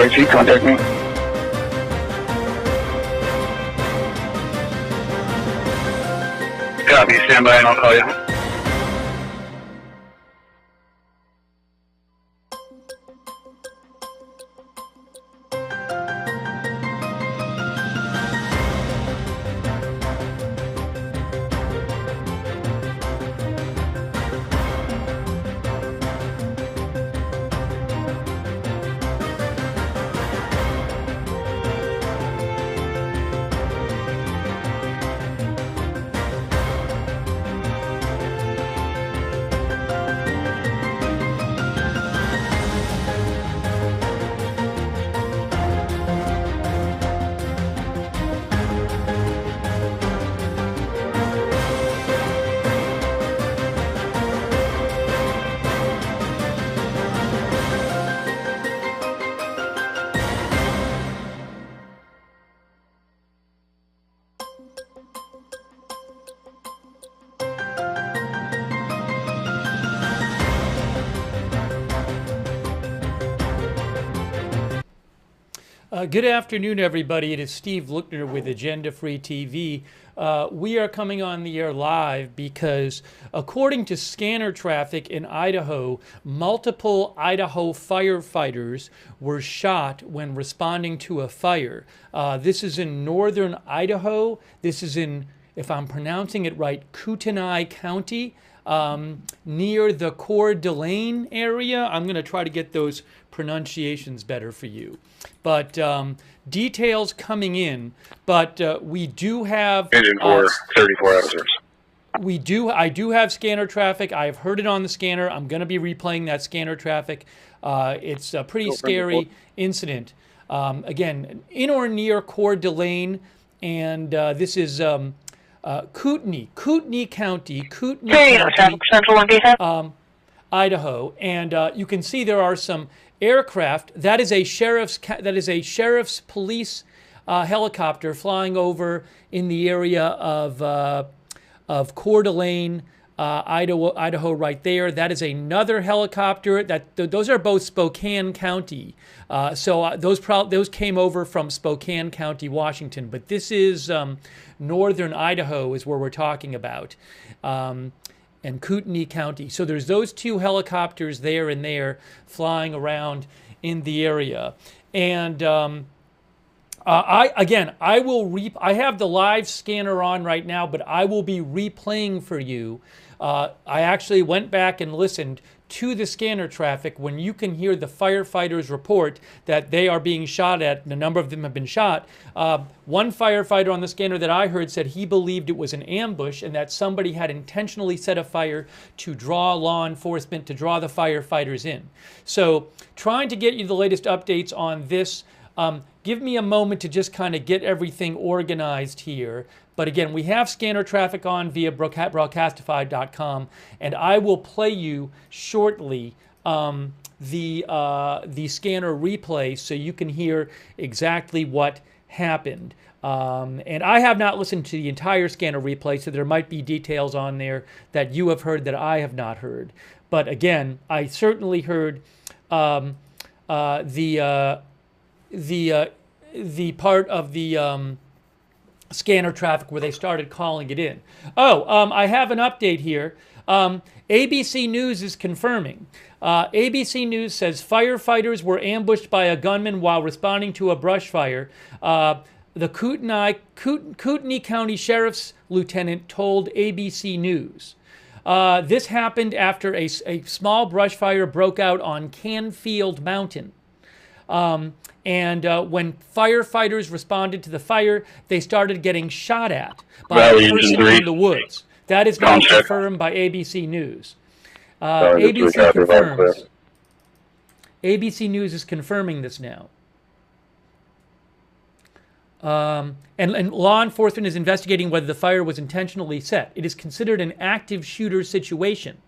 right seat, contact me. Copy, stand by and I'll call you. Good afternoon, everybody. It is Steve Lookner with Agenda Free TV. We are coming on the air live because, according to scanner traffic in Idaho, multiple Idaho firefighters were shot when responding to a fire. This is in northern Idaho. This is in, if I'm pronouncing it right, Kootenai County, near the Coeur area. I'm going to try to get those pronunciations better for you. But details coming in. But we do have Engine 4, 34 officers. I do have scanner traffic. I've heard it on the scanner. I'm going to be replaying that scanner traffic. It's a pretty scary incident. Again, in or near Coeur and this is Kootenai County, Idaho, and you can see there are some aircraft. That is a sheriff's police helicopter flying over in the area of Coeur d'Alene, Idaho, right there. That is another helicopter. Those are both Spokane County. So those came over from Spokane County, Washington. But this is northern Idaho is where we're talking about. And Kootenai County. So there's those two helicopters there and there flying around in the area. And I have the live scanner on right now, but I will be replaying for you. I actually went back and listened to the scanner traffic when you can hear the firefighters report that they are being shot at, and a number of them have been shot. One firefighter on the scanner that I heard said he believed it was an ambush and that somebody had intentionally set a fire to draw law enforcement, to draw the firefighters in. So trying to get you the latest updates on this. Give me a moment to just kind of get everything organized here. But again, we have scanner traffic on via broadcastify.com, and I will play you shortly the scanner replay so you can hear exactly what happened. And I have not listened to the entire scanner replay, so there might be details on there that you have heard that I have not heard. But again, I certainly heard the part of the scanner traffic where they started calling it in. I have an update here. ABC News is confirming. ABC News says firefighters were ambushed by a gunman while responding to a brush fire. The Kootenai County Sheriff's Lieutenant told ABC News. This happened after a small brush fire broke out on Canfield Mountain. And when firefighters responded to the fire, they started getting shot at by a person in the woods. That is now confirmed by ABC News. ABC confirms. ABC News is confirming this now. And law enforcement is investigating whether the fire was intentionally set. It is considered an active shooter situation.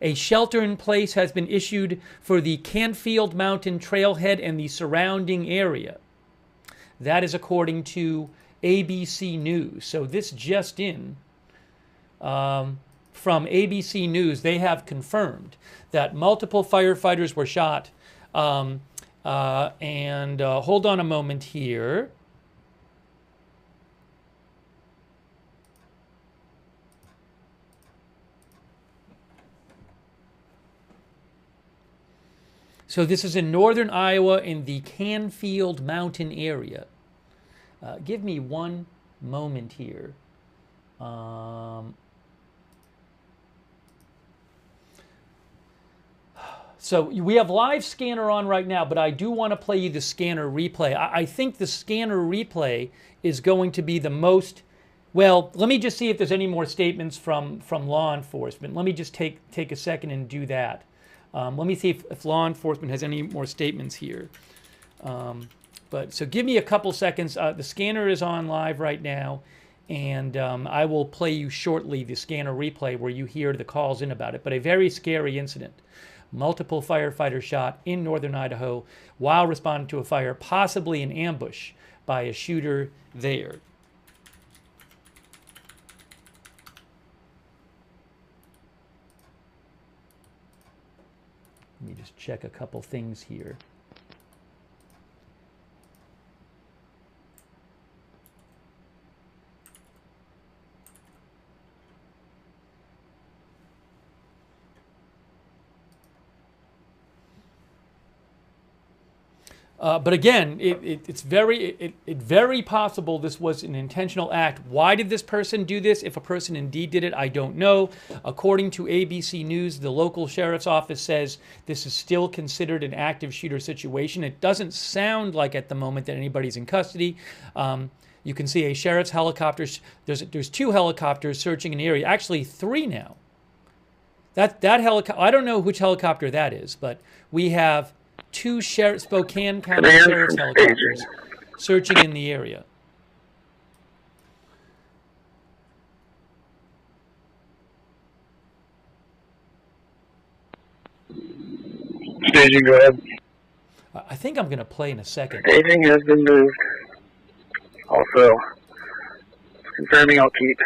A shelter in place has been issued for the Canfield Mountain trailhead and the surrounding area. That is according to ABC News. So this just in from ABC News, they have confirmed that multiple firefighters were shot And hold on a moment here. So this is in northern Iowa in the Canfield Mountain area. Give me one moment here. So we have live scanner on right now, but I do want to play you the scanner replay. I think the scanner replay is going to be the most... Well, let me just see if there's any more statements from law enforcement. Let me just take a second and do that. Let me see if law enforcement has any more statements here. So give me a couple seconds. The scanner is on live right now, and I will play you shortly the scanner replay where you hear the calls in about it. But a very scary incident. Multiple firefighters shot in northern Idaho while responding to a fire, possibly an ambush by a shooter there. Let me just check a couple things here. But again, it's very possible this was an intentional act. Why did this person do this? If a person indeed did it, I don't know. According to ABC News, the local sheriff's office says this is still considered an active shooter situation. It doesn't sound like at the moment that anybody's in custody. You can see a sheriff's helicopter. There's 2 helicopters searching an area. Actually, 3 now. That helicopter. I don't know which helicopter that is, but we have 2 Spokane County Sheriff's helicopters searching in the area. Staging, go ahead. I think I'm going to play in a second. Staging has been moved. Also, confirming I'll keep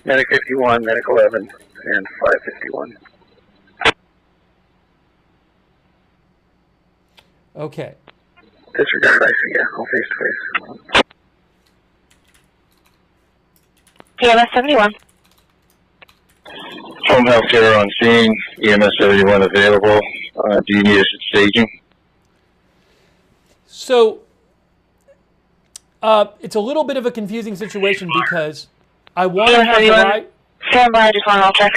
Medic 51, Medic 11, and 551. Okay. Disregard, I see, yeah, all face to face. EMS 71. Home health care on scene, EMS 71 available. Do you need us at staging? So, it's a little bit of a confusing situation because I want to have the live... Stand by, just want to check.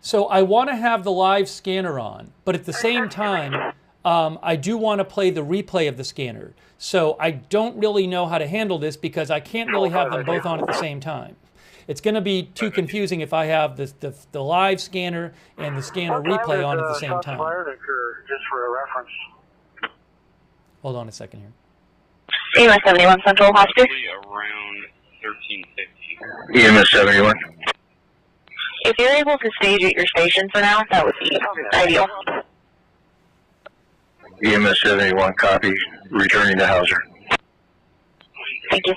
So I want to have the live scanner on, but at the same time, I do want to play the replay of the scanner. So I don't really know how to handle this because I can't really have them both on at the same time. It's going to be too confusing if I have the live scanner and the scanner replay on at the same time. Just for a reference. Hold on a second here. EMS 71 Central Hospital. Around 1350. EMS 71. If you're able to stage at your station for now, that would be ideal. EMS 71, copy. Returning to Hauser. Thank you.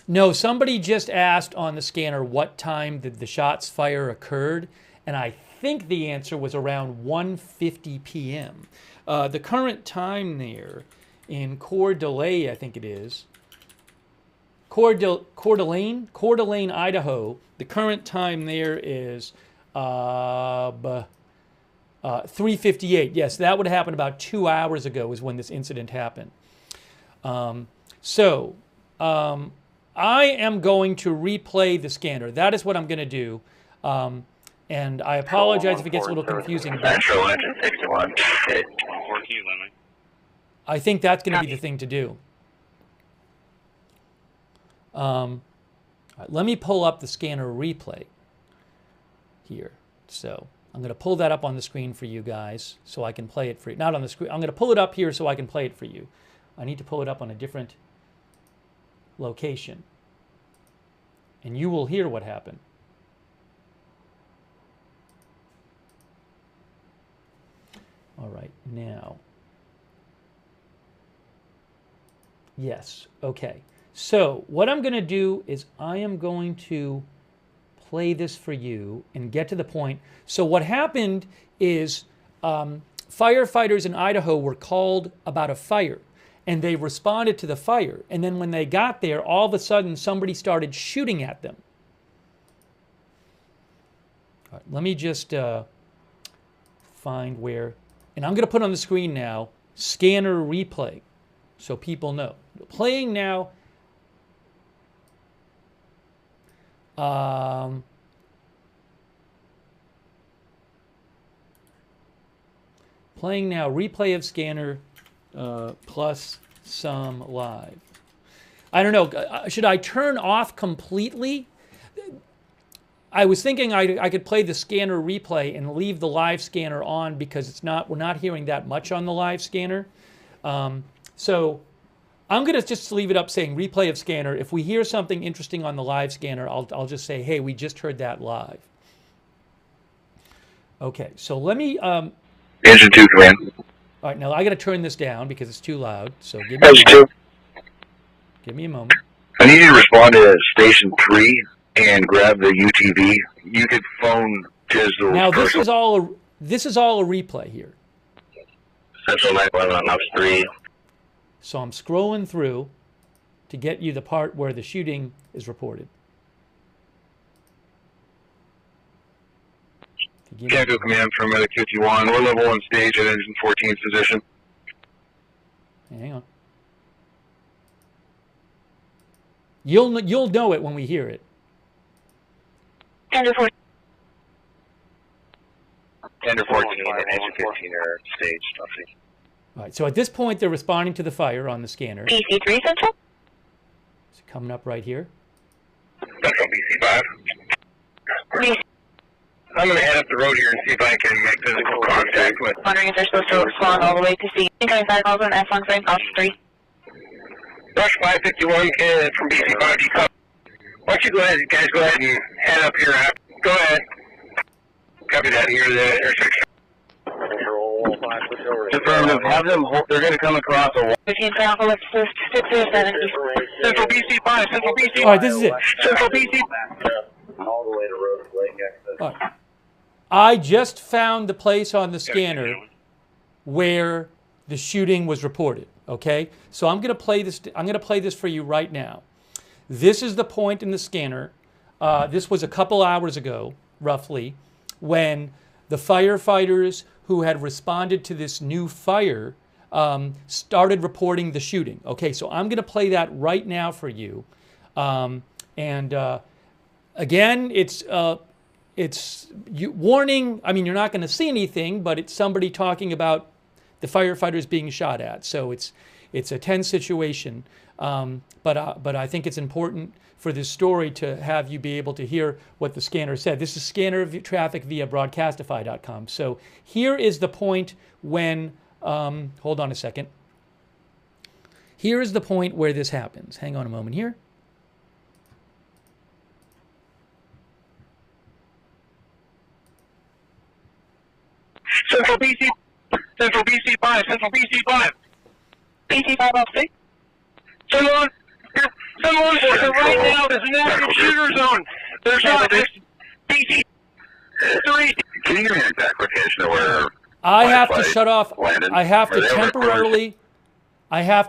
No, somebody just asked on the scanner what time did the shots fire occurred, and I think the answer was around 1:50 p.m. The current time there in Coeur d'Alene, I think it is, Coeur d'Alene, Idaho, the current time there is 3:58. Yes, that would have happened about 2 hours ago is when this incident happened. I am going to replay the scanner. That is what I'm going to do. And I apologize if it gets a little confusing. But I think that's going to be the thing to do. All right, let me pull up the scanner replay here. So I'm going to pull that up on the screen for you guys so I can play it for you. Not on the screen. I'm going to pull it up here so I can play it for you. I need to pull it up on a different location. And you will hear what happened. All right, now. Yes, okay. So what I'm going to do is I am going to play this for you and get to the point. So what happened is firefighters in Idaho were called about a fire, and they responded to the fire. And then when they got there, all of a sudden somebody started shooting at them. All right, let me just find where, and I'm going to put on the screen now, scanner replay, so people know. Playing now. Playing now, replay of scanner plus some live. I don't know, should I turn off completely? I was thinking I could play the scanner replay and leave the live scanner on because we're not hearing that much on the live scanner. So I'm going to just leave it up saying replay of scanner. If we hear something interesting on the live scanner, I'll just say, hey, we just heard that live. Okay, so let me... Engine 2, command. All right, now I got to turn this down because it's too loud. So give me a moment. I need you to respond to station 3 and grab the UTV. You could phone Tisdale. Now this is all a replay here. Central 911 on House 3. So I'm scrolling through to get you the part where the shooting is reported. Canada command from Medic 51. We're level 1 stage at engine 14's position. Hang on. You'll know it when we hear it. Tender 14. Tender 14 and engine 15 are staged. All right, so at this point, they're responding to the fire on the scanner. PC3 Central? It's coming up right here. Central BC5. I'm going to head up the road here and see if I can make physical contact with... Wondering if they're supposed to respond all the way to C. 25 calls on F1 frame, House 3. Rush 551 from BC5 decoupled. Why don't you guys go ahead and head up here. Go ahead. Copy that here, the intersection. Affirmative. Have them hold, they're going to come across a wall. 15 Falcon, left 607. Central BC5, Central BC5. All right, this is it. Central BC5. All the way to road lane access. All right. I just found the place on the scanner where the shooting was reported. Okay, so I'm going to play this. I'm going to play this for you right now. This is the point in the scanner. This was a couple hours ago, roughly, when the firefighters who had responded to this new fire started reporting the shooting. Okay, so I'm going to play that right now for you. Again, it's warning. I mean, you're not going to see anything, but it's somebody talking about the firefighters being shot at. So it's a tense situation. But I think it's important for this story to have you be able to hear what the scanner said. This is scanner traffic via broadcastify.com. So here is the point when, hold on a second. Here is the point where this happens. Hang on a moment here. Central BC5, Central BC5. PC5 off 6. Someone right now, there's an active shooter zone. There's not BC3. Can you give me an exact location of where I have to shut off. landed? I have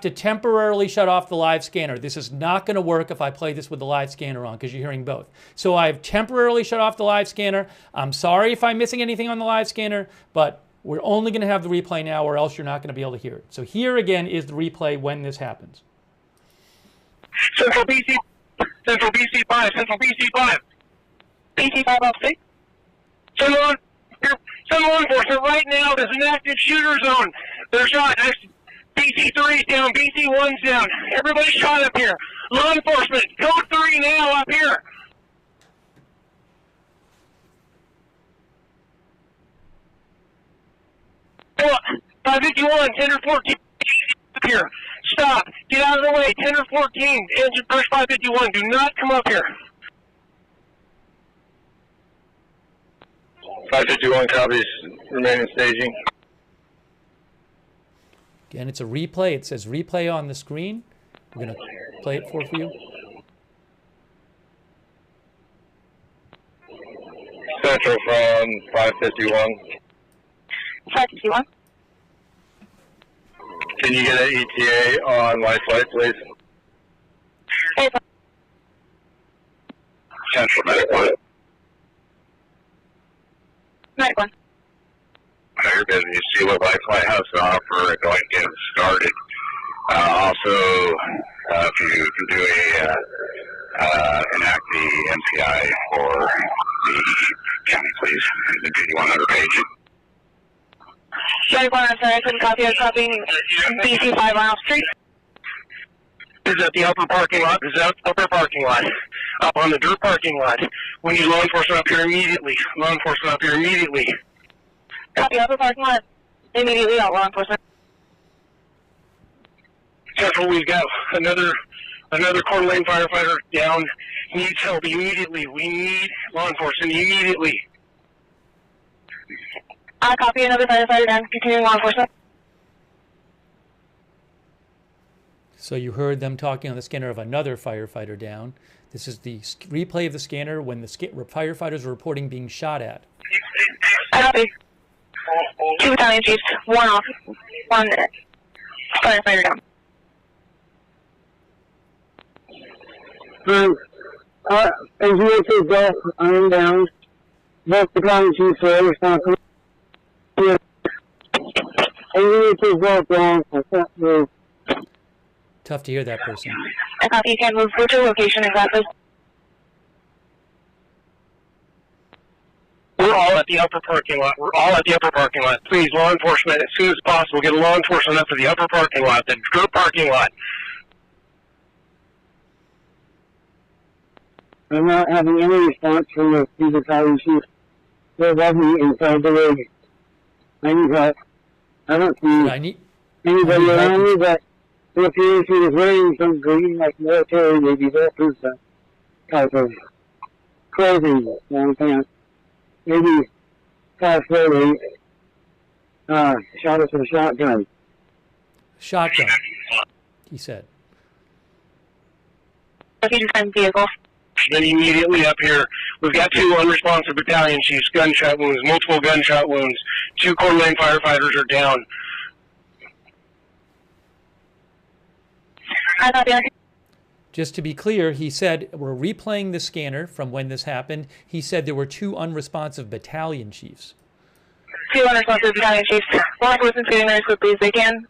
to temporarily shut off the live scanner. This is not going to work if I play this with the live scanner on because you're hearing both. So I've temporarily shut off the live scanner. I'm sorry if I'm missing anything on the live scanner, but we're only going to have the replay now or else you're not going to be able to hear it. So here again is the replay when this happens. Central BC5, Central BC5. PC5 off 6. Someone enforcement right now, there's an active shooter zone. There's not BC3's down, BC1's down. Everybody's shot up here. Law enforcement, code 3 now up here. Look, 551, 10 or 14 up here. Stop. Get out of the way. 10 or 14. Engine push 551. Do not come up here. 551 copies. Remaining staging. Again, it's a replay. It says replay on the screen. We're going to play it for you. Central from 551. 551. Can you get an ETA on my flight, please? Hey, Central Medic 1. Medic 1. You're busy. See what my flight has to offer going to get started. Also, if you can do enact the MPI for the county, please. The 8100 page. Medic 1, I'm sorry, I couldn't copy. I was copying BC 5 Mile Street. This is at the upper parking lot. This is at the upper parking lot. Up on the dirt parking lot. We need law enforcement up here immediately. Law enforcement up here immediately. Copy upper parking lot. Immediately out law enforcement. Central, we've got another Coeur Lane firefighter down. Needs help immediately. We need law enforcement immediately. I copy another firefighter down. Continuing law enforcement. So you heard them talking on the scanner of another firefighter down. This is the replay of the scanner when the firefighters are reporting being shot at. I copy. 2 battalion chiefs. 1 off. 1 firefighter down. Engineer to Golf, I'm down. Both battalion chiefs are responsible. Engineer to Golf down. Tough to hear that person. I copy. You can't move. What's your location exactly? We're all at the upper parking lot. We're all at the upper parking lot. Please, law enforcement, as soon as possible, get law enforcement up to the upper parking lot, the dirt parking lot. I'm not having any response from the 2 battalion chiefs. They're above me inside the rig. I need help. I don't see anybody around me, but it appears he was wearing some green, like military, maybe bulletproof type of clothing, long pants. Maybe past 48, shot us with a shotgun. Shotgun, he said. If you just find vehicles. Then immediately up here, we've got 2 unresponsive battalion chiefs, gunshot wounds, multiple gunshot wounds. 2 Coeur Lane firefighters are down. I copy. Just to be clear, he said, we're replaying the scanner from when this happened. He said there were 2 unresponsive battalion chiefs. 2 unresponsive battalion chiefs. Law enforcement's getting there as quickly as they can.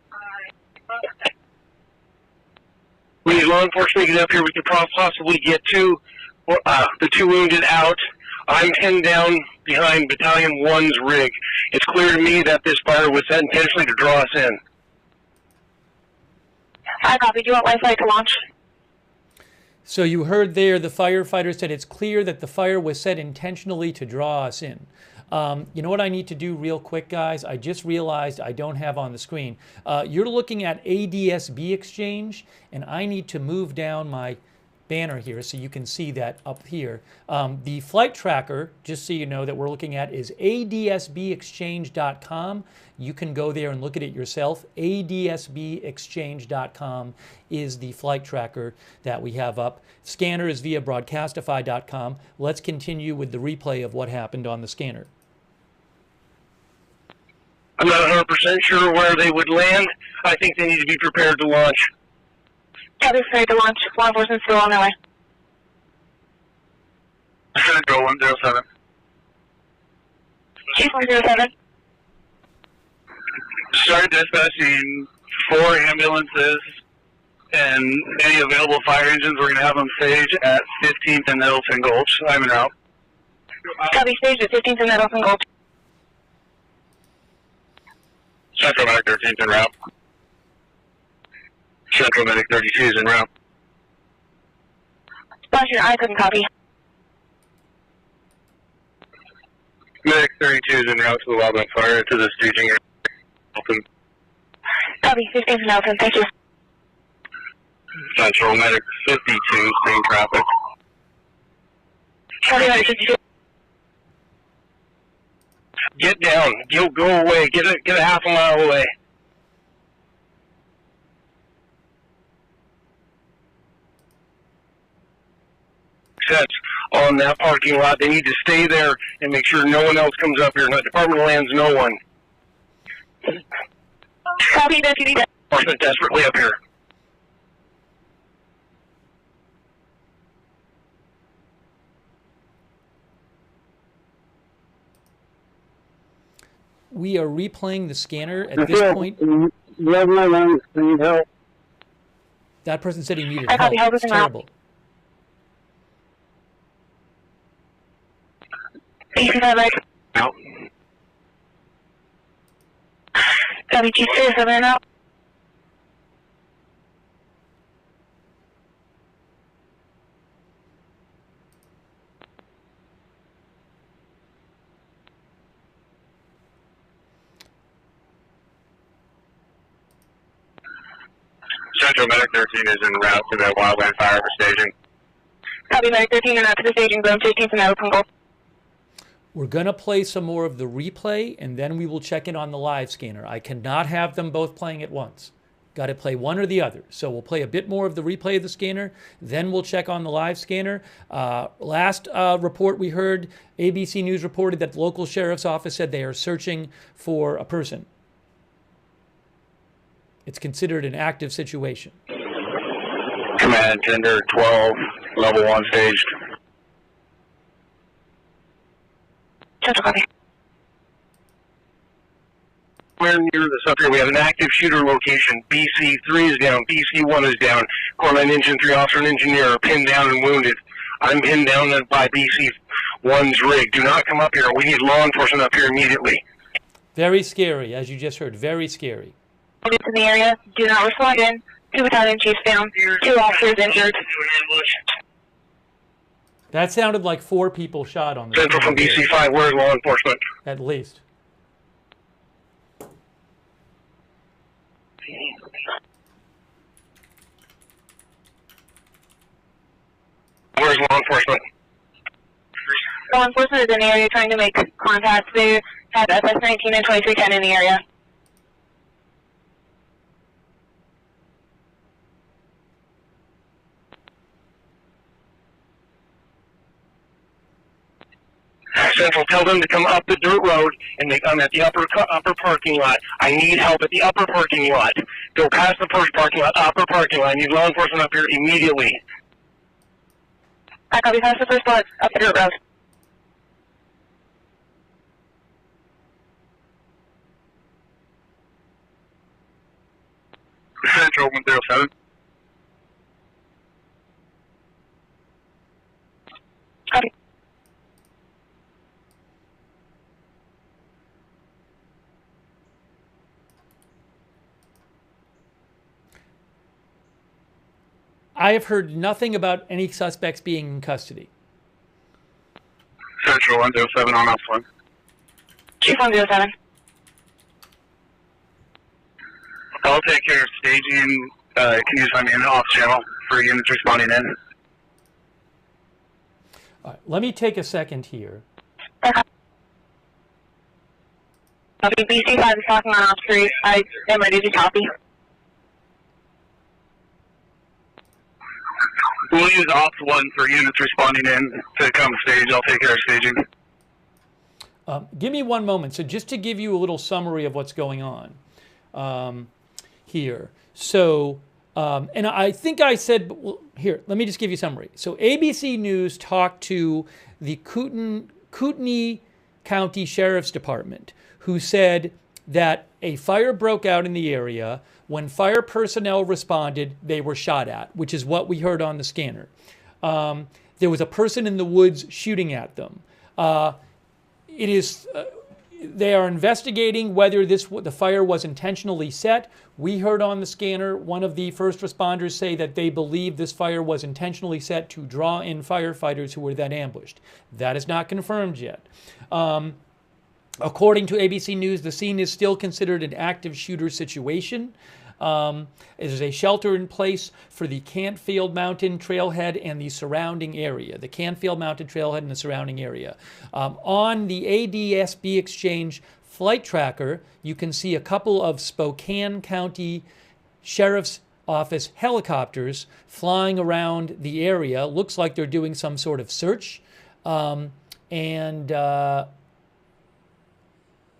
We need law enforcement to get up here. We could possibly get the 2 wounded out. I'm pinned down behind Battalion 1's rig. It's clear to me that this fire was set intentionally to draw us in. I copy. Do you want my flight to launch? So you heard there the firefighter said it's clear that the fire was set intentionally to draw us in. You know what I need to do real quick, guys? I just realized I don't have on the screen. You're looking at ADSB Exchange, and I need to move down my banner here so you can see that up here. The flight tracker, just so you know that we're looking at, is adsbexchange.com. You can go there and look at it yourself. adsbexchange.com is the flight tracker that we have up. Scanner is via broadcastify.com. Let's continue with the replay of what happened on the scanner. I'm not 100% sure where they would land. I think they need to be prepared to launch. Copy. Ready to launch. Law enforcement's still on their way. Go 107. Chief 107. Start dispatching 4 ambulances and any available fire engines. We're going to have them staged at 15th and Nettleton Gulch. I'm en route. Copy. Staged at 15th and Nettleton Gulch. Central Medic 13th en route. Central Medic 32 is en route. Roger. I couldn't copy. Medic 32 is en route to the wildland fire to the staging area. Open. Copy. 15th and Nettleton. Thank you. Central Medic 52, same traffic. Copy. Medic 52. Get down. Go away. Get a half a mile away. access on that parking lot. They need to stay there and make sure no one else comes up here. Not Department of Lands, no one. Copy, deputy. Enforcement desperately up here. We are replaying the scanner at this point. That person said he needed help. It's terrible. Out. WG7 out. Central Medic 13 is en route to the Wildland Fire Station. Copy, Medic 13 and out to the staging zone, 15 from open goal. We're going to play some more of the replay, and then we will check in on the live scanner. I cannot have them both playing at once. Got to play one or the other. So we'll play a bit more of the replay of the scanner, then we'll check on the live scanner. Last report we heard, ABC News reported that the local sheriff's office said they are searching for a person. It's considered an active situation. Command Tender 12, level 1 staged. Central copy. We're near this up here. We have an active shooter location. BC3 is down. BC1 is down. Corpsman Engine 3 officer and engineer are pinned down and wounded. I'm pinned down by BC1's rig. Do not come up here. We need law enforcement up here immediately. Very scary, as you just heard. Very scary. In the area, do not respond in. 2 battalion chiefs down. 2 officers injured. That sounded like 4 people shot on the Central from BC5, where's law enforcement? At least. Where's law enforcement? Law enforcement is in the area trying to make contacts. They have SS-19 and 2310 in the area. Central, tell them to come up the dirt road, and I'm at the upper parking lot. I need help at the upper parking lot. Go past the first parking lot, upper parking lot. I need law enforcement up here immediately. I copy past the first lot, up the dirt road. Central 107. Copy. I have heard nothing about any suspects being in custody. Central 107 on F1. Chief 107. I'll take care of staging. Can you just find me an off channel for units responding in? All right, let me take a second here. BC5 is talking on off 3. I am ready to copy. We'll use Ops 1 for units responding in to come stage. I'll take care of staging. Give me one moment. So just to give you a little summary of what's going on here. So, and I think I said, well, here, let me just give you a summary. So ABC News talked to the Kootenai County Sheriff's Department, who said that a fire broke out in the area. When fire personnel responded, they were shot at, which is what we heard on the scanner. There was a person in the woods shooting at them. They are investigating whether the fire was intentionally set. We heard on the scanner one of the first responders say that they believe this fire was intentionally set to draw in firefighters who were then ambushed. That is not confirmed yet. According to ABC News, the scene is still considered an active shooter situation. There's a shelter in place for the Cantfield Mountain Trailhead and the surrounding area. The Cantfield Mountain Trailhead and the surrounding area. On the ADSB Exchange flight tracker, you can see a couple of Spokane County Sheriff's office helicopters flying around the area. Looks like they're doing some sort of search, and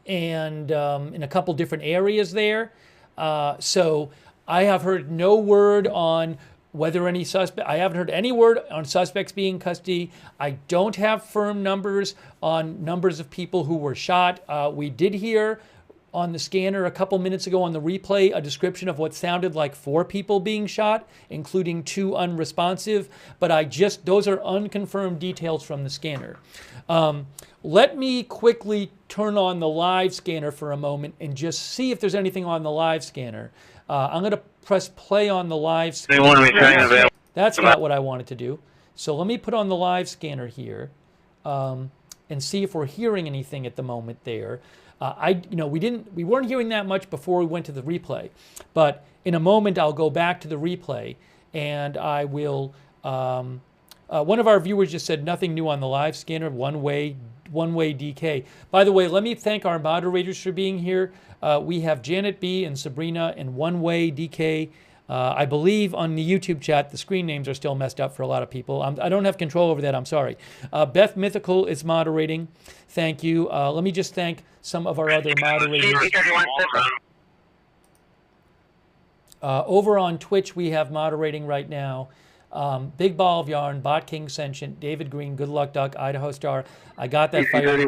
in a couple different areas there. So I have heard no word on whether any suspect. I haven't heard any word on suspects being in custody. I don't have firm numbers on numbers of people who were shot. We did hear on the scanner a couple minutes ago on the replay a description of what sounded like 4 people being shot, including 2 unresponsive. But those are unconfirmed details from the scanner. Let me quickly turn on the live scanner for a moment and just see if there's anything on the live scanner. I'm going to press play on the live scanner. That's not what I wanted to do. So let me put on the live scanner here and see if we're hearing anything at the moment there. We weren't hearing that much before we went to the replay, but in a moment I'll go back to the replay and I will. One of our viewers just said nothing new on the live scanner. One way DK. By the way, let me thank our moderators for being here. We have Janet B and Sabrina and One Way DK. I believe on the YouTube chat, the screen names are still messed up for a lot of people. I don't have control over that. I'm sorry. Beth Mythical is moderating. Thank you. Let me just thank some of our other moderators. Over on Twitch, we have moderating right now. Big Ball of Yarn, Bot King Sentient, David Green, Good Luck Duck, Idaho Star. I got that fire.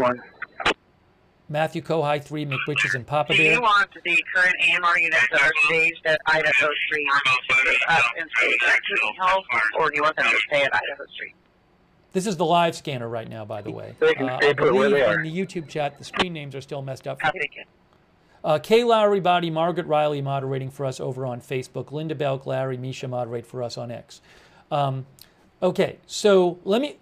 Matthew Kohai 3, McBritches, and Papa Bear. Do you want the current AMR units that are staged at Idaho Street and staged at Kootenai County, or do you want them to stay at Idaho Street? This is the live scanner right now, by the way. I believe in the YouTube chat, the screen names are still messed up. Kay Lowry Body, Margaret Riley moderating for us over on Facebook. Linda Belk, Larry, Misha moderate for us on X. Okay, so let me,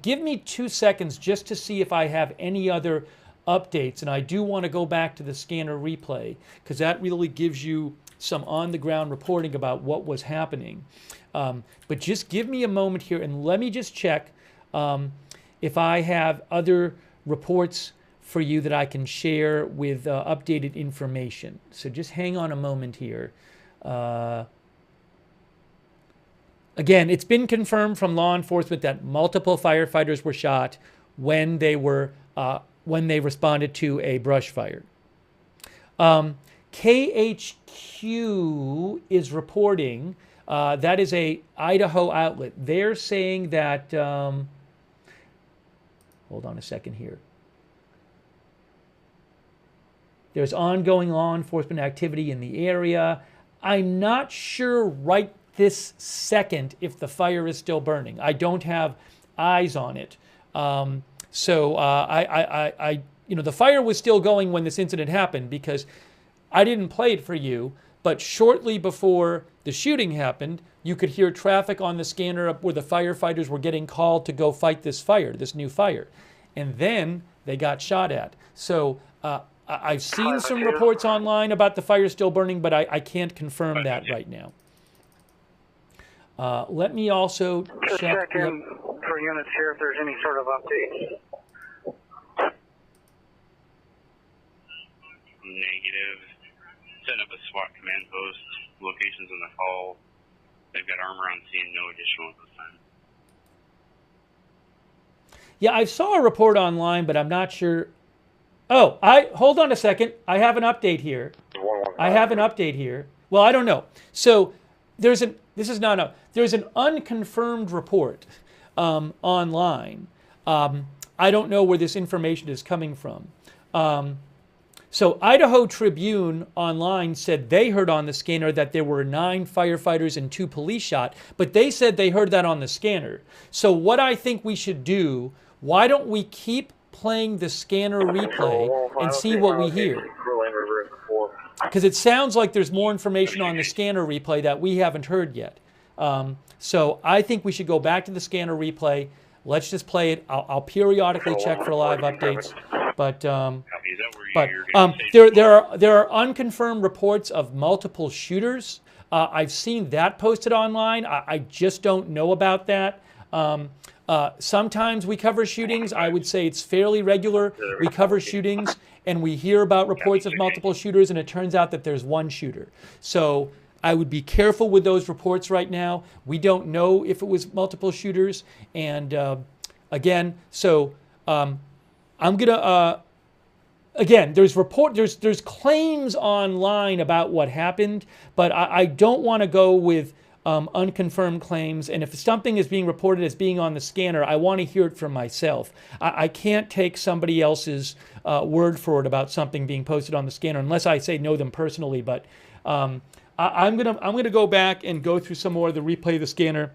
give me 2 seconds just to see if I have any other updates. And I do want to go back to the scanner replay because that really gives you some on-the-ground reporting about what was happening. But just give me a moment here and let me just check if I have other reports for you that I can share with updated information. So just hang on a moment here. Again, it's been confirmed from law enforcement that multiple firefighters were shot when they responded to a brush fire. KHQ is reporting, that is a Idaho outlet. They're saying that, hold on a second here. There's ongoing law enforcement activity in the area. I'm not sure right this second if the fire is still burning. I don't have eyes on it. The fire was still going when this incident happened because I didn't play it for you, but shortly before the shooting happened, you could hear traffic on the scanner where the firefighters were getting called to go fight this fire, this new fire. And then they got shot at. So I've seen some reports online about the fire still burning, but I can't confirm that right now. Let me also check in for units here if there's any sort of update. Negative. Setting up a SWAT command post. Locations in the call. They've got armor on scene. No additional at this time. Yeah, I saw a report online, but I'm not sure. Oh, hold on a second. I have an update here. Well, I don't know. So there's an unconfirmed report online. I don't know where this information is coming from. So Idaho Tribune online said they heard on the scanner that there were 9 firefighters and 2 police shot, but they said they heard that on the scanner. So what I think we should do, why don't we keep playing the scanner replay and see what we hear? Because it sounds like there's more information on the scanner replay that we haven't heard yet. So I think we should go back to the scanner replay. Let's just play it. I'll periodically check for live updates. But there are unconfirmed reports of multiple shooters. I've seen that posted online. I just don't know about that. Sometimes we cover shootings. I would say it's fairly regular. We cover shootings and we hear about reports of multiple shooters, and it turns out that there's one shooter. So I would be careful with those reports right now. We don't know if it was multiple shooters. And again, so I'm gonna again, there's claims online about what happened, but I don't want to go with unconfirmed claims. And if something is being reported as being on the scanner, I want to hear it from myself. I can't take somebody else's word for it about something being posted on the scanner unless I say know them personally. But I'm gonna go back and go through some more of the replay of the scanner,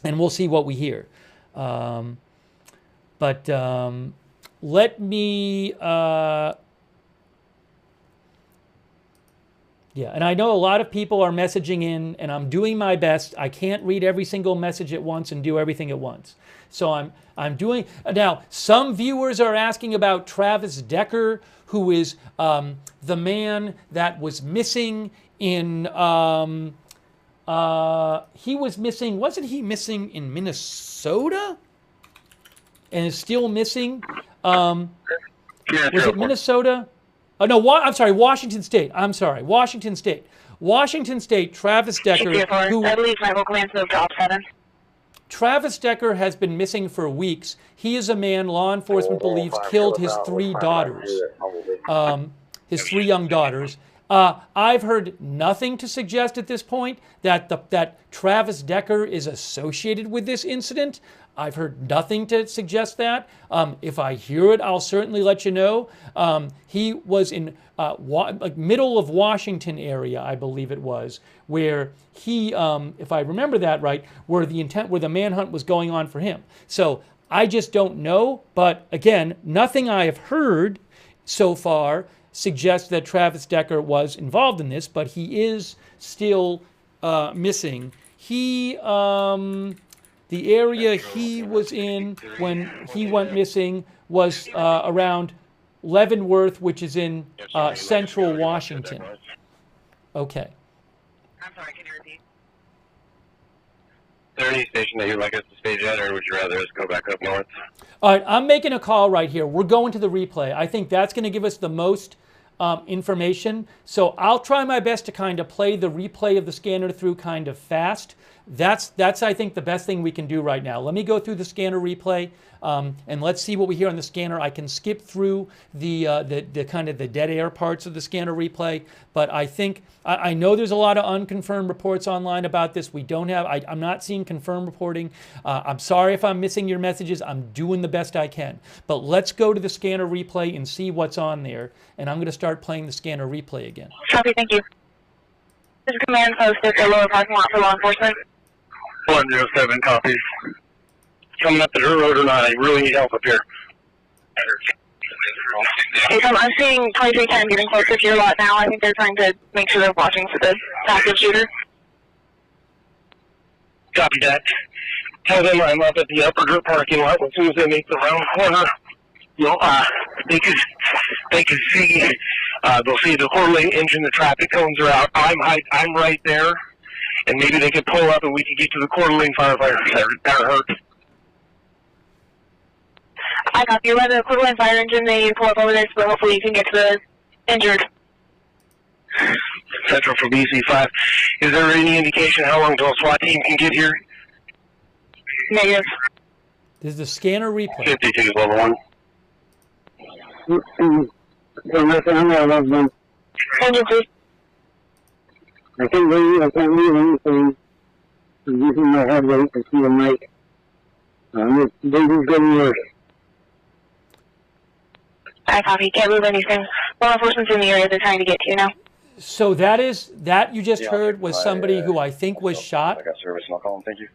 and we'll see what we hear. Let me. Yeah, and I know a lot of people are messaging in, and I'm doing my best. I can't read every single message at once and do everything at once. So I'm doing now. Some viewers are asking about Travis Decker, who is the man that was missing in. He was missing. Wasn't he missing in Minnesota? And is still missing. Was it Minnesota? Oh, no, I'm sorry, Washington State. I'm sorry, Washington State. Washington State, Travis Decker, who... I believe my local man's moved to op 7. Travis Decker has been missing for weeks. He is a man law enforcement believes killed his 3 daughters, his 3 young daughters. I've heard nothing to suggest at this point that Travis Decker is associated with this incident. I've heard nothing to suggest that. If I hear it, I'll certainly let you know. He was in middle of Washington area, I believe it was, where he, if I remember that right, where the manhunt was going on for him. So I just don't know. But again, nothing I have heard so far suggests that Travis Decker was involved in this, but he is still missing. He, the area he was in when he went missing was around Leavenworth, which is in central Washington. Okay. I'm sorry, can you repeat? Is there any station that you'd like us to stage at, or would you rather us go back up north? All right, I'm making a call right here. We're going to the replay. I think that's going to give us the most information. So I'll try my best to kind of play the replay of the scanner through kind of fast. That's I think the best thing we can do right now. Let me go through the scanner replay and let's see what we hear on the scanner. I can skip through the kind of the dead air parts of the scanner replay, but I think I know there's a lot of unconfirmed reports online about this. We don't have. I'm not seeing confirmed reporting. I'm sorry if I'm missing your messages. I'm doing the best I can. But let's go to the scanner replay and see what's on there. And I'm going to start playing the scanner replay again. Copy. Thank you. This is command post at the lower parking lot for law enforcement. 107 copies. Coming up the dirt road or not, I really need help up here. Hey, Tom, I'm seeing 2310 getting closer to your lot now. I think they're trying to make sure they're watching for the active shooter. Copy that. Tell them I'm up at the upper dirt parking lot as soon as they make the round corner. They can see, they'll see the Coeur engine, the traffic cones are out. I'm right there. And maybe they could pull up and we could get to the Coeur firefighters that are hurt. I copy. You're by the Coeur fire engine. They need to pull up over there, so hopefully you can get to the injured. Central for BC5. Is there any indication how long until a SWAT team can get here? Negative. This is the scanner replay. 52 level 1. Engine 3. I can't read anything. I'm using my head rate to see the mic. This baby's getting worse. I copy. Can't move anything. Law enforcement's in the area. They're trying to get to you now. So that you just heard was somebody who I think was shot. I got service and I'll call him. Thank you.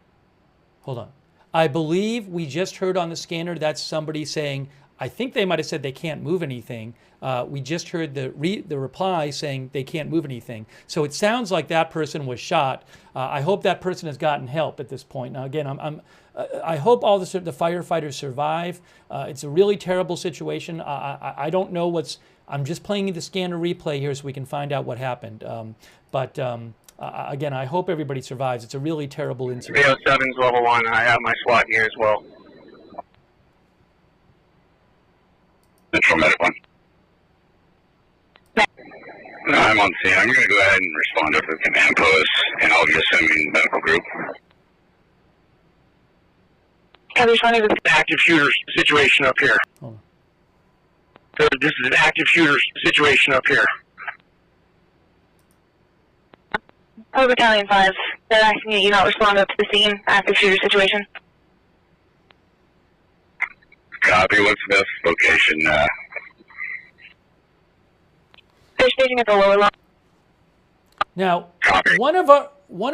Hold on. I believe we just heard on the scanner that's somebody saying, I think they might have said they can't move anything. We just heard the reply saying they can't move anything. So it sounds like that person was shot. I hope that person has gotten help at this point. Now again, I hope all the firefighters survive. It's a really terrible situation. I don't know what's. I'm just playing the scanner replay here so we can find out what happened. Again, I hope everybody survives. It's a really terrible incident. 307's level 1. I have my SWAT here as well. Central Medic 1. I'm on scene. I'm going to go ahead and respond to the command post, and I'll be assuming medical group. I'm responding to the active shooter situation up here. Oh. This is an active shooter situation up here. Oh, Battalion 5. They're asking you not respond up to the scene, active shooter situation. Copy. What's the best location? They're staging at the lower level. Now, Copy. one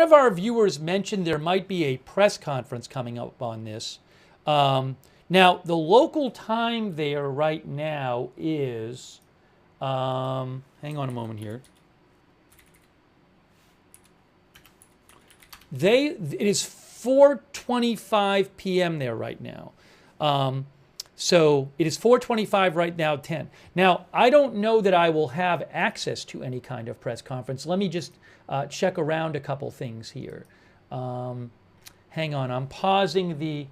of our viewers mentioned there might be a press conference coming up on this. Now, the local time there right now is, hang on a moment here. It is 4:25 p.m. there right now. So it is 4:25 right now, 10. Now, I don't know that I will have access to any kind of press conference. Let me just check around a couple things here. Hang on, I'm pausing the...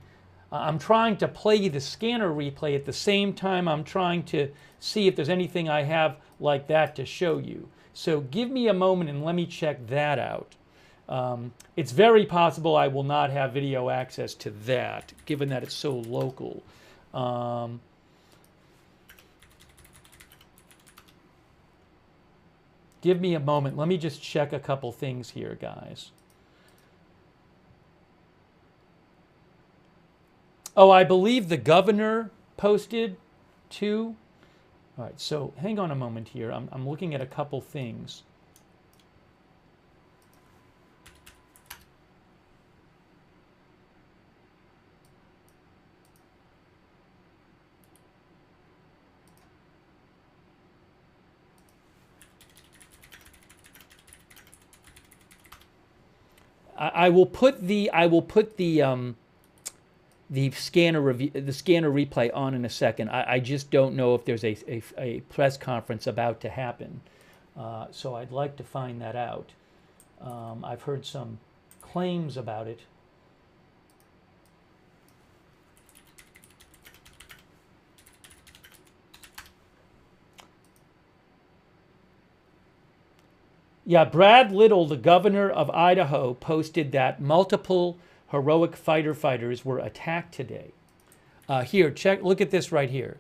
I'm trying to play the scanner replay at the same time I'm trying to see if there's anything I have like that to show you. So give me a moment and let me check that out. It's very possible I will not have video access to that, given that it's so local. Give me a moment. Let me just check a couple things here, guys. Oh, I believe the governor posted too. All right, so hang on a moment here. I'm looking at a couple things. I will put the scanner replay on in a second. I just don't know if there's a press conference about to happen, so I'd like to find that out. I've heard some claims about it. Yeah, Brad Little, the governor of Idaho, posted that multiple heroic firefighters were attacked today. Here, look at this right here.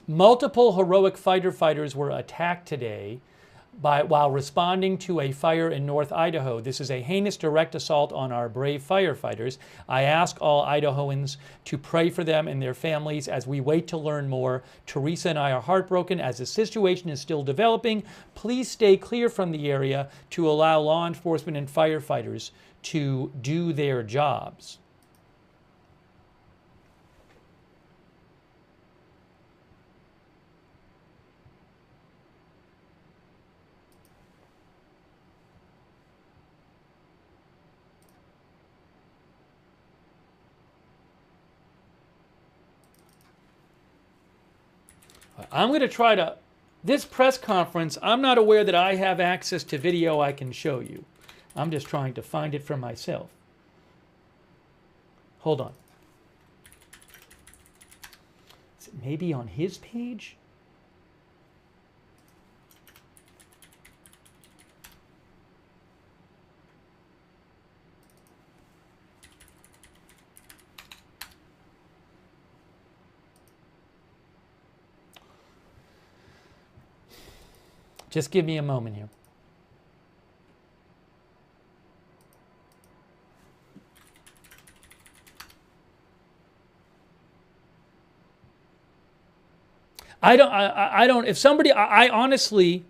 Multiple heroic firefighters were attacked today while responding to a fire in North Idaho. This is a heinous direct assault on our brave firefighters. I ask all Idahoans to pray for them and their families as we wait to learn more. Teresa and I are heartbroken as the situation is still developing. Please stay clear from the area to allow law enforcement and firefighters to do their jobs. I'm going to try to, this press conference, I'm not aware that I have access to video I can show you. I'm just trying to find it for myself. Hold on. Is it maybe on his page? Just give me a moment here. I honestly,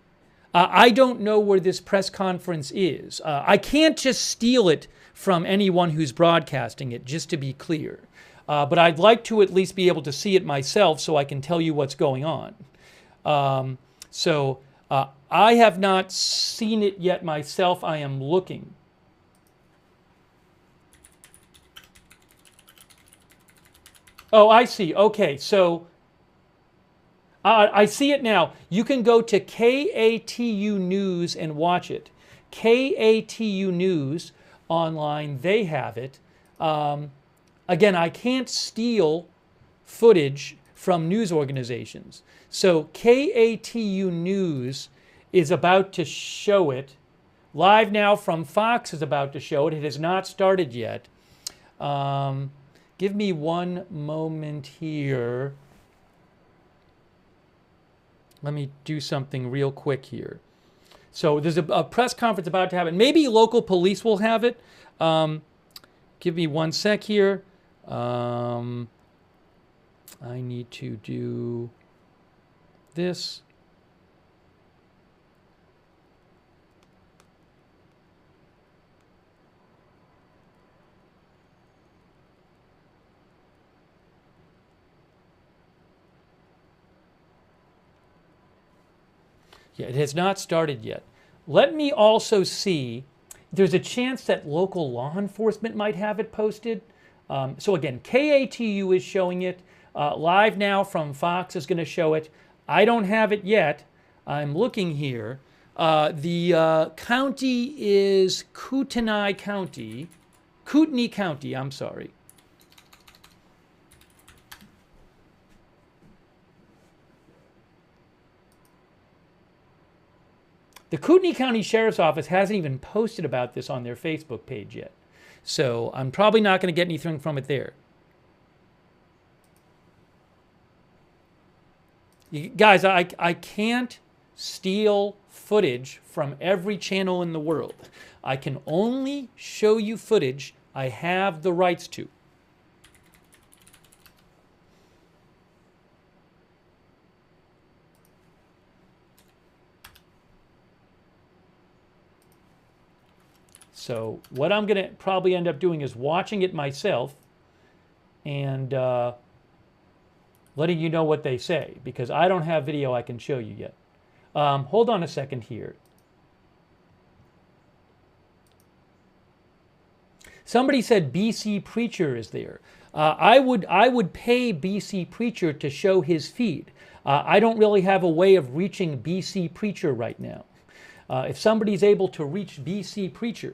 I don't know where this press conference is. I can't just steal it from anyone who's broadcasting it, just to be clear. But I'd like to at least be able to see it myself so I can tell you what's going on. I have not seen it yet myself. I am looking. Oh, I see. Okay, so I see it now. You can go to KATU News and watch it. KATU News online, they have it. Again, I can't steal footage from news organizations. So KATU News is about to show it. Live Now from Fox is about to show it. It has not started yet. Give me one moment here. Let me do something real quick here. So there's a press conference about to happen. Maybe local police will have it. Give me one sec here. I need to do this. Yeah, it has not started yet. Let me also see, there's a chance that local law enforcement might have it posted. So again, KATU is showing it. Live Now from Fox is going to show it. I don't have it yet. I'm looking here. The county is Kootenai County. Kootenai County, I'm sorry. The Kootenai County Sheriff's Office hasn't even posted about this on their Facebook page yet. So I'm probably not going to get anything from it there. Guys, I can't steal footage from every channel in the world. I can only show you footage I have the rights to. So what I'm going to probably end up doing is watching it myself and letting you know what they say, because I don't have video I can show you yet. Hold on a second here. Somebody said BC Preacher is there. I would pay BC Preacher to show his feed. I don't really have a way of reaching BC Preacher right now. If somebody's able to reach BC Preacher,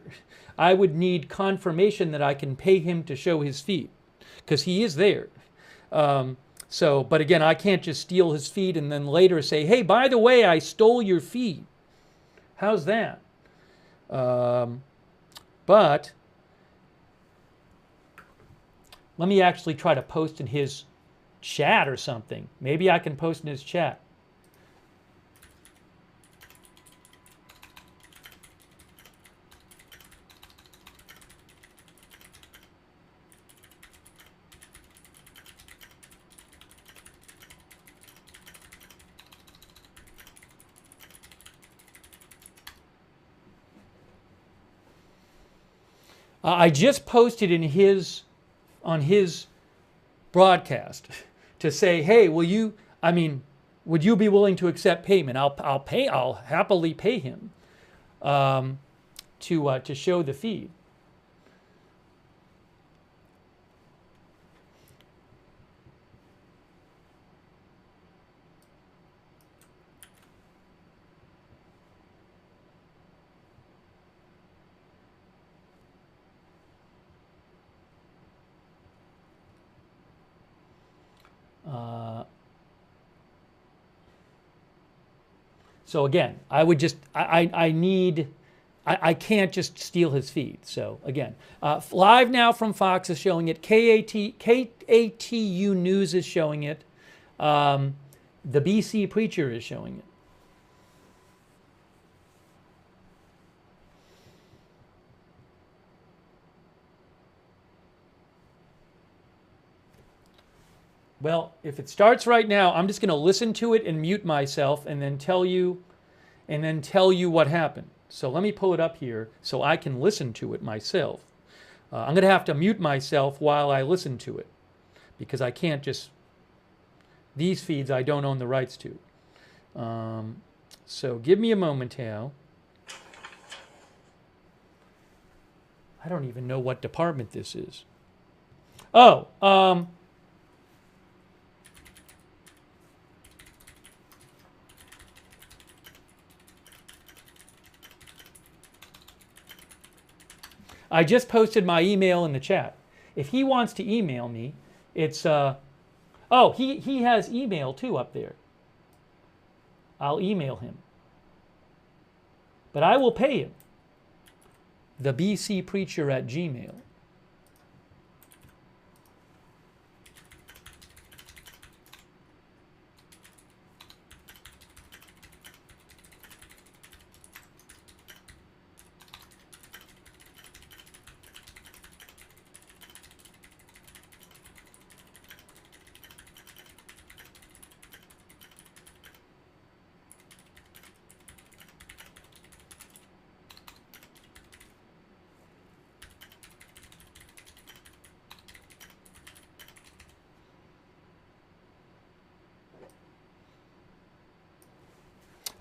I would need confirmation that I can pay him to show his feed, because he is there. But again, I can't just steal his feed and then later say, hey, by the way, I stole your feed. How's that? But let me actually try to post in his chat or something. Maybe I can post in his chat. I just posted on his broadcast to say, hey, would you be willing to accept payment? I'll happily pay him to show the feed. So again, I can't just steal his feed. So again, Live Now from Fox is showing it. KATU News is showing it. The BC Preacher is showing it. Well, if it starts right now, I'm just going to listen to it and mute myself and then tell you what happened. So let me pull it up here so I can listen to it myself. I'm going to have to mute myself while I listen to it, because I can't just, these feeds I don't own the rights to. So give me a moment, Hal. I don't even know what department this is. Oh, I just posted my email in the chat. If he wants to email me, it's Oh, he has email too up there. I'll email him. But I will pay him. The BC Preacher at Gmail.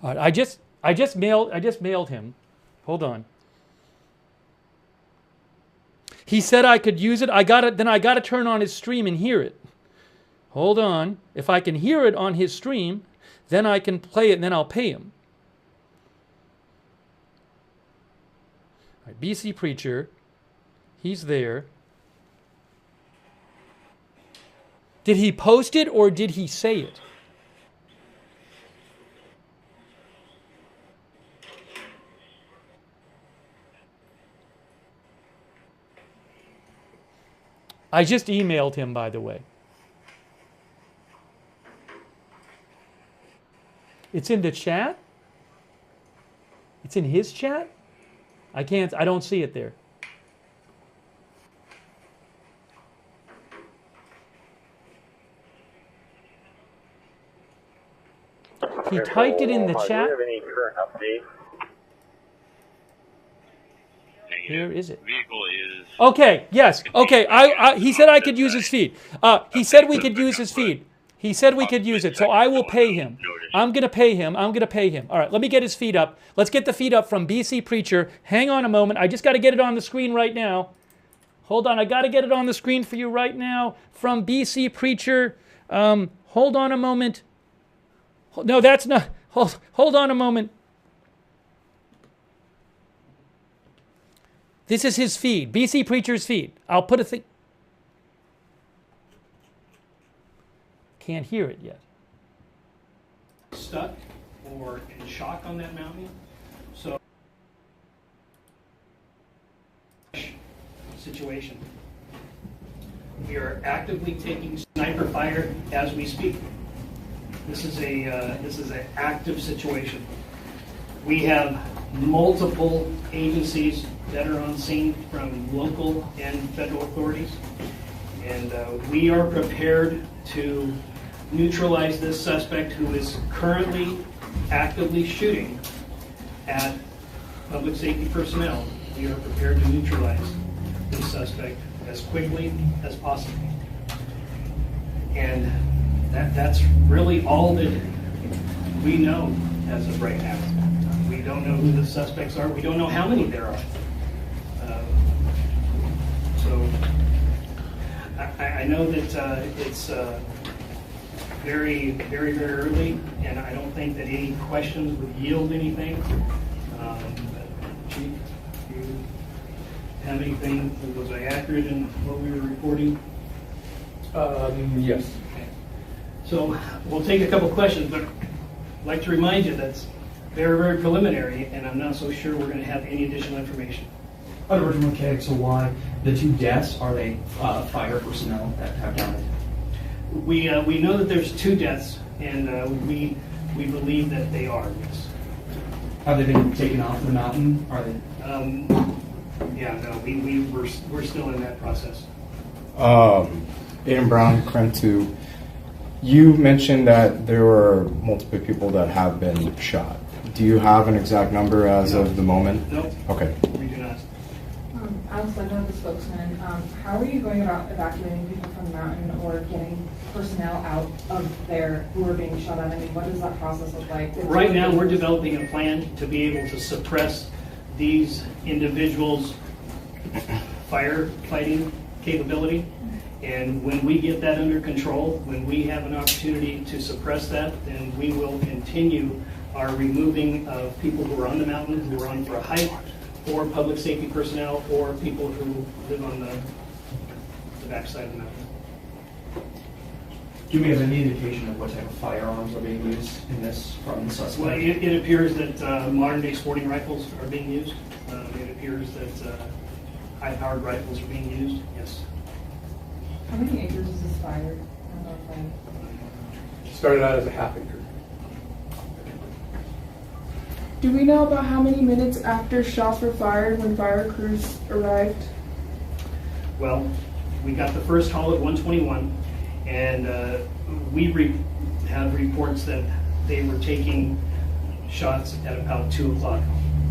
All right, I just mailed him. Hold on. He said I could use it. I got to turn on his stream and hear it. Hold on. If I can hear it on his stream, then I can play it and then I'll pay him. All right, BC Preacher. He's there. Did he post it or did he say it? I just emailed him, by the way. It's in the chat? It's in his chat? I don't see it there. He typed it in the chat. Do you have any current update? Here is it. Vehicle is. Okay, yes. Okay, he said I could use his feed. He said we could use his feed. He said we could use it, so I will pay him. I'm going to pay him. All right, let me get his feed up. Let's get the feed up from BC Preacher. Hang on a moment. I just got to get it on the screen right now. Hold on. I got to get it on the screen for you right now from BC Preacher. Hold on a moment. No, that's not. Hold on a moment. This is his feed, BC Preacher's feed. I'll put a thing. Can't hear it yet. Stuck or in shock on that mountain. So, situation. We are actively taking sniper fire as we speak. This is an active situation. We have multiple agencies that are on scene from local and federal authorities, and we are prepared to neutralize this suspect who is currently actively shooting at public safety personnel. We are prepared to neutralize this suspect as quickly as possible. And that's really all that we know as of right now. We don't know who the suspects are. We don't know how many there are. So I know that it's very, very, very early, and I don't think that any questions would yield anything. Chief, do you have anything? Was I accurate in what we were reporting? Yes. Okay. So we'll take a couple questions, but I'd like to remind you that's very, very preliminary, and I'm not so sure we're going to have any additional information. Original KXOY, the two deaths, are they fire personnel that have died? We know that there's 2 deaths, and we believe that they are, yes. Have they been taken off the mountain? Are they? Yeah, no, we're still in that process. Aiden Brown, Crime 2. You mentioned that there were multiple people that have been shot. Do you have an exact number as of the moment? No. Okay. We do not. Alex Lookner, the spokesman. How are you going about evacuating people from the mountain or getting personnel out of there who are being shot at? I mean, what does that process look like? Right now, we're developing a plan to be able to suppress these individuals' firefighting capability. And when we get that under control, when we have an opportunity to suppress that, then we will continue our removing of people who are on the mountain, who are on for a hike, or public safety personnel, or people who live on the backside of the mountain. Do we have any indication of what type of firearms are being used in this from the suspect? Well, it appears that modern-day sporting rifles are being used. It appears that high-powered rifles are being used, yes. How many acres is this fire? Started out as a half acre. Do we know about how many minutes after shots were fired when fire crews arrived? Well, we got the first call at 1:21, and we have reports that they were taking shots at about 2 o'clock.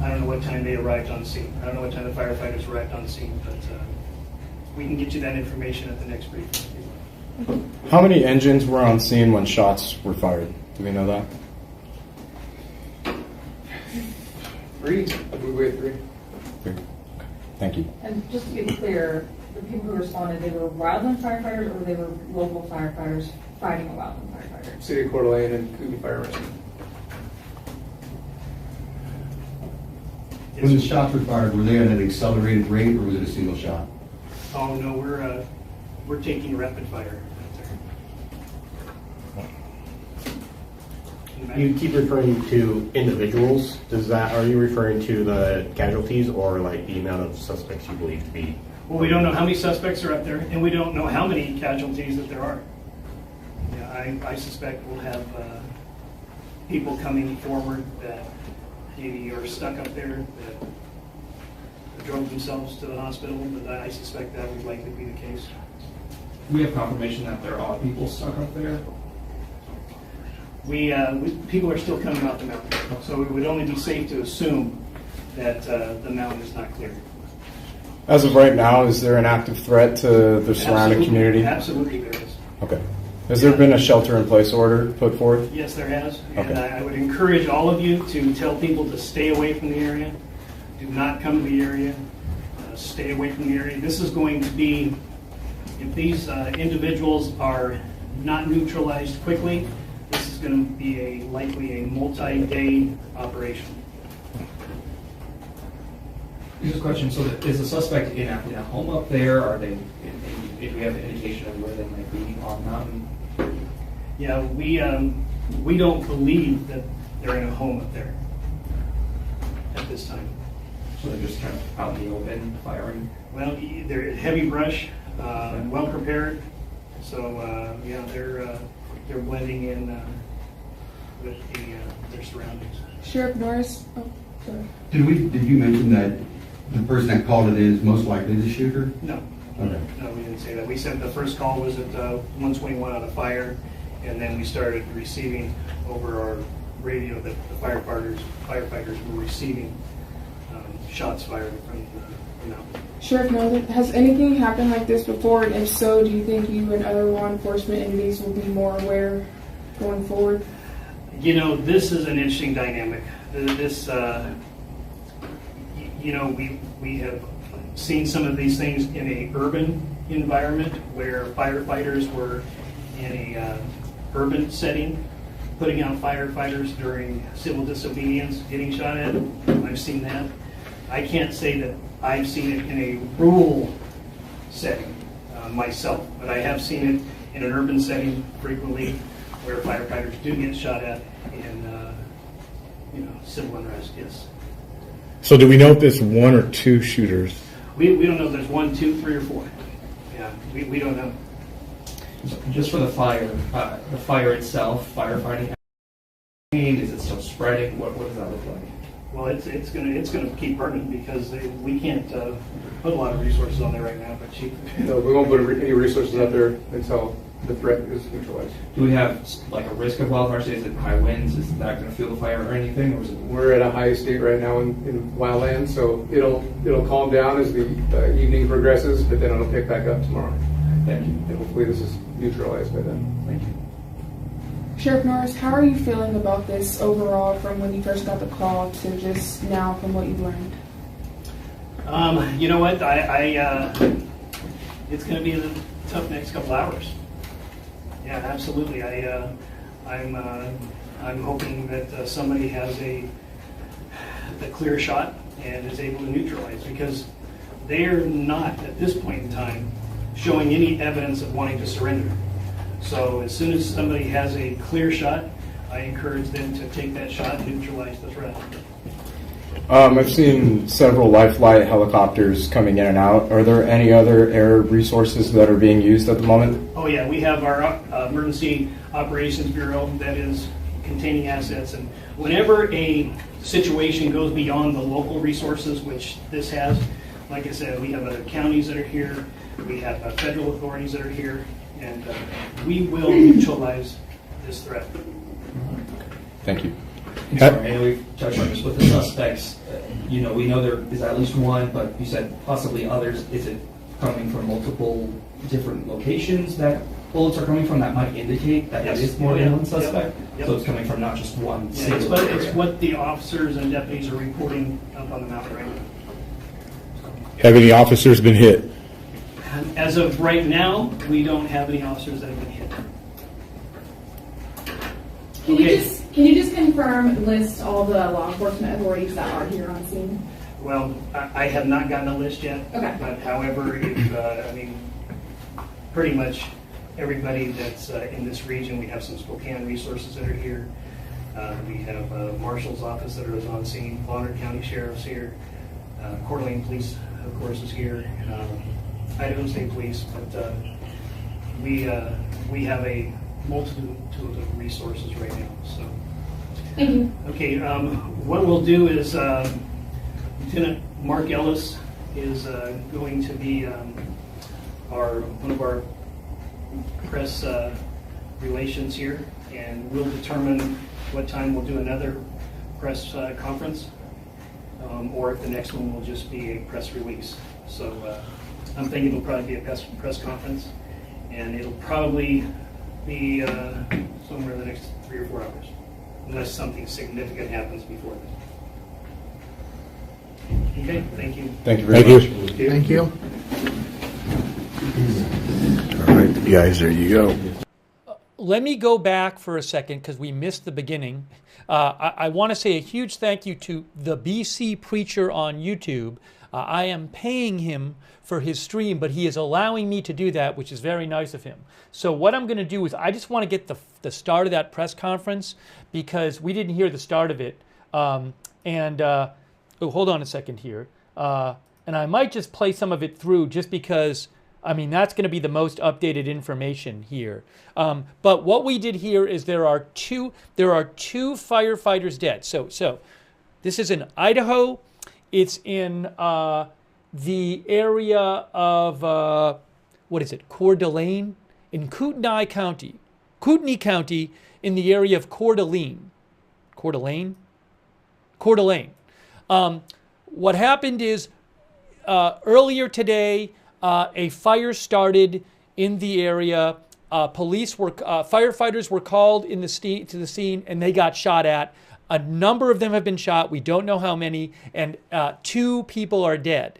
I don't know what time they arrived on scene. I don't know what time the firefighters arrived on scene, but we can get you that information at the next briefing. How many engines were on scene when shots were fired? Do we know that? 3. I believe we had 3. 3. Thank you. And just to be clear, the people who responded, they were wildland firefighters or they were local firefighters fighting a wildland firefighter? City of Coeur d'Alene and Kootenai Fire Rescue. When the shots were fired, were they at an accelerated rate or was it a single shot? Oh no, we're taking rapid fire. You keep referring to individuals. Are you referring to the casualties or like the amount of suspects you believe to be? Well, we don't know how many suspects are up there, and we don't know how many casualties that there are. Yeah, I suspect we'll have people coming forward that maybe are stuck up there that drove themselves to the hospital, but I suspect that would likely be the case. We have confirmation that there are people stuck up there. People are still coming out the mountain, so it would only be safe to assume that the mountain is not clear. As of right now, is there an active threat to the surrounding community? Absolutely there is. Okay. Has there been a shelter-in-place order put forth? Yes, there has. Okay. And I would encourage all of you to tell people to stay away from the area. Do not come to the area. Stay away from the area. This is going to be, if these individuals are not neutralized quickly, this is going to be likely a multi-day operation. Here's a question. So is the suspect in a home up there? Are they, if we have an indication of where they might be on the mountain? Yeah, we don't believe that they're in a home up there at this time. So they're just kind of out in the open firing? Well, they're heavy brush, well prepared. So yeah, they're blending in with their surroundings. Sheriff Norris. Oh, sorry. Did you mention that the person that called it in is most likely the shooter? No. Okay. No, we didn't say that. We said the first call was at 121 on a fire, and then we started receiving over our radio that the firefighters were receiving shots fired from the mountain. Sheriff Northern, has anything happened like this before? And if so, do you think you and other law enforcement entities will be more aware going forward? You know, this is an interesting dynamic. This, you know, we have seen some of these things in a urban environment where firefighters were in a urban setting, putting out firefighters during civil disobedience, getting shot at. I've seen that. I can't say that I've seen it in a rural setting myself, but I have seen it in an urban setting frequently where firefighters do get shot at in you know, civil unrest, yes. So do we know if there's one or two shooters? We don't know if there's 1, 2, 3, or 4. Yeah, we don't know. Just for the fire itself, firefighting, is it still spreading? What does that look like? Well, it's gonna keep burning because we can't put a lot of resources on there right now. But No, we won't put any resources out there until the threat is neutralized. Do we have like a risk of wildfire? Is it high winds? Is that going to fuel the fire or anything? Or is it... We're at a high state right now in wildland, so it'll calm down as the evening progresses, but then it'll pick back up tomorrow. Thank you. And hopefully this is neutralized by then. Thank you. Sheriff Norris, how are you feeling about this overall from when you first got the call to just now from what you've learned? You know what? It's going to be a tough next couple hours. Yeah, absolutely. I'm hoping that somebody has a clear shot and is able to neutralize, because they are not at this point in time showing any evidence of wanting to surrender. So as soon as somebody has a clear shot, I encourage them to take that shot and neutralize the threat. I've seen several life flight helicopters coming in and out. Are there any other air resources that are being used at the moment? Oh yeah, we have our Emergency Operations Bureau that is containing assets, and whenever a situation goes beyond the local resources, which this has, like I said, we have other counties that are here, we have federal authorities that are here, and we will neutralize this threat. Thank you. Sorry, I know we've touched on this with the suspects. We know there is at least one, but you said possibly others. Is it coming from multiple different locations that bullets are coming from that might indicate that it is more than one suspect? Yep. So it's coming from not just one single area. It's what the officers and deputies are reporting up on the mountain right now. Have any officers been hit? As of right now, we don't have any officers that have been hit. Can you just confirm, list all the law enforcement authorities that are here on scene? Well, I have not gotten a list yet. Okay. But however, if, pretty much everybody that's in this region, we have some Spokane resources that are here. We have Marshal's office that is on scene, Bonner County Sheriff's here, Coeur d'Alene Police, of course, is here, Idaho State Police, but we have a multitude of resources right now. So, thank you. Okay, what we'll do is Lieutenant Mark Ellis is going to be one of our press relations here, and we'll determine what time we'll do another press conference, or if the next one will just be a press release. So I'm thinking it'll probably be a press conference, and it'll probably be somewhere in the next 3 or 4 hours, unless something significant happens before then. Okay, thank you. Thank you very much. Thank you. All right, guys, there you go. Let me go back for a second because we missed the beginning. I want to say a huge thank you to the BC Preacher on YouTube. I am paying him for his stream, but he is allowing me to do that, which is very nice of him. So what I'm going to do is I just want to get the start of that press conference because we didn't hear the start of it. Oh, hold on a second here. And I might just play some of it through just because, that's going to be the most updated information here. But what we did here is there are two firefighters dead. So this is in Idaho. It's in the area of, Coeur d'Alene? In Kootenai County. Kootenai County in the area of Coeur d'Alene. Coeur d'Alene? Coeur d'Alene. What happened is earlier today, a fire started in the area. Firefighters were called to the scene, and they got shot at. A number of them have been shot. We don't know how many, and 2 people are dead.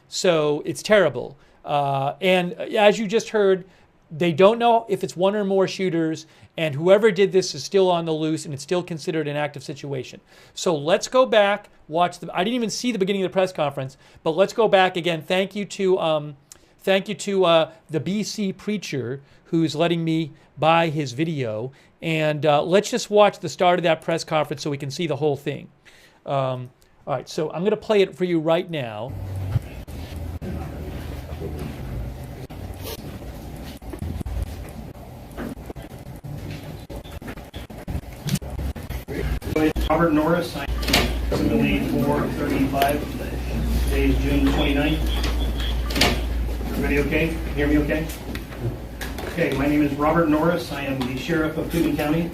So it's terrible. And as you just heard, they don't know if it's one or more shooters, and whoever did this is still on the loose, and it's still considered an active situation. So let's go back, watch I didn't even see the beginning of the press conference, but let's go back again. Thank you to the BC Preacher who's letting me buy his video, and let's just watch the start of that press conference so we can see the whole thing. All right, so I'm going to play it for you right now. Robert Norris, I'm presently 4:35. Today is June 29th. Everybody okay? Can you hear me okay? Okay, my name is Robert Norris. I am the Sheriff of Kootenai County.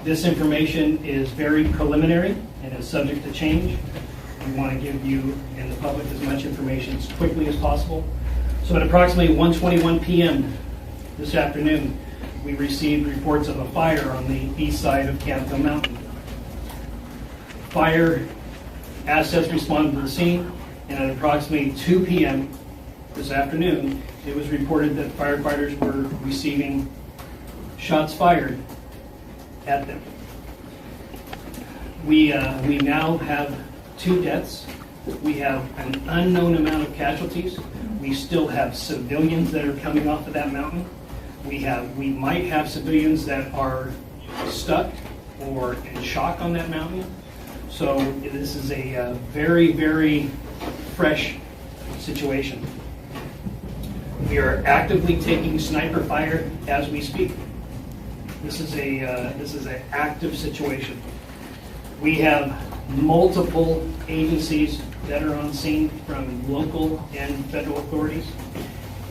This information is very preliminary and is subject to change. We want to give you and the public as much information as quickly as possible. So at approximately 1:21 p.m. this afternoon, we received reports of a fire on the east side of Canfield Mountain. Fire assets responded to the scene, and at approximately 2 p.m. this afternoon, it was reported that firefighters were receiving shots fired at them. We now have 2 deaths. We have an unknown amount of casualties. We still have civilians that are coming off of that mountain. We might have civilians that are stuck or in shock on that mountain. So this is a very, very fresh situation. We are actively taking sniper fire as we speak. This is an active situation. We have multiple agencies that are on scene, from local and federal authorities,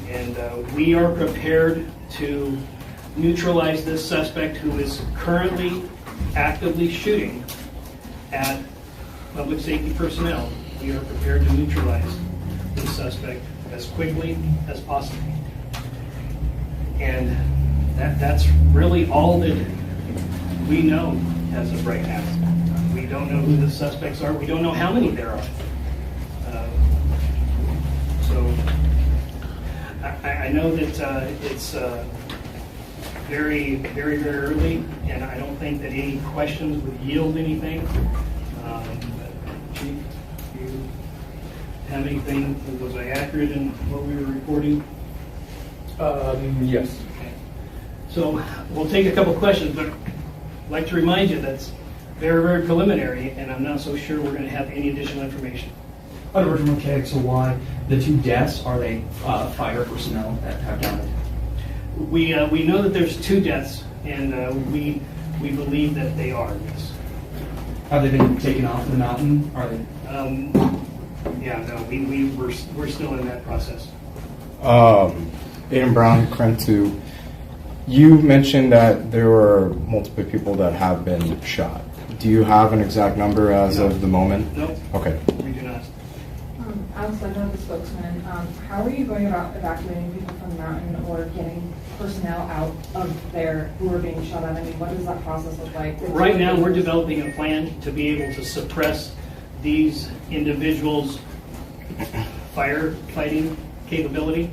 and we are prepared to neutralize this suspect who is currently actively shooting at public safety personnel. We are prepared to neutralize this suspect as quickly as possible. And that's really all that we know as of right now. We don't know who the suspects are. We don't know how many there are. So I know that it's very, very, very early, and I don't think that any questions would yield anything. Chief, do you have anything? Was I accurate in what we were reporting? Yes. Okay. So we'll take a couple questions, but I'd like to remind you that's very, very preliminary, and I'm not so sure we're going to have any additional information. Original mechanics, so why the 2 deaths, are they fire personnel that have died? We know that there's 2 deaths, and we believe that they are, yes. Have they been taken off the mountain? Are they? Yeah, no, we're still in that process. Aiden Brown, Krem2, you mentioned that there were multiple people that have been shot. Do you have an exact number as of the moment? No. Okay. We do not. Alex, I'm not the spokesman. How are you going about evacuating people from the mountain or getting personnel out of there who are being shot at? I mean, what does that process look like? Right now, we're developing a plan to be able to suppress these individuals' firefighting capability.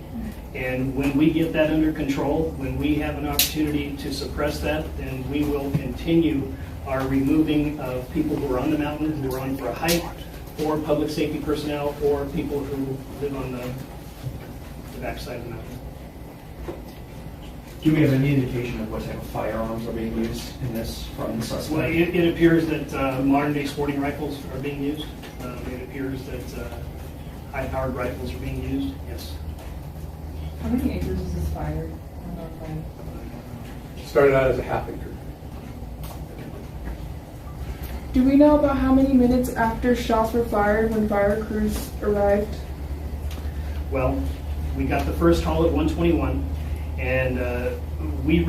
And when we get that under control, when we have an opportunity to suppress that, then we will continue our removing of people who are on the mountain, who are on for a hike, or public safety personnel, or people who live on the backside of the mountain. Do we have any indication of what type of firearms are being used in this from the suspect? Well, it appears that modern-day sporting rifles are being used. It appears that high-powered rifles are being used, yes. How many acres is this fire? Started out as a half acre. Do we know about how many minutes after shots were fired when fire crews arrived? Well, we got the first call at 1:21, and we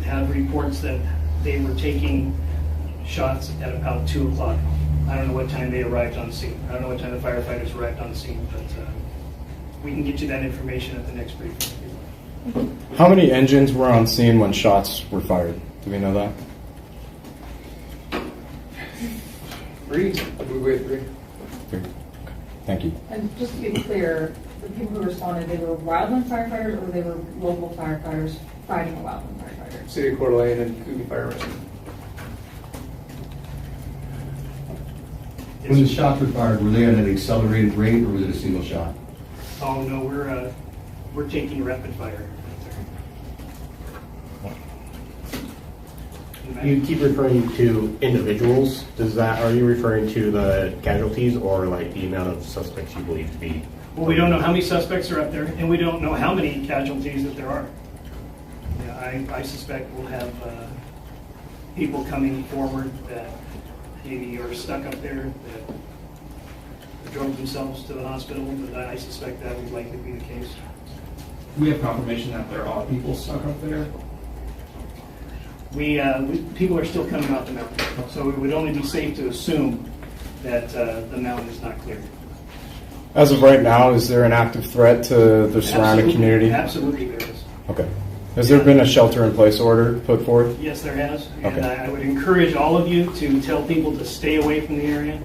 have reports that they were taking shots at about 2 o'clock. I don't know what time they arrived on scene. I don't know what time the firefighters arrived on scene, but we can get you that information at the next briefing. How many engines were on scene when shots were fired? Do we know that? 3. We wait 3. 3. Thank you. And just to be clear, the people who responded, they were wildland firefighters or they were local firefighters fighting a wildland firefighter? City of Coeur d'Alene and Kootenai Fire Rescue. When the shots were fired, were they at an accelerated rate or was it a single shot? Oh no, we're taking rapid fire. You keep referring to individuals. Are you referring to the casualties or like the amount of suspects you believe to be? Well, we don't know how many suspects are up there, and we don't know how many casualties that there are. Yeah, I suspect we'll have people coming forward that maybe are stuck up there that drove themselves to the hospital, but I suspect that would likely be the case. We have confirmation that there are people stuck up there. People are still coming off the mountain, so it would only be safe to assume that the mountain is not clear. As of right now, is there an active threat to the surrounding community? Absolutely there is. Okay. Has there been a shelter-in-place order put forth? Yes, there has. Okay. And I would encourage all of you to tell people to stay away from the area.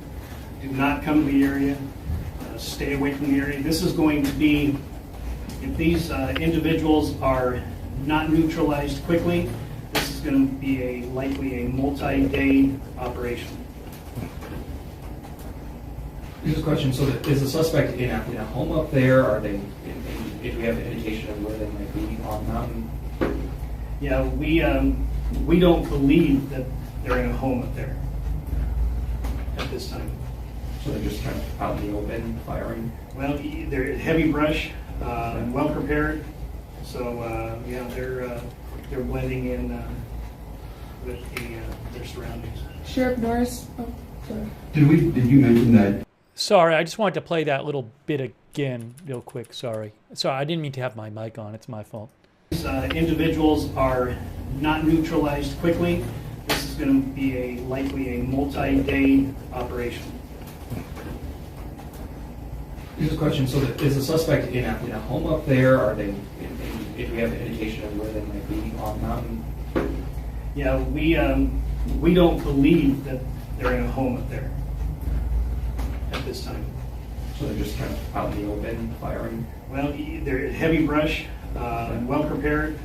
Do not come to the area. Stay away from the area. This is going to be, if these individuals are not neutralized quickly, this is going to be likely a multi-day operation. Here's a question. So is the suspect in a home up there? Are they, if we have an indication of where they might be on the mountain? Yeah, we don't believe that they're in a home up there at this time. So they're just kind of out in the open firing? Well, they're heavy brush, well prepared. So yeah, they're blending in with their surroundings. Sheriff Norris. Oh, sorry. Did you mention that? Sorry, I just wanted to play that little bit again real quick. Sorry, I didn't mean to have my mic on. It's my fault. These individuals are not neutralized quickly. This is going to be likely a multi-day operation. Here's a question. So is the suspect in a home up there? Are they? If we have an indication of where they might be on the mountain? Yeah, we don't believe that they're in a home up there at this time. So they're just kind of out in the open firing? Well, they're heavy brush, well prepared.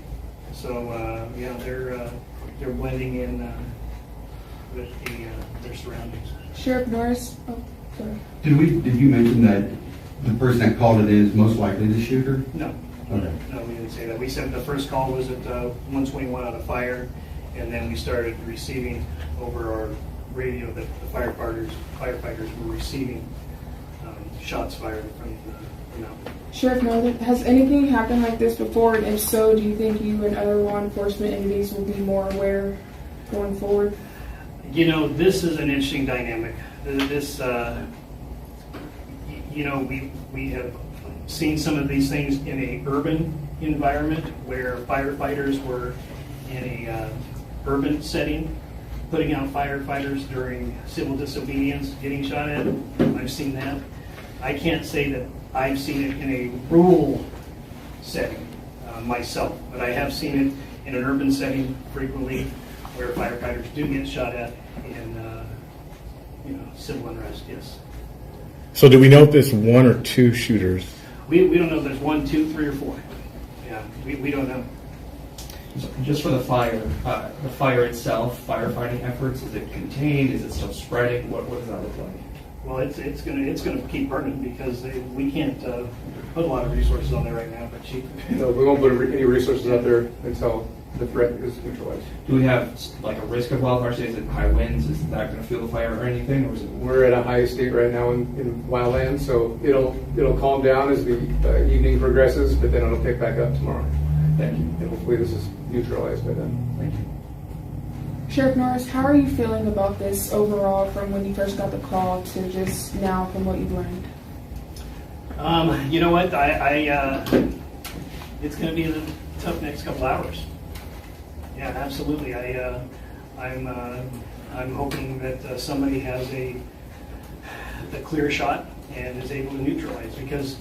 So yeah, they're blending in with their surroundings. Sheriff Norris. Oh, sorry. Did you mention that the person that called it in is most likely the shooter? No. Okay. No, we didn't say that. We said the first call was at 121 on a fire, and then we started receiving over our radio that the firefighters were receiving shots fired from the mountain. Sheriff Northern, has anything happened like this before? And if so, do you think you and other law enforcement entities will be more aware going forward? You know, this is an interesting dynamic. This, you know, we have seen some of these things in a urban environment where firefighters were in a urban setting, putting out firefighters during civil disobedience, getting shot at. I've seen that. I can't say that I've seen it in a rural setting myself, but I have seen it in an urban setting frequently where firefighters do get shot at in you know, civil unrest, yes. So do we know if there's one or two shooters? We don't know if there's 1, 2, 3, or 4. Yeah, we don't know. So just for the fire itself, firefighting efforts, is it contained? Is it still spreading? What does that look like? Well, it's gonna keep burning because we can't put a lot of resources on there right now. But no, we won't put any resources out there until the threat is neutralized. Do we have like a risk of wildfire? Is it high winds? Is that going to fuel the fire or anything? Or is it? We're at a high state right now in wildland, so it'll calm down as the evening progresses, but then it'll pick back up tomorrow. Thank you. And hopefully this is neutralized by then. Thank you. Sheriff Norris, how are you feeling about this overall from when you first got the call to just now from what you've learned? You know what? It's going to be a tough next couple hours. Yeah, absolutely. I'm hoping that somebody has a clear shot and is able to neutralize, because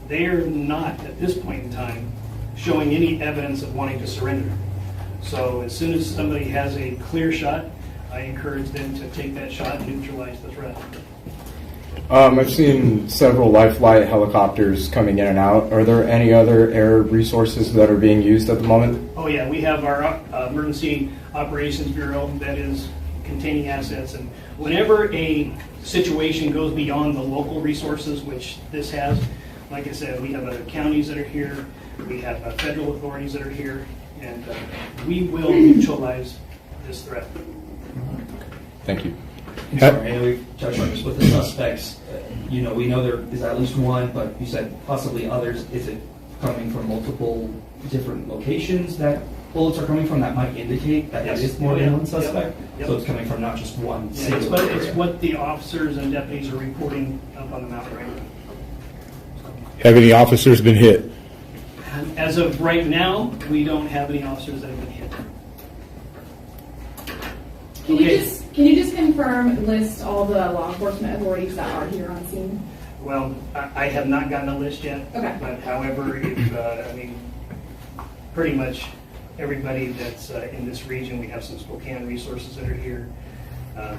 they are not at this point in time showing any evidence of wanting to surrender. So as soon as somebody has a clear shot, I encourage them to take that shot and neutralize the threat. I've seen several life flight helicopters coming in and out. Are there any other air resources that are being used at the moment? Oh yeah, we have our Emergency Operations Bureau that is containing assets, and whenever a situation goes beyond the local resources, which this has, like I said, we have other counties that are here, we have federal authorities that are here, and we will neutralize this threat. Thank you. I'm sorry, I know we've touched on this with the suspects. You know, we know there is at least one, but you said possibly others. Is it coming from multiple different locations that bullets are coming from? That might indicate that it is more than one suspect. Yep. So it's coming from not just one Yeah, single area. it's what the officers and deputies are reporting up on the mountain right now. Have any officers been hit? As of right now, we don't have any officers that have been hit. Can you just confirm and list all the law enforcement authorities that are here on scene? Well, I have not gotten a list yet. Okay. But however, if, I mean, pretty much everybody that's in this region, we have some Spokane resources that are here.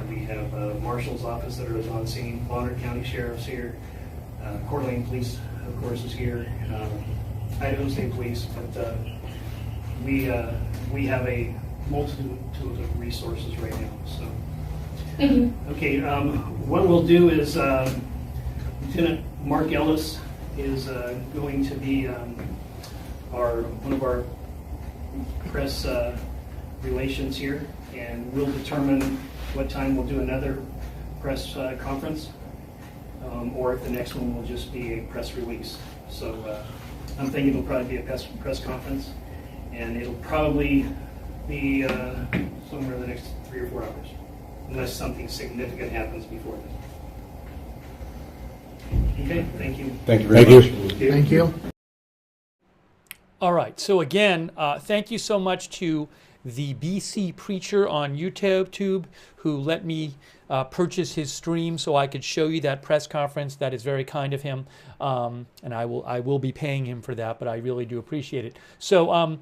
We have Marshal's office that is on scene. Bonner County Sheriff's here. Coeur d'Alene Police, of course, is here. Idaho State Police, but we have a multitude of resources right now. So, thank you. Okay, what we'll do is Lieutenant Mark Ellis is going to be one of our press relations here, and we'll determine what time we'll do another press conference, or if the next one will just be a press release. So I'm thinking it'll probably be a press conference, and it'll probably be somewhere in the next 3 or 4 hours, unless something significant happens before then. Okay, thank you. Thank you very much. Thank you. All right. So again, thank you so much to the BC Preacher on YouTube who let me purchase his stream so I could show you that press conference. That is very kind of him, and I will be paying him for that, but I really do appreciate it. So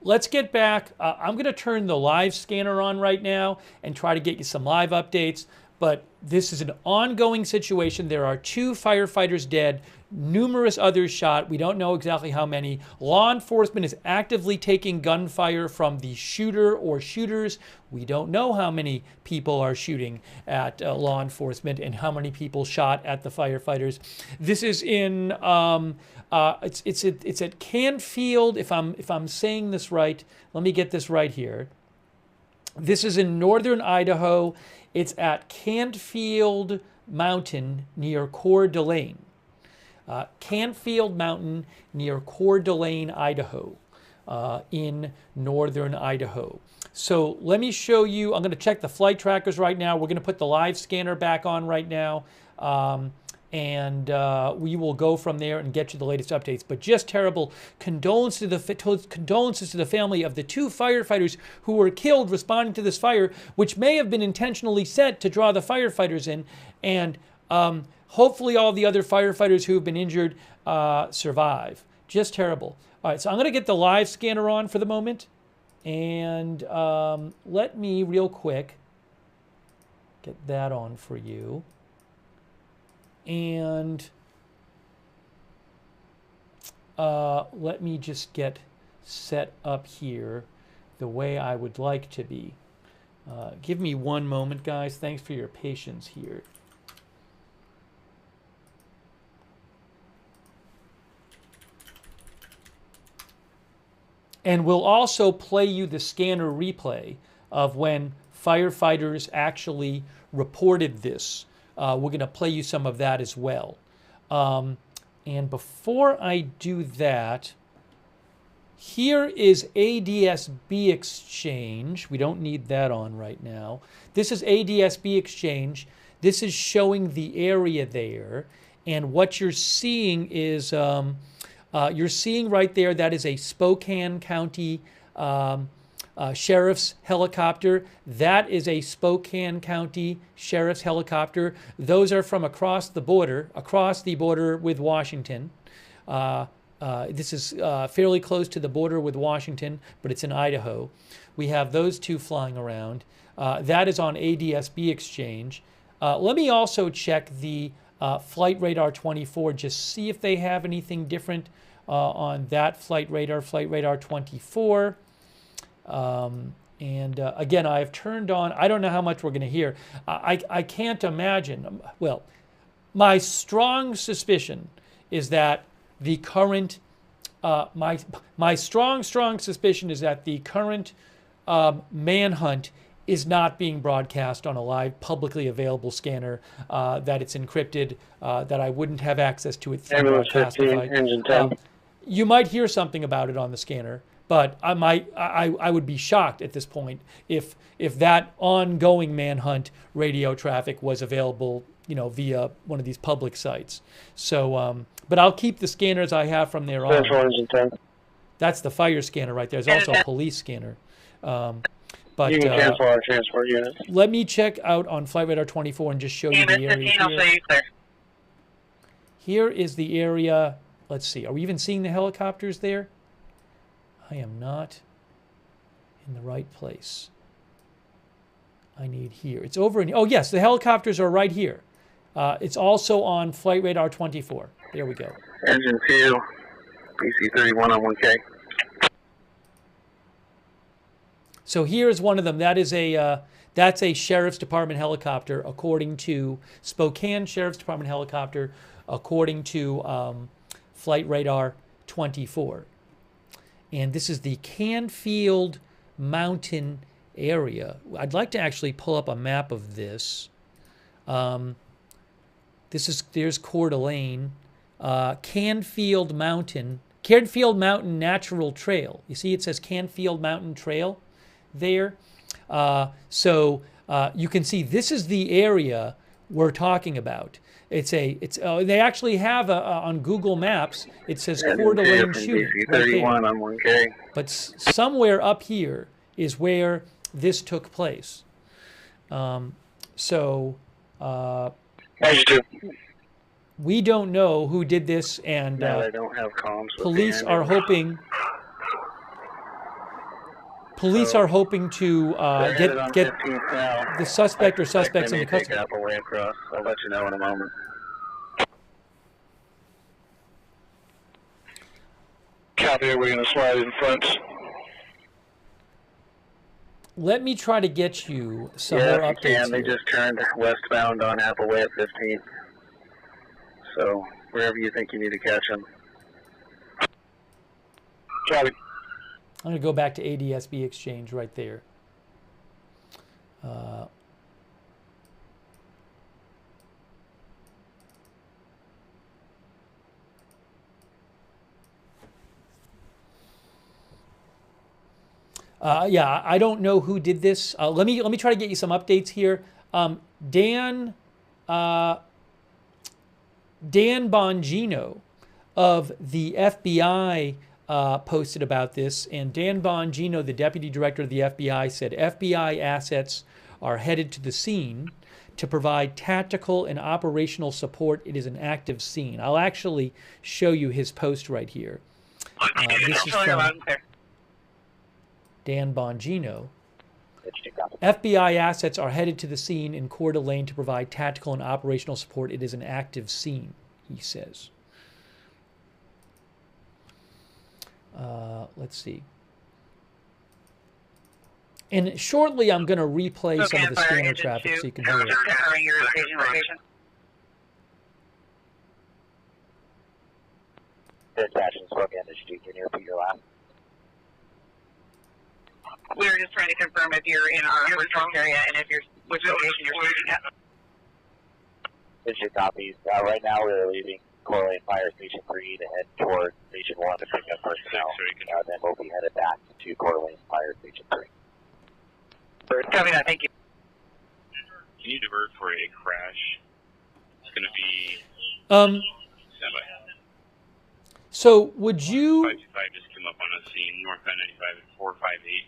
let's get back. I'm going to turn the live scanner on right now and try to get you some live updates. But this is an ongoing situation. There are 2 firefighters dead, numerous others shot. We don't know exactly how many. Law enforcement is actively taking gunfire from the shooter or shooters. We don't know how many people are shooting at law enforcement and how many people shot at the firefighters. This is in it's at Canfield. If I'm saying this right, let me get this right here. This is in northern Idaho. It's at Canfield Mountain near Coeur d'Alene. Canfield Mountain near Coeur d'Alene, Idaho, in northern Idaho. So let me show you. I'm going to check the flight trackers right now. We're going to put the live scanner back on right now. And we will go from there and get you the latest updates. But just terrible condolences to the family of the 2 firefighters who were killed responding to this fire, which may have been intentionally set to draw the firefighters in. And hopefully all the other firefighters who have been injured survive. Just terrible. All right, so I'm going to get the live scanner on for the moment. And let me real quick get that on for you. And let me just get set up here the way I would like to be. Give me one moment, guys. Thanks for your patience here. And we'll also play you the scanner replay of when firefighters actually reported this. We're going to play you some of that as well. And before I do that, here is ADSB Exchange. We don't need that on right now. This is ADSB Exchange. This is showing the area there. And what you're seeing is, you're seeing right there, that is a Spokane County Sheriff's helicopter. That is a Spokane County Sheriff's helicopter. Those are from across the border with Washington. This is fairly close to the border with Washington, but it's in Idaho. We have those 2 flying around. That is on ADSB Exchange. Let me also check the Flight Radar 24, just see if they have anything different on that Flight Radar 24. Again, I have turned on, I don't know how much we're going to hear. I can't imagine. Well, my strong suspicion is that the current, my strong suspicion is that the current manhunt is not being broadcast on a live, publicly available scanner, that it's encrypted, that I wouldn't have access to it through broadcast. You might hear something about it on the scanner. But I would be shocked at this point if that ongoing manhunt radio traffic was available, via one of these public sites. So, but I'll keep the scanners I have from there on. That's the fire scanner right there. There's also a police scanner. But you can cancel our transport units. Let me check out on Flight Radar 24 and just show you the area here. Here is the area. Let's see. Are we even seeing the helicopters there? I am not in the right place. I need here. It's over in, oh yes, the helicopters are right here. It's also on Flight Radar 24. There we go. Engine 2, BC 31 on 1K. So here's one of them. That is that's a Sheriff's Department helicopter, according to Spokane Sheriff's Department helicopter, according to Flight Radar 24. and this is the Canfield Mountain area. I'd like to actually pull up a map of this. There's Coeur d'Alene, Canfield Mountain Natural Trail. You see, it says Canfield Mountain Trail there. So you can see this is the area we're talking about. They actually have on Google Maps. It says Coeur d'Alene shooting right there. On 1K. But somewhere up here is where this took place. We don't know who did this, and I don't have comms with police are hoping. Police are hoping to get the suspect or suspects into custody. I'll let you know in a moment. Copy, we're going to slide in front. Let me try to get you some more updates. Can. They just turned westbound on Appleway at 15th. So, wherever you think you need to catch them. Copy. I'm going to go back to ADSB Exchange right there. Yeah, I don't know who did this. Let me try to get you some updates here. Dan Bongino of the FBI posted about this, and Dan Bongino, the deputy director of the FBI, said FBI assets are headed to the scene to provide tactical and operational support. It is an active scene. I'll actually show you his post right here. This is from Dan Bongino. FBI assets are headed to the scene in Coeur d'Alene to provide tactical and operational support. It is an active scene, he says. Let's see. And shortly, I'm going to replay some of the scanner traffic so you can hear it. We were just trying to confirm if you're in our response area and if you're which location you're shooting at. Issue copies. Right now we're leaving Coeur Fire Station 3 to head towards Station 1 to pick up personnel. Then we'll be headed back to Coeur Fire Station 3. Copy that, thank you. Can you divert for a crash? It's going to be... standby. So would you... 525 just came up on a scene, northbound 95 at 458.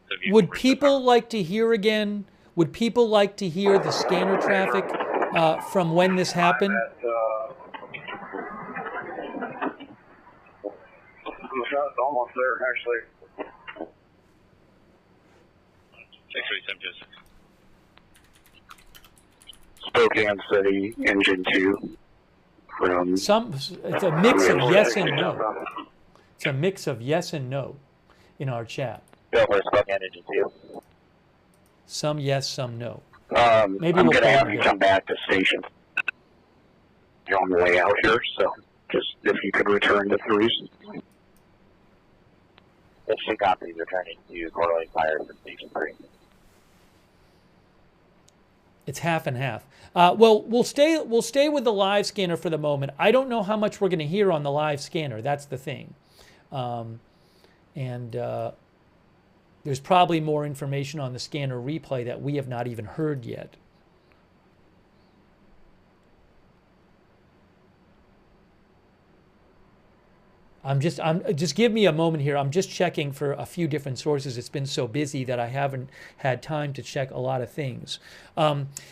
So would people like to hear again? Would people like to hear the scanner traffic from when this happened? It's almost there, actually. 63726. Spokane City, Engine 2. It's a mix of yes and no. It's a mix of yes and no in our chat. Spokane Engine 2. Some yes, some no. Maybe I'm going to have you come back to station. You're on the way out here, so just if you could return to 3. Issue copies returning to Coeur Fire for Station 3. It's half and half. Well, we'll stay with the live scanner for the moment. I don't know how much we're going to hear on the live scanner. That's the thing. There's probably more information on the scanner replay that we have not even heard yet. Just give me a moment here. I'm just checking for a few different sources. It's been so busy that I haven't had time to check a lot of things.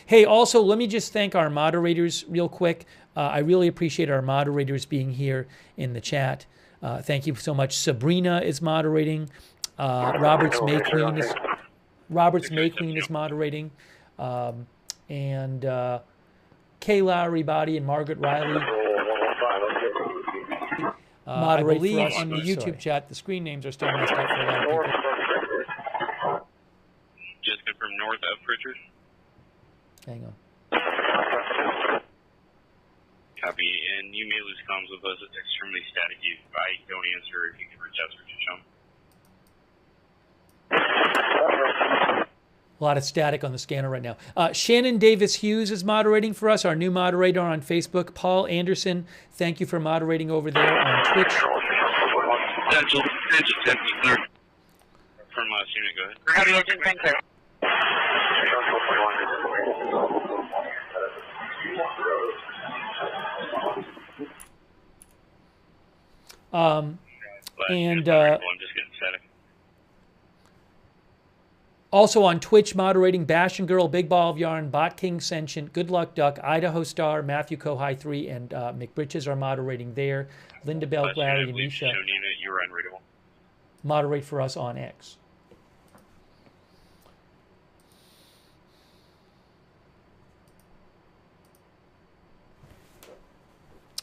Hey, also, let me just thank our moderators real quick. I really appreciate our moderators being here in the chat. Thank you so much. Sabrina is moderating. Roberts Mayqueen is moderating. And Kay Lowry Body and Margaret Riley. I believe on the YouTube chat, the screen names are still messed up for a lot of people. Just confirm north of Pritchard. Hang on. Copy. And you may lose comms with us. It's extremely staticky. If I don't answer, if you can reach out to Chum. A lot of static on the scanner right now. Shannon Davis Hughes is moderating for us, our new moderator on Facebook. Paul Anderson, thank you for moderating over there on Twitch. Central 10 from last unit, go ahead. Heavy engine, thank you. And also on Twitch, moderating Bash and Girl, Big Ball of Yarn, Bot King Sentient, Good Luck Duck, Idaho Star, Matthew Kohai 3, and McBritches are moderating there. Linda Bell, Larry, and Misha moderate for us on X.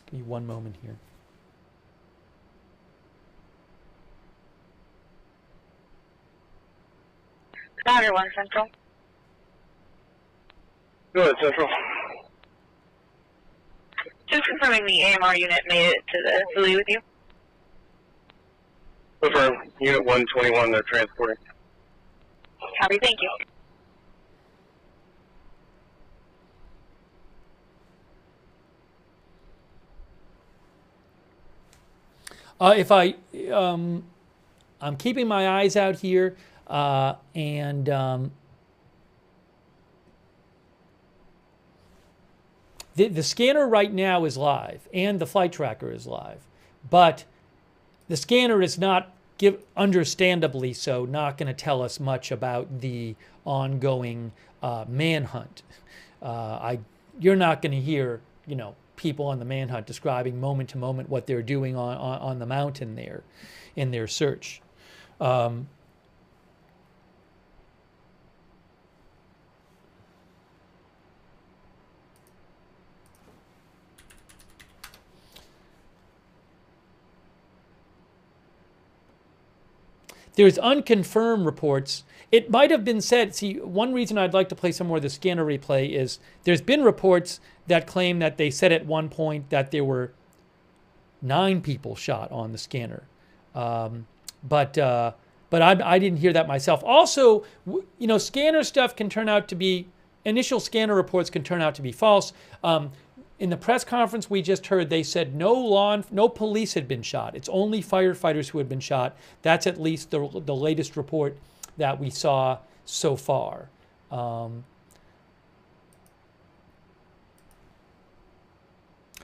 Give me one moment here. Roger, 1 Central. Go ahead, Central. Just confirming the AMR unit made it to the buoy with you. Confirm. Unit 121, they're transporting. Copy, thank you. I'm keeping my eyes out here, the scanner right now is live, and the flight tracker is live, but the scanner is not, understandably so, not going to tell us much about the ongoing manhunt. You're not going to hear, people on the manhunt describing moment to moment what they're doing on the mountain there in their search. There's unconfirmed reports. It might have been said, see, one reason I'd like to play some more of the scanner replay is there's been reports that claim that they said at one point that there were 9 people shot on the scanner. But I didn't hear that myself. Also, scanner stuff can turn out to be, initial scanner reports can turn out to be false. In the press conference we just heard, they said no police had been shot. It's only firefighters who had been shot. That's at least the latest report that we saw so far.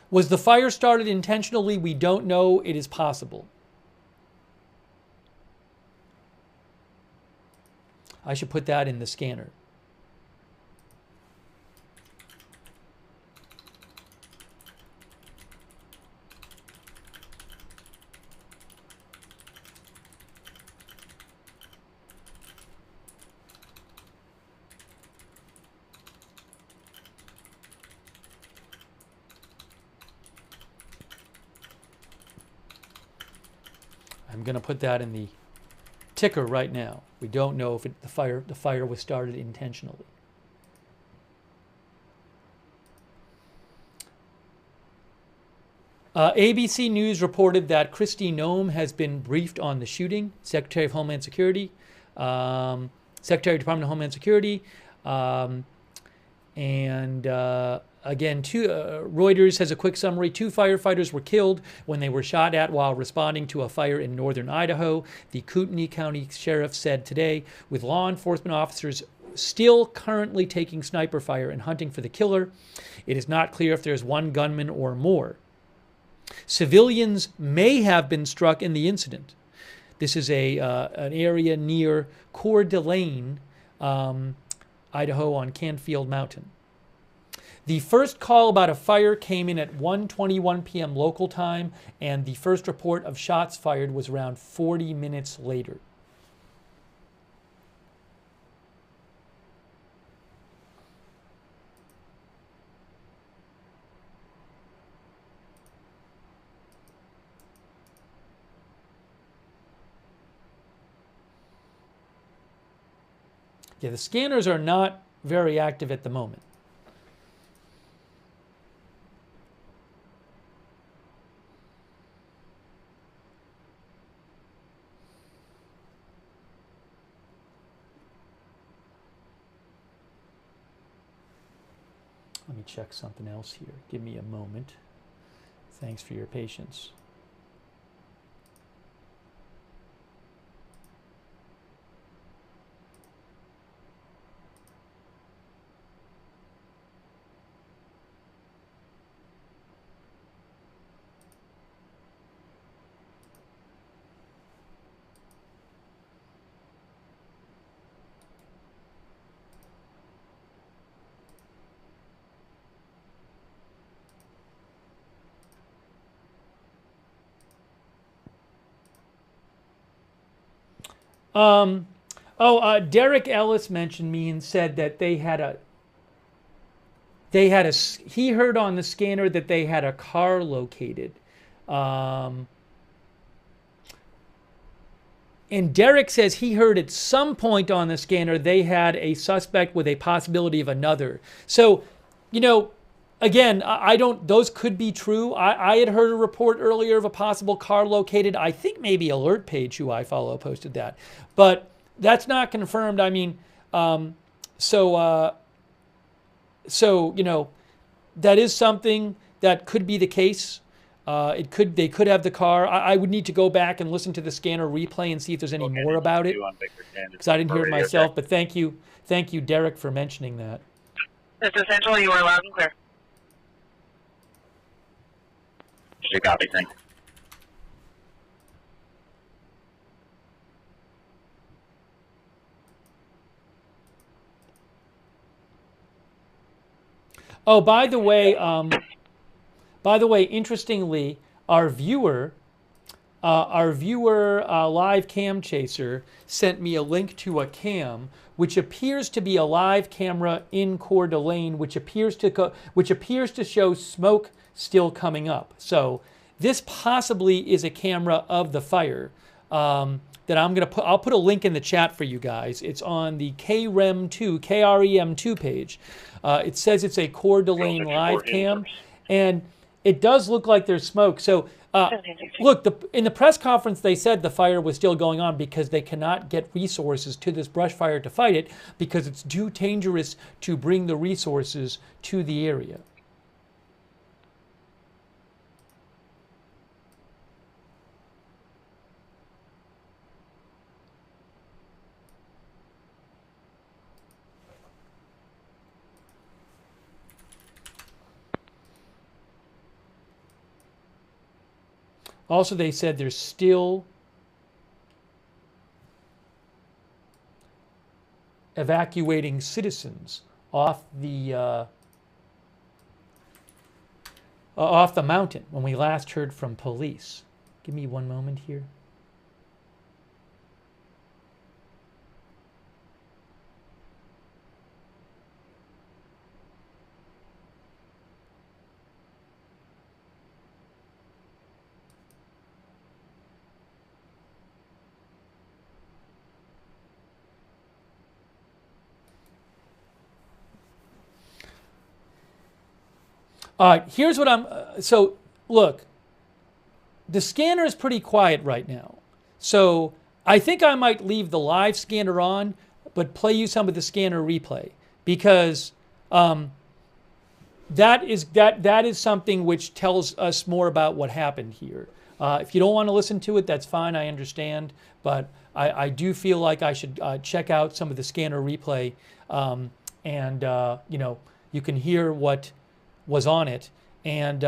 Was the fire started intentionally? We don't know. It is possible. I should put that in the scanner. I'm going to put that in the ticker right now. We don't know if the fire was started intentionally. ABC News reported that Kristi Noem has been briefed on the shooting. Secretary of Homeland Security, Secretary of Department of Homeland Security, again, Reuters has a quick summary. 2 firefighters were killed when they were shot at while responding to a fire in northern Idaho. The Kootenai County Sheriff said today, with law enforcement officers still currently taking sniper fire and hunting for the killer, it is not clear if there's 1 gunman or more. Civilians may have been struck in the incident. This is an area near Coeur d'Alene, Idaho, on Canfield Mountain. The first call about a fire came in at 1:21 p.m. local time, and the first report of shots fired was around 40 minutes later. Yeah, the scanners are not very active at the moment. Let me check something else here. Give me a moment. Thanks for your patience. Derek Ellis mentioned me and said that he heard on the scanner that they had a car located. And Derek says he heard at some point on the scanner they had a suspect with a possibility of another. So, again, I don't, those could be true. I had heard a report earlier of a possible car located. I think maybe Alert Page, who I follow, posted that. But that's not confirmed. I mean, that is something that could be the case. They could have the car. I would need to go back and listen to the scanner replay and see if there's any more about it, because I didn't hear it myself. But thank you, Derek, for mentioning that. This is Central. You are loud and clear. Should copy, thanks. Oh, by the way, interestingly, our viewer, live cam chaser, sent me a link to a cam which appears to be a live camera in Coeur d'Alene, which appears to show smoke still coming up. So this possibly is a camera of the fire that I'll put a link in the chat for you guys. It's on the KREM2 page. It says it's a Coeur d'Alene live cam, and it does look like there's smoke. So look, in the press conference they said the fire was still going on because they cannot get resources to this brush fire to fight it because it's too dangerous to bring the resources to the area. Also, they said there's still evacuating citizens off the mountain when we last heard from police. Give me one moment here. Here's what so look, the scanner is pretty quiet right now. So I think I might leave the live scanner on, but play you some of the scanner replay, because that is something which tells us more about what happened here. If you don't want to listen to it, that's fine, I understand, but I do feel like I should check out some of the scanner replay, and you can hear what was on it, and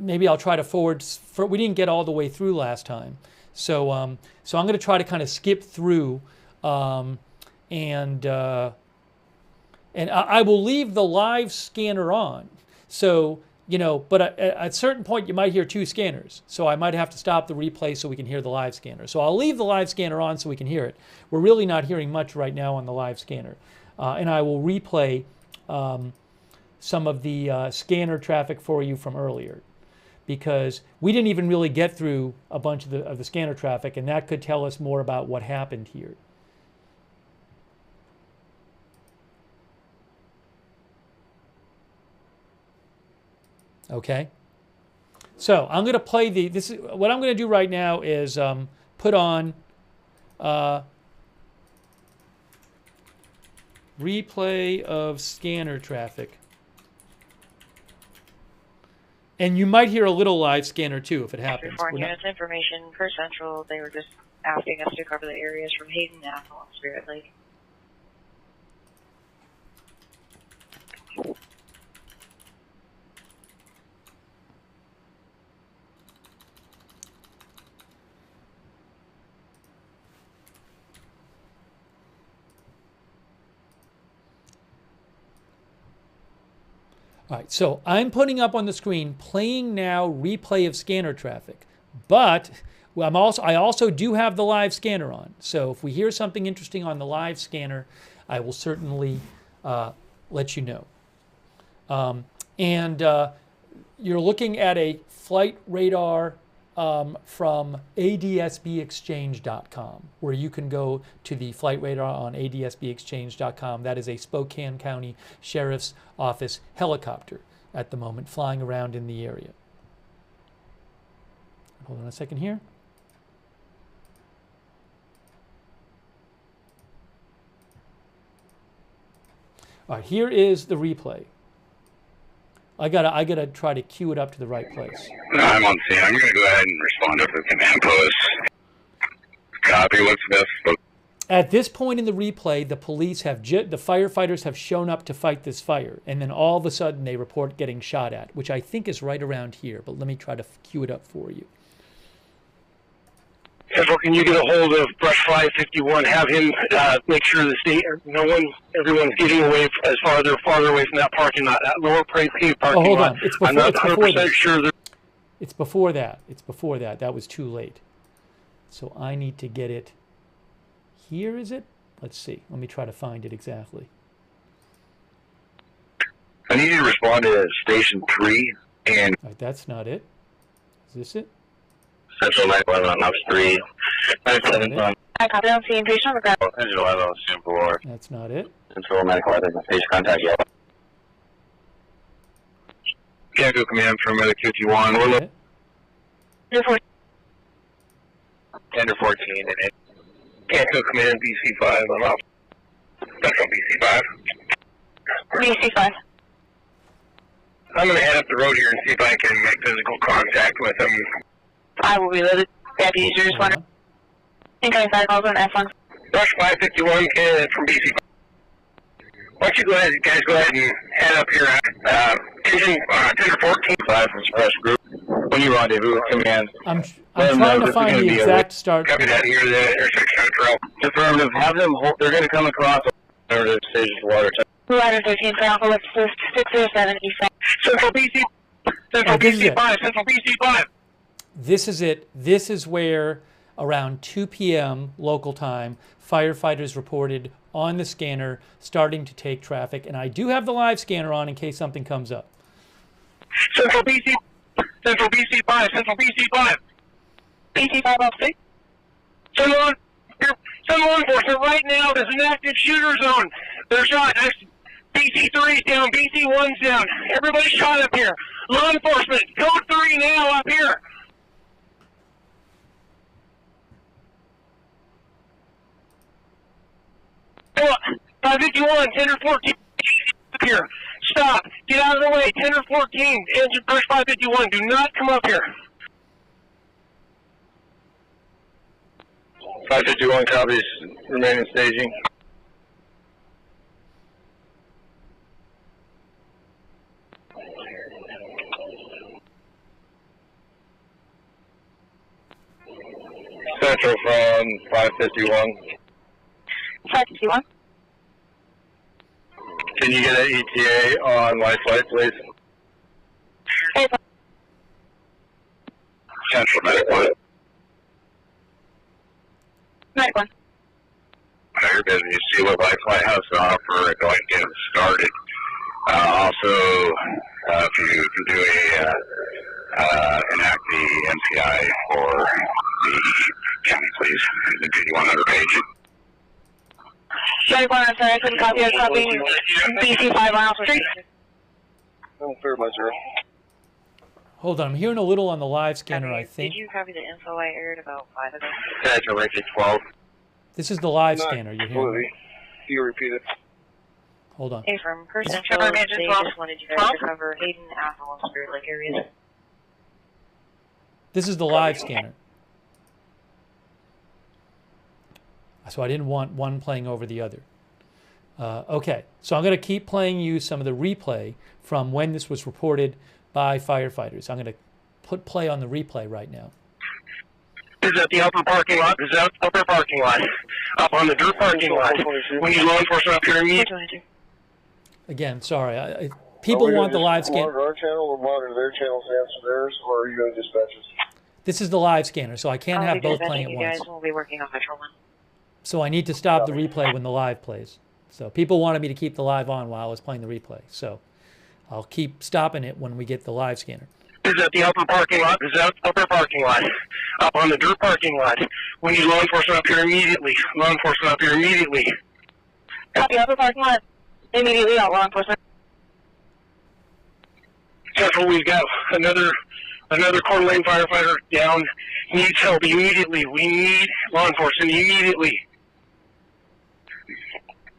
maybe I'll try to forward. We didn't get all the way through last time, so I'm going to try to kind of skip through, and I will leave the live scanner on. So but at a certain point you might hear two scanners, so I might have to stop the replay so we can hear the live scanner. So I'll leave the live scanner on so we can hear it. We're really not hearing much right now on the live scanner, and I will replay some of the scanner traffic for you from earlier, because we didn't even really get through a bunch of the scanner traffic, and that could tell us more about what happened here. Okay, so I'm going to play what I'm going to do right now is put on replay of scanner traffic. And you might hear a little live scanner too if it happens. Foreign units information per Central. They were just asking us to cover the areas from Hayden, Athol, and Spirit Lake. All right, so I'm putting up on the screen playing now replay of scanner traffic, but I also do have the live scanner on. So if we hear something interesting on the live scanner, I will certainly let you know. You're looking at a flight radar from adsbexchange.com, where you can go to the flight radar on adsbexchange.com. That is a Spokane County Sheriff's Office helicopter at the moment flying around in the area. Hold on a second here. All right, here is the replay. I gotta try to cue it up to the right place. I'm on scene. I'm gonna go ahead and respond to the command post. Copy. What's best? At this point in the replay, the police the firefighters have shown up to fight this fire, and then all of a sudden they report getting shot at, which I think is right around here. But let me try to cue it up for you. Central, can you get a hold of Brush 551? Have him make sure everyone's getting away as farther away from that parking lot, that lower paved parking lot. Hold on. It's before, I'm not 100% sure that. It's before that. It's before that. That was too late. So I need to get it. Here is it? Let's see. Let me try to find it exactly. I need you to respond to Station 3 and. All right, that's not it. Is this it? Central 911 on Ops 3. 971. I copy. I don't see any patient on the ground. Central 11 on Sim 4. That's not it. Central 911 patient contact yellow. Can't go command from QT1. We're looking. Tender 14 and 8. Can't go command BC5 on Ops. Central BC5. BC5. I'm going to head up the road here and see if I can make physical contact with him. I will be loaded. Deputies, you're just wondering. Incoming fire calls on F1. Brush 551 from BC. Why don't you guys go ahead and head up here at Engine 10 or 14. 5 from Suppress Group. When you rendezvous, command. I'm trying to find the exact start. Copy that here, the intersection of trail. Affirmative. Have them they're going to come across the stages of water. Rider 13 for Alpha, let's 607 East. Central BC. Central BC5. Central BC5. This is it. This is where around 2 p.m. local time, firefighters reported on the scanner starting to take traffic. And I do have the live scanner on in case something comes up. Central BC. Central BC5. Central BC5. BC5 off state. Someone enforcement right now. There's an active shooter zone. They're shot. BC3's down. BC1's down. Everybody's shot up here. Law enforcement. Code 3 now up here. 551, 10 or 14 here. Stop. Get out of the way. 10 or 14. Engine Brush 551. Do not come up here. 551 copies. Remaining staging. Central from 551. 551. Can you get an ETA on my flight, please? Hey, Central 91. 91. You're busy. You see what my flight has to offer. Go ahead and get started. Also, if you can do enact the MPI for the county, please. The 5100 page. 91, I'm sorry, I couldn't copy. I was copying BC5 on Alpha Street. Third by 0. Hold on, I'm hearing a little on the live scanner, I think. Did you copy the info I aired about 5 ago? Central 12. This is the live scanner, you're hearing me? Can you repeat it? Hold on. Hey, from Central, they just wanted you guys to cover Hayden, Athol, and Spirit Lake areas. This is the live scanner. So I didn't want one playing over the other. Okay, so I'm going to keep playing you some of the replay from when this was reported by firefighters. I'm going to put play on the replay right now. This is at the upper parking lot. This is at the upper parking lot. Up on the dirt parking lot. We need law enforcement up here immediately. Again, sorry. People want the live scan. Monitor our channel or monitor their channels and answer theirs, or are you going to dispatch us? This is the live scanner, so I can't have both playing at once. You guys will be working on Metro 1. So I need to stop the replay when the live plays. So people wanted me to keep the live on while I was playing the replay. So I'll keep stopping it when we get the live scanner. This is at the upper parking lot. This is at the upper parking lot. Up on the dirt parking lot. We need law enforcement up here immediately. Law enforcement up here immediately. Copy, upper parking lot. Immediately out, law enforcement. Central, we've got another Coeur d'Alene firefighter down. Needs help immediately. We need law enforcement immediately.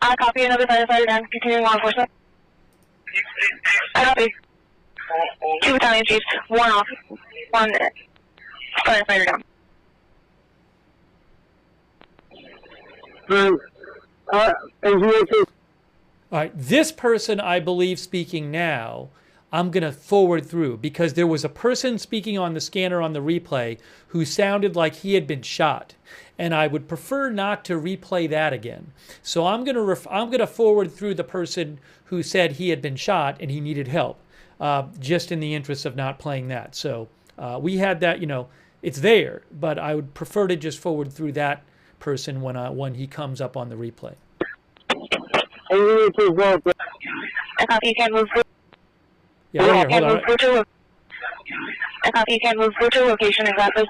I copy, another firefighter down. Continuing law enforcement. I copy. 2 battalion chiefs, 1 off, 1 firefighter down. All right, this person, I believe, speaking now, I'm going to forward through because there was a person speaking on the scanner on the replay who sounded like he had been shot, and I would prefer not to replay that again. So I'm going to forward through the person who said he had been shot and he needed help, just in the interest of not playing that. So we had that, it's there, but I would prefer to just forward through that person when he comes up on the replay. I copy, you can't move. Yeah, right here, hold on. I copy, you can't move. Go to location exactly.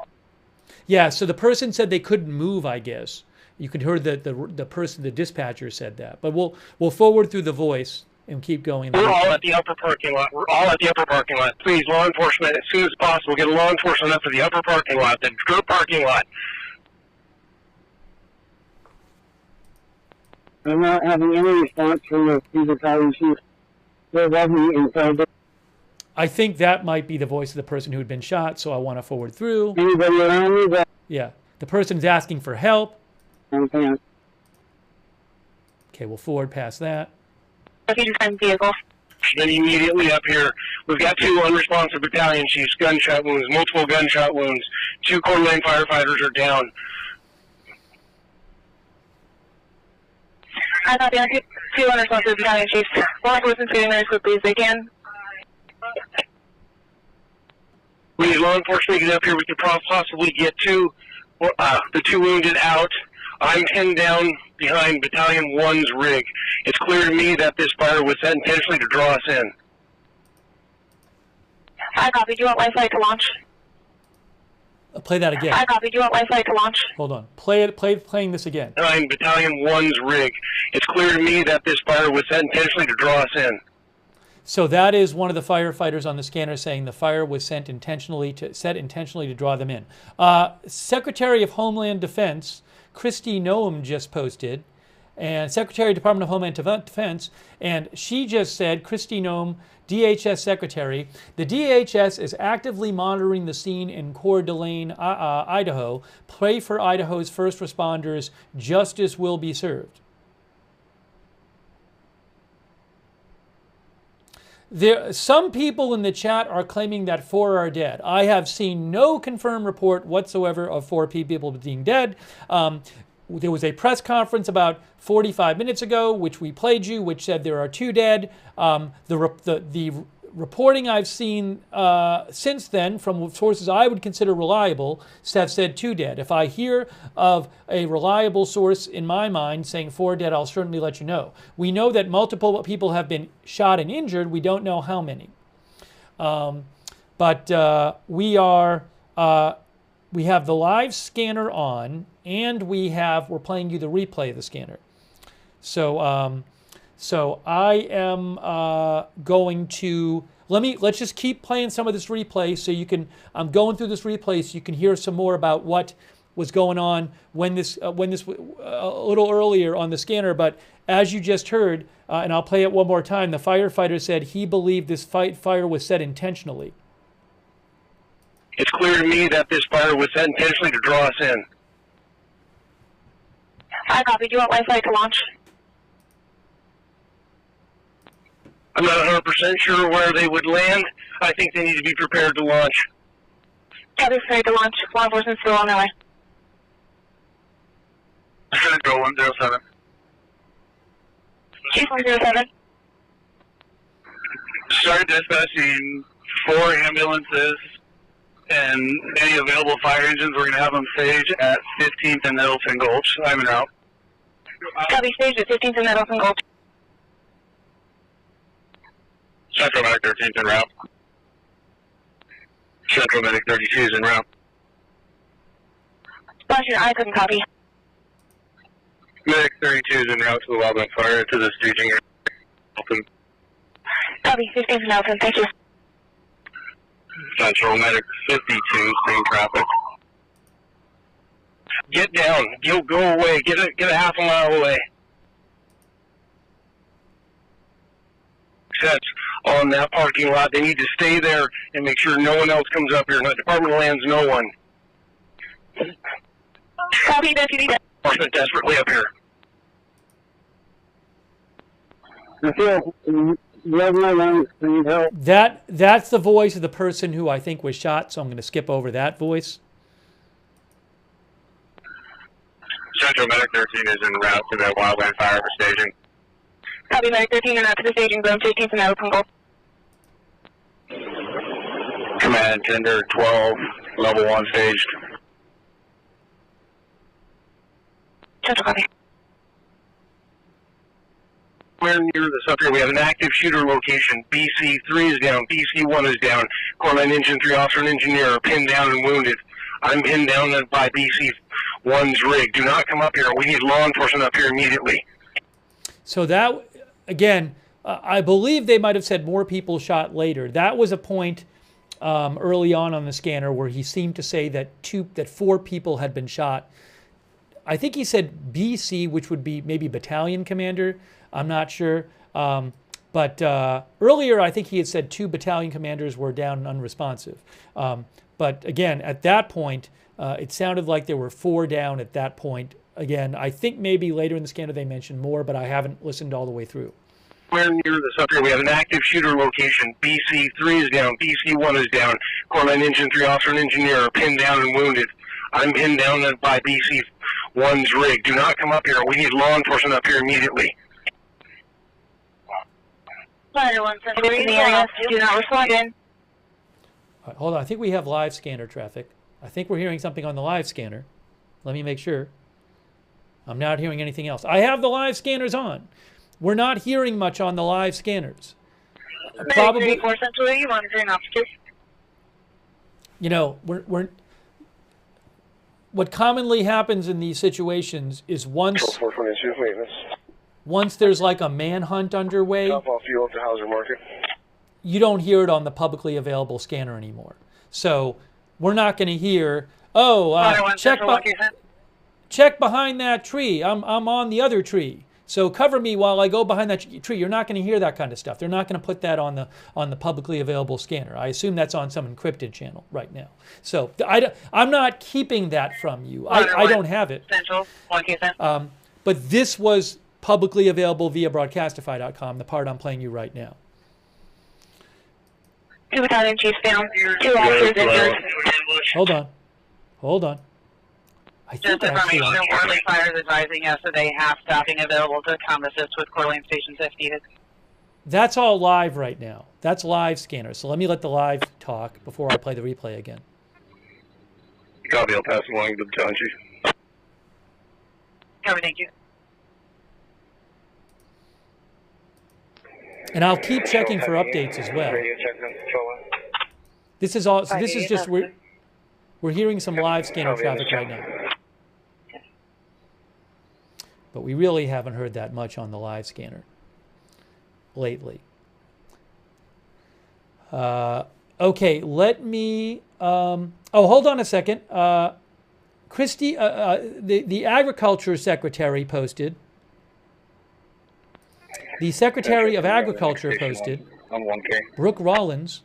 Yeah, so the person said they couldn't move, I guess. You could hear the person, the dispatcher said that. But we'll forward through the voice and keep going. We're all at the upper parking lot. We're all at the upper parking lot. Please, law enforcement, as soon as possible, get law enforcement up to the upper parking lot, the dirt parking lot. I'm not having any response from the Steve Lookner. They're lovely inside. I think that might be the voice of the person who had been shot, so I want to forward through. Anybody around me? Yeah, the person's asking for help. Okay, we'll forward past that. Vehicle. Then immediately up here, we've got 2 unresponsive battalion chiefs, gunshot wounds, multiple gunshot wounds. 2 Coeur d'Alene firefighters are down. I copy, 2 unresponsive battalion chiefs. Law enforcement treating them as quickly as they can. We need law enforcement to get up here. We could possibly get the 2 wounded out. I'm pinned down behind Battalion 1's rig. It's clear to me that this fire was set intentionally to draw us in. I copy. Do you want Wi-Fi to launch? Play that again. I copy. Do you want Wi-Fi to launch? Hold on. Playing this again. Behind Battalion 1's rig. It's clear to me that this fire was set intentionally to draw us in. So that is one of the firefighters on the scanner saying the fire was set intentionally to draw them in. Secretary of Homeland Defense Kristi Noem just posted, and Secretary of Department of Homeland Defense, and she just said, Kristi Noem, DHS Secretary, the DHS is actively monitoring the scene in Coeur d'Alene, Idaho. Pray for Idaho's first responders. Justice will be served. Some people in the chat are claiming that 4 are dead. I have seen no confirmed report whatsoever of 4 people being dead. There was a press conference about 45 minutes ago, which we played you, which said there are 2 dead. The reporting I've seen since then from sources I would consider reliable have said 2 dead. If I hear of a reliable source in my mind saying 4 dead, I'll certainly let you know. We know that multiple people have been shot and injured. We don't know how many. But we have the live scanner on, and we're playing you the replay of the scanner. So I am going to let's just keep playing some of this replay so you can. I'm going through this replay so you can hear some more about what was going on when this a little earlier on the scanner. But as you just heard, and I'll play it one more time, the firefighter said he believed this fire was set intentionally. It's clear to me that this fire was set intentionally to draw us in. I copy. Do you want Wi-Fi to launch? I'm not 100% sure where they would land. I think they need to be prepared to launch. Copy, prepared to launch. Law enforcement still on their way. Go 107. Chief 107. Start dispatching 4 ambulances and any available fire engines. We're going to have them staged at 15th and Nettleton Gulch. I'm en route. Copy, staged at 15th and Nettleton Gulch. Central Medic 13th en route. Central Medic 32 is en route. Roger, I couldn't copy. Medic 32 is en route to the wildland fire to the staging area. Open. Copy, 15th and Nettleton, thank you. Central Medic 52, same traffic. Get down. Go away. Get a half a mile away. Sets on that parking lot. They need to stay there and make sure no one else comes up here. The Department of Lands, no one. Copy, deputy. Enforcement desperately up here. That's the voice of the person who I think was shot, so I'm going to skip over that voice. Central Medic 13 is en route to the wildland fire for staging. Copy, Medic 13 and out to the staging zone, 15th and Nettleton Gulch. Command Tender 12, level 1 staged. Central copy. We're near this up here. We have an active shooter location. BC3 is down. BC1 is down. Corps Line Engine 3 officer and engineer are pinned down and wounded. I'm pinned down by BC1's rig. Do not come up here. We need law enforcement up here immediately. So that, again, I believe they might have said more people shot later. That was a point early on the scanner where he seemed to say that 4 people had been shot. I think he said BC, which would be maybe battalion commander. I'm not sure. But earlier, I think he had said 2 battalion commanders were down and unresponsive. But again, at that point, it sounded like there were 4 down at that point. Again, I think maybe later in the scanner they mentioned more, but I haven't listened all the way through. We're near this up here. We have an active shooter location. BC3 is down. BC1 is down. Corps Line Engine 3 officer and engineer are pinned down and wounded. I'm pinned down by BC1's rig. Do not come up here. We need law enforcement up here immediately. Fire 173 in the area. Do not respond in. All right, hold on. I think we have live scanner traffic. I think we're hearing something on the live scanner. Let me make sure. I'm not hearing anything else. I have the live scanners on. We're not hearing much on the live scanners. Probably. You know, what commonly happens in these situations is once there's like a manhunt underway, you don't hear it on the publicly available scanner anymore. So we're not going to hear, check behind that tree. I'm on the other tree. So cover me while I go behind that tree. You're not going to hear that kind of stuff. They're not going to put that on the publicly available scanner. I assume that's on some encrypted channel right now. So I'm not keeping that from you. I don't have it. Central, but this was publicly available via broadcastify.com, the part I'm playing you right now. 2 battalion chiefs down. 2 officers injured. Hold on. I think Just information, Worley Fire is advising us that they have staffing available to come assist with Coeur Lane stations if needed. That's all live right now. That's live scanner. So let me let the live talk before I play the replay again. Copy, I'll pass along to the battalion chief. Copy, thank you. And I'll keep checking for updates as well. This is all. So this is just we're hearing some live scanner traffic right now, but we really haven't heard that much on the live scanner lately. Okay, let me. Hold on a second. Christy, the Agriculture Secretary posted. The Secretary of Agriculture posted. I'm 1K. Brooke Rollins.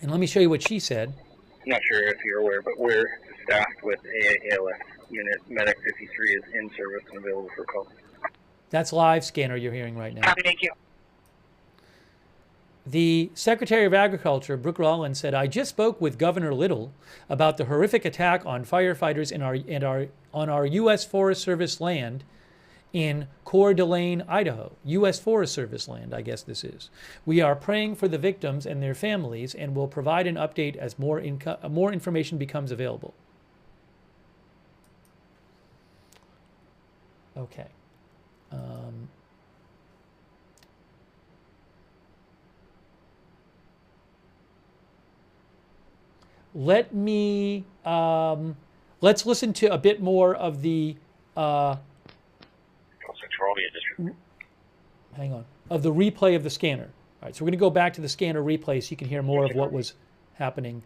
And let me show you what she said. I'm not sure if you're aware, but we're staffed with ALS unit. Medic 53 is in service and available for call. That's live scanner you're hearing right now. Copy, thank you. The Secretary of Agriculture, Brooke Rollins, said, "I just spoke with Governor Little about the horrific attack on firefighters on our U.S. Forest Service land in Coeur d'Alene, Idaho. U.S. Forest Service land, I guess this is. We are praying for the victims and their families and will provide an update as more information becomes available." Okay. Let's listen to a bit more of the hang on, of the replay of the scanner. All right, so we're going to go back to the scanner replay so you can hear more of what was happening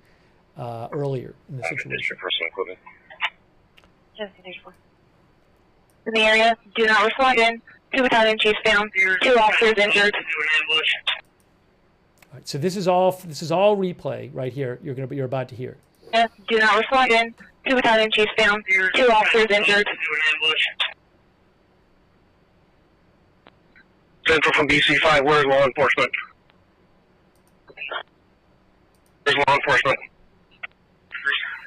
earlier in the situation. In the area, do not respond in. 2 battalion chiefs down, 2 officers injured. All right, so this is all replay right here. You're about to hear. Do not respond in. 2 battalion chiefs down, 2 officers injured. Central from BC5, where's law enforcement? Where's law enforcement?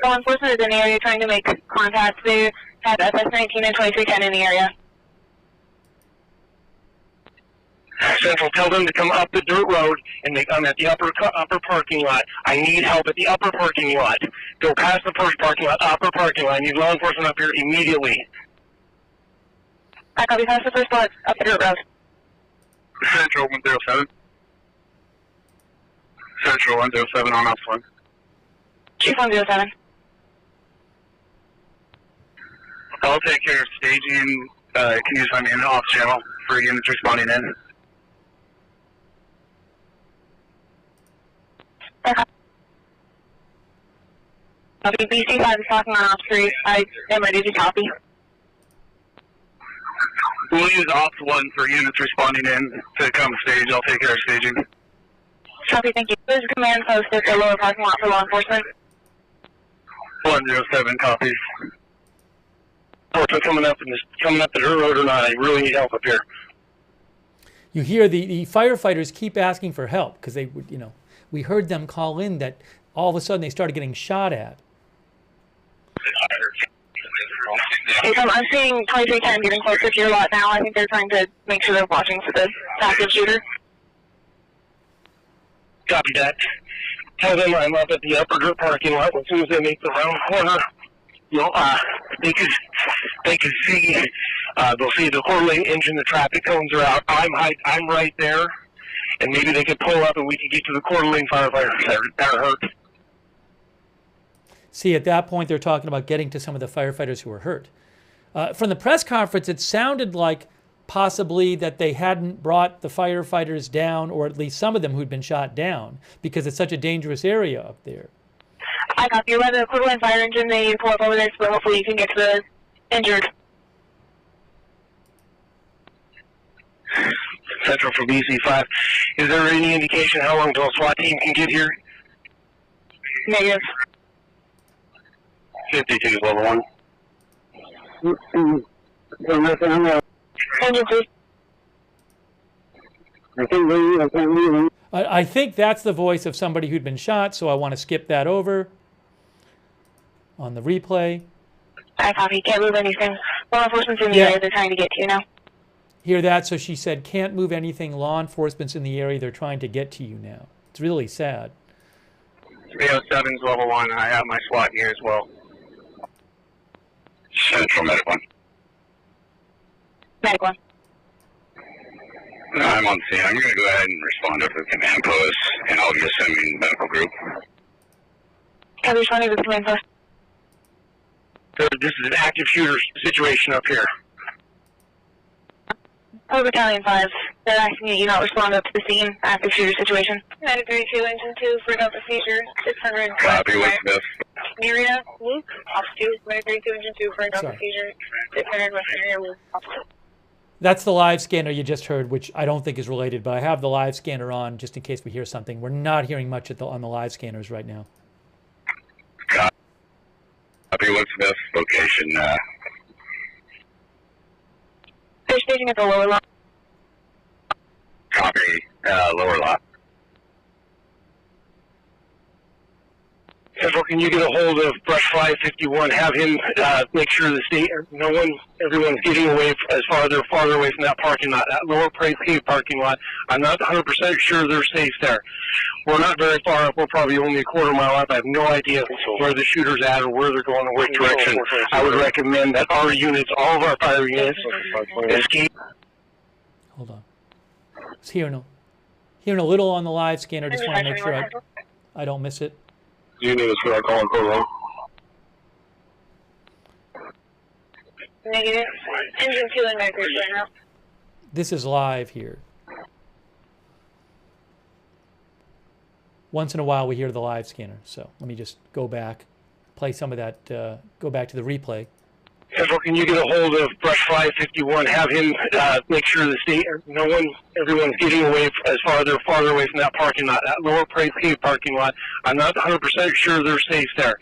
Law enforcement is in the area trying to make contact. They have FS-19 and 2310 in the area. Central, tell them to come up the dirt road, and I'm at the upper parking lot. I need help at the upper parking lot. Go past the first parking lot, upper parking lot. I need law enforcement up here immediately. I copy past the first lot, up the dirt road. Central 107. Central 107 on off one. Chief 107. I'll take care of staging. Can you just find me an off channel for units responding in? Copy. BC5 is talking on off 3. I am ready to copy. We'll use ops 1 for units responding in to come stage. I'll take care of staging. Copy, thank you. There's a command post at the lower parking lot for law enforcement. 107 copies. Coming up the dirt road or not, I really need help up here. You hear the firefighters keep asking for help because they would, we heard them call in that all of a sudden they started getting shot at. I'm seeing 2310 getting closer to your lot now. I think they're trying to make sure they're watching for the active shooter. Copy that. Tell them I'm up at the upper dirt parking lot. As soon as they make the round corner, they can see. They'll see the Coeur d'Alene engine. The traffic cones are out. I'm right there, and maybe they could pull up and we can get to the Coeur d'Alene firefighters that are hurt. See, at that point, they're talking about getting to some of the firefighters who were hurt. From the press conference, it sounded like possibly that they hadn't brought the firefighters down, or at least some of them who'd been shot down, because it's such a dangerous area up there. I copy. You're by the Coeur d'Alene fire engine. They pull up over there, so hopefully you can get to the injured. Central for BC5. Is there any indication how long until a SWAT team can get here? Negative. 52 is level 1. I think that's the voice of somebody who'd been shot, so I want to skip that over on the replay. I copy. Can't move anything. Law enforcement's in the area. They're trying to get to you now. Hear that? So she said, can't move anything. Law enforcement's in the area. They're trying to get to you now. It's really sad. 307 is level 1. I have my SWAT here as well. Central Medic 1. Medic 1. I'm on scene. I'm going to go ahead and respond to the command post, and I'll be assuming medical group. Copy, responding to the command post. This is an active shooter situation up here. Battalion 5. They're asking you not respond up to the scene. Active shooter situation. 932, engine 2, for no procedure. 600. Copy, what's best? Area, Luke. Ops 2. 932, engine 2, for no procedure. 600, West area, Luke. Ops 2. That's the live scanner you just heard, which I don't think is related, but I have the live scanner on just in case we hear something. We're not hearing much on the live scanners right now. Copy. What's the best location? They're staging at the lower lot. Copy. Lower lot. Central, can you get a hold of Brush 551? Have him make sure the state, everyone's getting away farther away from that parking lot, that lower Prairie Cave parking lot. I'm not 100% sure they're safe there. We're not very far up. We're probably only a quarter mile up. I have no idea where the shooter's at or where they're going or which direction. I would recommend that our units, all of our fire units, escape. Hold on. It's hearing a little on the live scanner. Just want to make sure I don't miss it. Unit is calling for Negative. Engine 2 in Mercury right now. This is live here. Once in a while we hear the live scanner. So let me just go back, play some of that, go back to the replay. Central, can you get a hold of Brush 551? Have him make sure the state, everyone's getting away farther away from that parking lot, that lower Prairie Cave parking lot. I'm not 100% sure they're safe there.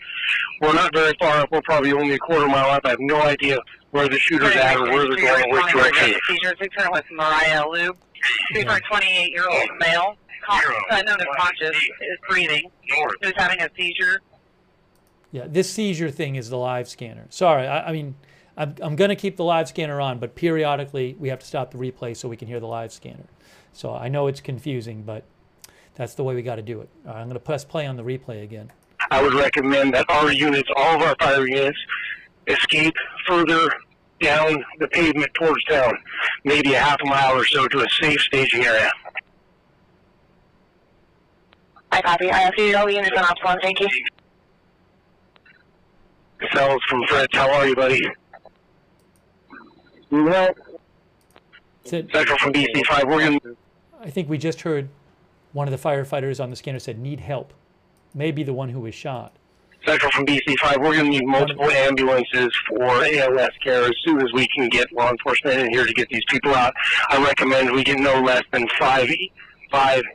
We're not very far up. We're probably only a quarter mile up. I have no idea where the shooter's at or where they're going or which direction. Seizure 600 with Mariah Lube. She's a 28-year-old male, known as conscious, is breathing. Who's having a seizure. Yeah, this seizure thing is the live scanner. Sorry, I mean, I'm going to keep the live scanner on, but periodically we have to stop the replay so we can hear the live scanner. So I know it's confusing, but that's the way we got to do it. I'm going to press play on the replay again. I would recommend that our units, all of our fire units, escape further down the pavement towards town, maybe a half a mile or so to a safe staging area. I copy. I have all units on Ops 1. Thank you. Cells from Fred, how are you, buddy? Well, Central from BC5, we're going to... I think we just heard one of the firefighters on the scanner said, need help. Maybe the one who was shot. Central from BC5, we're going to need multiple ambulances for ALS care as soon as we can get law enforcement in here to get these people out. I recommend we get no less than five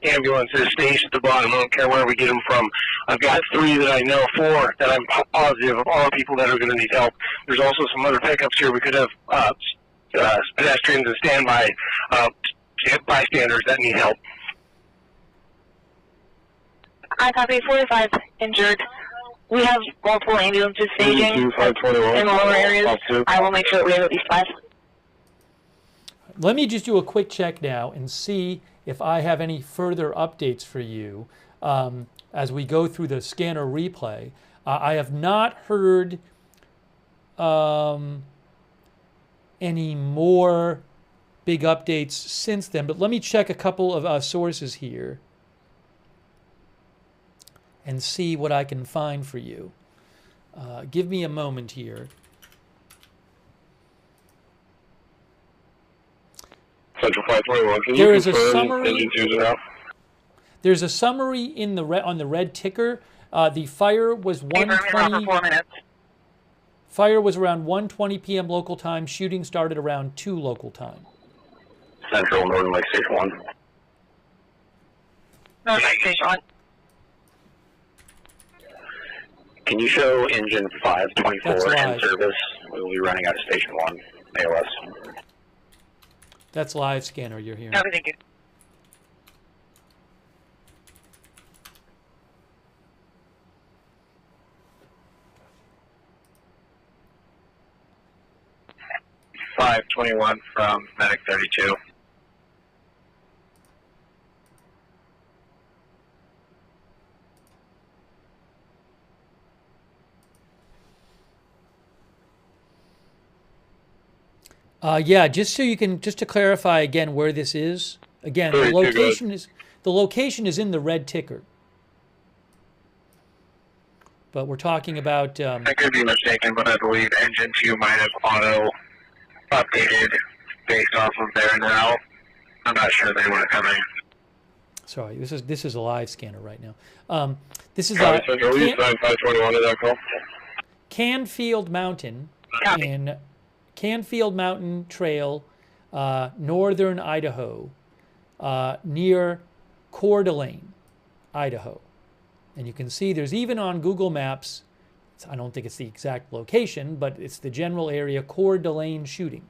ambulances staged at the bottom. I don't care where we get them from. I've got 3 that I know, 4 that I'm positive of all people that are going to need help. There's also some other pickups here. We could have pedestrians and standby bystanders that need help. I copy. 45 injured. We have multiple ambulances staging in the lower areas. I will make sure that we have at least 5. Let me just do a quick check now and see if I have any further updates for you as we go through the scanner replay. I have not heard any more big updates since then, but let me check a couple of sources here and see what I can find for you. Give me a moment here. Central 521. Can There you is a summary. There's a summary in the on the red ticker. The fire was 1:20. Fire was around 1:20 p.m. local time. Shooting started around 2 local time. Central Northern Lake Station 1. Northern Lake Station 1. Can you show engine 524 in service? We will be running out of Station 1 ALS. That's live scanner you're hearing. No, thank you. .521 from Medic 32. Yeah, just so you can, just to clarify again where this is. Again, the location is in the red ticker. But we're talking about. I could be mistaken, but I believe engine 2 might have auto updated based off of there now. I'm not sure they were coming. Sorry, this is a live scanner right now. This is Canfield Mountain in Canfield Mountain Trail northern Idaho, near Coeur, Idaho. And you can see there's even on Google Maps, I don't think it's the exact location, but it's the general area, Coeur d'Alene shooting.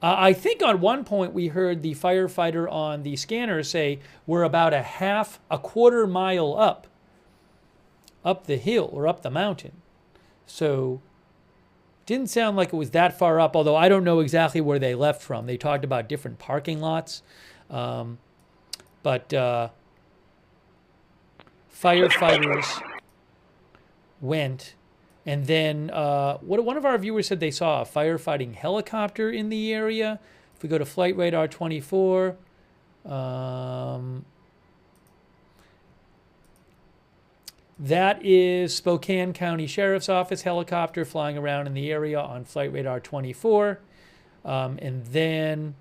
I think on one point we heard the firefighter on the scanner say we're about a quarter mile up the hill or up the mountain. So didn't sound like it was that far up, although I don't know exactly where they left from. They talked about different parking lots. But firefighters went, and then one of our viewers said they saw a firefighting helicopter in the area. If we go to Flight Radar 24, that is Spokane County Sheriff's Office helicopter flying around in the area on Flight Radar 24. And then,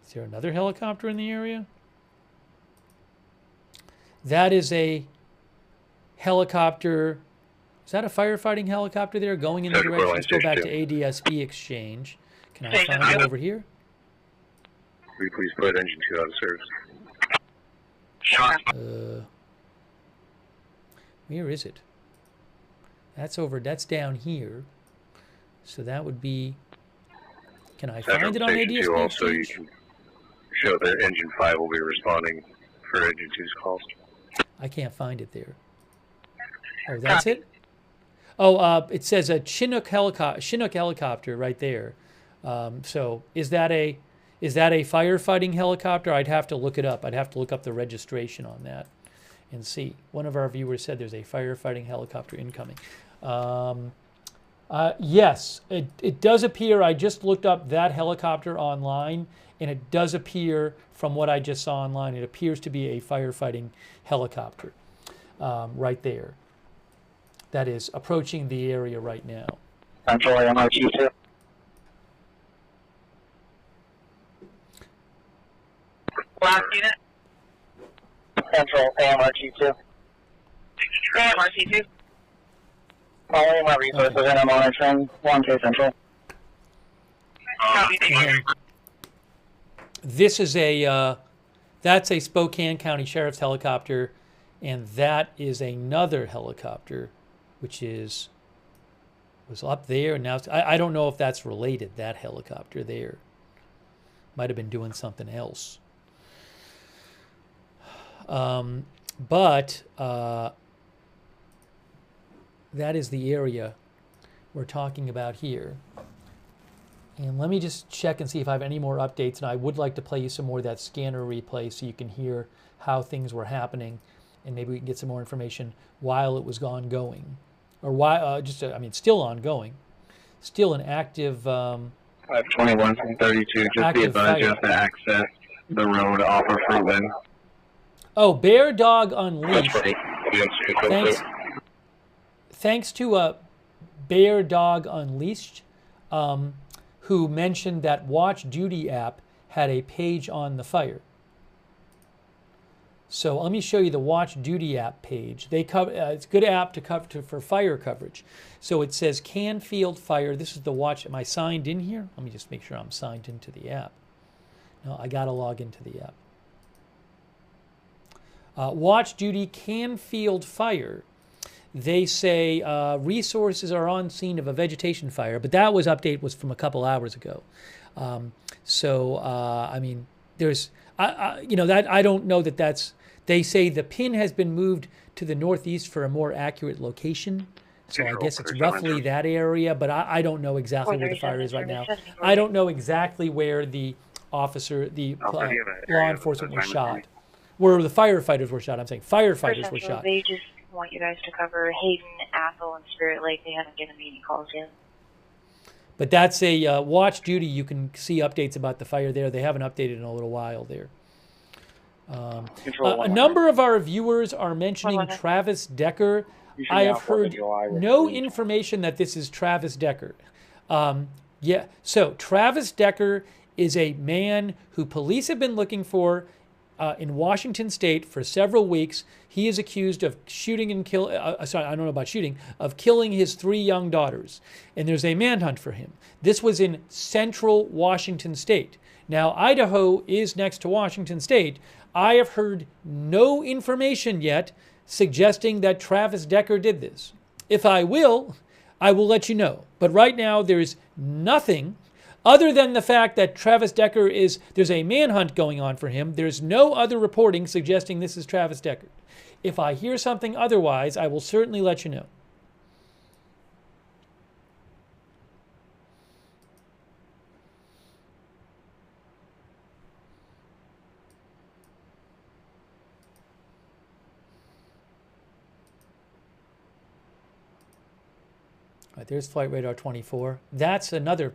is there another helicopter in the area? That is a helicopter. Is that a firefighting helicopter there going in the direction? Let's go back to ADSB Exchange. Can I find it over here? Will you please put engine 2 out of service? Where is it? That's down here. So that would be, can I find it on ADSB also, you can show that engine 5 will be responding for engine 2's calls. I can't find it there. Oh, that's it? Oh, it says a Chinook helicopter right there. So is that a firefighting helicopter? I'd have to look it up. I'd have to look up the registration on that and see. One of our viewers said there's a firefighting helicopter incoming. Yes, it does appear. I just looked up that helicopter online, and it does appear, from what I just saw online, it appears to be a firefighting helicopter right there. That is approaching the area right now. Central AMRG2. Last unit. Central AMRG2. AMRG2. Following my resources and I'm monitoring 1K Central. And this is that's a Spokane County Sheriff's helicopter, and that is another helicopter, which was up there, and now I don't know if that's related. That helicopter there might have been doing something else. But that is the area we're talking about here. And let me just check and see if I have any more updates. And I would like to play you some more of that scanner replay so you can hear how things were happening, and maybe we can get some more information while it was ongoing, or why still ongoing, still an active. 521 from 32. Just be advised you have to access the road off of Fruitland. Oh, Bear Dog Unleashed. Thanks to Bear Dog Unleashed, who mentioned that Watch Duty app had a page on the fire. So let me show you the Watch Duty app page. They cover. It's a good app to cover for fire coverage. So it says Canfield Fire. This is the Watch. Am I signed in here? Let me just make sure I'm signed into the app. No, I got to log into the app. Watch Duty Canfield Fire. They say resources are on scene of a vegetation fire, but that update was from a couple hours ago. I mean, there's, that I don't know that that's. They say the pin has been moved to the northeast for a more accurate location. So I guess it's roughly that area, but I don't know exactly where the fire is right now. I don't know exactly where the officer, the law enforcement was shot, where the firefighters were shot. I'm saying firefighters were shot. They just want you guys to cover Hayden, Athol, and Spirit Lake. They haven't given me any calls yet. But that's a Watch Duty. You can see updates about the fire there. They haven't updated in a little while there. A number of our viewers are mentioning Travis Decker. I have heard no information that this is Travis Decker. So Travis Decker is a man who police have been looking for in Washington State for several weeks. He is accused of shooting and sorry, I don't know about shooting, of killing his 3 young daughters. And there's a manhunt for him. This was in central Washington State. Now, Idaho is next to Washington State. I have heard no information yet suggesting that Travis Decker did this. If I will let you know. But right now, there's nothing other than the fact that Travis Decker there's a manhunt going on for him. There's no other reporting suggesting this is Travis Decker. If I hear something otherwise, I will certainly let you know. All right, there's Flight Radar 24. That's another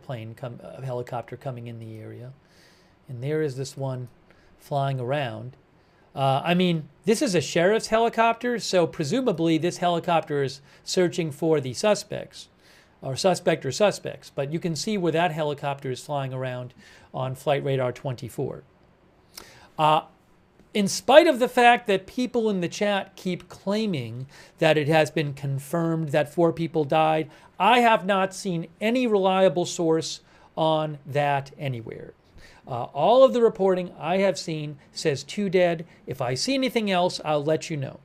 helicopter coming in the area. And there is this one flying around. I mean, this is a sheriff's helicopter, so presumably this helicopter is searching for the suspects, or suspects. But you can see where that helicopter is flying around on Flight Radar 24. In spite of the fact that people in the chat keep claiming that it has been confirmed that 4 people died, I have not seen any reliable source on that anywhere. All of the reporting I have seen says 2 dead. If I see anything else, I'll let you know.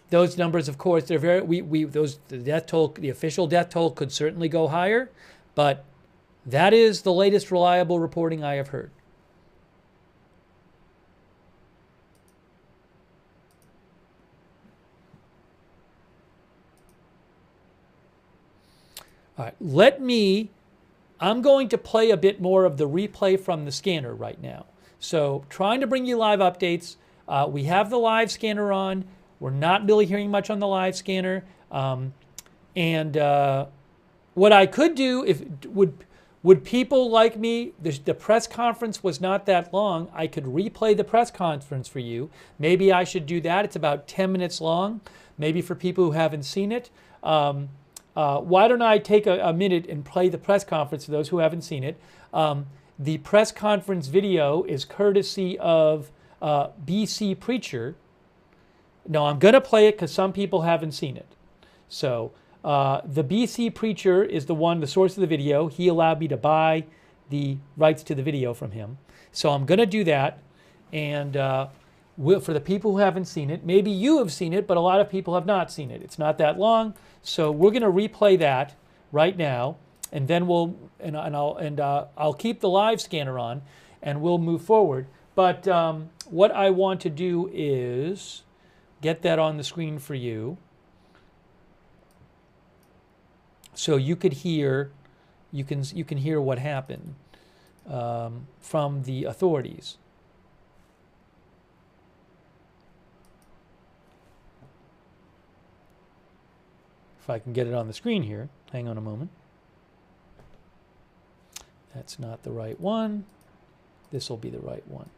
Those numbers, of course, they're very. The official death toll could certainly go higher, but that is the latest reliable reporting I have heard. All right, I'm going to play a bit more of the replay from the scanner right now. So trying to bring you live updates. We have the live scanner on. We're not really hearing much on the live scanner. What I could do, would people like me, the press conference was not that long. I could replay the press conference for you. Maybe I should do that. It's about 10 minutes long, maybe for people who haven't seen it. Why don't I take a minute and play the press conference for those who haven't seen it. The press conference video is courtesy of BC Preacher. No, I'm going to play it because some people haven't seen it. So the BC Preacher is the source of the video. He allowed me to buy the rights to the video from him. So I'm going to do that. And for the people who haven't seen it, maybe you have seen it, but a lot of people have not seen it. It's not that long. So we're going to replay that right now. And then I'll keep the live scanner on and we'll move forward. But what I want to do is get that on the screen for you, so you could hear, you can hear what happened from the authorities. If I can get it on the screen here, hang on a moment. That's not the right one. This will be the right one.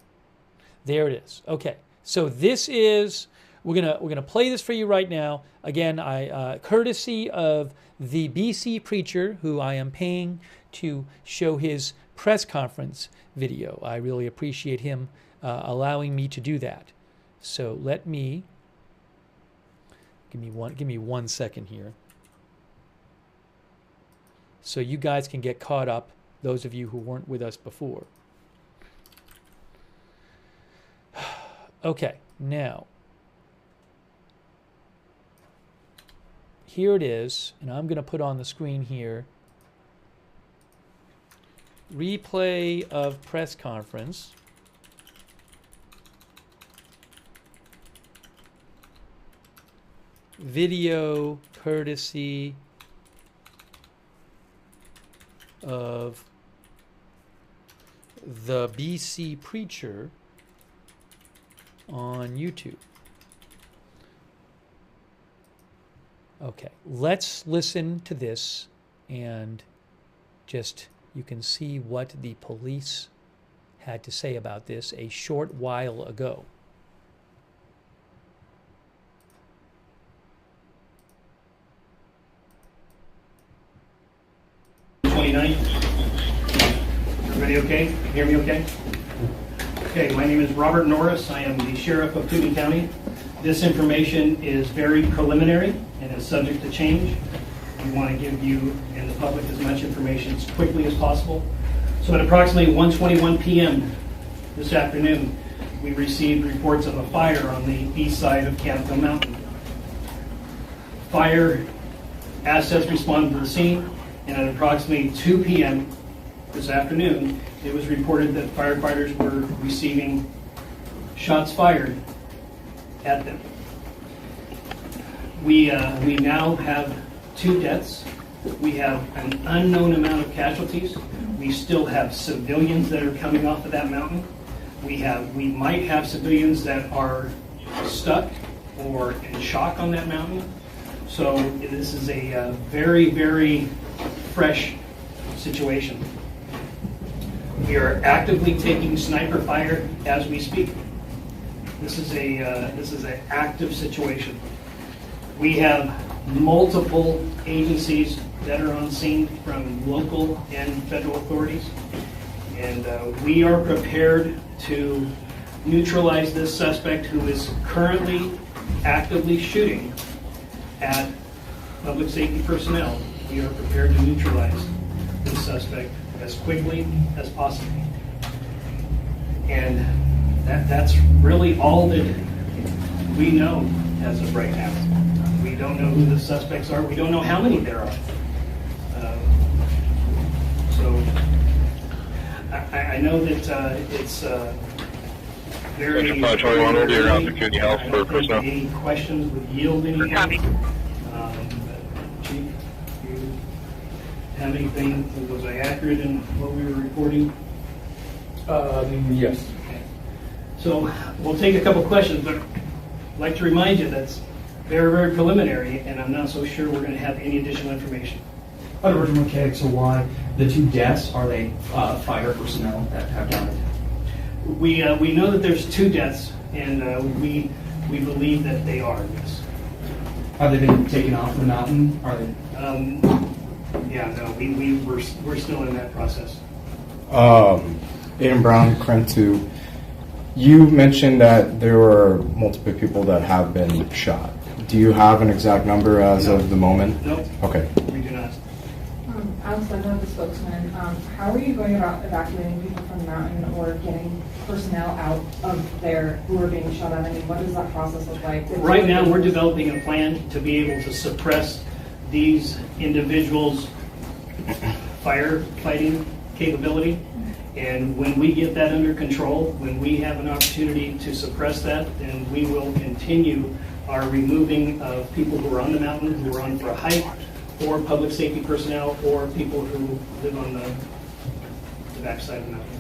There it is. Okay, so this is. We're gonna play this for you right now. Again, courtesy of the BC Preacher, who I am paying to show his press conference video. I really appreciate him allowing me to do that. So give me 1 second here, so you guys can get caught up. Those of you who weren't with us before. Okay, now. Here it is, and I'm going to put on the screen here, replay of press conference. Video courtesy of the BC Preacher on YouTube. Okay, let's listen to this and you can see what the police had to say about this a short while ago. 29th. Everybody okay? Hear me okay? Okay, my name is Robert Norris. I am the Sheriff of Kootenai County. This information is very preliminary and is subject to change. We want to give you and the public as much information as quickly as possible. So at approximately 1:21 p.m. this afternoon, we received reports of a fire on the east side of Capitol Mountain. Fire assets responded to the scene, and at approximately 2 p.m. this afternoon, it was reported that firefighters were receiving shots fired at them. We now have 2 deaths. We have an unknown amount of casualties. We still have civilians that are coming off of that mountain. We might have civilians that are stuck or in shock on that mountain. So this is a very, very fresh situation. We are actively taking sniper fire as we speak. This is an active situation. We have multiple agencies that are on scene from local and federal authorities, and we are prepared to neutralize this suspect who is currently actively shooting at public safety personnel. We are prepared to neutralize this suspect as quickly as possible. And that's really all that we know as of right now. We don't know who the suspects are. We don't know how many there are. So I know that it's very... Major 521 will be around the Kootenai Health for personnel. Any questions would yield any help. Chief, do you have anything? Was I accurate in what we were reporting? Yes. Okay. So we'll take a couple questions, but I'd like to remind you that's very, very preliminary, and I'm not so sure we're going to have any additional information. Original mechanics, so why the 2 deaths, are they fire personnel that have died? We know that there's 2 deaths, and we believe that they are, yes. Have they been taken off the mountain? Are they? Yeah, no, we're still in that process. Aiden Brown, Creme 2. You mentioned that there were multiple people that have been shot. Do you have an exact number as of the moment? Nope. Okay. We do not. Alex, I'm not the spokesman. How are you going about evacuating people from the mountain or getting personnel out of there who are being shot at? I mean, what does that process look like? Right now, we're developing a plan to be able to suppress these individuals' firefighting capability. And when we get that under control, when we have an opportunity to suppress that, then we will continue our removing of people who are on the mountain, who are on for a hike, or public safety personnel, or people who live on the backside of the mountain.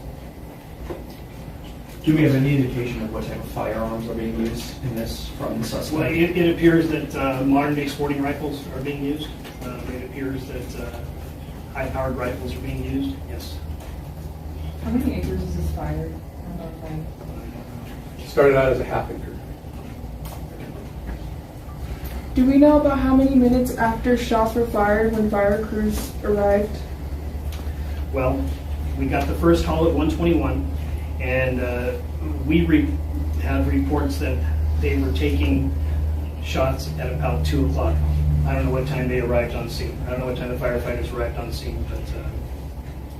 Do we have any indication of what type of firearms are being used in this from the suspect? Well, it appears that modern-day sporting rifles are being used. It appears that high-powered rifles are being used, yes. How many acres is this fire? Started out as a half acre. Do we know about how many minutes after shots were fired when fire crews arrived? Well, we got the first call at 1:21, and we have reports that they were taking shots at about 2 o'clock. I don't know what time they arrived on scene. I don't know what time the firefighters arrived on scene, but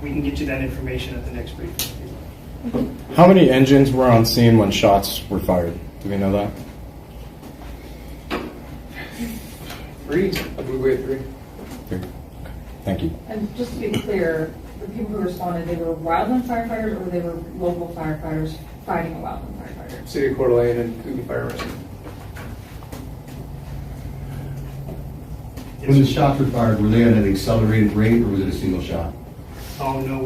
we can get you that information at the next briefing. How many engines were on scene when shots were fired? Do we know that? 3. I believe we had 3. 3. Okay. Thank you. And just to be clear, the people who responded, they were wildland firefighters or they were local firefighters fighting a wildland firefighter? City of Coeur d'Alene and Kootenai Fire Rescue. When the shots were fired, were they at an accelerated rate or was it a single shot? Oh no,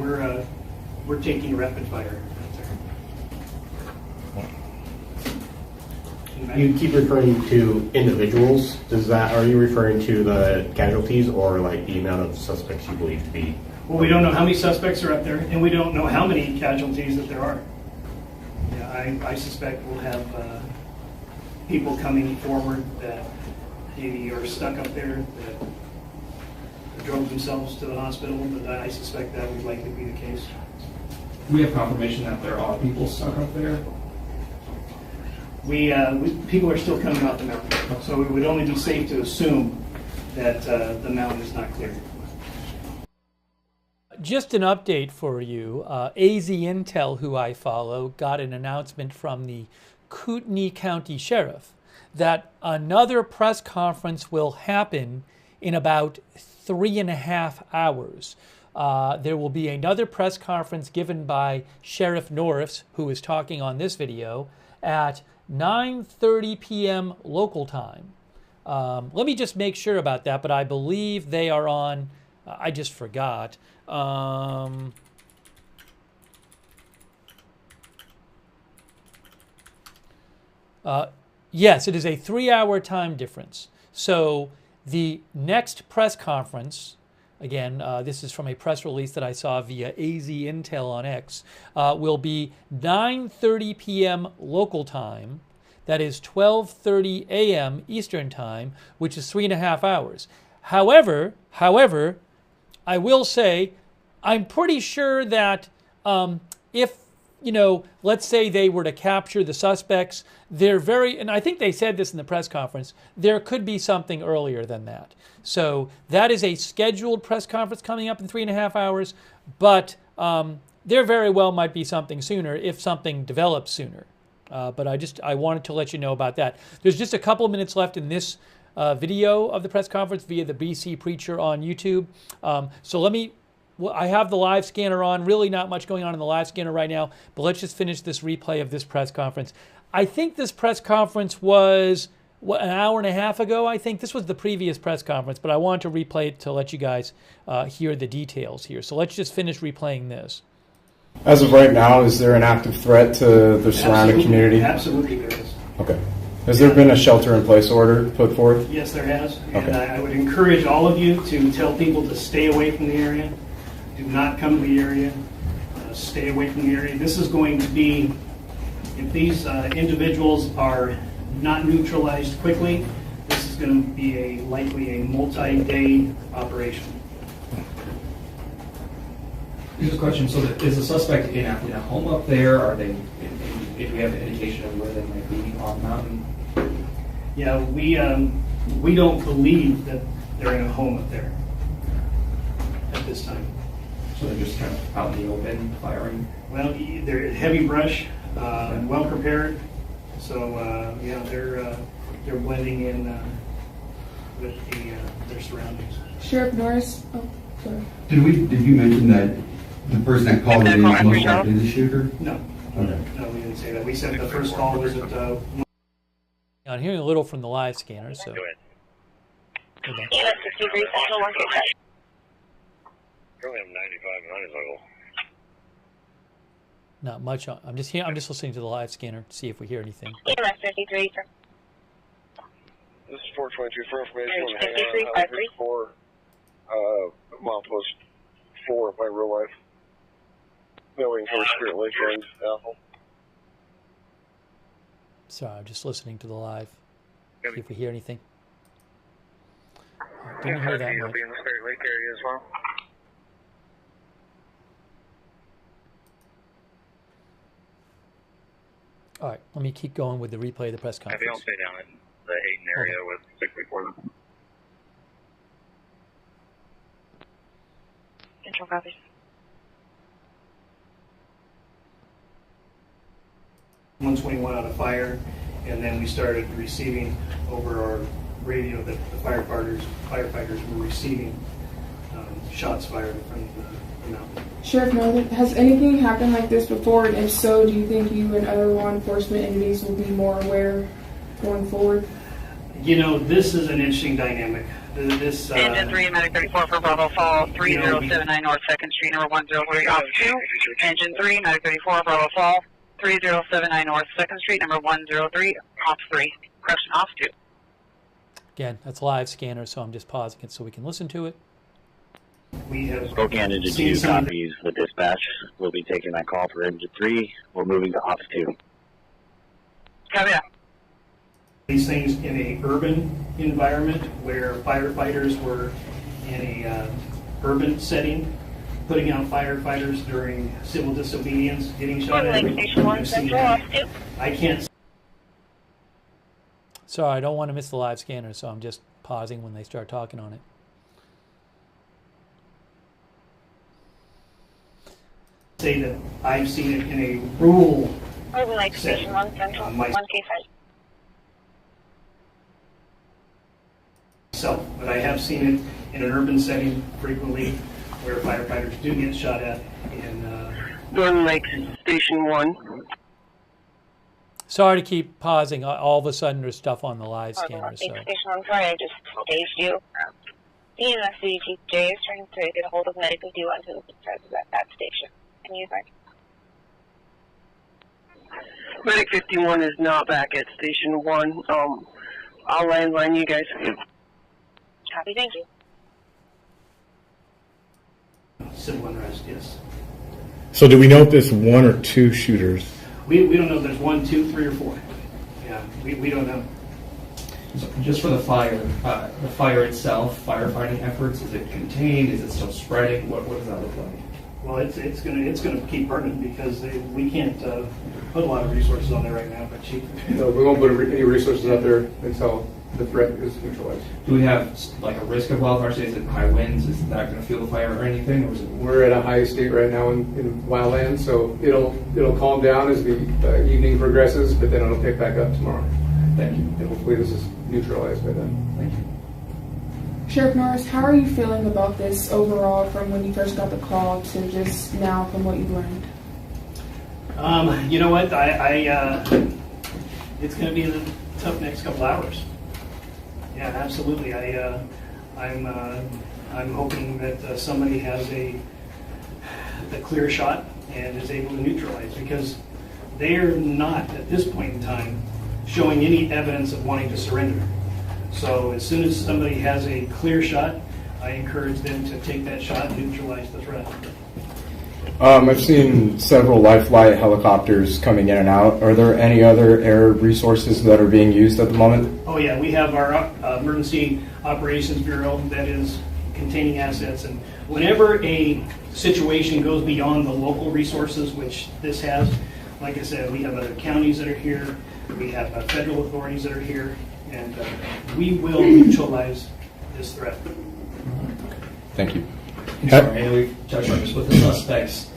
we're taking rapid fire. You keep referring to individuals. Are you referring to the casualties or like the amount of suspects you believe to be? Well, we don't know how many suspects are up there, and we don't know how many casualties that there are. Yeah, I suspect we'll have people coming forward that maybe are stuck up there, that drove themselves to the hospital, but I suspect that would likely be the case. We have confirmation that there are people stuck up there. People are still coming off the mountain, so it would only be safe to assume that the mountain is not clear. Just an update for you. AZ Intel, who I follow, got an announcement from the Kootenai County Sheriff that another press conference will happen in about 3.5 hours. There will be another press conference given by Sheriff Norris, who is talking on this video, at 9:30 p.m. local time. Let me just make sure about that, but I believe they are on, I just forgot. Yes, it is a 3-hour time difference. So the next press conference, again, this is from a press release that I saw via AZ Intel on X, will be 9:30 p.m. local time. That is 12:30 a.m. Eastern time, which is 3.5 hours. However, I will say, I'm pretty sure that if, let's say they were to capture the suspects, and I think they said this in the press conference, there could be something earlier than that. So that is a scheduled press conference coming up in 3.5 hours, but there very well might be something sooner if something develops sooner. But I wanted to let you know about that. There's just a couple of minutes left in this video of the press conference via the BC Preacher on YouTube. So I have the live scanner on. Really not much going on in the live scanner right now, but let's just finish this replay of this press conference. I think this press conference was, an hour and a half ago, I think. This was the previous press conference, but I wanted to replay it to let you guys hear the details here. So let's just finish replaying this. As of right now, is there an active threat to the surrounding community? Absolutely there is. Okay. Has there been a shelter-in-place order put forth? Yes, there has. Okay. And I would encourage all of you to tell people to stay away from the area. Do not come to the area. Stay away from the area. This is going to be, if these individuals are not neutralized quickly, this is going to be likely a multi-day operation. Here's a question. So is the suspect in a home up there? Are they, if we have an indication of where they might be on the mountain? Yeah, we don't believe that they're in a home up there at this time. So they're just kind of out in the open firing? Well, they're heavy brush, well prepared. So yeah, they're blending in with their surroundings. Sheriff Norris. Oh, sorry. Did you mention that the person that called it in is most likely the shooter? No. Okay. No, we didn't say that. We said the first call was at. I'm hearing a little from the live scanner, so. US 63 Central 1 Coeur. Currently I'm 95 and honeysuckle. Not much. I'm just listening to the live scanner to see if we hear anything. US 53. This is 422 for information. Page 5353. For milepost 4 of my real life. Knowing for Spirit Lake and Apple. Sorry, I'm just listening to the live. See if we hear anything. Didn't hear that You'll much. be in the Spirit Lake area as well. All right, let me keep going with the replay of the press conference. If you don't stay down in the Hayden area with 634 them. Control copies. $121 out of fire, and then we started receiving over our radio that the firefighters were receiving shots fired from the mountain. Sheriff Northern, has anything happened like this before? And if so, do you think you and other law enforcement entities will be more aware going forward? You know, this is an interesting dynamic. This Engine 3, Medic 34 for Bravo Fall, 3079 North 2nd Street, number 103, off 2. Engine 3, Medic 34, Bravo Fall, 3079 North 2nd Street, number 103, off 3. Correction, off 2. Again, that's live scanner, so I'm just pausing it so we can listen to it. We have Spokane Engine 2 copies the dispatch. We'll be taking that call for Engine 3. We're moving to off 2. Copy that. These things in a urban environment where firefighters were in a urban setting, putting out firefighters during civil disobedience, getting shot at. I've seen that. I can't. Sorry, I don't want to miss the live scanner, so I'm just pausing when they start talking on it. Say that I've seen it in a rural setting. But I have seen it in an urban setting frequently, where firefighters do get shot at in Northern Lake Station 1. Sorry to keep pausing. All of a sudden, there's stuff on the live scanner. So. Station 1, sorry, I just staged you. EMS CTJ is trying to get a hold of Medic 51 who is at that station. Can you back? Medic 51 is not back at Station 1. I'll landline you guys. Copy, thank you. Civil unrest, yes. So do we know if there's one or two shooters? We don't know if there's 1, 2, 3, or 4. Yeah, we don't know. So just for the fire itself, firefighting efforts, is it contained? Is it still spreading? What does that look like? Well, it's gonna keep burning because we can't put a lot of resources on there right now. But no, we won't put any resources out there until the threat is neutralized. Do we have like a risk of wildfire? Say, is it high winds? Is that going to fuel the fire or anything? Or is it? We're at a high state right now in wildland, so it'll calm down as the evening progresses, but then it'll pick back up tomorrow. Thank you. And hopefully this is neutralized by then. Thank you. Sheriff Norris, how are you feeling about this overall from when you first got the call to just now from what you've learned? You know what? It's going to be a tough next couple hours. Yeah, absolutely. I'm hoping that somebody has a clear shot and is able to neutralize, because they are not at this point in time showing any evidence of wanting to surrender. So as soon as somebody has a clear shot, I encourage them to take that shot and neutralize the threat. I've seen several Life Flight helicopters coming in and out. Are there any other air resources that are being used at the moment? Oh yeah, we have our Emergency Operations Bureau that is containing assets, and whenever a situation goes beyond the local resources, which this has, like I said, we have other counties that are here, we have federal authorities that are here, and we will neutralize this threat. Thank you. Sorry, and we've touched on this with the suspects.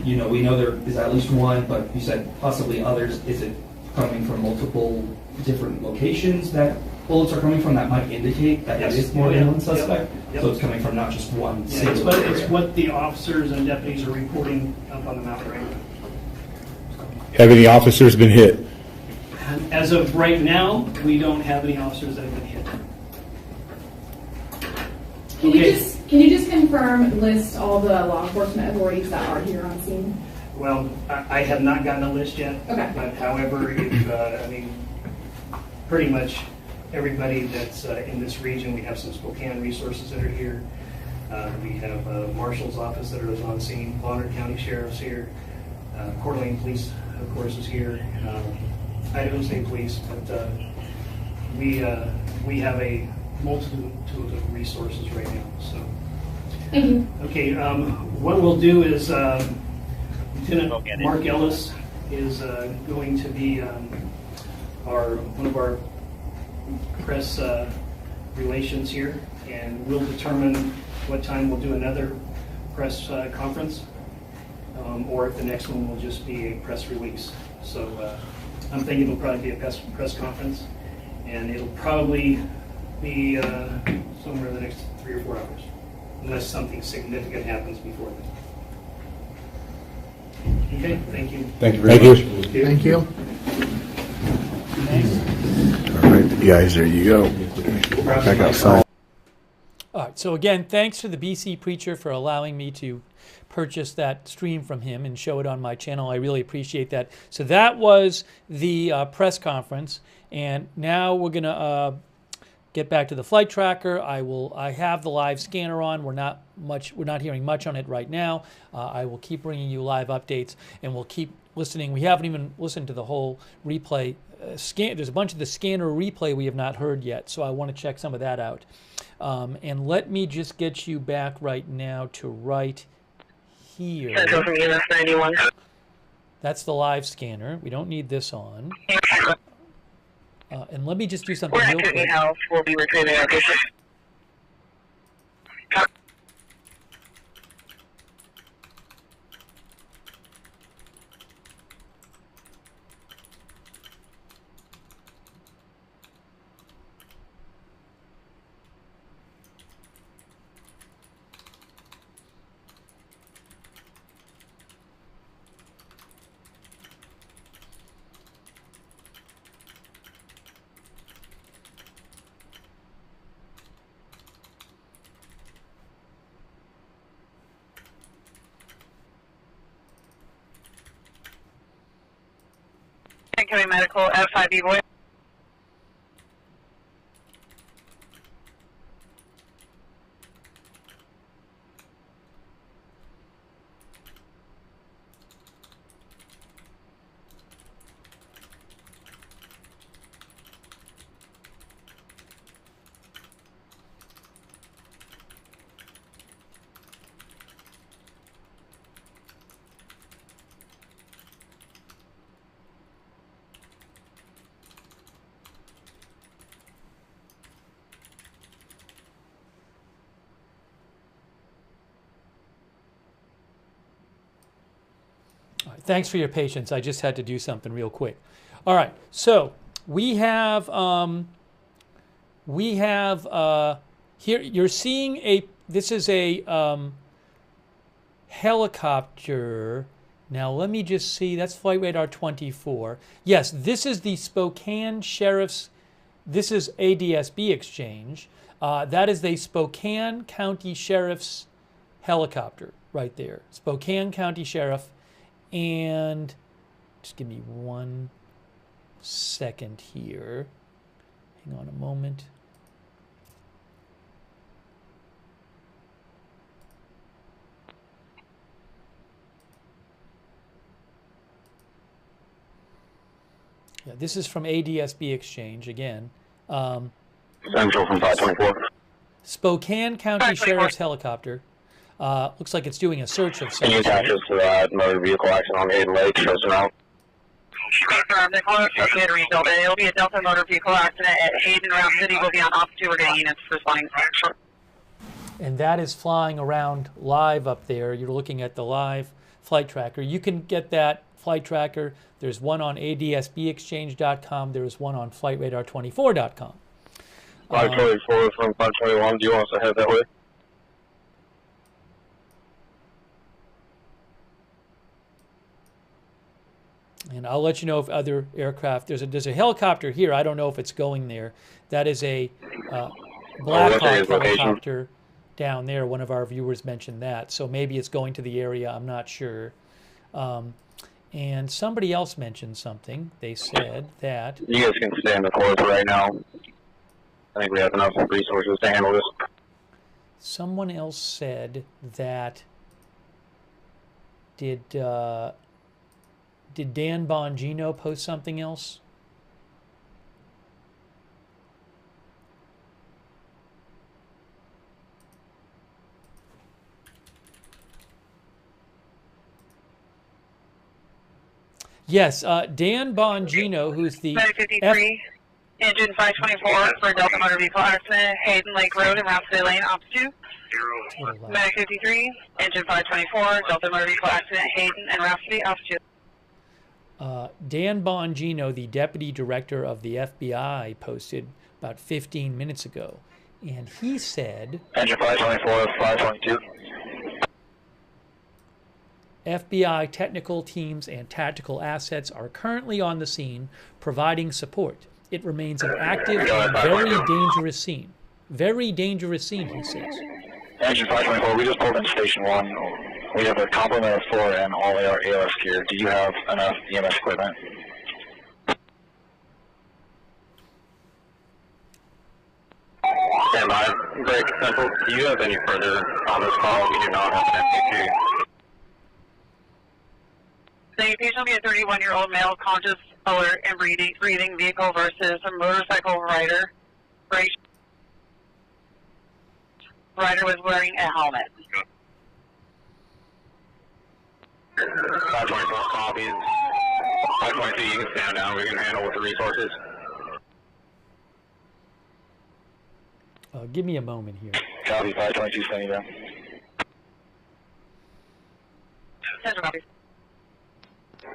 We know there is at least one, but you said possibly others. Is it coming from multiple different locations that bullets are coming from? That might indicate that it is more than one suspect. Yep. So it's coming from not just one single area. It's what the officers and deputies are reporting up on the mountain right now. Have any officers been hit? As of right now, we don't have any officers that have been hit. Can you just confirm, list all the law enforcement authorities that are here on scene? Well, I have not gotten a list yet. Okay. But however, pretty much everybody that's in this region. We have some Spokane resources that are here. We have Marshal's office that is on scene. Bonner County Sheriff's here. Coeur d'Alene Police, of course, is here. Idaho State Police, but we have a multitude of resources right now. So, thank you. Okay, what we'll do is Lieutenant Mark Ellis is going to be one of our press relations here, and we'll determine what time we'll do another press conference, or if the next one will just be a press release. So I'm thinking it'll probably be a press conference, and it'll probably be somewhere in the next 3 or 4 hours, unless something significant happens before then. Okay, thank you. Thank you very much. Thank you. All right, guys, there you go. Back outside. All right, so again, thanks to the BC Preacher for allowing me to purchase that stream from him and show it on my channel. I really appreciate that. So that was the press conference, and now we're going to get back to the flight tracker. I have the live scanner on. We're not hearing much on it right now. I will keep bringing you live updates, and we'll keep listening. We haven't even listened to the whole replay. There's a bunch of the scanner replay we have not heard yet, so I want to check some of that out. And let me just get you back right now to right here. Central from EMS 91. That's the live scanner. We don't need this on. And let me just do something We're real at Kootenai quick. House. We'll be retrieving our patient. Incoming medical F5E boy. All right, thanks for your patience. I just had to do something real quick. All right, so we have here. You're seeing this is a helicopter. Now let me just see. That's Flight Radar 24. Yes, this is the Spokane Sheriff's. This is ADSB exchange. That is the Spokane County Sheriff's helicopter right there. Spokane County Sheriff. And just give me 1 second here. Hang on a moment. Yeah, this is from ADSB Exchange again. Central from 524. Spokane County Sheriff's helicopter. Looks like it's doing a search of some Can you attach us to that motor vehicle accident on Hayden Lake? Personnel. Confirmed. The call associated result. It'll be a Delta motor vehicle accident at Hayden Round City. We'll be on ops 2. We're getting units responding. And that is flying around live up there. You're looking at the live flight tracker. You can get that flight tracker. There's one on adsbexchange.com. There's one on flightradar24.com. 524 from 521. Do you want us to head that way? And I'll let you know if other aircraft. There's a helicopter here. I don't know if it's going there. That is a Black Hawk helicopter down there. One of our viewers mentioned that. So maybe it's going to the area. I'm not sure. And somebody else mentioned something. They said that... You guys can stay in the course right now. I think we have enough resources to handle this. Someone else said that... Did Dan Bongino post something else? Yes, Dan Bongino, who's the... 53, engine 524 for Delta motor vehicle accident, Hayden Lake Road and Rhapsody Lane, ops 2. Medic 53, engine 524, Delta motor vehicle accident, Hayden and Rhapsody, ops 2. Dan Bongino, the deputy director of the FBI, posted about 15 minutes ago, and he said... Engine 524, 522. FBI technical teams and tactical assets are currently on the scene providing support. It remains an active and very dangerous scene. Very dangerous scene, he says. Engine 524, we just pulled in Station 1. We have a complement of 4 and all our ALS gear. Do you have enough EMS equipment? Stand by. Break Central. Do you have any further on this call? We do not have an FTQ. The patient will be a 31-year-old male, conscious, alert, and breathing vehicle versus a motorcycle rider. Rider was wearing a helmet. 524 copies. 522, you can stand down. We can handle with the resources. Give me a moment here. Copy, 522, standing down. Center copies. 437-634.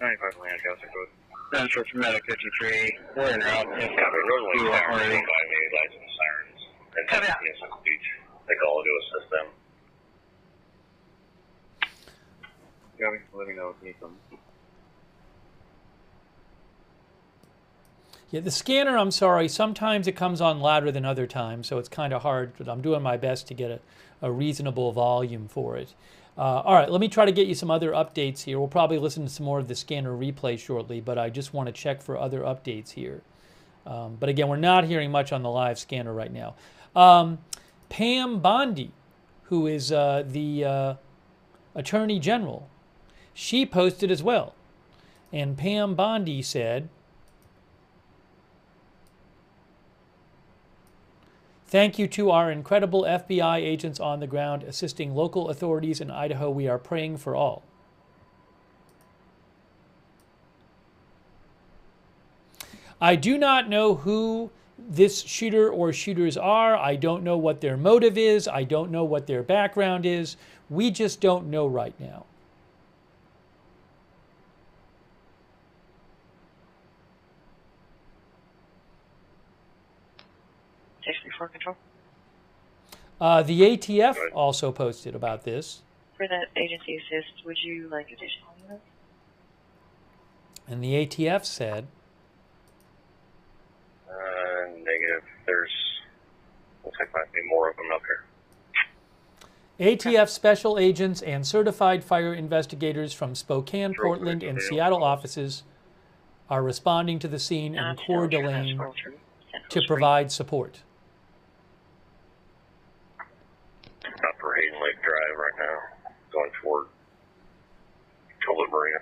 95 land, Coast Code. Central for Medic 53. We're en route. Yes, Copy. Roadway you are sirens, already. 5 lights and sirens. And Copy that. yes, beach. They call to assist them. Copy. Let me know if you need something. Yeah, the scanner, I'm sorry, sometimes it comes on louder than other times, so it's kind of hard, but I'm doing my best to get a reasonable volume for it. All right, let me try to get you some other updates here. We'll probably listen to some more of the scanner replay shortly, but I just want to check for other updates here. But again, we're not hearing much on the live scanner right now. Pam Bondi, who is the Attorney General, she posted as well. And Pam Bondi said, "Thank you to our incredible FBI agents on the ground assisting local authorities in Idaho. We are praying for all." I do not know who this shooter or shooters are. I don't know what their motive is. I don't know what their background is. We just don't know right now. 64 control. The ATF also posted about this. For that agency assist, would you like additional units? And the ATF said, Negative. There's, looks like might be more of them up here. ATF special agents and certified fire investigators from Spokane, Portland, and Seattle offices are responding to the scene in Coeur d'Alene to provide support. Upper Hayden Lake Drive right now, going toward Tulip Marina.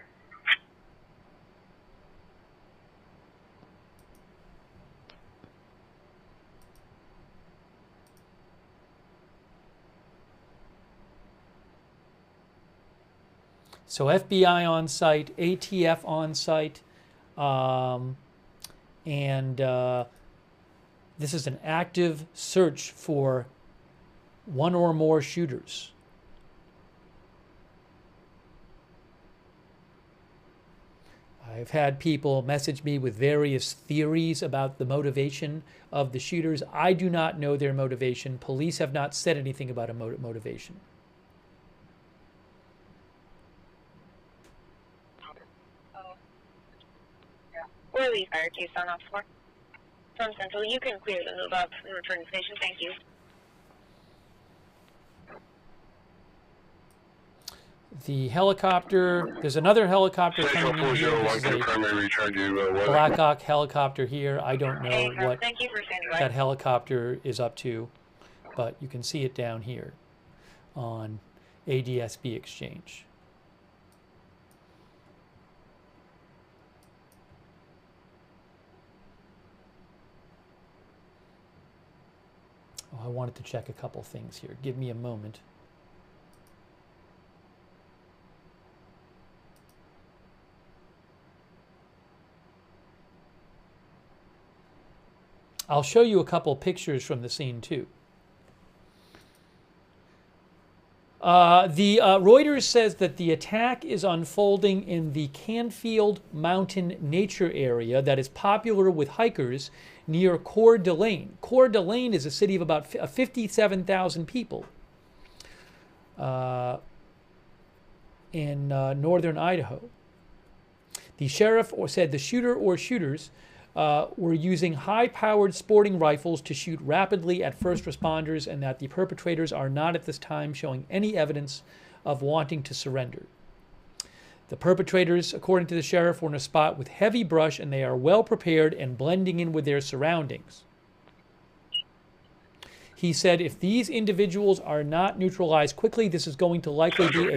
So FBI on site, ATF on site, and this is an active search for one or more shooters. I've had people message me with various theories about the motivation of the shooters. I do not know their motivation. Police have not said anything about a motivation. We're Lee Fire Tucson off 4. From Central, you can clear the move up and return to station. Thank you. The helicopter, there's another helicopter coming in here. This is a Black Hawk helicopter here. I don't know what that helicopter is up to, but you can see it down here on ADSB Exchange. Oh, I wanted to check a couple things here. Give me a moment. I'll show you a couple pictures from the scene too. Reuters says that the attack is unfolding in the Canfield Mountain Nature Area that is popular with hikers near Coeur d'Alene. Coeur d'Alene is a city of about 57,000 people in northern Idaho. The sheriff said the shooter or shooters were using high-powered sporting rifles to shoot rapidly at first responders, and that the perpetrators are not at this time showing any evidence of wanting to surrender. The perpetrators, according to the sheriff, were in a spot with heavy brush, and they are well prepared and blending in with their surroundings. He said if these individuals are not neutralized quickly, this is going to likely be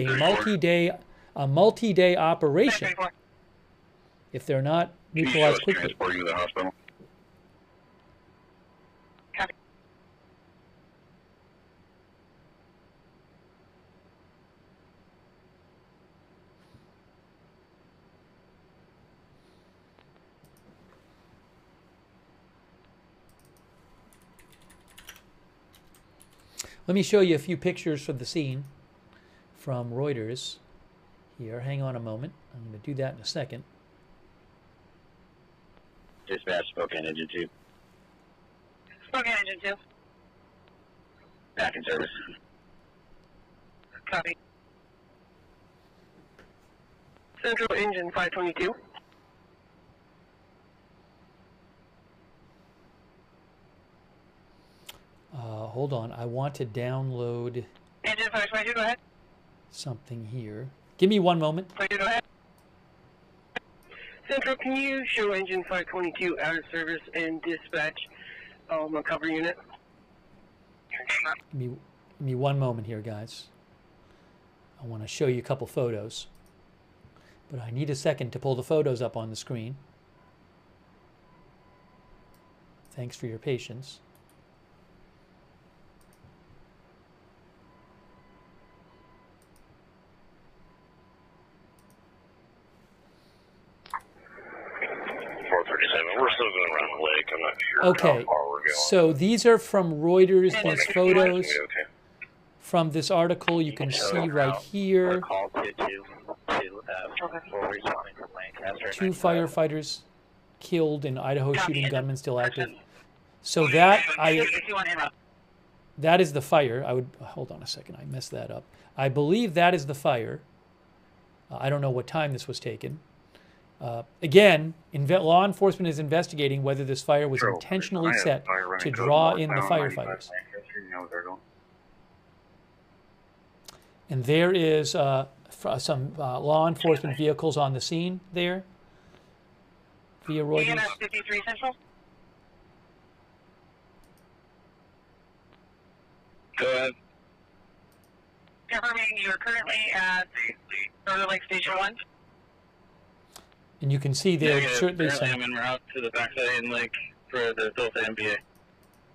a multi-day operation. If they're not neutralized quickly. Transporting to the hospital. Let me show you a few pictures from the scene from Reuters here. Hang on a moment. I'm going to do that in a second. Dispatch, Spokane Engine 2. Spokane Engine 2. Back in service. Copy. Central Engine 522. Hold on. I want to download Engine 522, go ahead. something here. Give me one moment. Go ahead. Central, can you show Engine 522 out of service and dispatch a cover unit? Give me one moment here, guys. I want to show you a couple photos. But I need a second to pull the photos up on the screen. Thanks for your patience. We're still going around the lake. I'm not sure Okay, how far we're going. so these are from Reuters, these photos Okay. from this article you can see right here. Call to 2 firefighters killed in Idaho shooting gunman still active. So that is the fire. Hold on a second, I messed that up. I believe that is the fire. I don't know what time this was taken. Again, law enforcement is investigating whether this fire was intentionally set to draw in the firefighters. And there is some law enforcement vehicles on the scene there via Reuters. EMS 53 Central. Go ahead. Confirming you're currently at Northern Lake Station 1. And you can see there certainly I'm some en route to the backside and Lake for the Delta MBA.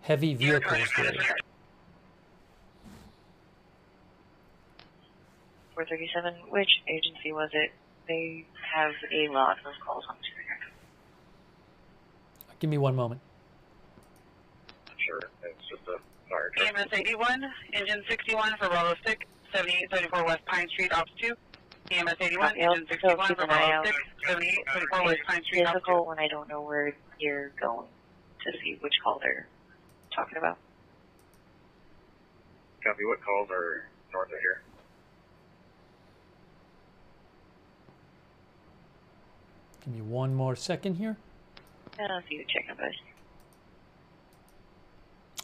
heavy vehicles there. 437, which agency was it? They have a lot of calls on screen. Give me one moment. Sure, it's just a fire. EMS 81, Engine 61 for Bravo 6, 7834 West Pine Street, Ops 2. EMS 81, Engine 61 for Bravo 6, 7834 West Pine Street, Ops 2. Difficult when I don't know where you're going to see which call they're talking about. Copy, what calls are north of here? Give me one more second here. I'll see you check on this.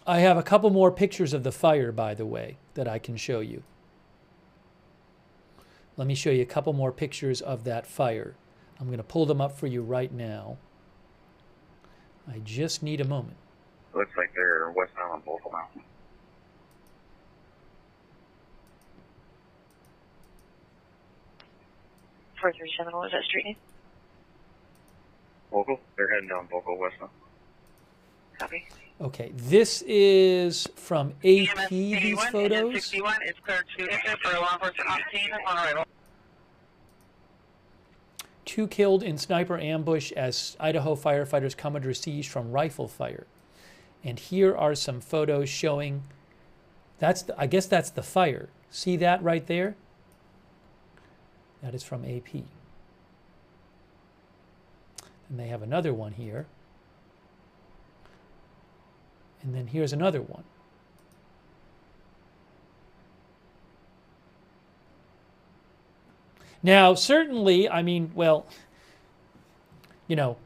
I have a couple more pictures of the fire, by the way, that I can show you. Let me show you a couple more pictures of that fire. I'm going to pull them up for you right now. I just need a moment. Looks like they're westbound on Buffalo Mountain. .437, what was that street name? Vocal? They're heading down Vocal westbound. Copy. Okay, this is from AP, these photos. 61, it's cleared to enter for law enforcement on scene on arrival. 2 killed in sniper ambush as Idaho firefighters come under siege from rifle fire. And here are some photos showing, I guess that's the fire. See that right there? That is from AP. And they have another one here. And then here's another one. Now, certainly, I mean, well, you know,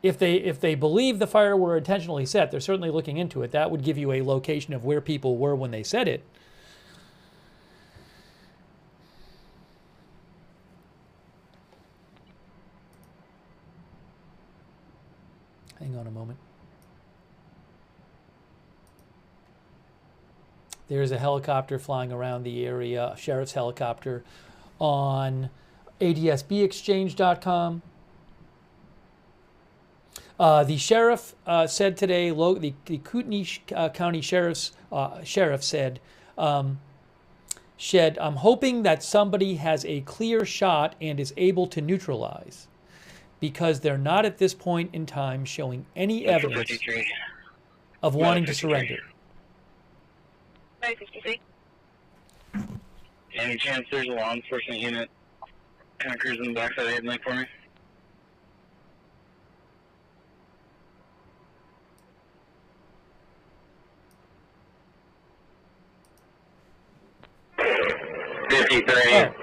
if they believe the fire were intentionally set, they're certainly looking into it. That would give you a location of where people were when they set it. Hang on a moment. There's a helicopter flying around the area, a sheriff's helicopter, on adsbexchange.com. The sheriff said today, the Kootenai County sheriff said, I'm hoping that somebody has a clear shot and is able to neutralize, because they're not at this point in time showing any evidence of wanting to surrender. Any chance there's a law enforcement unit kind of cruising the backside of Hidden Lake for me? Oh.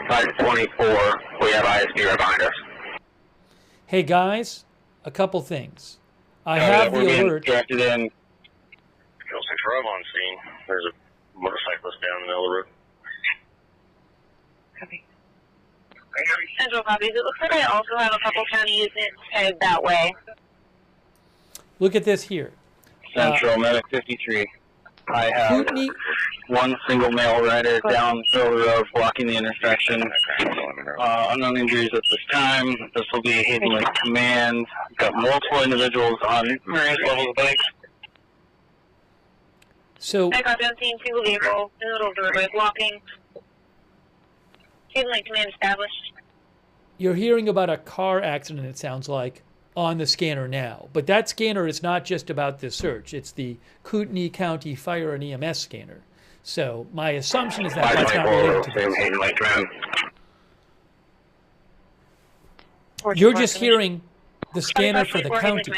524. We have ISP right behind us. Hey guys, a couple things. I have the alert. Directed in. Kill 6 Rob on scene. There's a motorcyclist down in the middle of the road. Copy. Central copies. It looks like I also have a couple county units headed that way. Look at this here. Central Medic 53. I have one single male rider down the road blocking the intersection. Unknown injuries at this time. This will be Hidden Lake Command. Got multiple individuals on various levels of bikes. So I got 17 single vehicle in the middle of the roadway blocking. Hidden Lake Command established. You're hearing about a car accident, it sounds like, on the scanner now. But that scanner is not just about this search. It's the Kootenai County Fire and EMS scanner. So my assumption is that that's not related to this. You're just hearing the scanner for the county.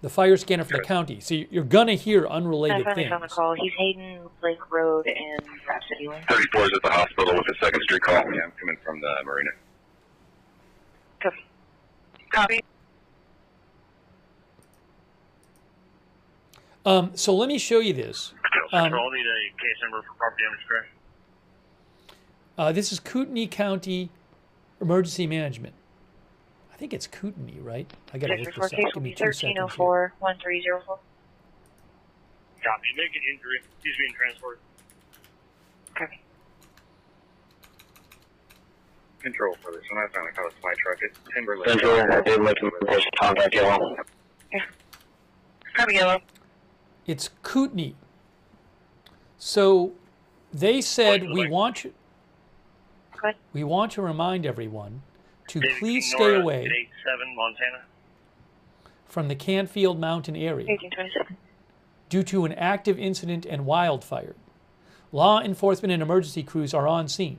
The fire scanner for the county. So you're going to hear unrelated things. On the call. He's Hayden Lake Road and Rhapsody Lane. 34 is at the hospital with a 2nd Street call. Yeah, I'm coming from the marina. Copy. So let me show you this. Central, need a case number for property damage crash. This is Kootenai County Emergency Management. I think it's Kootenai, right? I got to look this up. Give me 2 seconds. 1304-1304. Copy. Make an injury. He's being transported. Copy. Control for this one. I found a call. It's my truck. It's Timberlake. Central, they're looking for this contact yellow. Copy yellow. It's Kootenai. So they said we want to remind everyone to please stay away 87 Montana. from the Canfield Mountain area 1827. due to an active incident and wildfire. Law enforcement and emergency crews are on scene.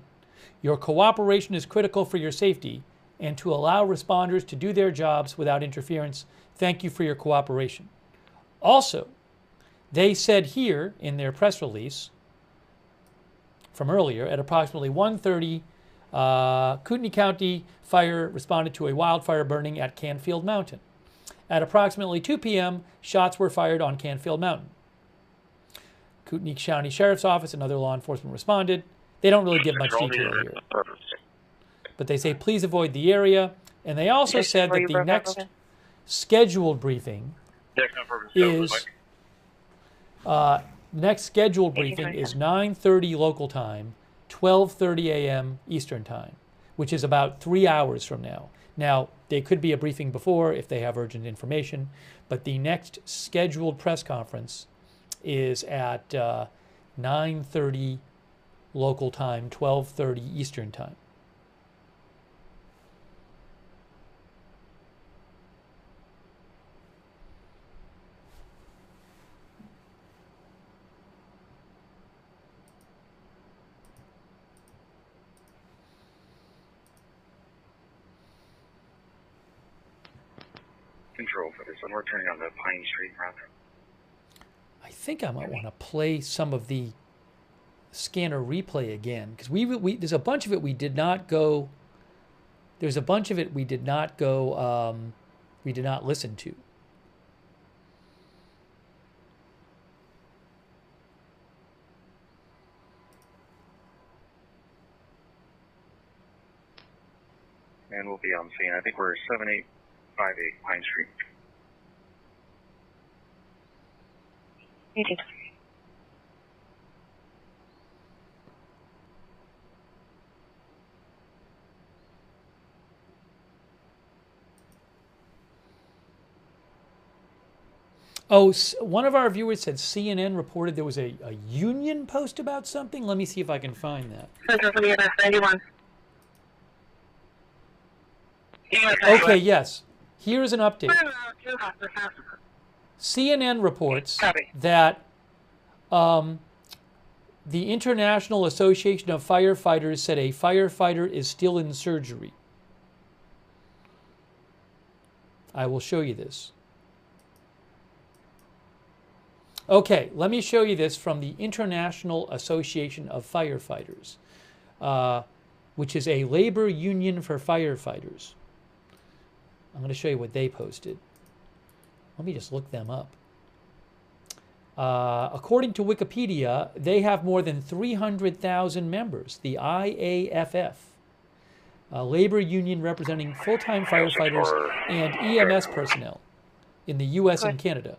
Your cooperation is critical for your safety and to allow responders to do their jobs without interference. Thank you for your cooperation. Also, they said here in their press release from earlier, at approximately 1:30, Kootenai County Fire responded to a wildfire burning at Canfield Mountain. At approximately 2 p.m., shots were fired on Canfield Mountain. Kootenai County Sheriff's Office and other law enforcement responded. They don't really give much detail here. But they say, please avoid the area. And they also said that the next scheduled briefing is... next scheduled briefing is 9:30 local time, 12:30 a.m. Eastern time, which is about 3 hours from now. Now, there could be a briefing before if they have urgent information, but the next scheduled press conference is at 9:30 local time, 12:30 Eastern time. Control for this one. We're turning on the Pine Street route. I think I might want to play some of the scanner replay again, because there's a bunch of it we did not go. There's a bunch of it we did not go. We did not listen to. and we'll be on scene. I think we're 7858 Pine Street. 18. Oh, one of our viewers said CNN reported there was a union post about something. Let me see if I can find that. Central for the EMS 91. Okay, yes. Here's an update. CNN reports that the International Association of Firefighters said a firefighter is still in surgery. I will show you this. Okay, let me show you this from the International Association of Firefighters, which is a labor union for firefighters. I'm going to show you what they posted. Let me just look them up. According to Wikipedia, they have more than 300,000 members, the IAFF, a labor union representing full-time firefighters and EMS personnel in the U.S. and Canada.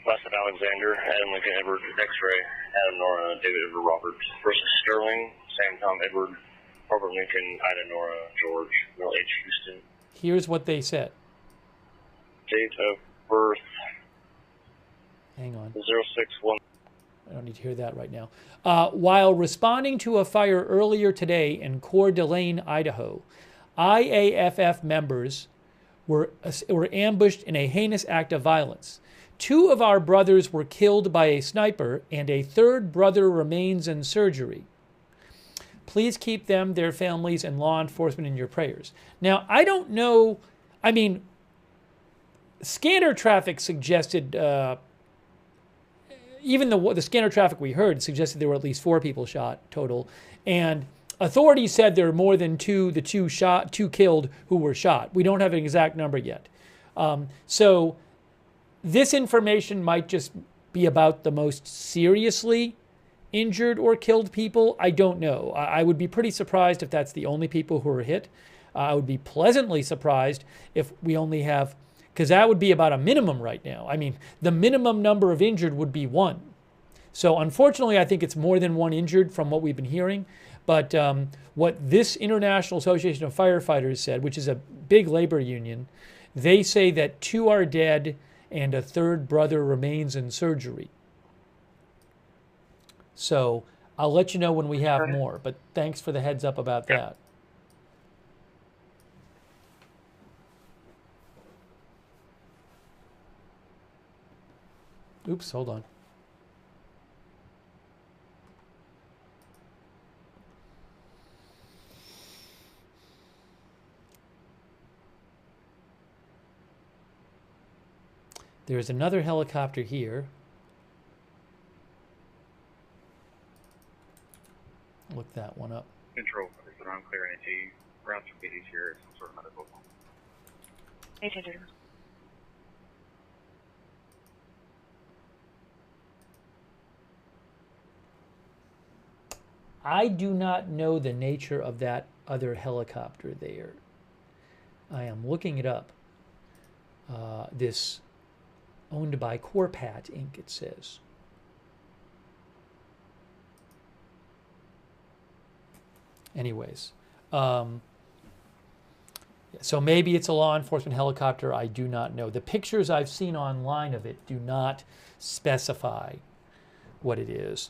Weston Alexander, Adam Lincoln Edward, X-Ray, Adam Nora, David Edward Roberts, versus Sterling, Sam Tom Edward, Robert Lincoln, Ida Nora, George, Will H. Houston. Here's what they said. Date of birth. Hang on. 061. I don't need to hear that right now. While responding to a fire earlier today in Coeur d'Alene, Idaho, IAFF members were ambushed in a heinous act of violence. 2 of our brothers were killed by a sniper, and a 3rd brother remains in surgery. Please keep them, their families, and law enforcement in your prayers. Now, I don't know, I mean, scanner traffic suggested, even the scanner traffic we heard suggested there were at least 4 people shot total, and authorities said there are more than 2 killed who were shot. We don't have an exact number yet. So this information might just be about the most seriously injured or killed people. I don't know. I would be pretty surprised if that's the only people who are hit. I would be pleasantly surprised if we only have, because that would be about a minimum right now. I mean, the minimum number of injured would be 1. So unfortunately, I think it's more than 1 injured from what we've been hearing. But what this International Association of Firefighters said, which is a big labor union, they say that 2 are dead and a 3rd brother remains in surgery. So I'll let you know when we have more, but thanks for the heads up about that. Oops, hold on. There's another helicopter here. Look that one up. Control, is around clear NAT. Ground for BD's here, some sort of medical. 18. I do not know the nature of that other helicopter there. I am looking it up. This owned by Corpat Inc., it says. Anyways, so maybe it's a law enforcement helicopter. I do not know. The pictures I've seen online of it do not specify what it is.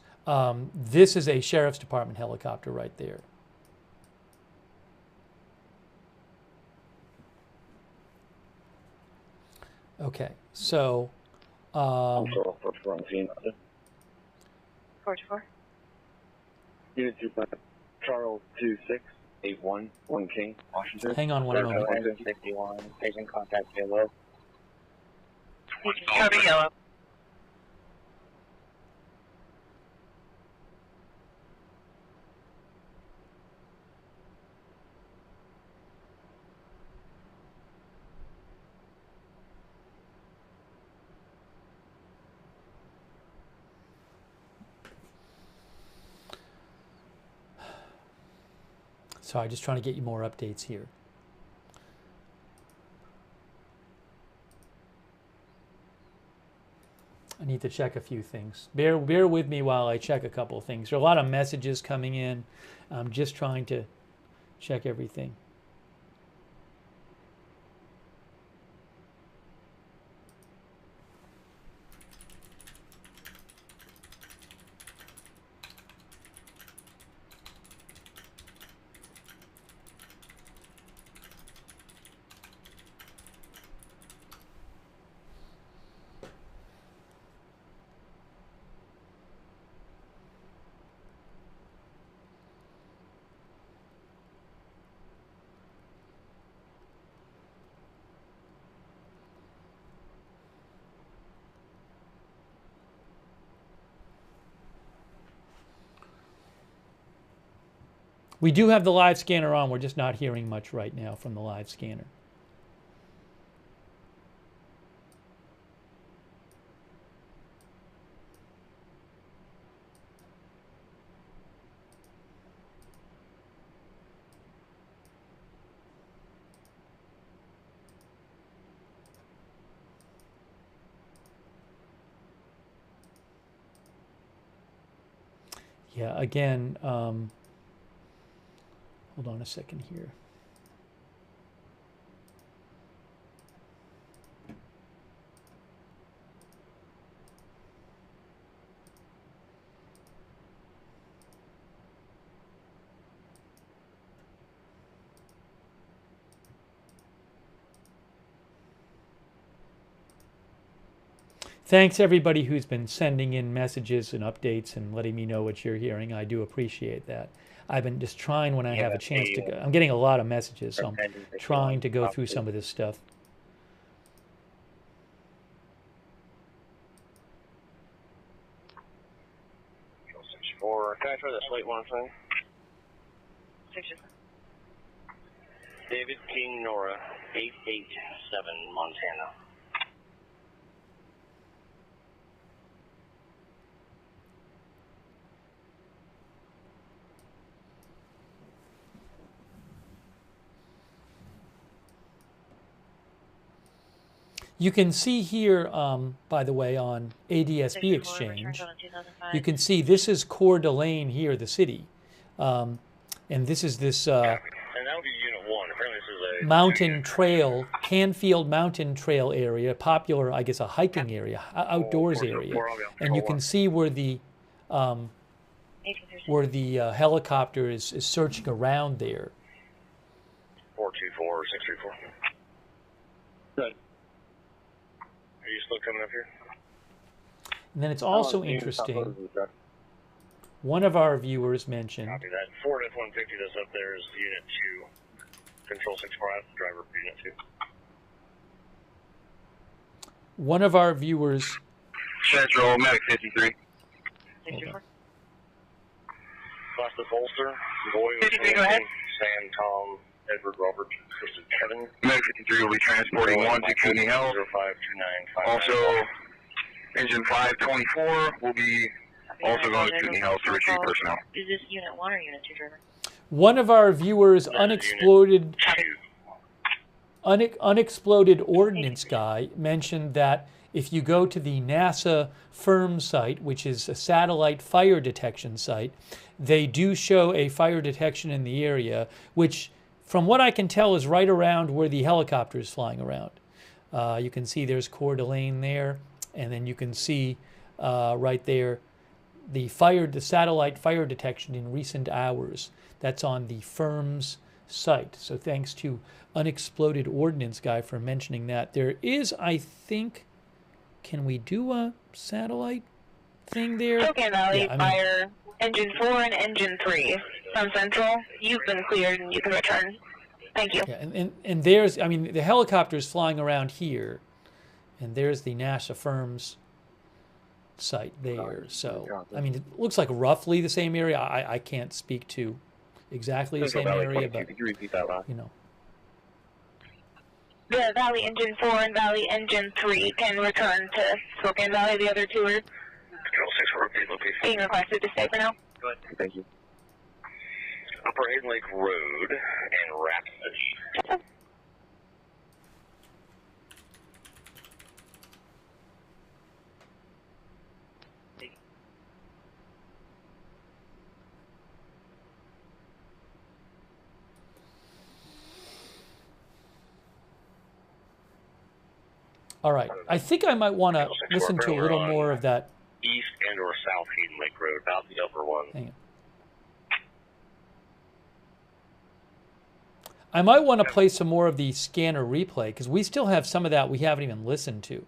This is a sheriff's department helicopter right there. Okay, so. 44. Unit 2, Charles 2681, 1 King, Washington. Hang on one moment. 61, patient contact yellow. Copy yellow. Sorry, just trying to get you more updates here. I need to check a few things. Bear with me while I check a couple of things. There are a lot of messages coming in. I'm just trying to check everything. We do have the live scanner on. We're just not hearing much right now from the live scanner. Yeah, again, hold on a second here. Thanks everybody who's been sending in messages and updates and letting me know what you're hearing. I do appreciate that. I've been just trying when I have a chance to go. I'm getting a lot of messages, so I'm trying to go through some of this stuff. Control 64. Can I try this late one thing? 64. David King Nora, 887 Montana. You can see here, by the way, on ADSB Exchange, you can see this is Coeur d'Alene here, the city. And this is this And that would be Unit 1. Apparently this is a mountain trail, Canfield Mountain Trail area, popular, I guess, a hiking area, outdoors area. And you can see where the helicopter is searching around there. 424 634. Good. Are you still coming up here? And then it's also interesting, one of our viewers mentioned, Copy that. Ford F-150 that's up there is Unit 2. Control 64, driver for Unit 2. one of our viewers... Central, Medic 53. 64. Class the Bolster, Boy, 53, go ahead. Sam, Tom, Edward, Robert, Kristen, Kevin. Medic 53 will be transporting 1 to Kootenai Health. 0529. Also, Engine 524 will be also going to Kootenai Health to retrieve personnel. Is this Unit 1 or Unit 2 driver? One of our viewers, unexploded ordnance guy, mentioned that if you go to the NASA FIRM site, which is a satellite fire detection site, they do show a fire detection in the area, which, from what I can tell, is right around where the helicopter is flying around. You can see there's Coeur d'Alene there, and then you can see right there the satellite fire detection in recent hours. That's on the FIRM's site. So thanks to Unexploded Ordnance Guy for mentioning that. There is, I think, can we do a satellite thing there? Coconut Valley Fire, Engine 4 and Engine 3 from Central. You've been cleared and you can return. Thank you. Yeah, and there's, I mean, the helicopter's flying around here, and there's the NASA FIRM's site there. So, I mean, it looks like roughly the same area. I can't speak to exactly the same area, but, Could you repeat that last? you know. The Valley Engine 4 and Valley Engine 3 can return to Spokane Valley. The other two are Control 64, repeat location. being requested to stay for now. Go ahead. Thank you. Upper Hayden Lake Road and Rhapsody. All right. I think I might want to listen to a little more of that. East and or South Hayden Lake Road, about the upper one. Hang on. I might want to play some more of the scanner replay because we still have some of that we haven't even listened to.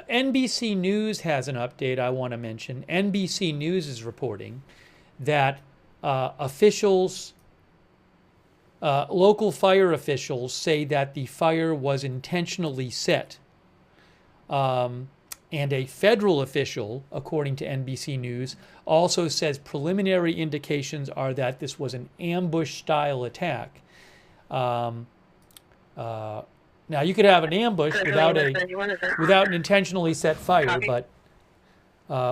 NBC News has an update I want to mention. NBC News is reporting that officials, local fire officials say that the fire was intentionally set. And a federal official, according to NBC News, also says preliminary indications are that this was an ambush-style attack. Now, you could have an ambush without an intentionally set fire, but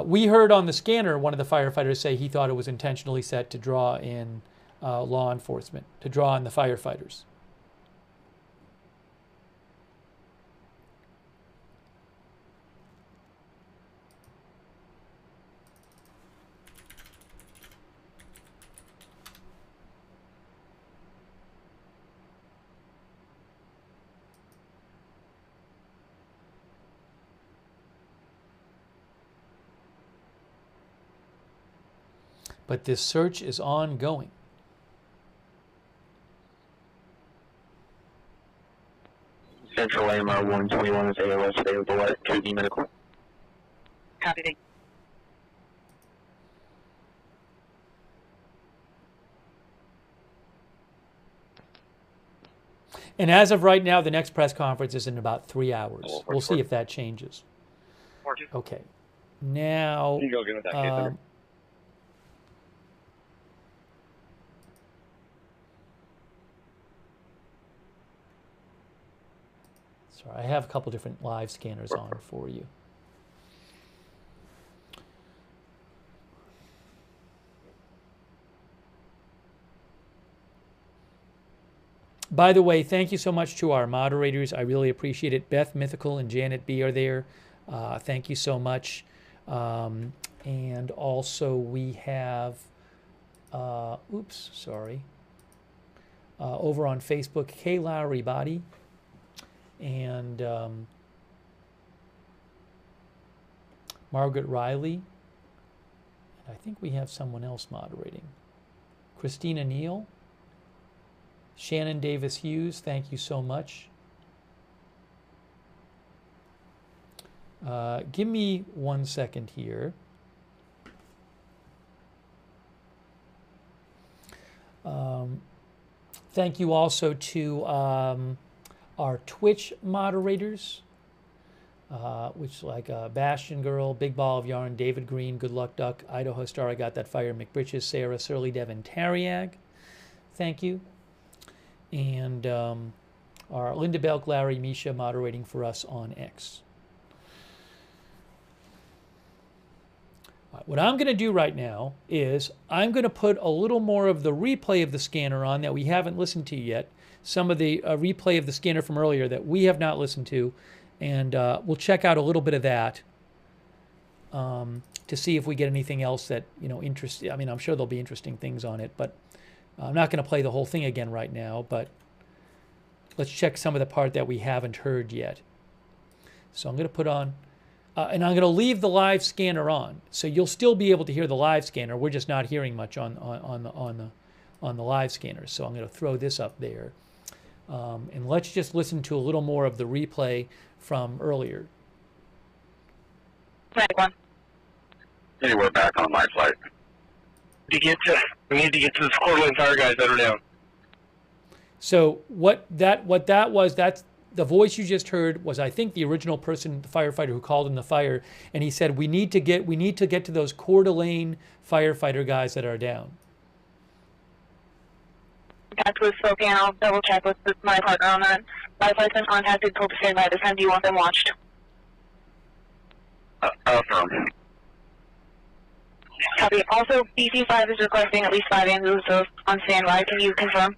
we heard on the scanner one of the firefighters say he thought it was intentionally set to draw in law enforcement, to draw in the firefighters. But this search is ongoing. Central AMR 121 is AOS available at Kootenai Medical. Copy. And as of right now, the next press conference is in about 3 hours. We'll see if that changes. Okay. Now, sorry, I have a couple different live scanners on for you. By the way, thank you so much to our moderators. I really appreciate it. Beth Mythical and Janet B are there. Thank you so much. And also we have, over on Facebook, Kay Lowry Body. And Margaret Riley. And I think we have someone else moderating. Christina Neal. Shannon Davis Hughes, thank you so much. Give me 1 second here. Thank you also to our Twitch moderators, which like Bastion Girl, Big Ball of Yarn, David Green, Good Luck Duck, Idaho Star, I Got That Fire, McBritches, Sarah, Surly Devin, Tariag. Thank you. And our Linda Belk, Larry, Misha moderating for us on X. Right, what I'm going to do right now is I'm going to put a little more of the replay of the scanner on that we haven't listened to yet. Some of the replay of the scanner from earlier that we have not listened to. And we'll check out a little bit of that to see if we get anything else that, interesting. I mean, I'm sure there'll be interesting things on it, but I'm not going to play the whole thing again right now, but let's check some of the part that we haven't heard yet. So I'm going to put on, and I'm going to leave the live scanner on. So you'll still be able to hear the live scanner. We're just not hearing much on the live scanner. So I'm going to throw this up there. And let's just listen to a little more of the replay from earlier. Anywhere back on my flight. We need to get to the Coeur d'Alene Fire guys that are down. So what that was, the voice you just heard was, I think, the original person, the firefighter who called in the fire, and he said we need to get to those Coeur d'Alene firefighter guys that are down. Contact with Spokane. I'll double check with my partner on that. Firefighters been contacted. Told to stand by this time. Do you want them watched? Affirm. Copy. Also, BC5 is requesting at least 5 ambulances on standby. Can you confirm?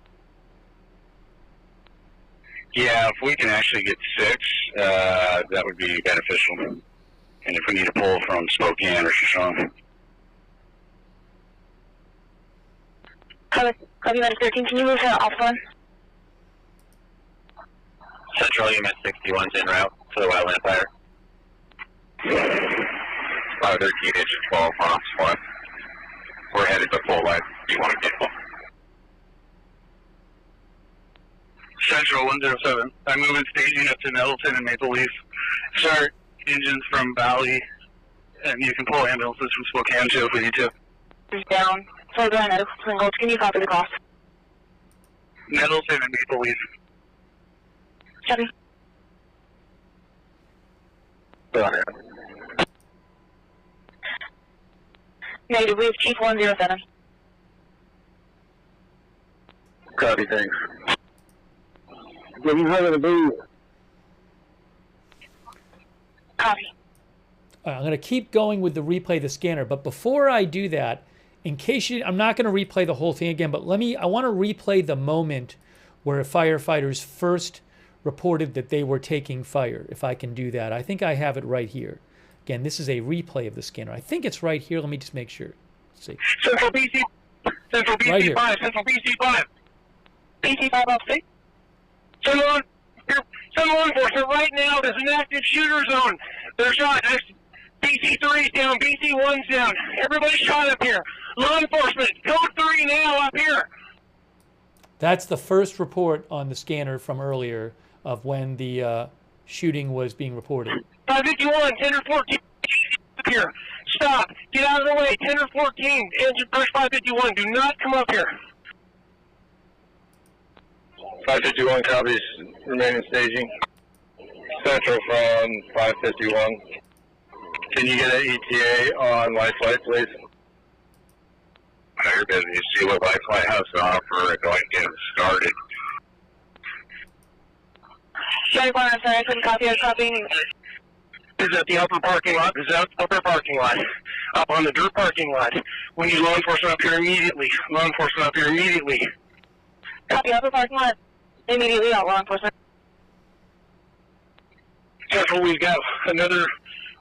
Yeah, if we can actually get 6, that would be beneficial. And if we need to pull from Spokane or Shoshone. Copy. Copy, Medic 13. Can you move to Alpha 1? Central EMS 61's en route to the wildland fire. 13 inches 12 Fox 1. We're headed to full life. You want to get one? Central 107. I'm moving staging up to Nettleton and Maple Leaf. Start engines from Valley, and you can pull ambulances from Spokane too if we need to. Is down. So go ahead, Twin Gulch. Can you copy the cost? Nettleton and Maple Leaf. Copy. Go ahead. Negative. We have Chief 107. Copy, thanks. Getting her to be. Copy. I'm going to keep going with the replay of the scanner, but before I do that, in case you, I'm not going to replay the whole thing again, but I want to replay the moment where firefighters first reported that they were taking fire, if I can do that. I think I have it right here. Again, this is a replay of the scanner. I think it's right here. Let me just make sure. Let's see. Central BC, Central BC Right here. 5, Central BC 5. BC 5 off 6. Some law enforcement right now. There's an active shooter zone. They're shot. BC 3's down. BC 1's down. Everybody's shot up here. Law enforcement, code 3 now up here. That's the first report on the scanner from earlier of when the shooting was being reported. 551, 10 or 14 up here. Stop. Get out of the way. 10 or 14. Engine push 551. Do not come up here. 551 copies, remaining staging. Central from 551. Can you get an ETA on life flight, please? You're busy. You see what life flight has to offer. Go ahead and get it started. Sorry, I couldn't copy. I was copying. Is at the upper parking lot. Is at the upper parking lot. Up on the dirt parking lot. We need law enforcement up here immediately. Law enforcement up here immediately. Copy, upper parking lot. Immediately out, law enforcement. Central, we've got another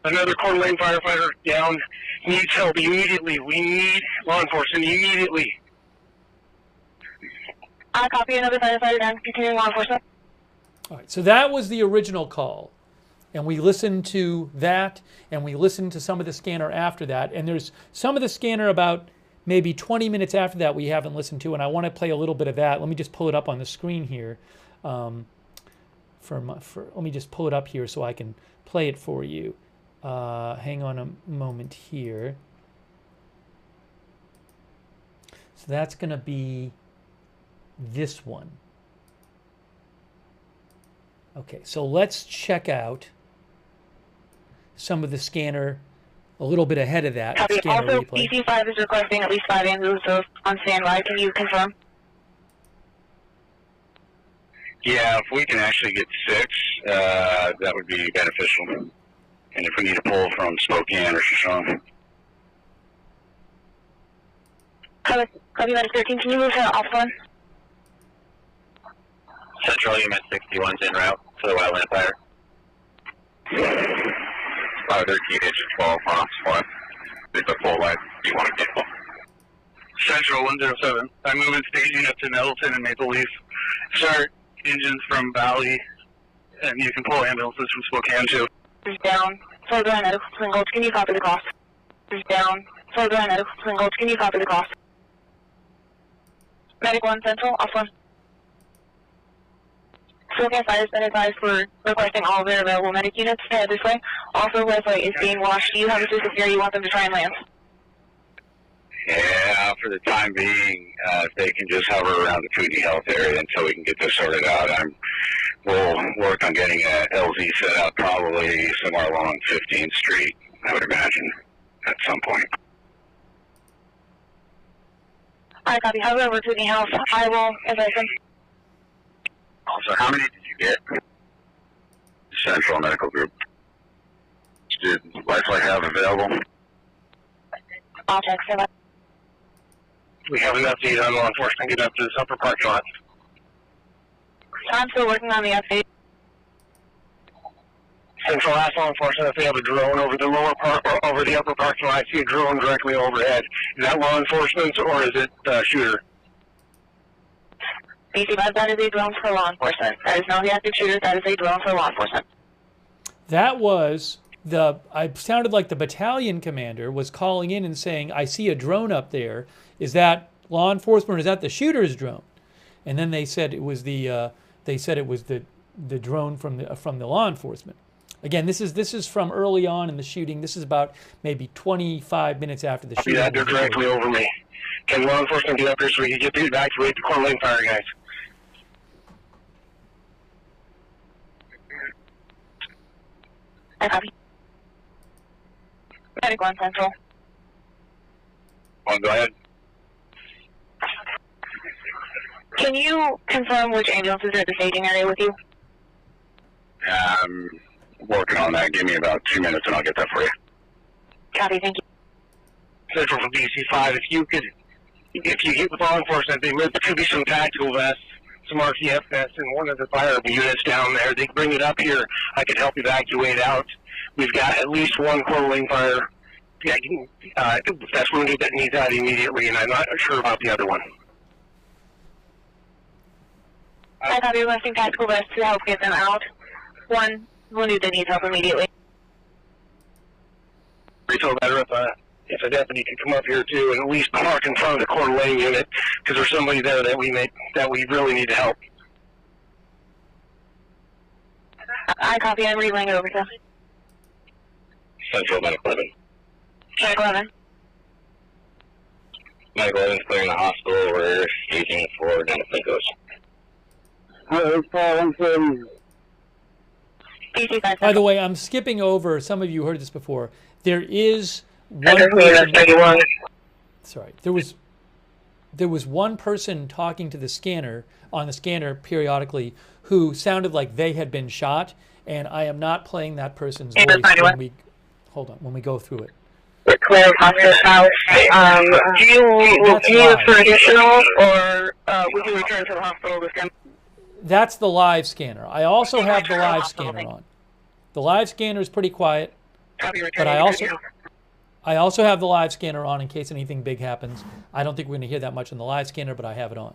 Coeur d'Alene firefighter down. Needs help immediately. We need law enforcement immediately. I copy another firefighter down. Continuing law enforcement. All right, so that was the original call. And we listened to that, and we listened to some of the scanner after that. And there's some of the scanner about maybe 20 minutes after that we haven't listened to, and I want to play a little bit of that. Let me just pull it up on the screen here. Let me just pull it up here so I can play it for you. Hang on a moment here. So that's going to be this one. Okay, so let's check out some of the scanner a little bit ahead of that. Copy. Scanner Also, replay. BC5 is requesting at least 5 ambulances on standby. Can you confirm? Yeah, if we can actually get 6, that would be beneficial. And if we need to pull from Spokane or Shoshone. Copy, Medic 13. Can you move to Alpha 1? Central EMS 61's en route to the wildland fire. 13 inches 12 Fox 1. It's a full life. You want to get one? Central 107. I'm moving staging up to Nettleton and Maple Leaf. Start engines from Valley, and you can pull ambulances from Spokane too. Is down. So go ahead, Twin Gulch. Can you copy the cost? Is down. So go ahead, Twin Gulch. Can you copy the cost? Medic 1 Central, off 1. Spokane Fire has been advised for requesting all of their available medic units to head this way. Also, Wesley is being washed. Do you have a system here you want them to try and land? Yeah, for the time being, if they can just hover around the Kootenai Health area until we can get this sorted out. I'm we'll work on getting a LZ set up probably somewhere along 15th Street, I would imagine, at some point. I copy. However, over to the house. I will, as I said. Also, how many did you get? Central Medical Group. Did Lifeline have available? I'll check for that. We have an update on law enforcement. Get up to this upper parking lot. I'm still working on the update. Central asked law enforcement if they have a drone over the lower part or over the upper parking lot. I see a drone directly overhead. Is that law enforcement or is it shooter? BC5, that is a drone for law enforcement. That is not the active shooter. That is a drone for law enforcement. That was I sounded like the battalion commander was calling in and saying, I see a drone up there. Is that law enforcement or is that the shooter's drone? And then they said it was the drone from the law enforcement. Again, this is from early on in the shooting. This is about maybe 25 minutes after the shooting. Yeah, they're directly over me. Can law enforcement get up here so we can get to evacuate the Coeur fire guys? I copy. Medical on Central. Go ahead. Can you confirm which ambulances are at the staging area with you? I'm working on that. Give me about 2 minutes and I'll get that for you. Copy, thank you. Central from BC5, if you get with law enforcement, there could be some tactical vests, some RCF vests, and one of the fire units down there. They can bring it up here. I could help evacuate out. We've got at least one Coeur fire that's wounded that needs out immediately, and I'm not sure about the other one. I thought we were requesting tactical vests to help get them out. One wounded that needs help immediately. We feel better if a deputy could come up here too and at least park in front of the Coeur d'Alene unit because there's somebody there that we really need to help. I copy. I'm relaying it over to Central Medical 11. Medical 11. Medical 11 is clearing the hospital. We're staging for down to Pincos. By the way, I'm skipping over. Some of you heard this before. There is one person, sorry. There was one person talking to the scanner on the scanner periodically who sounded like they had been shot, and I am not playing that person's voice when we go through it. Clear hospital house. Do you need us for additional, or would you return to the hospital with them? That's the live scanner. I also have the live scanner on. The live scanner is pretty quiet, but I also have the live scanner on in case anything big happens. I don't think we're going to hear that much on the live scanner, but I have it on.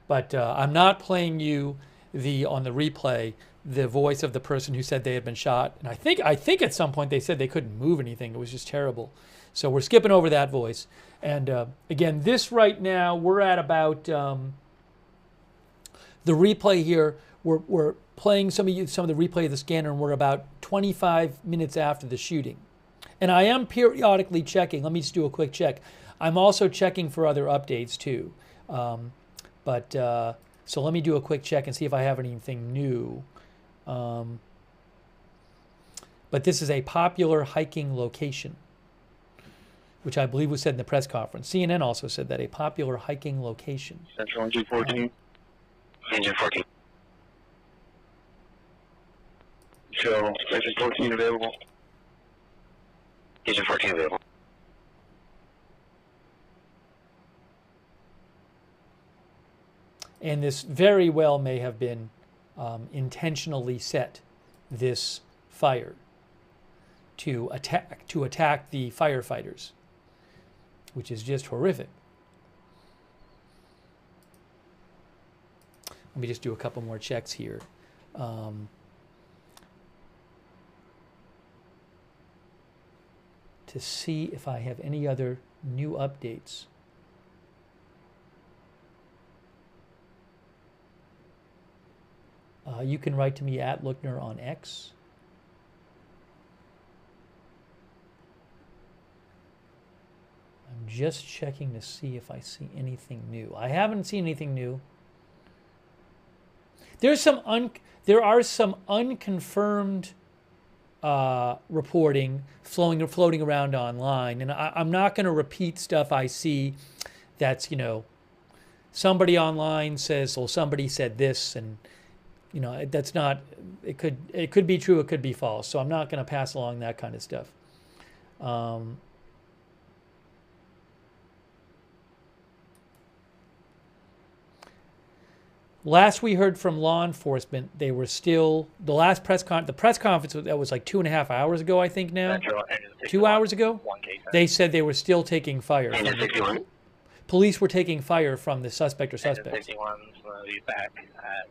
But I'm not playing you on the replay the voice of the person who said they had been shot. And I think at some point they said they couldn't move anything. It was just terrible. So we're skipping over that voice. And again, this right now, we're at about the replay here. We're playing some of the replay of the scanner, and we're about 25 minutes after the shooting. And I am periodically checking. Let me just do a quick check. I'm also checking for other updates too. So let me do a quick check and see if I have anything new. But this is a popular hiking location, which I believe was said in the press conference. CNN also said that, a popular hiking location. Central Engine 14. Engine 14. So, Engine 14 available. Engine 14 available. And this very well may have been intentionally set, this fire, to attack the firefighters, which is just horrific. Let me just do a couple more checks here. To see if I have any other new updates. You can write to me at Lookner on X. I'm just checking to see if I see anything new. I haven't seen anything new. there are some unconfirmed reporting floating around online, and I'm not going to repeat stuff I see. That's somebody online says, well, somebody said this, and that's not. It could be true, it could be false. So I'm not going to pass along that kind of stuff. Last we heard from law enforcement, they were still the press conference that was like 2.5 hours ago, I think now. 2 hours ago, they said they were still taking fire. Police were taking fire from the suspect or suspects. 61's going to be back at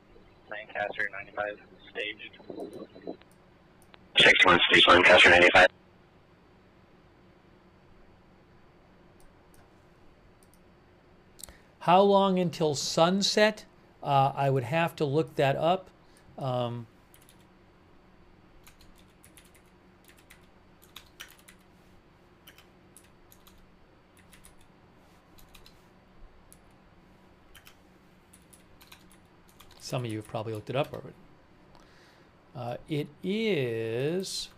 Lancaster 95 staged. 61 Stage Lancaster 95. How long until sunset? I would have to look that up. Some of you have probably looked it up already. It is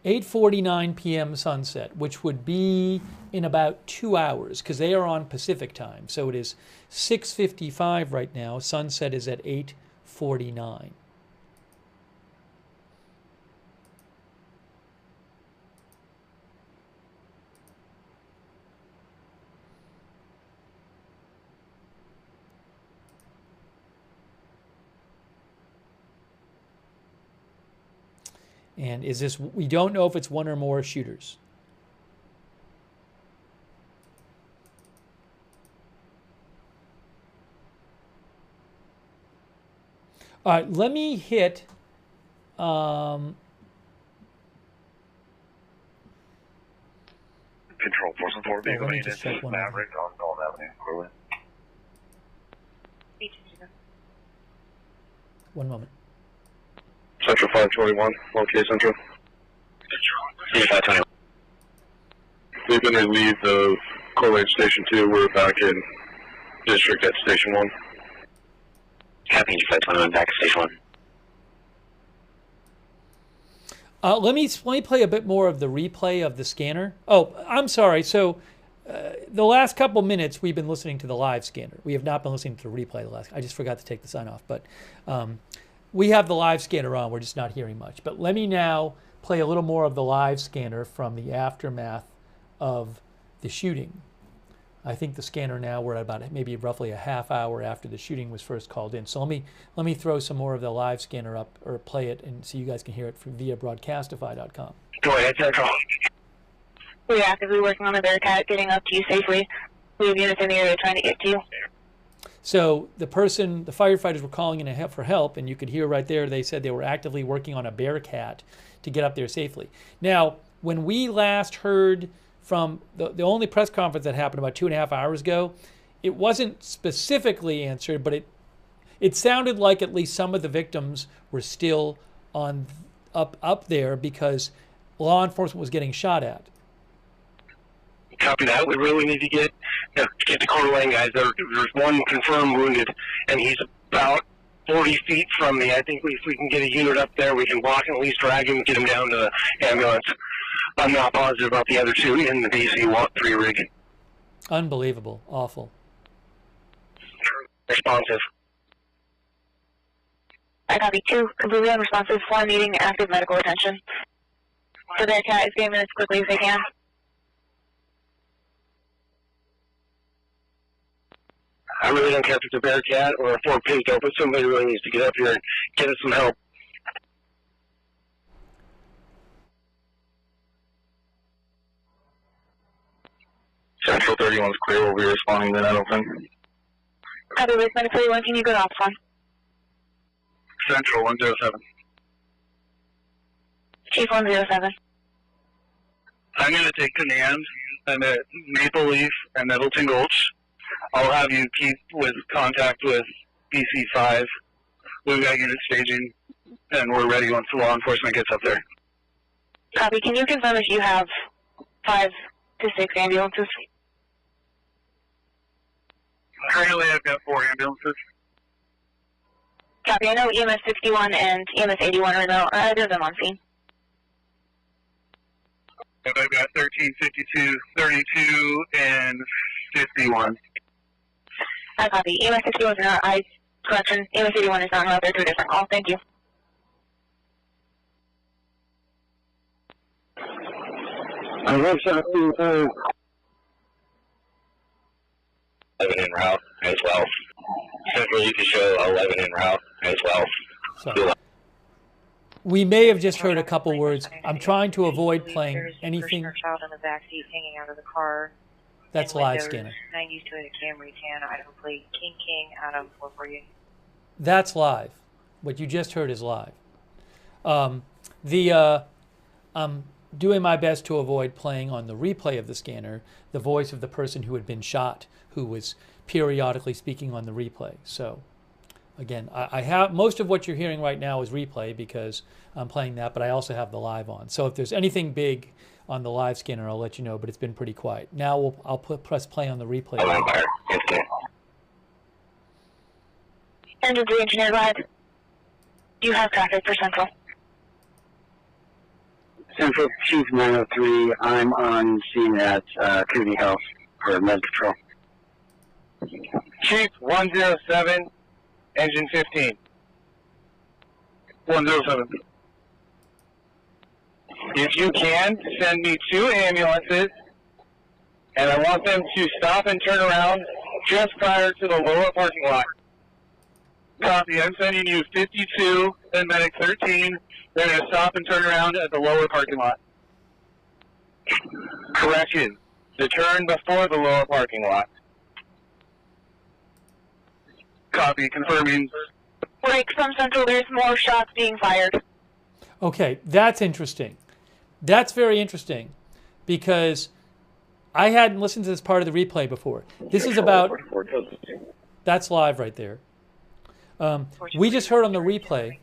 8:49 p.m. sunset, which would be in about 2 hours because they are on Pacific time. So it is 6:55 right now. Sunset is at 8:49. And is this, we don't know if it's one or more shooters. All right, let me hit Control 404, vehicle maintenance, Maverick on Golden Avenue, Coeur. One moment. Central 521, locate Central. 521. We've been relieved of Coeur Station 2. We're back in District at Station 1. Copy, 521, back at Station 1. Let me play a bit more of the replay of the scanner. Oh, I'm sorry. So the last couple minutes we've been listening to the live scanner. We have not been listening to the replay. I just forgot to take the sign off. But we have the live scanner on. We're just not hearing much. But let me now play a little more of the live scanner from the aftermath of the shooting. I think the scanner now, we're at about maybe roughly a half hour after the shooting was first called in. So let me throw some more of the live scanner up, or play it, and so you guys can hear it via broadcastify.com. Go ahead, Central. We're actively working on the Bearcat, getting up to you safely. We have units in the area trying to get to you. So the firefighters were calling in for help, and you could hear right there, they said they were actively working on a Bearcat to get up there safely. Now, when we last heard from the only press conference that happened about 2.5 hours ago, it wasn't specifically answered, but it sounded like at least some of the victims were still up there because law enforcement was getting shot at. Copy that. We really need to get the Coeur Lane guys. There's one confirmed wounded, and he's about 40 feet from me. I think if we can get a unit up there, we can block and at least drag him and get him down to the ambulance. I'm not positive about the other two in the BC-3 rig. Unbelievable. Awful. Responsive. I copy 2, completely unresponsive, 4 needing active medical attention. The Bearcat is getting in as quickly as they can. I really don't care if it's a Bearcat or a Ford Pinto, but somebody really needs to get up here and get us some help. Central 31 is clear. We'll be responding to that open. Copy, Wasteman 31, can you go to ops one? Central 107. Chief 107. I'm going to take command. I'm at Maple Leaf and Middleton Gulch. I'll have you keep with contact with BC5. We've got unit staging, and we're ready once the law enforcement gets up there. Copy. Can you confirm if you have 5 to 6 ambulances? Currently, I've got 4 ambulances. Copy. I know EMS 61 and EMS 81 are no, either of them on scene. I've got 13, 52, 32, and 51. I copy. EMS 61 is not, correction, EMS 81 is not, they're 2 different calls. Thank you. I have something, 11 en route as well. Central, you can show 11 en route as well. So, we may have just heard a couple words. I'm trying to avoid playing anything. Child in the backseat hanging out of the car. That's live scanner. 90s Toyota Camry 10, Idaho plate, King, Adam 448. That's live. What you just heard is live. I'm doing my best to avoid playing on the replay of the scanner the voice of the person who had been shot, who was periodically speaking on the replay. So, again, I have most of what you're hearing right now is replay because I'm playing that, but I also have the live on. So if there's anything big on the live scanner, I'll let you know, but it's been pretty quiet. Now I'll press play on the replay. Engine 3 engineer live. Do you have traffic for Central? Central Chief 903, I'm on scene at Kootenai House for med patrol. Chief 107, engine 15. 107. If you can, send me 2 ambulances, and I want them to stop and turn around just prior to the lower parking lot. Copy. I'm sending you 52 and medic 13. They're going to stop and turn around at the lower parking lot. Correction. The turn before the lower parking lot. Copy. Confirming. Break from Central. There's more shots being fired. Okay, that's interesting. That's very interesting because I hadn't listened to this part of the replay before. This is about... That's live right there. We just heard on the replay...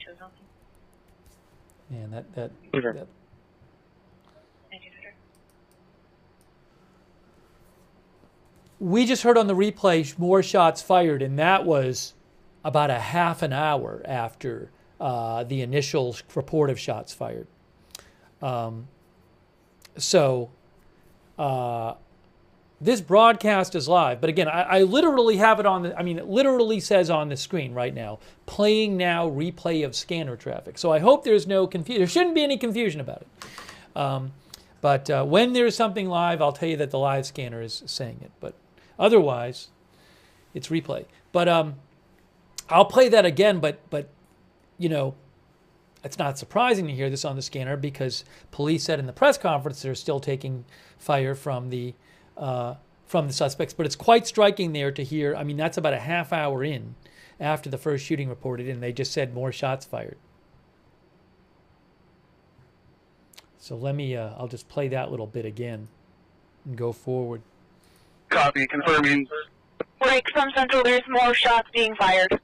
Man, that we just heard on the replay more shots fired, and that was about a half an hour after the initial report of shots fired. This broadcast is live, but again, I literally have it on it literally says on the screen right now, playing now replay of scanner traffic. So I hope there's no confusion. There shouldn't be any confusion about it. But when there's something live, I'll tell you that the live scanner is saying it. But otherwise, it's replay. But I'll play that again, but you know, it's not surprising to hear this on the scanner because police said in the press conference they're still taking fire from the suspects. But it's quite striking there to hear. I mean, that's about a half hour in after the first shooting reported, and they just said more shots fired. So let me, I'll just play that little bit again and go forward. Copy, confirming. Break from Central, there's more shots being fired.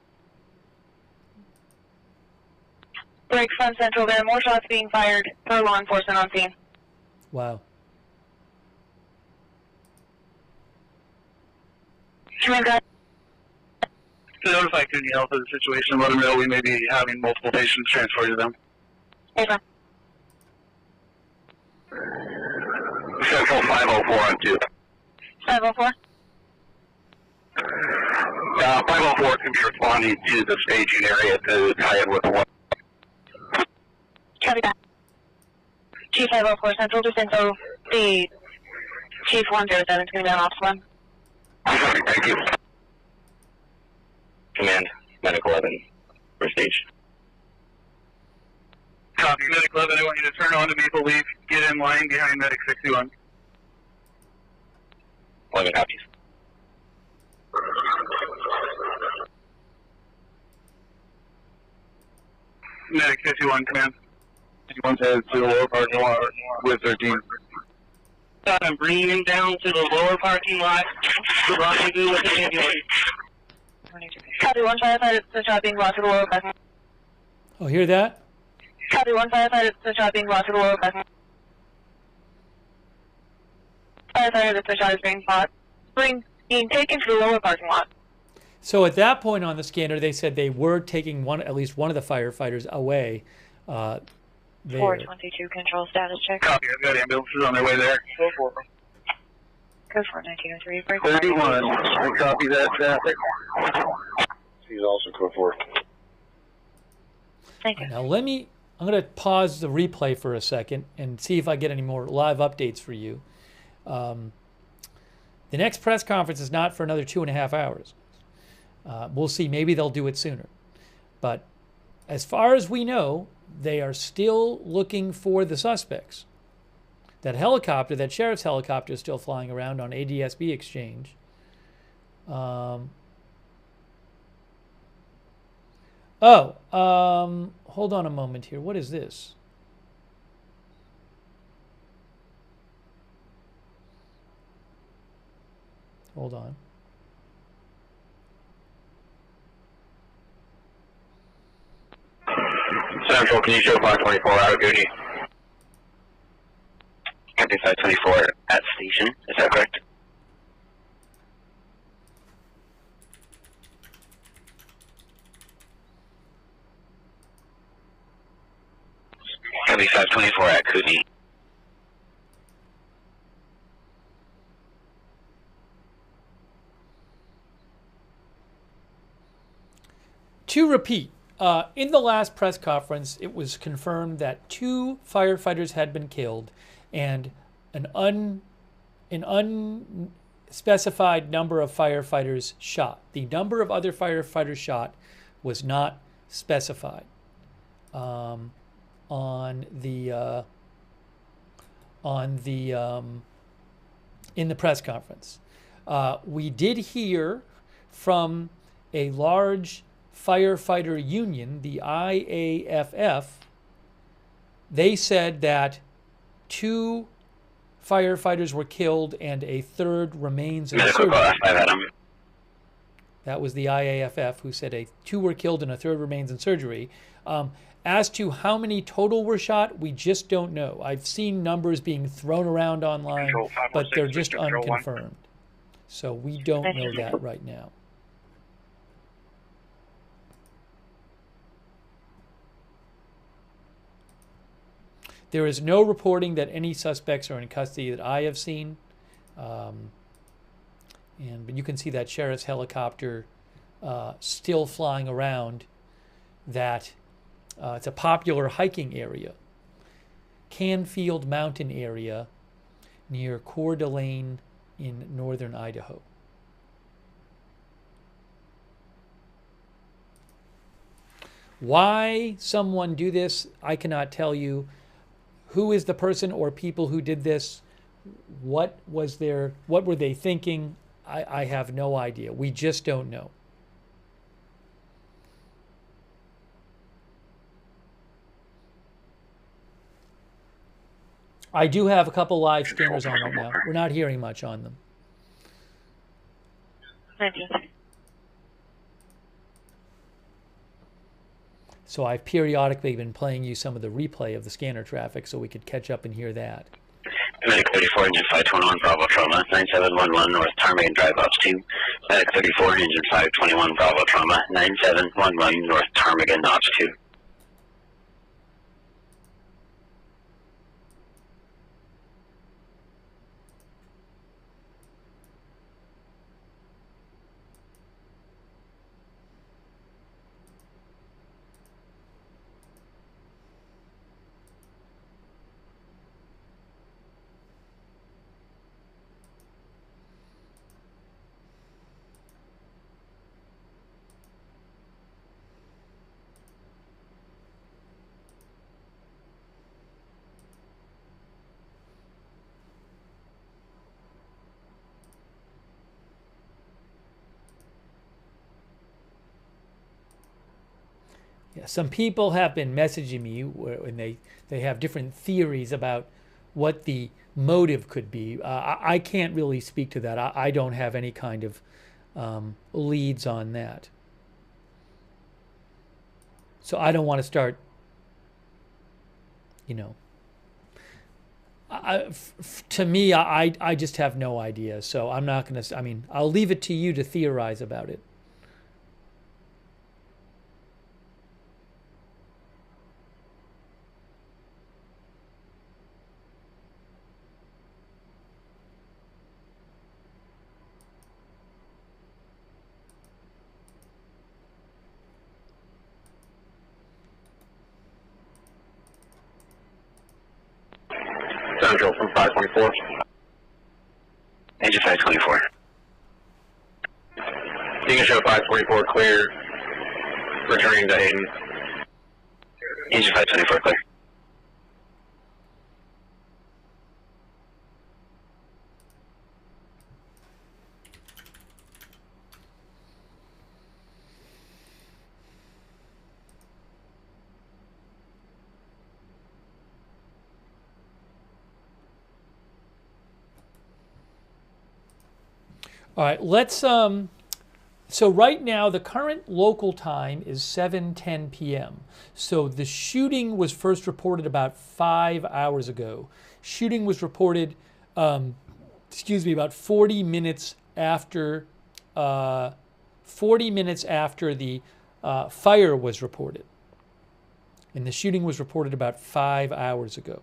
Break from Central, there are more shots being fired. No law enforcement on scene. Wow. To notify Kootenai Health of the situation, let them know we may be having multiple patients transferred to them. Okay. Central 504 on 2. 504? 504 can be responding to the staging area to tie in with the one. Copy that. Chief 504 Central, just info the Chief 107 is going to be on Ops 1. Thank you. Command, Medic 11, for stage. Copy, Medic 11, I want you to turn on to Maple Leaf, get in line behind Medic 61. 11 copies. Medic 51, command. 51 says to the lower parking lot with 13. I'm bringing him down to the lower parking lot to rendezvous with the ambulance. Copy 1 firefighter, the shot being brought to the lower parking lot. Oh, hear that? Copy 1 firefighter, the shot being brought to the lower parking lot. Firefighter, the shot is being being taken to the lower parking lot. So at that point on the scanner, they said they were taking at least one of the firefighters away. There. 422 control status check. Copy. I've got ambulances on their way there. Go for it. Code 1903. Break 31. I copy that traffic. He's also code 4. Thank you. Now I'm going to pause the replay for a second and see if I get any more live updates for you. The next press conference is not for another 2.5 hours. We'll see. Maybe they'll do it sooner. But as far as we know, they are still looking for the suspects. That helicopter, that sheriff's helicopter, is still flying around on ADSB exchange. Hold on a moment here. What is this? Hold on. Central, can you show 524 out of duty? Copy 524 at station, is that correct? Copy 524 at Kootenai. To repeat, in the last press conference, it was confirmed that 2 firefighters had been killed and an unspecified number of firefighters shot. The number of other firefighters shot was not specified in the press conference. We did hear from a large firefighter union, the IAFF. They said that 2 firefighters were killed and a third remains in surgery. That was the IAFF who said 2 were killed and a third remains in surgery. As to how many total were shot, we just don't know. I've seen numbers being thrown around online, but they're just unconfirmed. So we don't know that right now. There is no reporting that any suspects are in custody that I have seen. But you can see that sheriff's helicopter still flying around. That it's a popular hiking area. Canfield Mountain area near Coeur d'Alene in northern Idaho. Why someone do this, I cannot tell you. Who is the person or people who did this? What were they thinking? I have no idea. We just don't know. I do have a couple live scanners on right now. We're not hearing much on them. So I've periodically been playing you some of the replay of the scanner traffic so we could catch up and hear that. Medic 34, engine 521, Bravo Trauma, 9711 North Ptarmigan Drive, Ops 2. Medic 34, engine 521, Bravo Trauma, 9711 North Ptarmigan, Ops 2. Yeah, some people have been messaging me and they have different theories about what the motive could be. I can't really speak to that. I don't have any kind of leads on that. So I don't want to start, to me, I just have no idea. So I'm not going to, I'll leave it to you to theorize about it. Central from 524. Engine 524. You can show 524 clear, returning to Hayden. Engine 524 clear. All right, let's, so right now the current local time is 7:10 p.m. So the shooting was first reported about 5 hours ago. Shooting was reported, about 40 minutes after, the fire was reported. And the shooting was reported about 5 hours ago.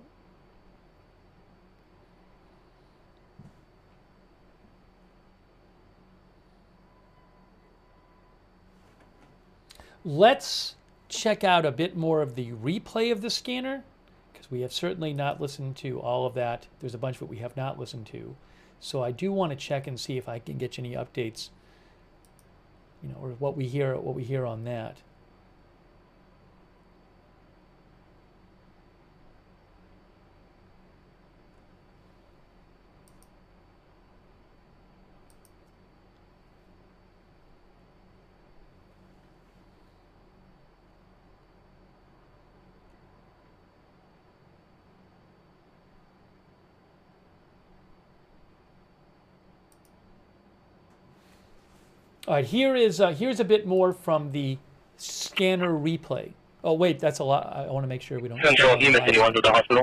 Let's check out a bit more of the replay of the scanner, because we have certainly not listened to all of that. There's a bunch that we have not listened to. So I do want to check and see if I can get you any updates, or what we hear on that. All right, here's a bit more from the scanner replay. Oh wait, that's a lot. I want to make sure we don't. Central, EMS 81 to the hospital.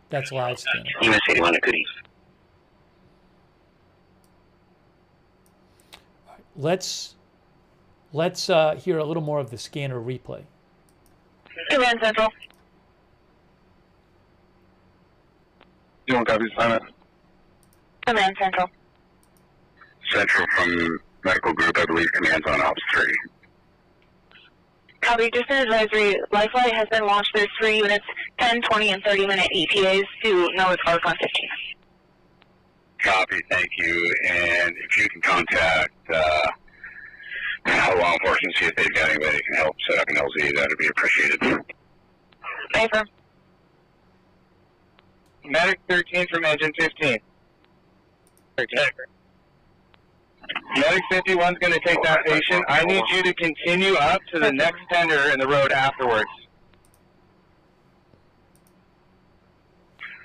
That's live scanner. EMS 81 to Cootie. All right, let's hear a little more of the scanner replay. Command Central. You want copies, Simon? Command Central. Central from medical group, I believe, commands on Ops 3. Copy, just an advisory. Lifelight has been launched. There's 3 units, 10, 20, and 30-minute ETAs to Noah's Park on 15. Copy, thank you. And if you can contact law enforcement, see if they've got anybody that can help set up an LZ, that would be appreciated. Paper. Medic 13 from Engine 15. 13. Medic 51 is going to take that patient. I need you to continue up to the next tender in the road afterwards.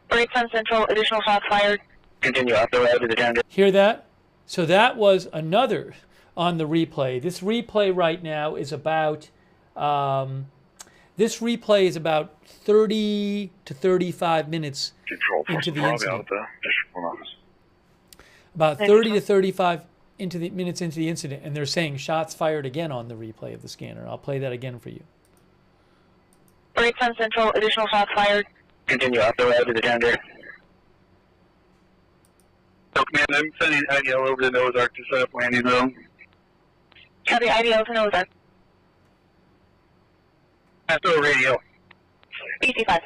Break on Central, additional shots fired. Continue up the road to the tender. Hear that? So that was another on the replay. This replay right now is about 30 to 35 minutes into the incident. About 30 to 35 minutes into the incident, and they're saying shots fired again on the replay of the scanner. I'll play that again for you. Break on Central, additional shots fired. Continue up the road to the tender. So, command, I'm sending IDL over to Noah's Ark to set up landing zone. Copy, IDL to Noah's Ark. SO radio. BC5.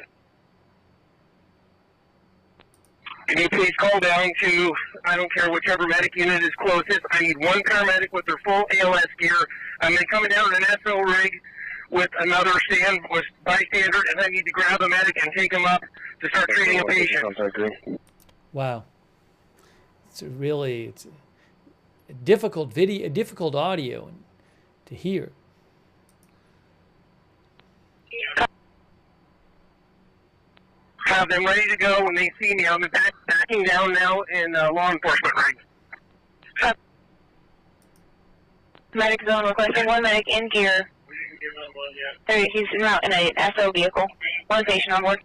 Can you please call down to, I don't care whichever medic unit is closest. I need one paramedic with their full ALS gear. I'm going to come down in an SO rig with another bystander, and I need to grab a medic and take him up to start treating a patient. Wow. It's a difficult video, difficult audio to hear. Have them ready to go when they see me. I'm backing down now in law enforcement rig. Medic zone requesting one medic in gear. He's out in a SO vehicle. One patient on board.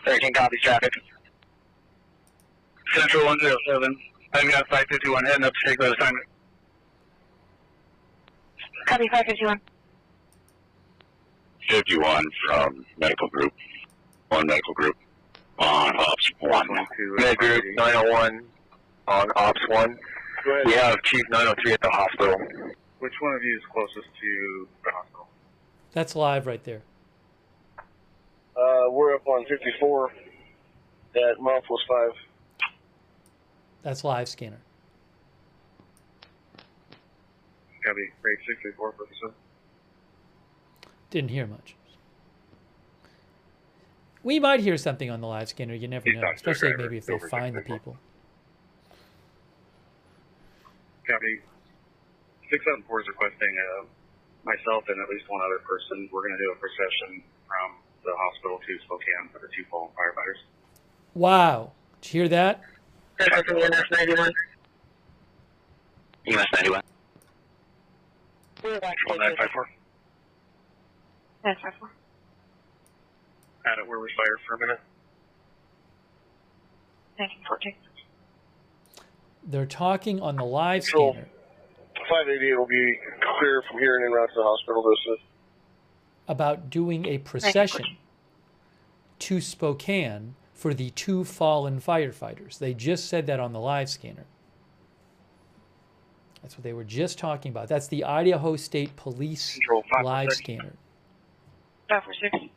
13 copies traffic. Central 107. I've got 551 heading up to take that assignment. Copy 551. 51 from medical group. One medical group on Ops 1. Med group 901 on Ops 1. We have Chief 903 at the hospital. Which one of you is closest to the hospital? That's live right there. We're up on 54 at milepost 5. That's live scanner. Copy. Rate 64 for the Didn't hear much. We might hear something on the live scanner. You never know, especially maybe if they find the people. Copy. 674 is requesting myself and at least one other person. We're going to do a procession from the hospital to Spokane for the 2 fallen firefighters. Wow. Did you hear that? That's from EMS 91. EMS 91. 954. 954. At it where we fired for a minute. 1914. They're talking on the live scanner 588 will be clear from here and en route to the hospital. This is about doing a procession to Spokane for the 2 fallen firefighters. They just said that on the live scanner. That's what they were just talking about. That's the Idaho State Police live scanner. 546.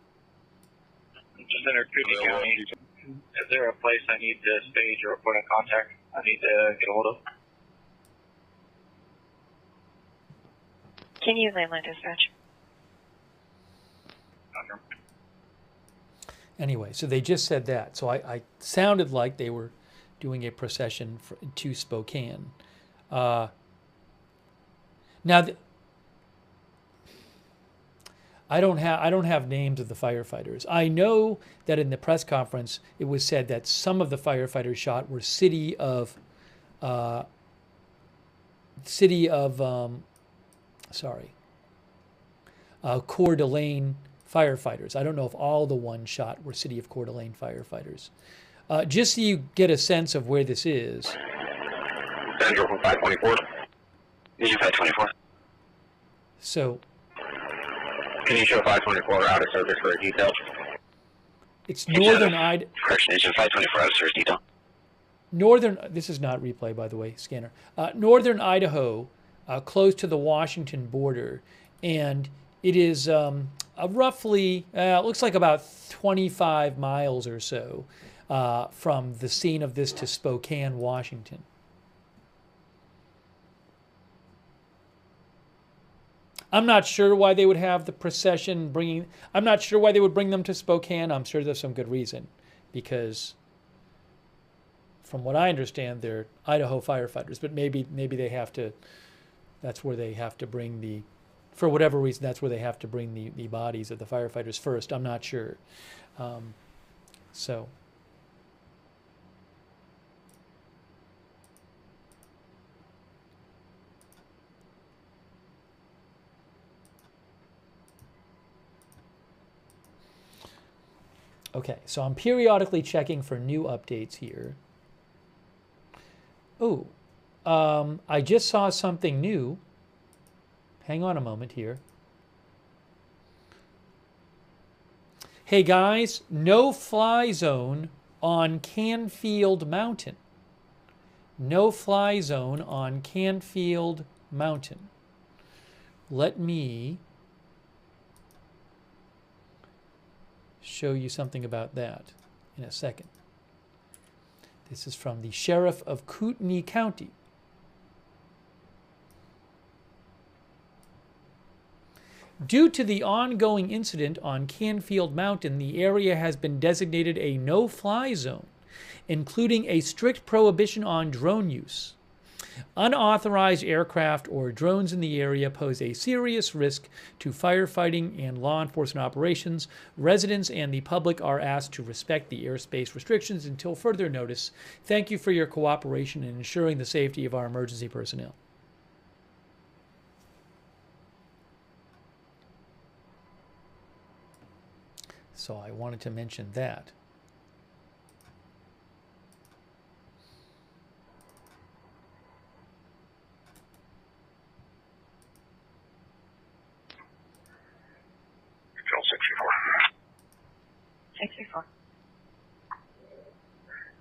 Just entered Kootenai County. Is there a place I need to stage or a point of contact I need to get a hold of? Can you landline dispatch? Anyway, so they just said that. So I sounded like they were doing a procession to Spokane. Now, I don't have names of the firefighters. I know that in the press conference it was said that some of the firefighters shot were city of Coeur d'Alene firefighters. I don't know if all the ones shot were city of Coeur d'Alene firefighters. Just so you get a sense of where this is. Central from 524. Did you 524? So. Can you show 524 out of service for a detail? It's northern Idaho. Correction, agent 524 out of service detail. This is not replay, by the way, scanner. Northern Idaho, close to the Washington border, and it is roughly, looks like about 25 miles or so from the scene of this to Spokane, Washington. I'm not sure why they would have the procession bringing. I'm not sure why they would bring them to Spokane. I'm sure there's some good reason, because from what I understand, they're Idaho firefighters. But maybe they have to. That's where they have to bring the. For whatever reason, that's where they have to bring the bodies of the firefighters first. I'm not sure. So. Okay, so I'm periodically checking for new updates here. Oh, I just saw something new. Hang on a moment here. Hey guys, no-fly zone on Canfield Mountain. No-fly zone on Canfield Mountain. Let me show you something about that in a second. This is from the Sheriff of Kootenai County. Due to the ongoing incident on Canfield Mountain, the area has been designated a no-fly zone, including a strict prohibition on drone use. Unauthorized aircraft or drones in the area pose a serious risk to firefighting and law enforcement operations. Residents and the public are asked to respect the airspace restrictions until further notice. Thank you for your cooperation in ensuring the safety of our emergency personnel. So I wanted to mention that. Control 634.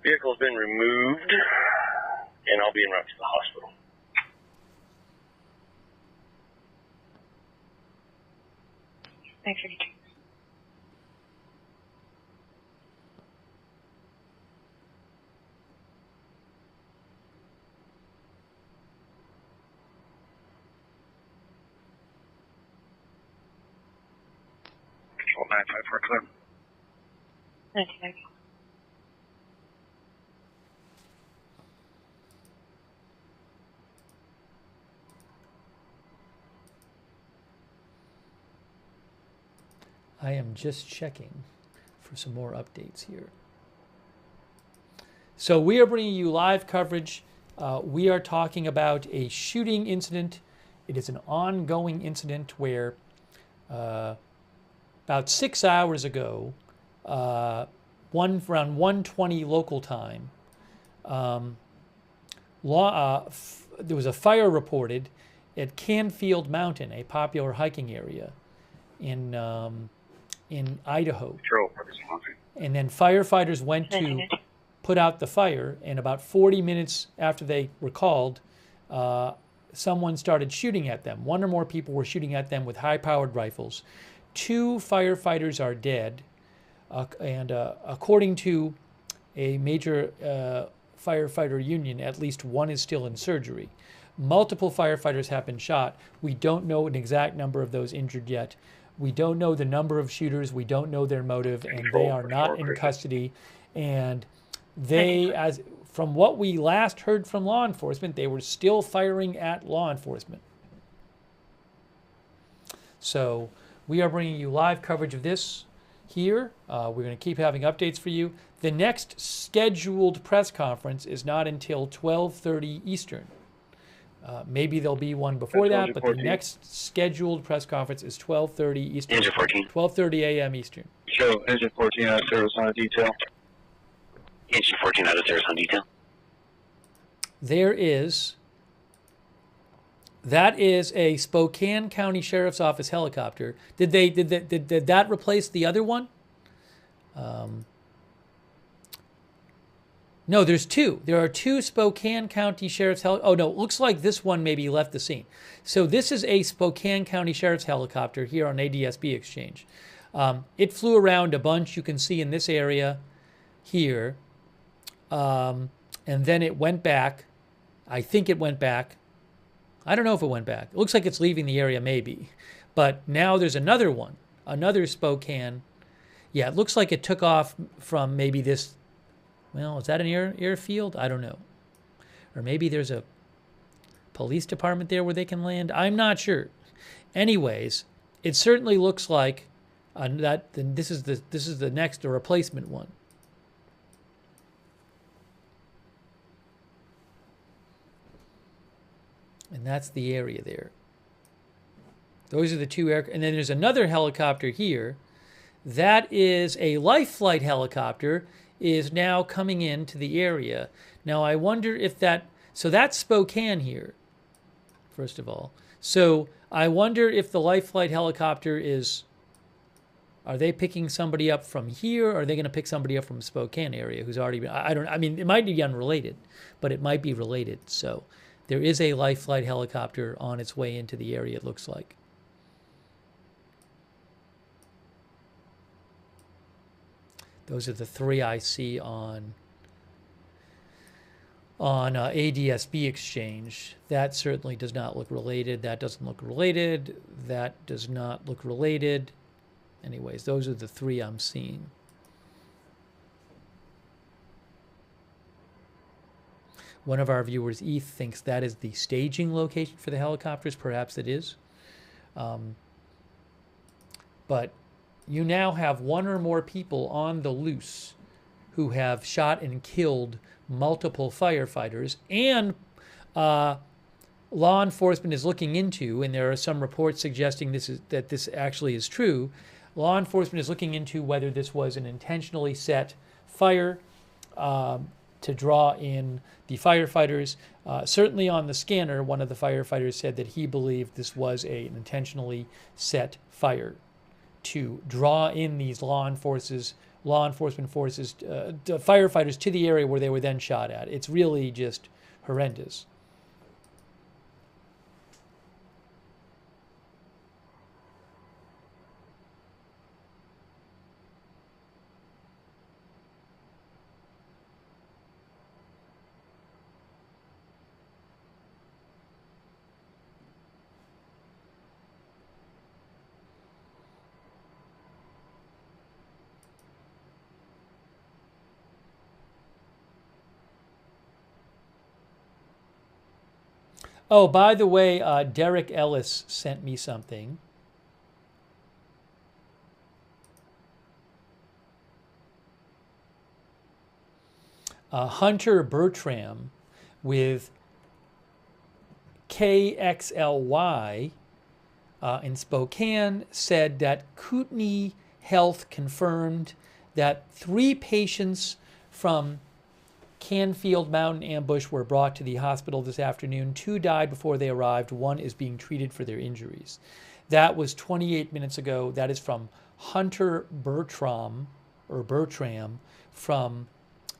Vehicle's been removed, and I'll be en route to the hospital. Thanks for your 954 clear. 1990. I am just checking for some more updates here. So we are bringing you live coverage. We are talking about a shooting incident. It is an ongoing incident where about 6 hours ago, around 1:20 local time, there was a fire reported at Canfield Mountain, a popular hiking area in Idaho. And then firefighters went to put out the fire, and about 40 minutes after they were called, someone started shooting at them. One or more people were shooting at them with high-powered rifles. 2 firefighters are dead, and according to a major firefighter union, at least one is still in surgery. Multiple firefighters have been shot. We don't know an exact number of those injured yet. We don't know the number of shooters. We don't know their motive, and they are not in custody. And they, as from what we last heard from law enforcement, they were still firing at law enforcement. So we are bringing you live coverage of this here. We're going to keep having updates for you. The next scheduled press conference is not until 12:30 Eastern. Maybe there'll be one before that, but the next scheduled press conference is 12:30 Eastern. 12:30 a.m. Eastern. Show engine 14 out of service on detail. Engine 14 out of service on detail. That is a Spokane County Sheriff's Office helicopter. Did that replace the other one? No, there's 2. There are 2 Spokane County Sheriff's helicopters. Oh, no, it looks like this one maybe left the scene. So this is a Spokane County Sheriff's helicopter here on ADSB Exchange. It flew around a bunch. You can see in this area here. And then it went back. I think it went back. I don't know if it went back. It looks like it's leaving the area maybe. But now there's another one, another Spokane. Yeah, it looks like it took off from maybe this. Well, is that an airfield? I don't know. Or maybe there's a police department there where they can land. I'm not sure. Anyways, it certainly looks like this is the next replacement one. And that's the area there. Those are the 2 and then there's another helicopter here. That is a life flight helicopter, is now coming into the area. Now I wonder if so that's Spokane here, first of all. So I wonder if the life flight helicopter are they picking somebody up from here, or are they going to pick somebody up from Spokane area who's already been, I mean, it might be unrelated, but it might be related. So there is a life flight helicopter on its way into the area, it looks like. Those are the 3 I see on ADSB Exchange. That certainly does not look related. That doesn't look related. That does not look related. Anyways, those are the 3 I'm seeing. One of our viewers, Eth, thinks that is the staging location for the helicopters. Perhaps it is. But you now have 1 or more people on the loose who have shot and killed multiple firefighters, and law enforcement is looking into, and there are some reports suggesting that this actually is true. Law enforcement is looking into whether this was an intentionally set fire to draw in the firefighters. Certainly on the scanner, one of the firefighters said that he believed this was an intentionally set fire to draw in these law enforcement forces, firefighters to the area where they were then shot at. It's really just horrendous. Oh, by the way, Derek Ellis sent me something. Hunter Bertram with KXLY in Spokane said that Kootenai Health confirmed that 3 patients from Canfield Mountain ambush were brought to the hospital this afternoon. 2 died before they arrived. 1 is being treated for their injuries. That was 28 minutes ago. That is from Hunter Bertram from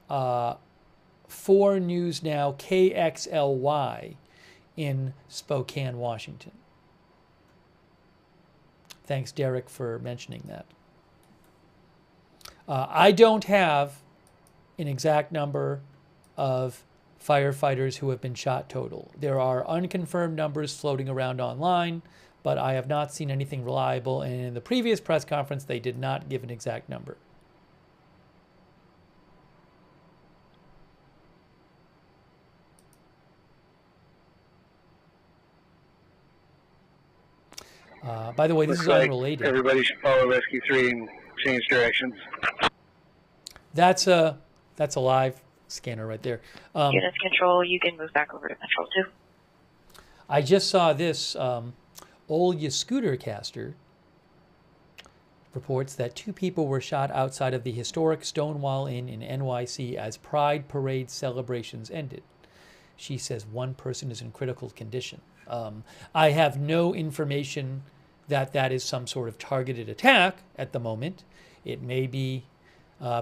4 News Now KXLY in Spokane, Washington. Thanks, Derek, for mentioning that. I don't have an exact number of firefighters who have been shot total. There are unconfirmed numbers floating around online, but I have not seen anything reliable, and in the previous press conference, they did not give an exact number. By the way, this is unrelated. Everybody should follow Rescue 3 and change directions. That's a live scanner right there. Units control, you can move back over to control 2. I just saw this. Olya Scootercaster reports that 2 people were shot outside of the historic Stonewall Inn in NYC as Pride Parade celebrations ended. She says 1 person is in critical condition. I have no information that is some sort of targeted attack at the moment. It may be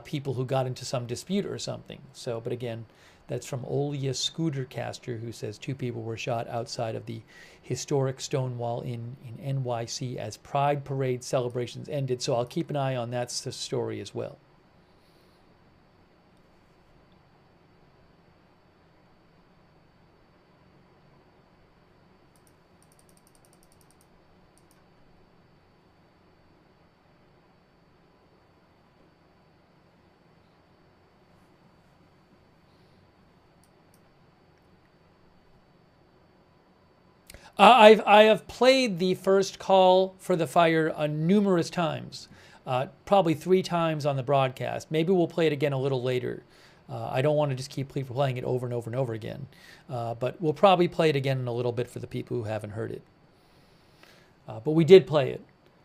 people who got into some dispute or something. So, but again, that's from Olya Scootercaster, who says 2 people were shot outside of the historic Stonewall Inn in NYC as Pride Parade celebrations ended. So I'll keep an eye on that story as well. I have played the first call for the fire numerous times, probably 3 times on the broadcast. Maybe we'll play it again a little later. I don't want to just keep playing it over and over and over again, but we'll probably play it again in a little bit for the people who haven't heard it. But we did play it.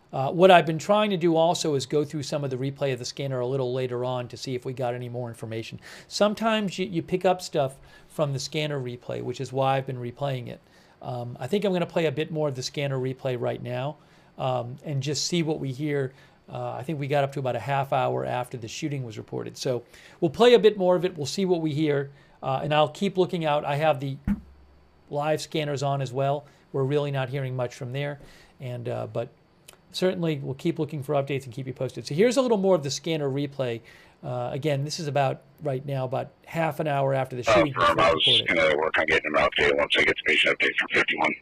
What I've been trying to do also is go through some of the replay of the scanner a little later on to see if we got any more information. Sometimes you pick up stuff from the scanner replay, which is why I've been replaying it. I think I'm going to play a bit more of the scanner replay right now and just see what we hear. I think we got up to about a half hour after the shooting was reported. So we'll play a bit more of it. We'll see what we hear. And I'll keep looking out. I have the live scanners on as well. We're really not hearing much from there. But certainly we'll keep looking for updates and keep you posted. So here's a little more of the scanner replay. Again, this is about half an hour after the shooting. I was going to work on getting an update once I get the patient update from 51.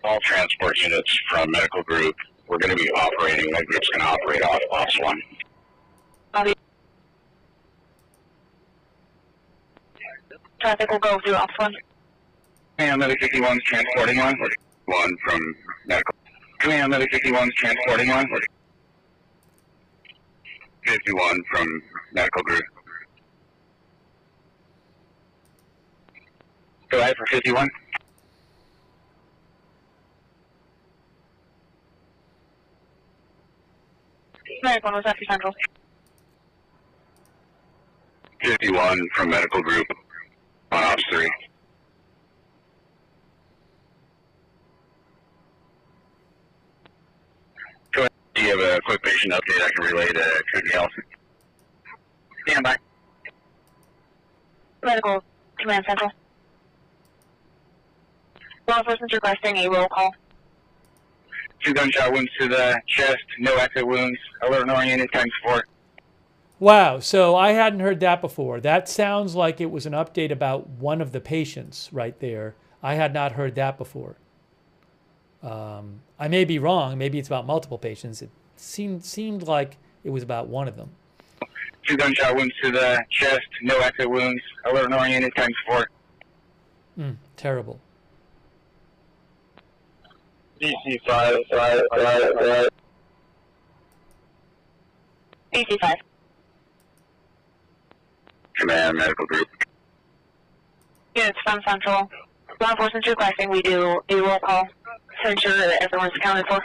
All transport units from medical group, we're going to be operating. Med group's going to operate off Ops 1. Traffic will go through Ops 1. Command Medic 51's transporting 1. 1 from medical. Command Medic 51's transporting 1. 51 from medical group. Go ahead for 51. Medic 1 was after Central. 51 from medical group on Ops 3. Go ahead. Do you have a quick patient update I can relay to Kootenai Health? Stand by. Medical Command Central. Law enforcement's requesting a roll call. 2 gunshot wounds to the chest, no exit wounds. Alert and oriented, time support. Wow, so I hadn't heard that before. That sounds like it was an update about one of the patients right there. I had not heard that before. I may be wrong. Maybe it's about multiple patients. It seemed like it was about one of them. 2 gunshot wounds to the chest, no exit wounds. Alert and orient is time support. Terrible. BC5, BC5. Command medical group. Units from Central. Law enforcement requesting we do a roll call to ensure that everyone's accounted for.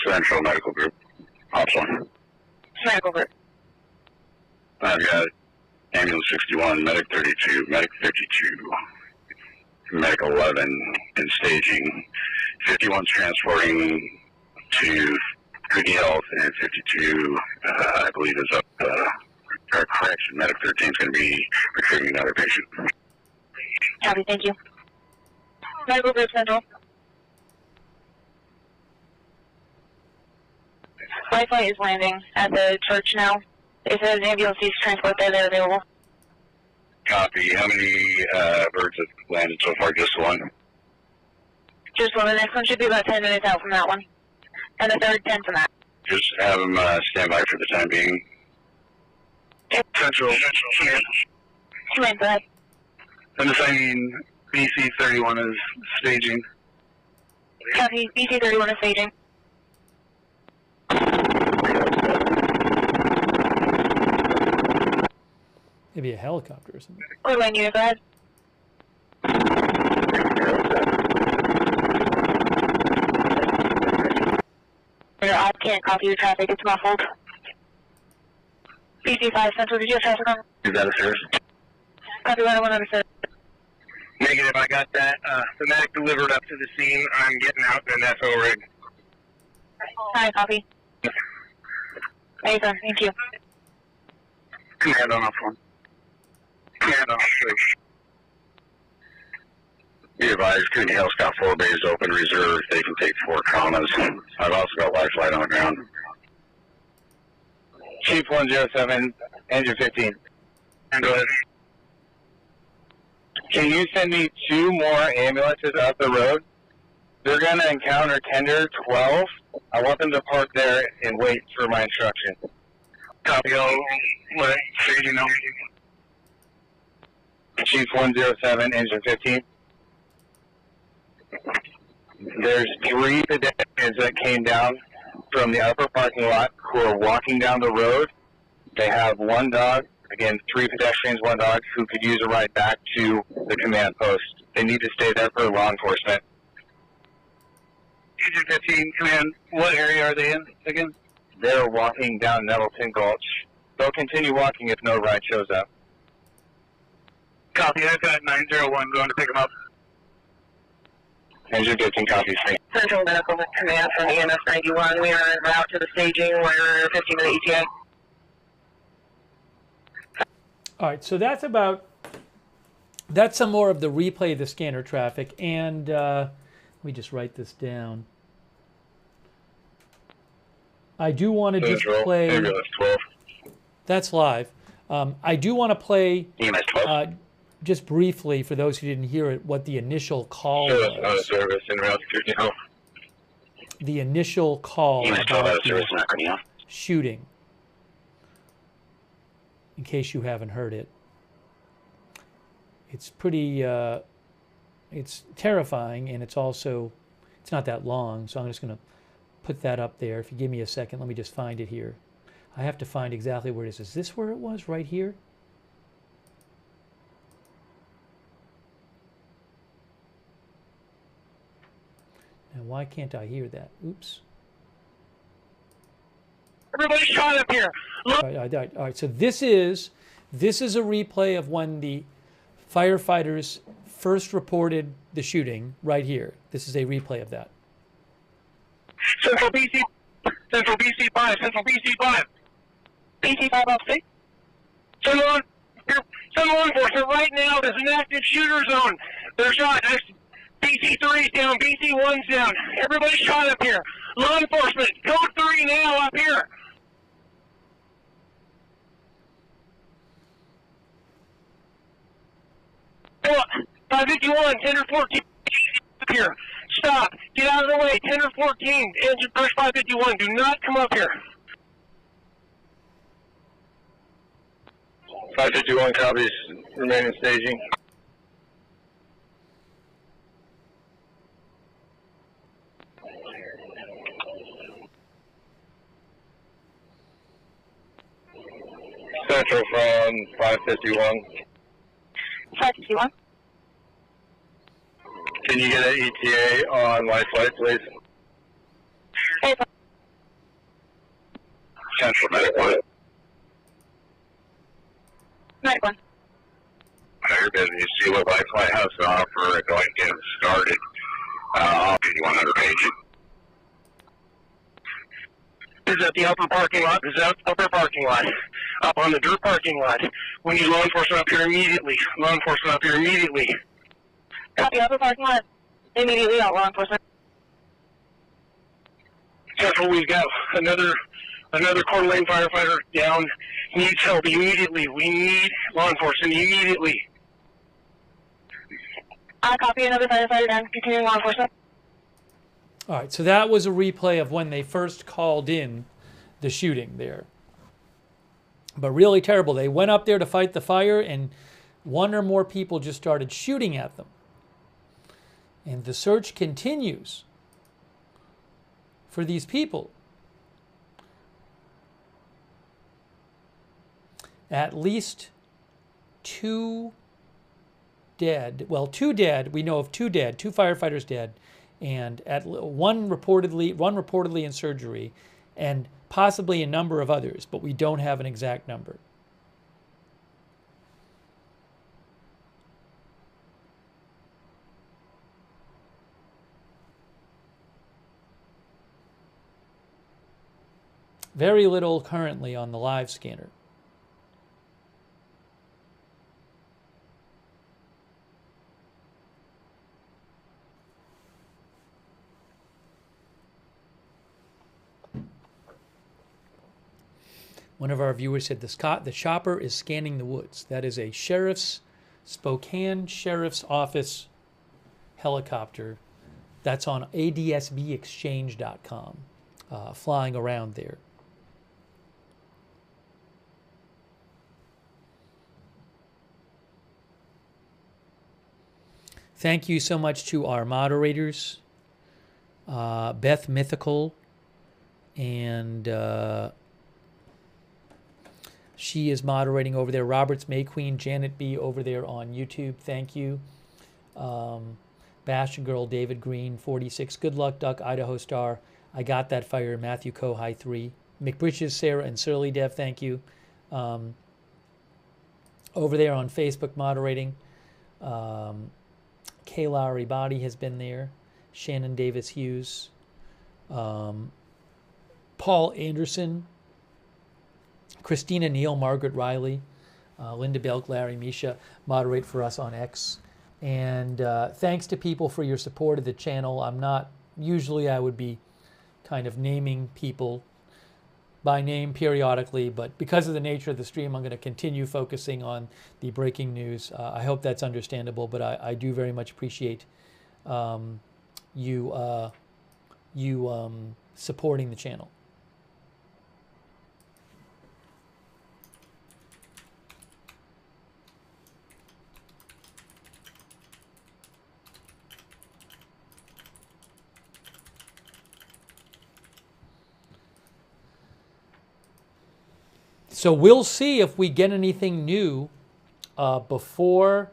Central medical group. Ops 1. Medical group. I've got ambulance 61, medic 32, medic 52, medic 11 in staging. 51's transporting to Good Health, and 52, I believe, is up. Correction, medic 13 is going to be retrieving another patient. Copy, thank you. Medical group Central. Wi-Fi is landing at the church now. If there's an ambulance needs transport there, they're available. Copy. How many birds have landed so far? Just one? Just one. The next one should be about 10 minutes out from that one. And the third, 10 from that. Just have them stand by for the time being. Central. Command, go ahead. And the same BC31 is staging. Copy. BC31 is staging. Maybe a helicopter or something. Coeur unit, go ahead. I can't copy your traffic, it's muffled. BC5 Central, did you have traffic on? Is that a service? Copy 101 understood. Negative, I got that. The medic delivered up to the scene. I'm getting out in an FO rig. Alright, copy. Nathan, thank you. Command on off 1. Command on off 3. Be advised, Kootenai Health's got 4 bays open reserve. They can take 4 traumas. I've also got life flight on the ground. Chief 107, engine 15. And go ahead. Can you send me 2 more ambulances up the road? They're going to encounter tender 12. I want them to park there and wait for my instruction. Copy all. What? Staging now. Chief 107, engine 15. There's 3 pedestrians that came down from the upper parking lot who are walking down the road. They have 1 dog, again, 3 pedestrians, 1 dog, who could use a ride back to the command post. They need to stay there for law enforcement. Engine 15, command, what area are they in again? They're walking down Nettleton Gulch. They'll continue walking if no ride shows up. Copy, I've got 901 going to pick them up. Engine 15 copies. Central Medical Command from EMS 91. We are en route to the staging. We're 15-minute ETA. All right, so that's some more of the replay of the scanner traffic. And let me just write this down. I do want to just play. Ambulance 12. That's live. I do want to play EMS 12. just briefly for those who didn't hear it what the initial call Service out of was. service en route to Kootenai Health. The initial call EMS 12 out about of service in Kootenai Health. shooting. In case you haven't heard it, it's pretty. It's terrifying, and it's not that long. So I'm just going to put that up there. If you give me a second, let me just find it here. I have to find exactly where it is. Is this where it was? Right here? And why can't I hear that? Oops. Everybody shot up here. All right. So this is a replay of when the firefighters first reported the shooting right here. This is a replay of that. Central BC5, Central BC5. BC5 off state. Send law enforcement right now. There's an active shooter zone. They're shot. BC3's down. BC1's down. Everybody's shot up here. Law enforcement, code 3 now up here. Oh, 551, 10 or 14 up here. Stop. Get out of the way. 10 or 14. Engine push 551. Do not come up here. 551 copies, remaining staging. Central from 551. 551. Can you get an ETA on my flight, please? Central Medic 1. Medic 1. You're busy. You see what Life Flight has to offer. Go ahead and get it started. I'll give you 100 pages. Is that the upper parking lot? Is that upper parking lot? Up on the dirt parking lot. We need law enforcement up here immediately. Law enforcement up here immediately. Copy, upper parking lot. Immediately out, law enforcement. Central, we've got another Coeur d'Alene firefighter down. Needs help immediately. We need law enforcement immediately. I copy, another firefighter down. Continuing law enforcement. All right, so that was a replay of when they first called in the shooting there. But really terrible. They went up there to fight the fire, and one or more people just started shooting at them. And the search continues for these people. At least 2 dead. Well, 2 dead. We know of 2 dead, 2 firefighters dead, and one reportedly in surgery, and possibly a number of others, but we don't have an exact number. Very little currently on the live scanner. One of our viewers said the chopper is scanning the woods. That is a Spokane Sheriff's Office helicopter. That's on adsbexchange.com, flying around there. Thank you so much to our moderators, Beth Mythical, and she is moderating over there. Roberts May Queen, Janet B. over there on YouTube. Thank you. Bastion Girl, David Green, 46. Good luck, Duck, Idaho Star. I got that fire. Matthew Coe, High 3. McBritches, Sarah, and Surly Dev, thank you. Over there on Facebook moderating. Kay Lowry Body has been there. Shannon Davis Hughes. Paul Anderson. Christina Neal, Margaret Riley, Linda Belk, Larry, Misha moderate for us on X. And thanks to people for your support of the channel. Usually I would be kind of naming people by name periodically, but because of the nature of the stream, I'm going to continue focusing on the breaking news. I hope that's understandable, but I do very much appreciate you supporting the channel. So we'll see if we get anything new before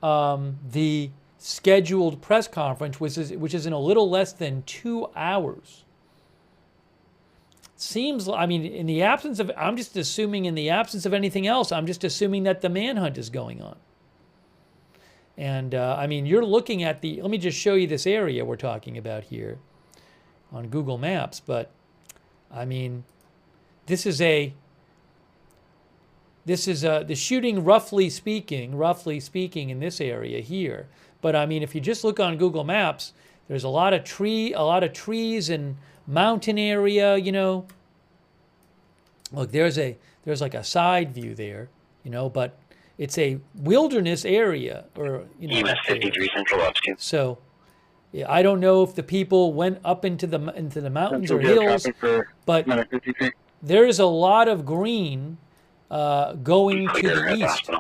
the scheduled press conference, which is in a little less than 2 hours. Seems, I mean, in the absence of, I'm just assuming in the absence of anything else, I'm just assuming that the manhunt is going on. And I mean, you're looking at let me just show you this area we're talking about here on Google Maps. But I mean, this is the shooting, roughly speaking in this area here. But I mean, if you just look on Google Maps, there's a lot of trees and mountain area, you know. Look, there's like a side view there, you know, but it's a wilderness area, or you know. EMS 53 Central Ops 2. So, yeah, I don't know if the people went up into the mountains or hills, but there is a lot of green going to the east.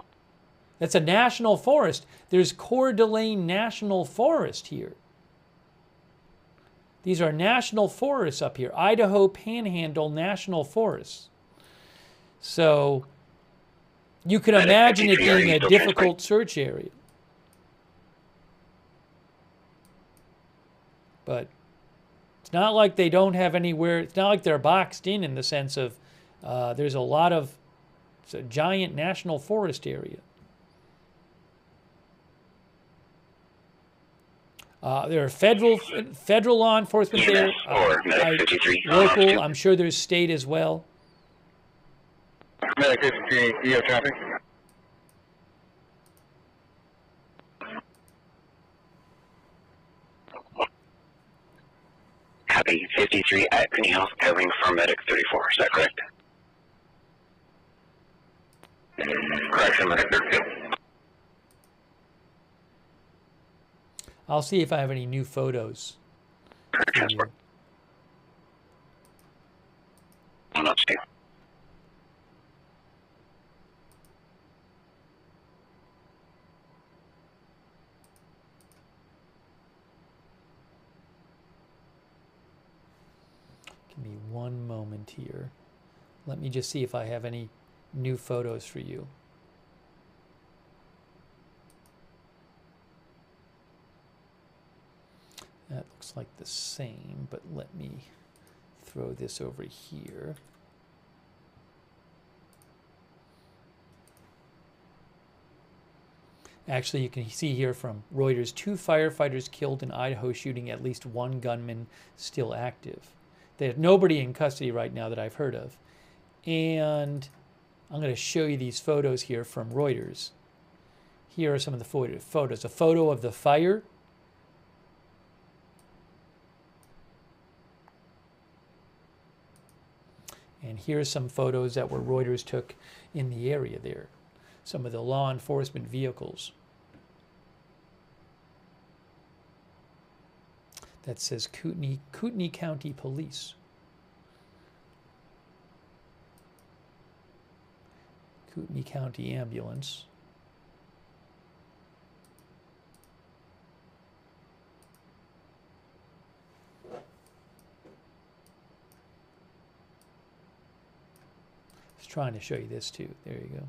That's a national forest. There's Coeur d'Alene National Forest here. These are national forests up here. Idaho Panhandle National Forests. So you can imagine it being a difficult search area. But it's not like they don't have anywhere. It's not like they're boxed in the sense of there's a lot of, it's a giant national forest area. There are federal law enforcement there. Local, I'm sure there's state as well. Medic 53, you have traffic? Copy, 53 at Kootenai Health, covering for Medic 34, is that correct? Correction, Medic 32. I'll see if I have any new photos. Transport. Not Steve. Give me one moment here. Let me just see if I have any new photos for you. That looks like the same, but let me throw this over here. Actually, you can see here from Reuters, 2 firefighters killed in Idaho shooting, at least 1 gunman still active. There's nobody in custody right now that I've heard of. And I'm going to show you these photos here from Reuters. Here are some of the photos. A photo of the fire. And here's some photos that were Reuters took in the area there. Some of the law enforcement vehicles. That says Kootenai County Police. Kootenai County Ambulance. I was trying to show you this too. There you go.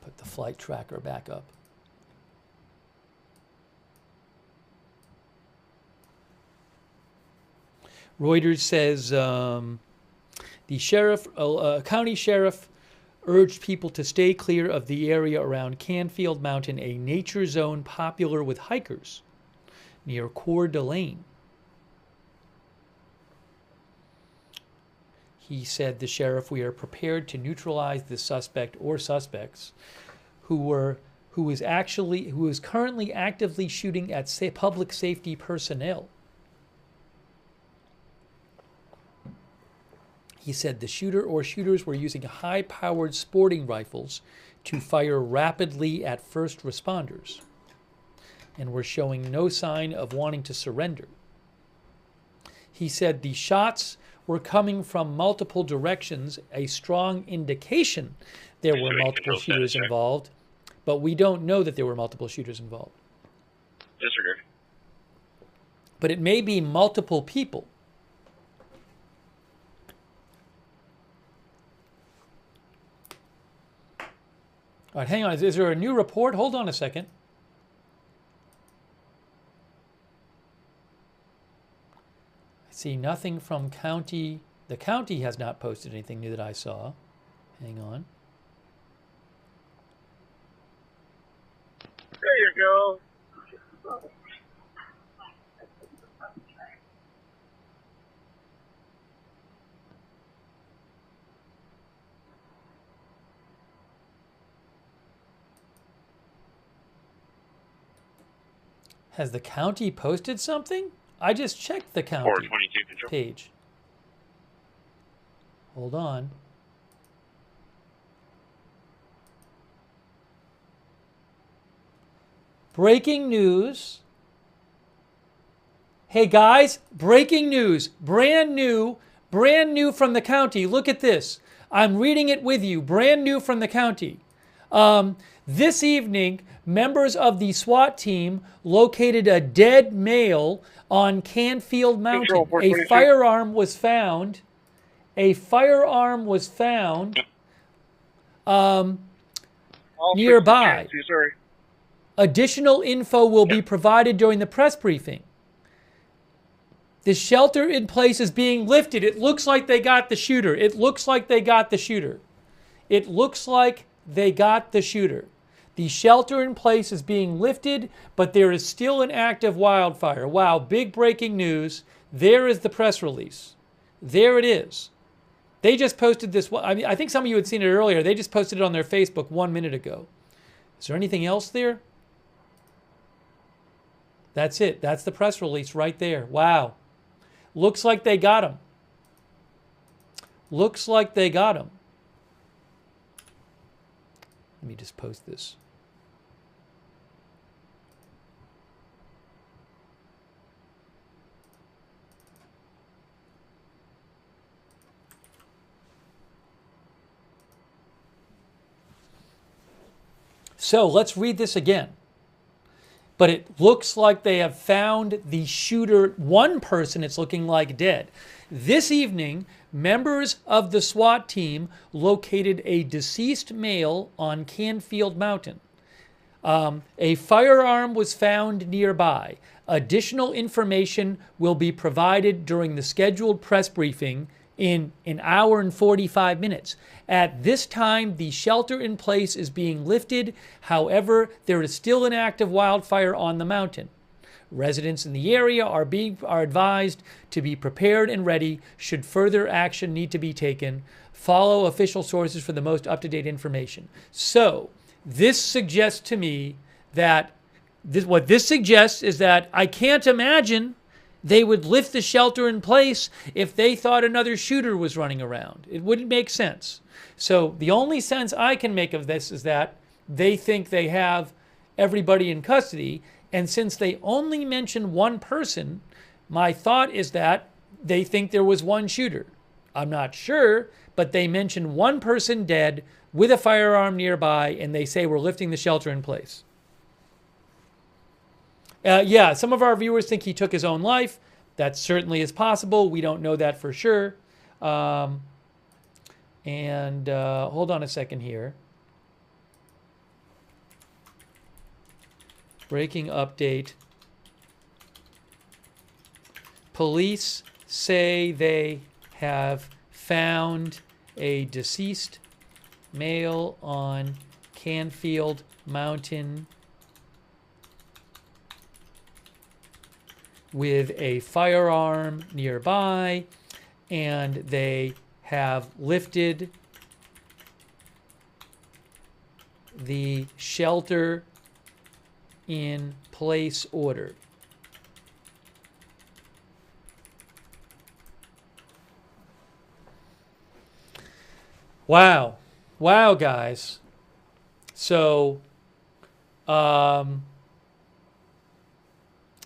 Put the flight tracker back up. Reuters says the county sheriff urged people to stay clear of the area around Canfield Mountain, a nature zone popular with hikers near Coeur d'Alene. He said, the sheriff, we are prepared to neutralize the suspect or suspects who is currently actively shooting at public safety personnel. He said the shooter or shooters were using high-powered sporting rifles to fire rapidly at first responders and were showing no sign of wanting to surrender. He said the shots were coming from multiple directions, a strong indication there were multiple shooters involved, but we don't know that there were multiple shooters involved. Disregard. But it may be multiple people. All right, hang on. Is there a new report? Hold on a second. I see nothing from county. The county has not posted anything new that I saw. Hang on. There you go. Has the county posted something? I just checked the county page. Hold on. Breaking news. Hey guys, breaking news. Brand new from the county. Look at this. I'm reading it with you. Brand new from the county. This evening, members of the SWAT team located a dead male on Canfield Mountain. A firearm was found. Nearby. Additional info will be provided during the press briefing. The shelter in place is being lifted. It looks like they got the shooter. The shelter in place is being lifted, but there is still an active wildfire. Wow, big breaking news. There is the press release. There it is. They just posted this. I think some of you had seen it earlier. They just posted it on their Facebook 1 minute ago. Is there anything else there? That's it. That's the press release right there. Wow. Looks like they got him. Let me just post this. So let's read this again. But it looks like they have found the shooter. One person, it's looking like, dead. This evening, members of the SWAT team located a deceased male on Canfield Mountain. A firearm was found nearby. Additional information will be provided during the scheduled press briefing in an hour and 45 minutes. At this time, the shelter in place is being lifted. However, there is still an active wildfire on the mountain. Residents in the area are advised to be prepared and ready should further action need to be taken. Follow official sources for the most up-to-date information. So, this suggests to me that what this suggests is that I can't imagine they would lift the shelter in place if they thought another shooter was running around. It wouldn't make sense. So the only sense I can make of this is that they think they have everybody in custody. And since they only mention one person, my thought is that they think there was one shooter. I'm not sure, but they mention one person dead with a firearm nearby, and they say we're lifting the shelter in place. Yeah, some of our viewers think he took his own life. That certainly is possible. We don't know that for sure. Hold on a second here. Breaking update. Police say they have found a deceased male on Canfield Mountain with a firearm nearby, and they have lifted the shelter in place order. Wow. Wow, guys. So,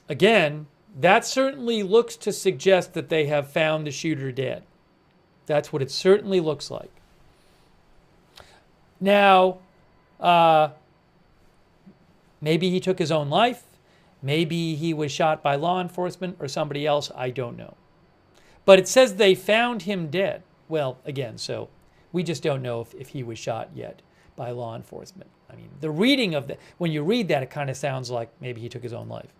again, that certainly looks to suggest that they have found the shooter dead. That's what it certainly looks like. Now, maybe he took his own life. Maybe he was shot by law enforcement or somebody else. I don't know. But it says they found him dead. Well, again, so we just don't know if he was shot yet by law enforcement. I mean, the reading of when you read that, it kind of sounds like maybe he took his own life.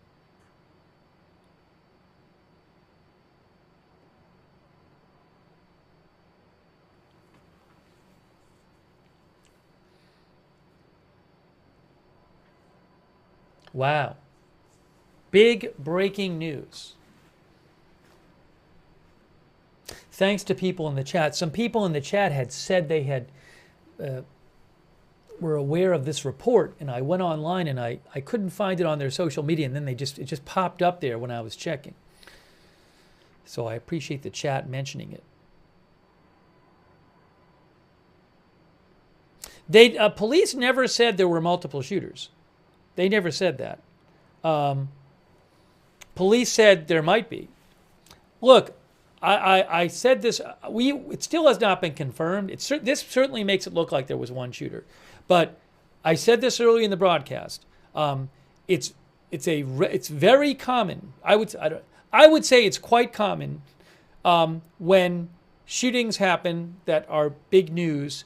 Wow. Big breaking news. Thanks to people in the chat. Some people in the chat had said they had were aware of this report, and I went online and I couldn't find it on their social media, and then it just popped up there when I was checking. So I appreciate the chat mentioning it. Police never said there were multiple shooters. They never said that. Police said there might be. Look, I said this. It still has not been confirmed. This certainly makes it look like there was one shooter, but I said this early in the broadcast. It's very common. I would say it's quite common when shootings happen that are big news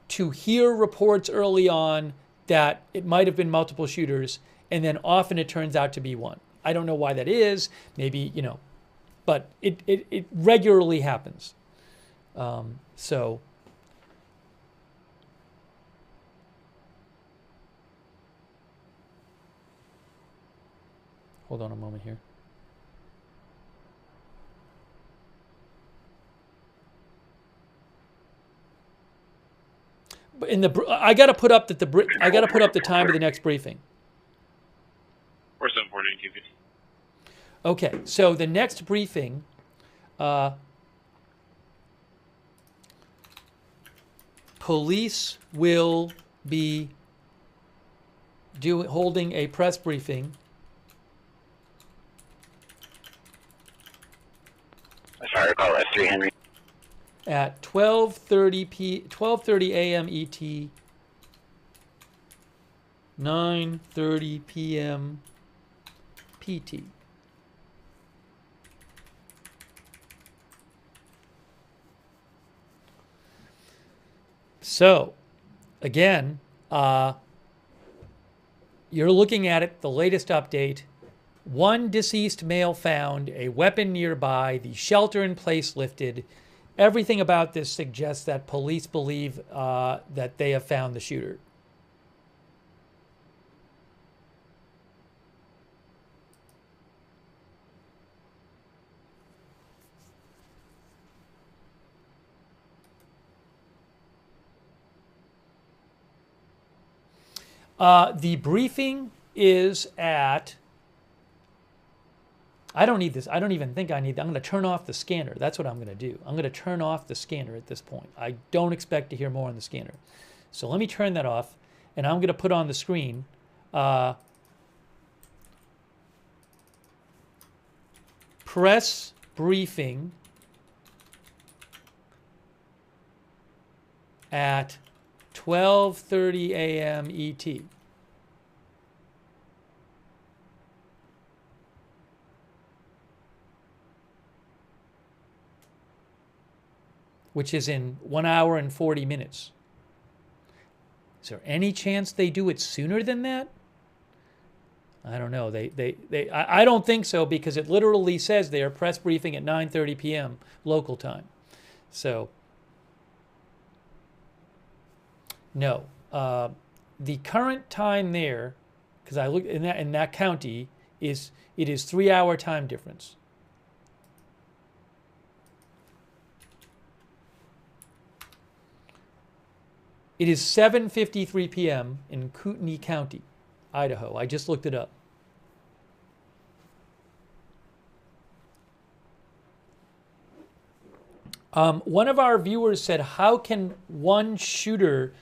to hear reports early on that it might have been multiple shooters, and then often it turns out to be one. I don't know why that is. Maybe, but it regularly happens. So hold on a moment here. I got to put up the time of the next briefing. 4740 QP. Okay, so the next briefing, police will be holding a press briefing. Sorry, call that 3 Henry. At 12:30 a.m. ET, 9:30 p.m. PT. So, again, you're looking at it, the latest update. One deceased male found, a weapon nearby, the shelter in place lifted. Everything about this suggests that police believe that they have found the shooter. The briefing is at... I don't need this. I don't even think I need that. I'm going to turn off the scanner. That's what I'm going to do. I'm going to turn off the scanner at this point. I don't expect to hear more on the scanner. So let me turn that off, and I'm going to put on the screen press briefing at 12:30 a.m. ET. Which is in 1 hour and 40 minutes. Is there any chance they do it sooner than that? I don't know. I don't think so, because it literally says they are press briefing at 9:30 p.m. local time. So, no. The current time there, because I looked in that county, is 3 hour time difference. It is 7:53 p.m. in Kootenai County, Idaho. I just looked it up. One of our viewers said, how can one shooter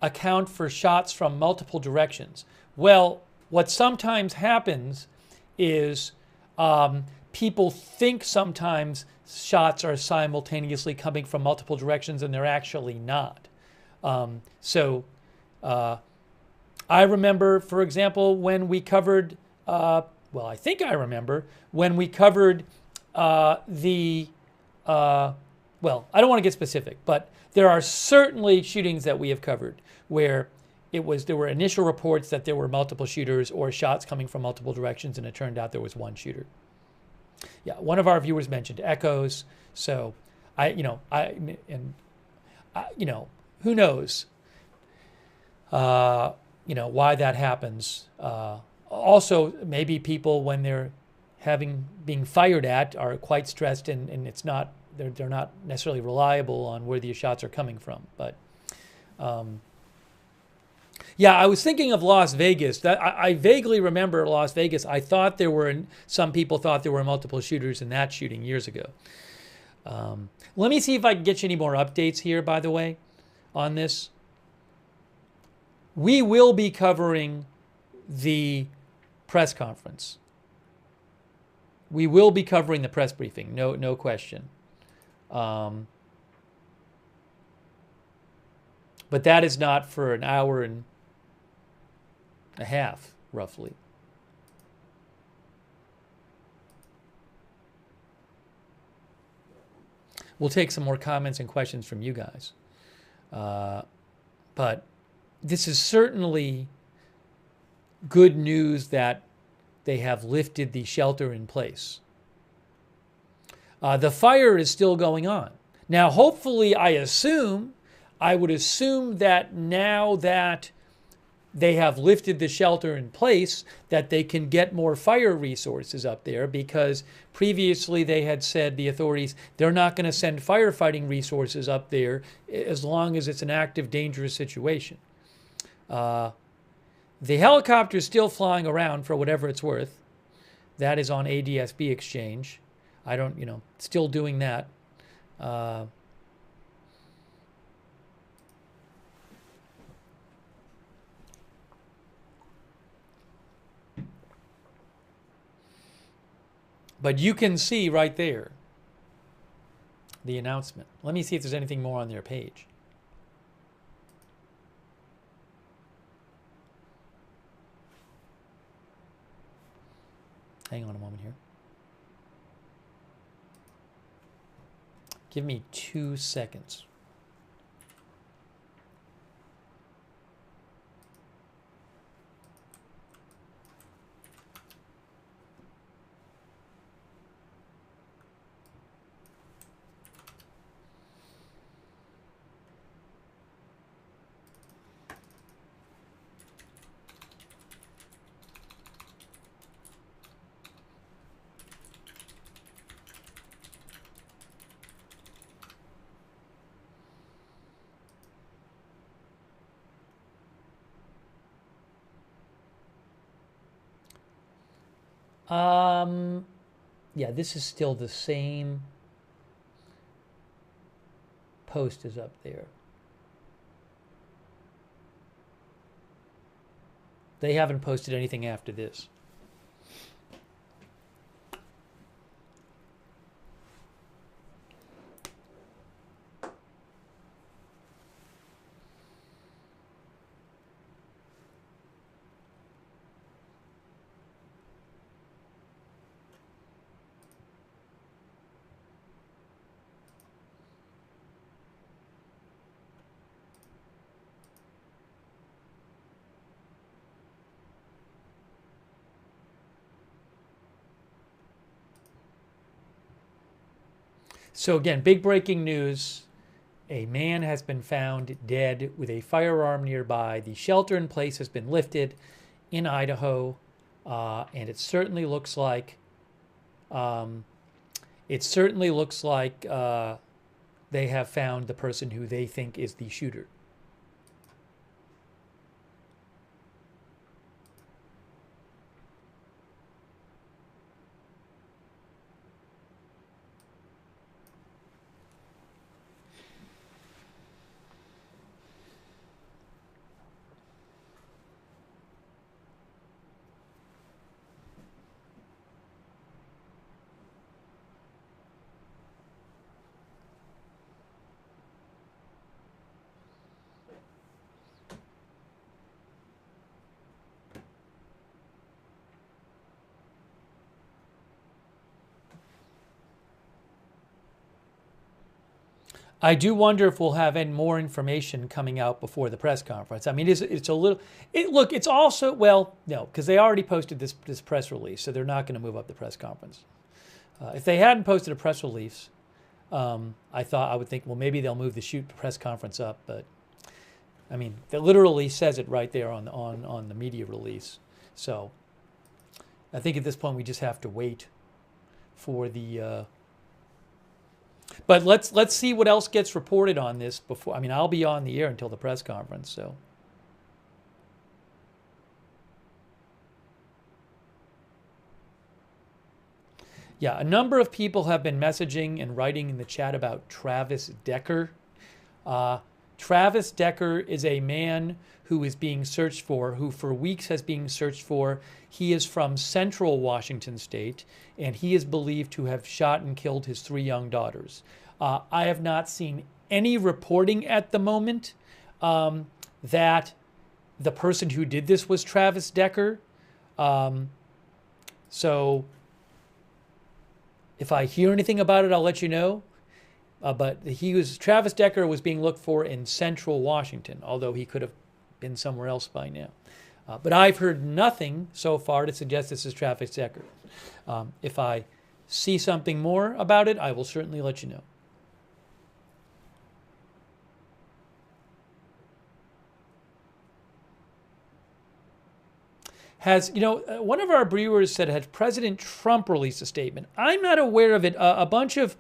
account for shots from multiple directions? Well, what sometimes happens is people think sometimes shots are simultaneously coming from multiple directions, and they're actually not. I remember, for example, when we covered, I think I remember when we covered I don't want to get specific, but there are certainly shootings that we have covered where there were initial reports that there were multiple shooters or shots coming from multiple directions, and it turned out there was one shooter. Yeah, one of our viewers mentioned echoes, so who knows, why that happens. Also, maybe people, when they're being fired at, are quite stressed, and it's not, they're not necessarily reliable on where the shots are coming from. But yeah, I was thinking of Las Vegas. I vaguely remember Las Vegas. I thought some people thought there were multiple shooters in that shooting years ago. Let me see if I can get you any more updates here, by the way, on this. we will be covering the press conference. We will be covering the press briefing, no question. But that is not for an hour and a half, roughly. We'll take some more comments and questions from you guys. But this is certainly good news that they have lifted the shelter in place. The fire is still going on. Now, hopefully, I would assume that now that they have lifted the shelter in place, that they can get more fire resources up there, because previously they had said, the authorities, they're not going to send firefighting resources up there as long as it's an active, dangerous situation. The helicopter is still flying around for whatever it's worth. That is on ADSB exchange. I don't, still doing that. But you can see right there the announcement. Let me see if there's anything more on their page. Hang on a moment here. Give me 2 seconds. Yeah, this is still the same post is up there. They haven't posted anything after this. So again, big breaking news. A man has been found dead with a firearm nearby. The shelter in place has been lifted in Idaho, and it certainly looks like they have found the person who they think is the shooter. I do wonder if we'll have any more information coming out before the press conference. I mean, it's a little. Look, it's also, well, no, because they already posted this press release, so they're not going to move up the press conference. If they hadn't posted a press release, I would think, well, maybe they'll move the press conference up. But I mean, it literally says it right there on the media release. So I think at this point we just have to wait for the. But let's see what else gets reported on this before. I mean, I'll be on the air until the press conference, so. Yeah, a number of people have been messaging and writing in the chat about Travis Decker. Travis Decker is a man who is being searched for, who for weeks has been searched for. He is from central Washington state, and he is believed to have shot and killed his 3 young daughters. I have not seen any reporting at the moment that the person who did this was Travis Decker. So if I hear anything about it, I'll let you know. But Travis Decker was being looked for in central Washington, although he could have been somewhere else by now. But I've heard nothing so far to suggest this is Travis Decker. If I see something more about it, I will certainly let you know. One of our viewers said, had President Trump released a statement? I'm not aware of it. A bunch of,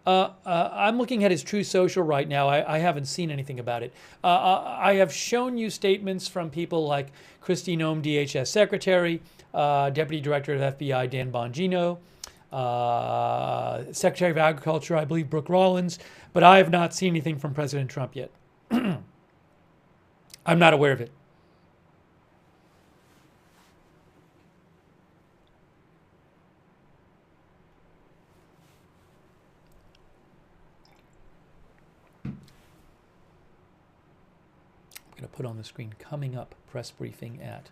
I'm looking at his True Social right now. I haven't seen anything about it. I have shown you statements from people like Kristi Noem, DHS Secretary, Deputy Director of FBI, Dan Bongino, Secretary of Agriculture, I believe, Brooke Rollins, but I have not seen anything from President Trump yet. I'm not aware of it. Going to put on the screen coming up press briefing at.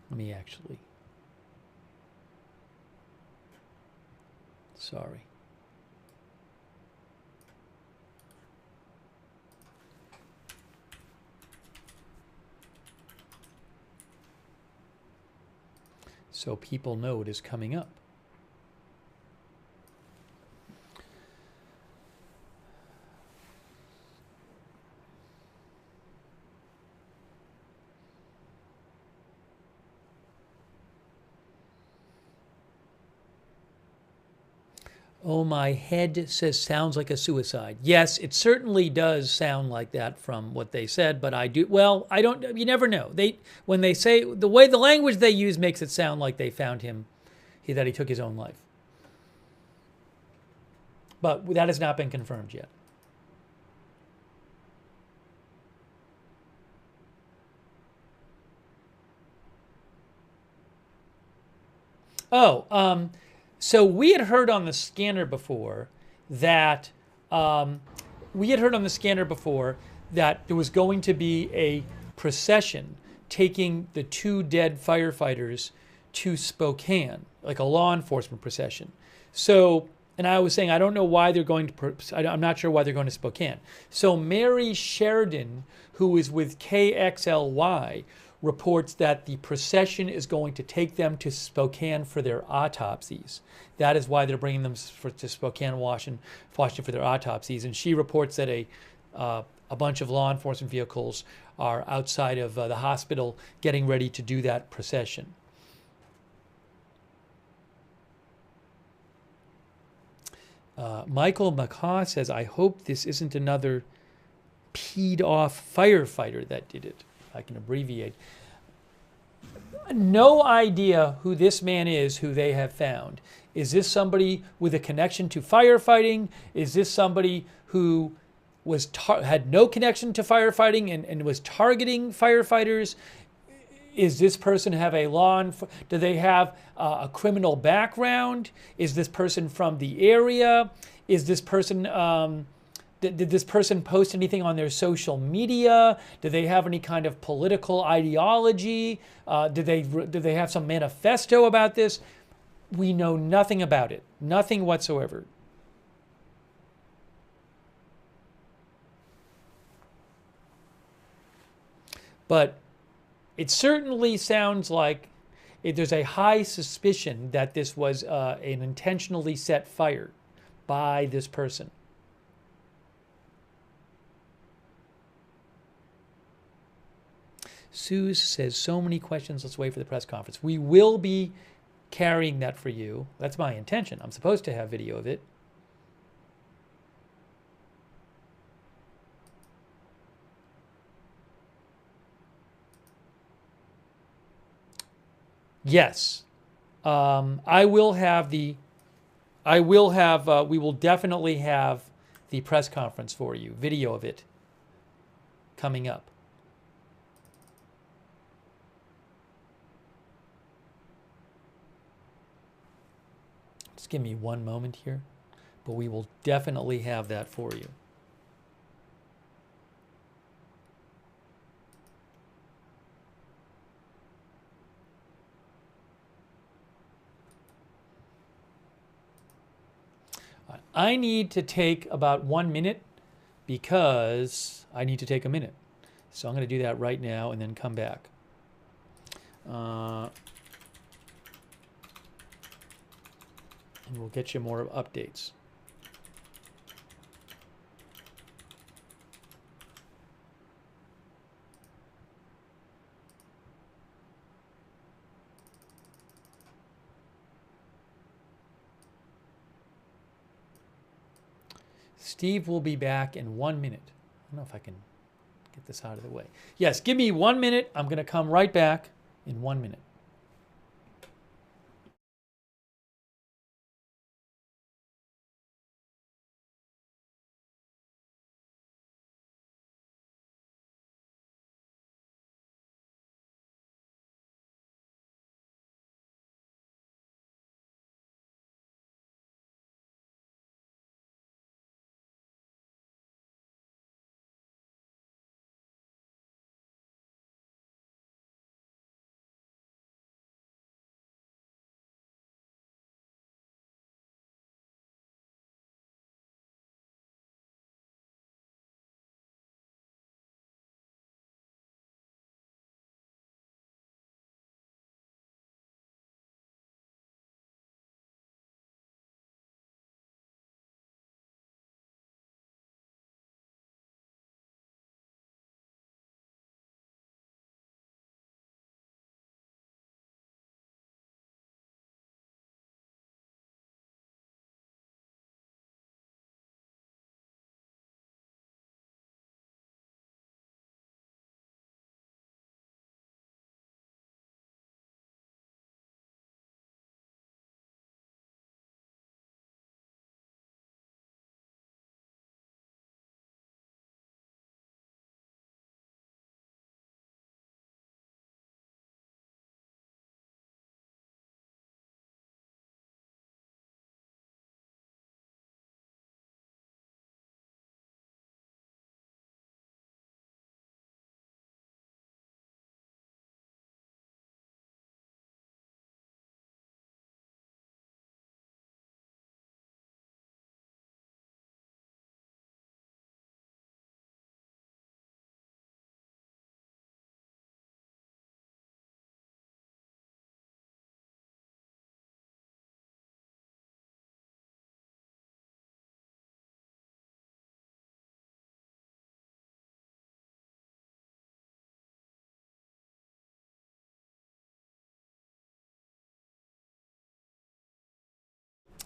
Let me actually. Sorry. So people know it is coming up. Oh, my head says sounds like a suicide. Yes, it certainly does sound like that from what they said, but I don't, you never know. When they say, the language they use makes it sound like they found him, that he took his own life. But that has not been confirmed yet. So we had heard on the scanner before that there was going to be a procession taking the 2 dead firefighters to Spokane, like a law enforcement procession. So, and I was saying, I don't know why they're going to, I'm not sure why they're going to Spokane. So Mary Sheridan, who is with KXLY, reports that the procession is going to take them to Spokane for their autopsies. That is why they're bringing them to Spokane, Washington for their autopsies. And she reports that a bunch of law enforcement vehicles are outside of the hospital getting ready to do that procession. Michael McCaw says, I hope this isn't another peed off firefighter that did it. I can abbreviate. No idea who this man is who they have found. Is this somebody with a connection to firefighting? Is this somebody who had no connection to firefighting and was targeting firefighters? Is this person have do they have a criminal background? Is this person from the area? Is this person did this person post anything on their social media? Do they have any kind of political ideology? Do they have some manifesto about this? We know nothing about it. Nothing whatsoever. But it certainly sounds like there's a high suspicion that this was an intentionally set fire by this person. Suze says, so many questions, let's wait for the press conference. We will be carrying that for you. That's my intention. I'm supposed to have video of it. Yes. We will definitely have the press conference for you, video of it coming up. Just give me one moment here, but we will definitely have that for you. I need to take about 1 minute because I need to take a minute. So I'm going to do that right now and then come back. And we'll get you more updates. Steve will be back in 1 minute. I don't know if I can get this out of the way. Yes, give me 1 minute. I'm going to come right back in 1 minute.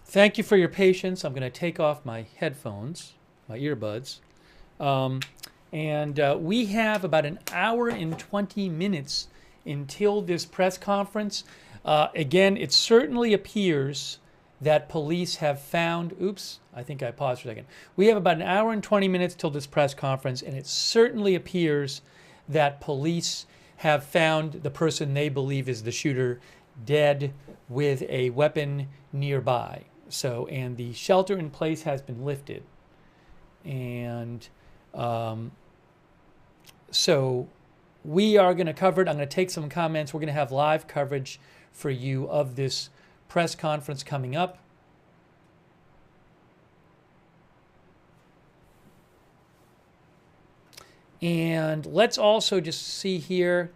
Thank you for your patience. I'm going to take off my headphones, my earbuds. We have about an hour and 20 minutes until this press conference. Again, it certainly appears that police have found, oops, I think I paused for a second. We have about an hour and 20 minutes till this press conference, and it certainly appears that police have found the person they believe is the shooter dead with a weapon nearby. So, and the shelter in place has been lifted. And so we are going to cover it. I'm going to take some comments. We're going to have live coverage for you of this press conference coming up. And let's also just see here.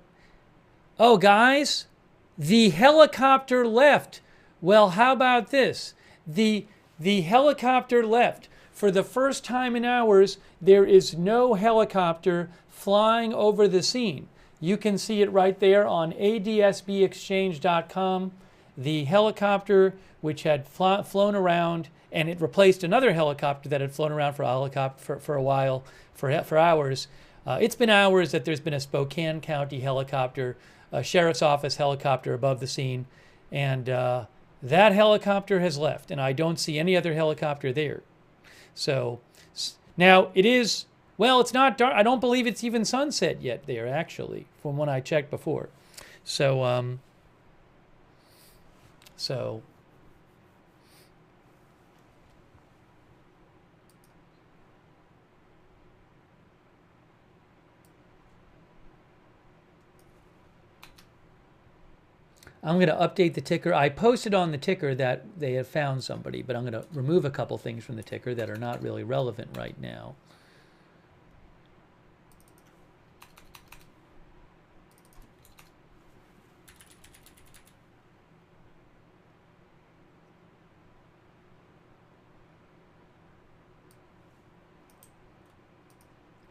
Oh, guys, the helicopter left. Well, how about this? The helicopter left. For the first time in hours, there is no helicopter flying over the scene. You can see it right there on adsbexchange.com. The helicopter, which had flown around, and it replaced another helicopter that had flown around for a while, for hours. It's been hours that there's been a Spokane County helicopter, a sheriff's office helicopter above the scene, and that helicopter has left, and I don't see any other helicopter there. So now it is, well, it's not dark. I don't believe it's even sunset yet there, actually, from when I checked before. So, I'm going to update the ticker. I posted on the ticker that they have found somebody, but I'm going to remove a couple things from the ticker that are not really relevant right now.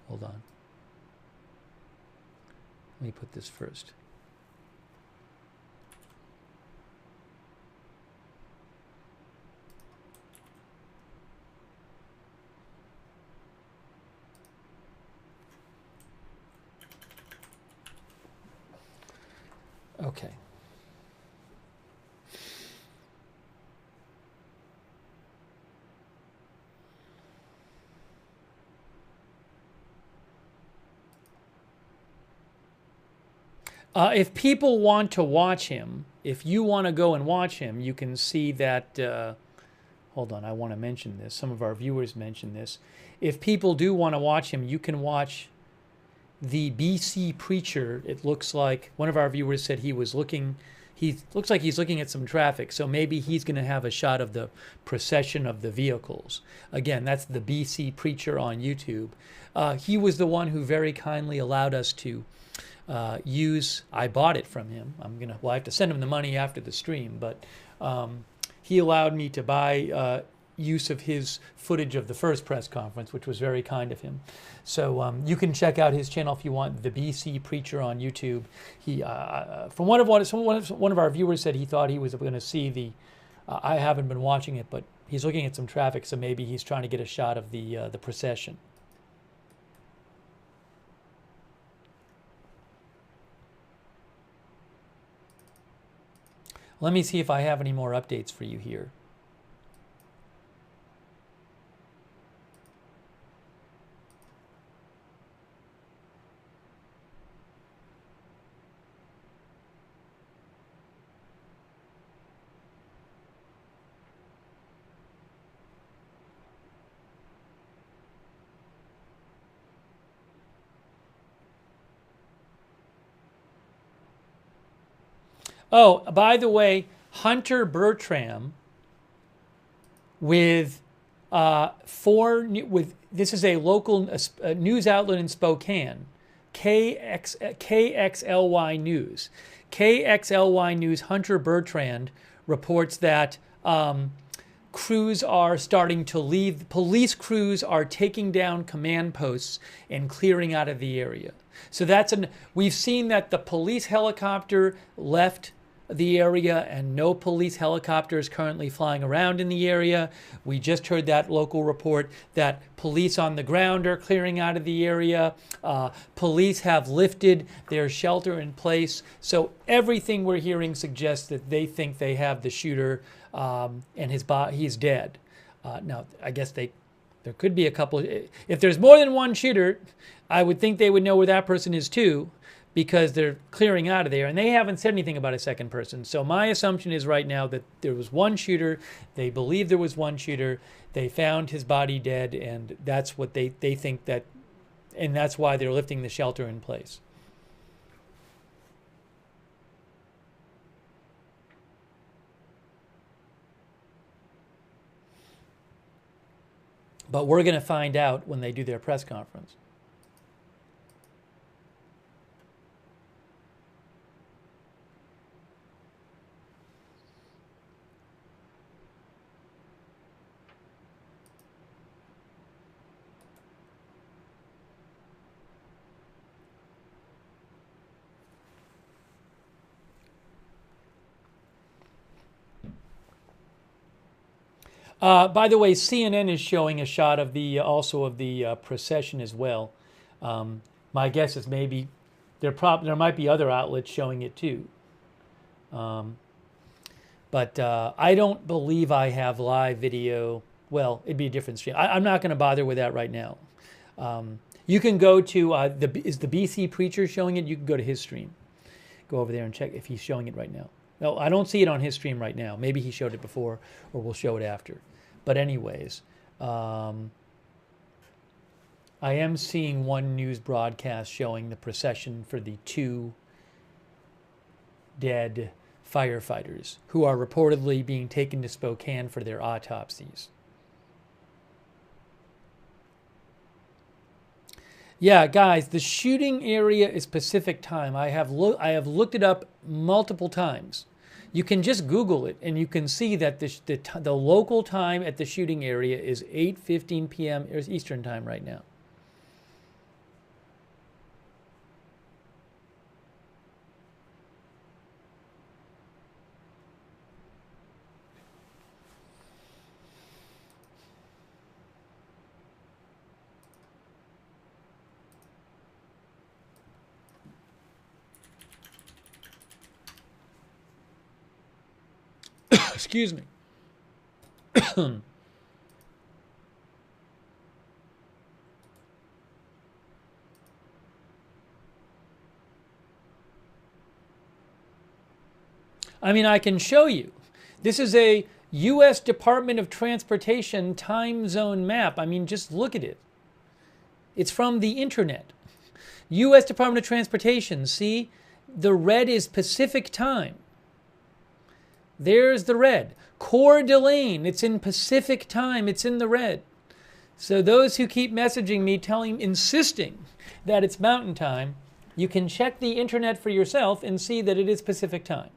Hold on. Let me put this first. Okay. If people want to watch him, if you want to go and watch him, you can see that, hold on, I want to mention this. Some of our viewers mentioned this. If people do want to watch him, you can watch the BC Preacher. It looks like one of our viewers said he was looking, looks like he's looking at some traffic, so maybe he's going to have a shot of the procession of the vehicles. Again, that's the BC Preacher on YouTube. He was the one who very kindly allowed us to use, I bought it from him. Well, I have to send him the money after the stream, but he allowed me to buy use of his footage of the first press conference, which was very kind of him. So you can check out his channel if you want, the BC Preacher on YouTube. He, from one of our viewers said he thought he was going to see the, I haven't been watching it, but he's looking at some traffic, so maybe he's trying to get a shot of the procession. Let me see if I have any more updates for you here. Oh, by the way, Hunter Bertram with this is a local news outlet in Spokane, KXLY News. KXLY News, Hunter Bertrand reports that crews are starting to leave. Police crews are taking down command posts and clearing out of the area. So we've seen that the police helicopter left the area and no police helicopters currently flying around in the area. We just heard that local report that police on the ground are clearing out of the area. Police have lifted their shelter in place. So everything we're hearing suggests that they think they have the shooter and he's dead. Now, I guess there could be a couple. If there's more than one shooter, I would think they would know where that person is too, because they're clearing out of there, and they haven't said anything about a second person. So my assumption is right now that there was one shooter. They believe there was one shooter. They found his body dead, and that's what they think that, and that's why they're lifting the shelter in place. But we're going to find out when they do their press conference. By the way, CNN is showing a shot of the procession as well. My guess is maybe there might be other outlets showing it too. But I don't believe I have live video. Well, it'd be a different stream. I'm not going to bother with that right now. You can go to, is the BC Preacher showing it? You can go to his stream. Go over there and check if he's showing it right now. No, I don't see it on his stream right now. Maybe he showed it before, or we'll show it after. But anyways, I am seeing one news broadcast showing the procession for the 2 dead firefighters who are reportedly being taken to Spokane for their autopsies. Yeah, guys, the shooting area is Pacific time. I have looked it up multiple times. You can just Google it, and you can see that the local time at the shooting area is 8:15 p.m. Eastern time right now. Excuse me. I mean, I can show you. This is a U.S. Department of Transportation time zone map. I mean, just look at it. It's from the internet. U.S. Department of Transportation. See, the red is Pacific time. There's the red. Coeur d'Alene, it's in Pacific time. It's in the red. So those who keep messaging me, insisting that it's mountain time, you can check the internet for yourself and see that it is Pacific time.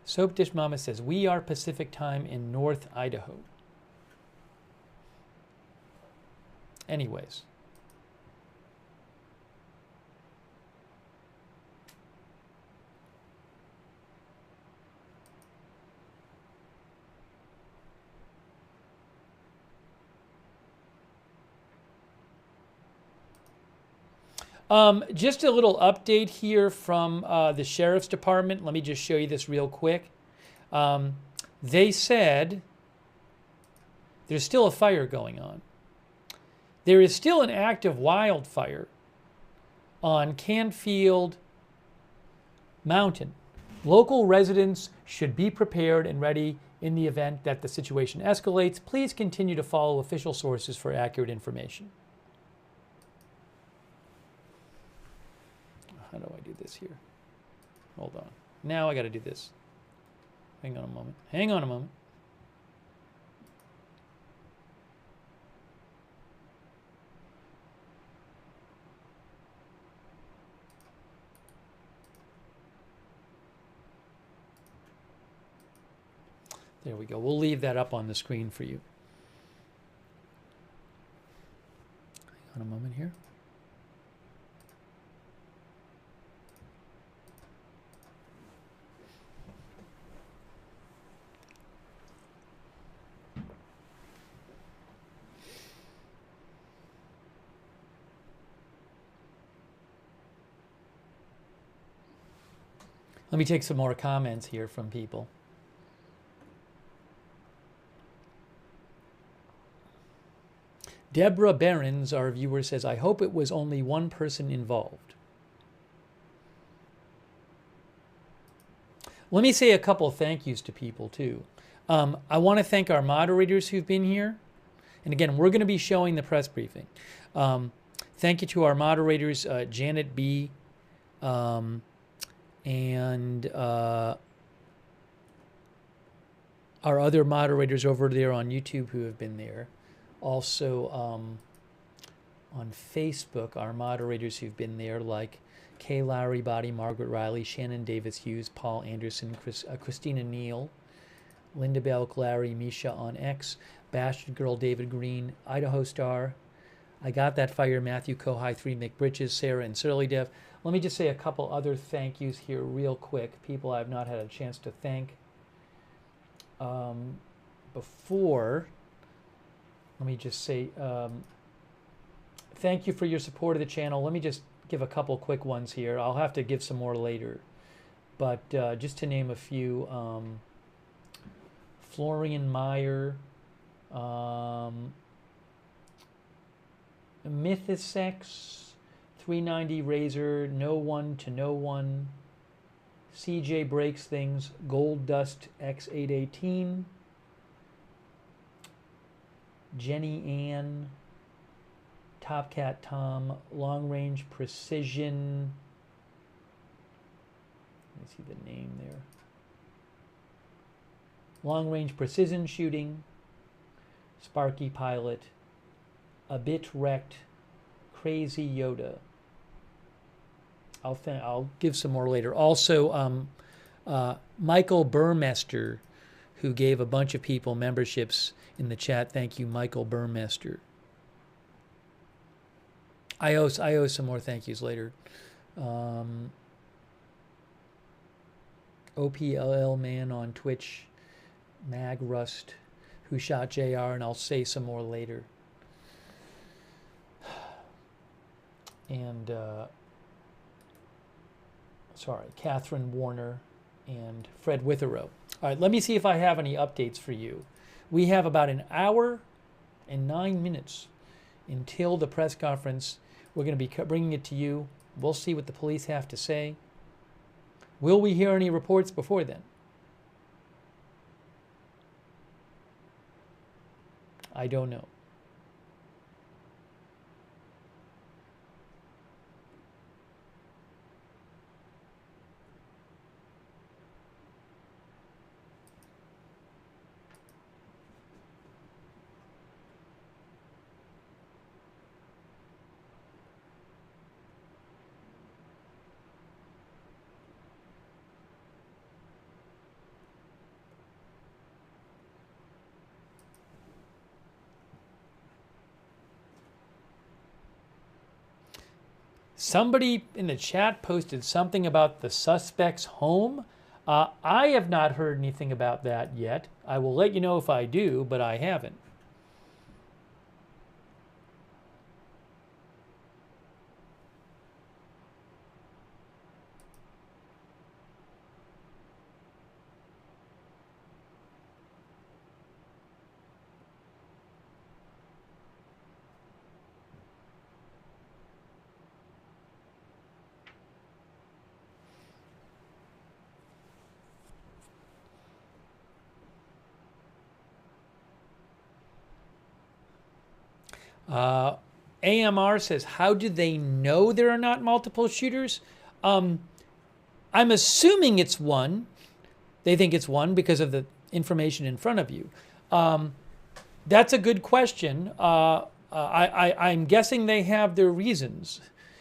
Soap Dish Mama says, we are Pacific time in North Idaho. Anyways. Just a little update here from the Sheriff's Department. Let me just show you this real quick. They said there's still a fire going on. There is still an active wildfire on Canfield Mountain. Local residents should be prepared and ready in the event that the situation escalates. Please continue to follow official sources for accurate information. How do I do this here? Hold on. Now I got to do this. Hang on a moment. Hang on a moment. There we go. We'll leave that up on the screen for you. Hang on a moment here. Let me take some more comments here from people. Deborah Behrens, our viewer, says, I hope it was only one person involved. Let me say a couple of thank yous to people, too. I want to thank our moderators who've been here. And again, we're going to be showing the press briefing. Thank you to our moderators, Janet B., and our other moderators over there on YouTube who have been there. Also on Facebook, our moderators who've been there, like Kay Lowry Body, Margaret Riley, Shannon Davis Hughes, Paul Anderson, Christina Neal, Linda Bell, Larry, Misha on X, Bastard Girl, David Green, Idaho Star, I Got That Fire, Matthew Kohai, 3 McBritches, Sarah and Surly Dev. Let me just say a couple other thank yous here real quick. People I've not had a chance to thank. before, let me just say, thank you for your support of the channel. Let me just give a couple quick ones here. I'll have to give some more later. But just to name a few, Florian Meyer, Mythisex, 390 Razor, No One to No One, CJ Breaks Things, Gold Dust X818, Jenny Ann, Top Cat Tom, Long Range Precision. Let me see the name there. Long Range Precision Shooting, Sparky Pilot, A Bit Wrecked, Crazy Yoda. I'll give some more later. Also, Michael Burmester, who gave a bunch of people memberships in the chat. Thank you, Michael Burmester. I owe some more thank yous later. OPLL Man on Twitch, Mag Rust, Who Shot JR, and I'll say some more later. And, sorry, Catherine Warner and Fred Witherow. All right, let me see if I have any updates for you. We have about an hour and 9 minutes until the press conference. We're going to be bringing it to you. We'll see what the police have to say. Will we hear any reports before then? I don't know. Somebody in the chat posted something about the suspect's home. I have not heard anything about that yet. I will let you know if I do, but I haven't. AMR says, how do they know there are not multiple shooters? I'm assuming it's one. They think it's one because of the information in front of you. That's a good question. I'm guessing they have their reasons.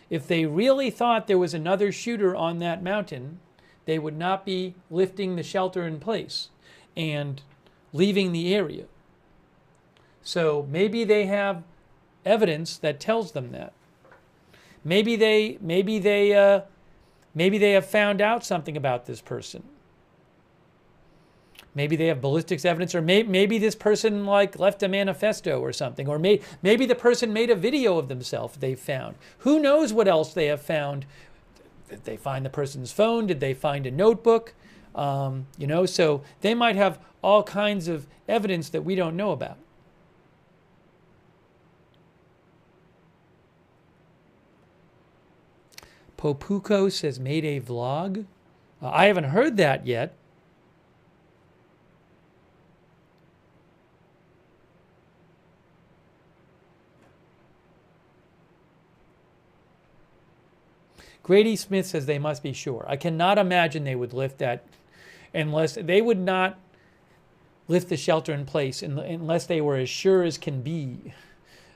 If they really thought there was another shooter on that mountain, they would not be lifting the shelter in place and leaving the area. So maybe they have evidence that tells them that. Maybe they have found out something about this person. Maybe they have ballistics evidence, or maybe this person like left a manifesto or something, or maybe the person made a video of themselves they found. Who knows what else they have found? Did they find the person's phone? Did they find a notebook? So they might have all kinds of evidence that we don't know about. Popuco says, made a vlog. I haven't heard that yet. Grady Smith says they must be sure. I cannot imagine they would lift that unless they would not lift the shelter in place unless they were as sure as can be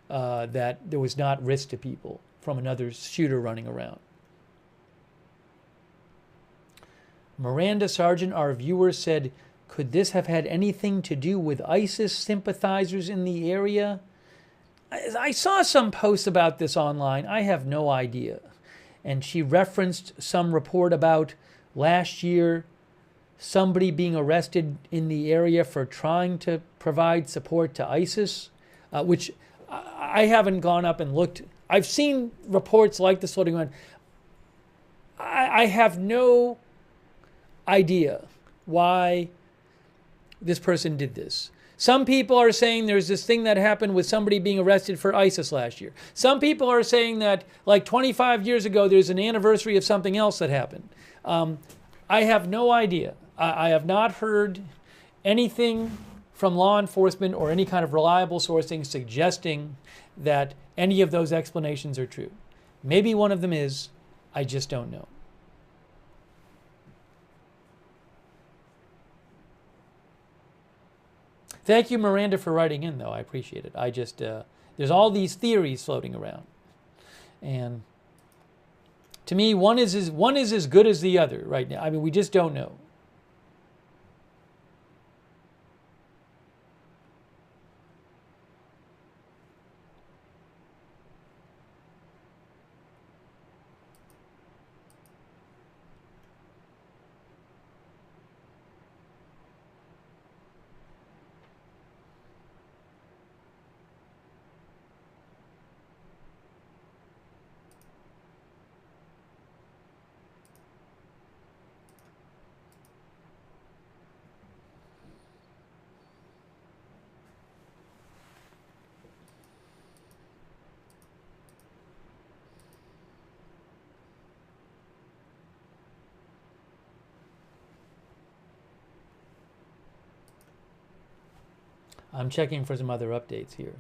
that there was not risk to people from another shooter running around. Miranda Sargent, our viewer, said, could this have had anything to do with ISIS sympathizers in the area? I saw some posts about this online. I have no idea. And she referenced some report about last year somebody being arrested in the area for trying to provide support to ISIS, which I haven't gone up and looked. I've seen reports like this floating around. I have no idea why this person did this. Some people are saying there's this thing that happened with somebody being arrested for ISIS last year. Some people are saying that like 25 years ago, there's an anniversary of something else that happened. I have no idea. I have not heard anything from law enforcement or any kind of reliable sourcing suggesting that any of those explanations are true. Maybe one of them is. I just don't know. Thank you, Miranda, for writing in, though. I appreciate it. I just, there's all these theories floating around. And to me, one is as good as the other right now. I mean, we just don't know. I'm checking for some other updates here.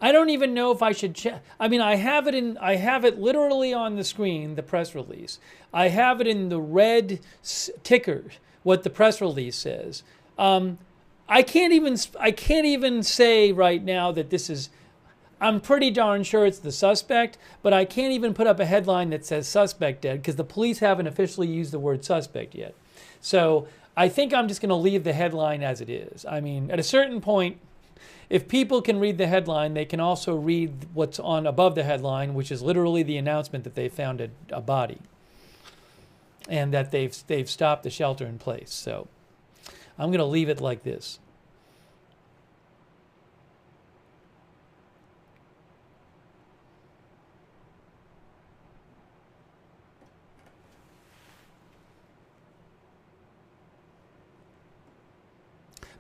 I don't even know if I should check. I mean, I have it literally on the screen, the press release. I have it in the red ticker, what the press release says. I can't even say right now that this is, I'm pretty darn sure it's the suspect, but I can't even put up a headline that says suspect dead because the police haven't officially used the word suspect yet. So I think I'm just going to leave the headline as it is. I mean, at a certain point, if people can read the headline, they can also read what's on above the headline, which is literally the announcement that they found a body and that they've stopped the shelter in place. So I'm going to leave it like this.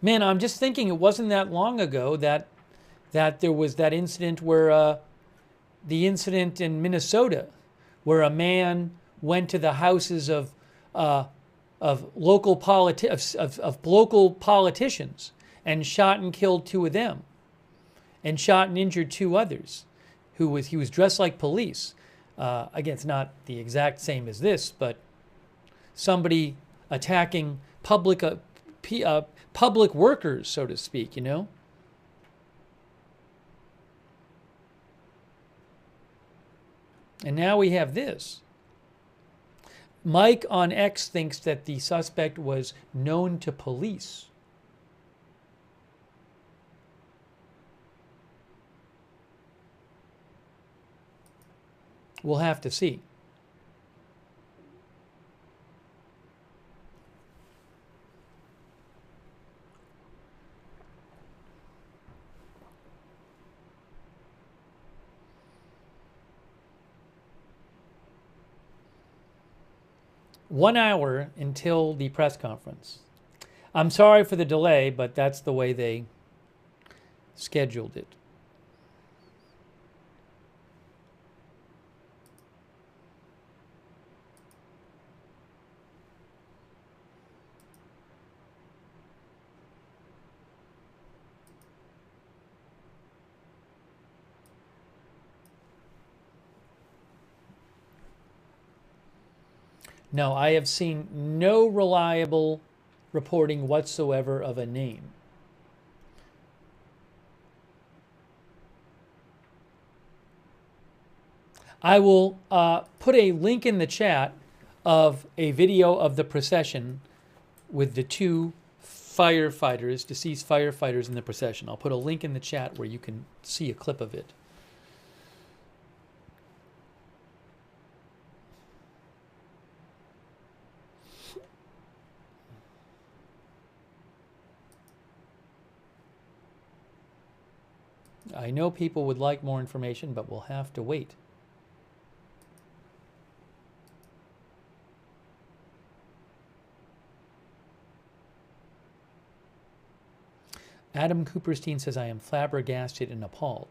Man, I'm just thinking it wasn't that long ago that there was that incident where the incident in Minnesota where a man went to the houses of local politicians and shot and killed 2 of them and shot and injured 2 others. He was dressed like police. Again, it's not the exact same as this, but somebody attacking public workers, so to speak, you know? And now we have this. Mike on X thinks that the suspect was known to police. We'll have to see. 1 hour until the press conference. I'm sorry for the delay, but that's the way they scheduled it. No, I have seen no reliable reporting whatsoever of a name. I will put a link in the chat of a video of the procession with the two firefighters, deceased firefighters in the procession. I'll put a link in the chat where you can see a clip of it. I know people would like more information, but we'll have to wait. Adam Cooperstein says, I am flabbergasted and appalled.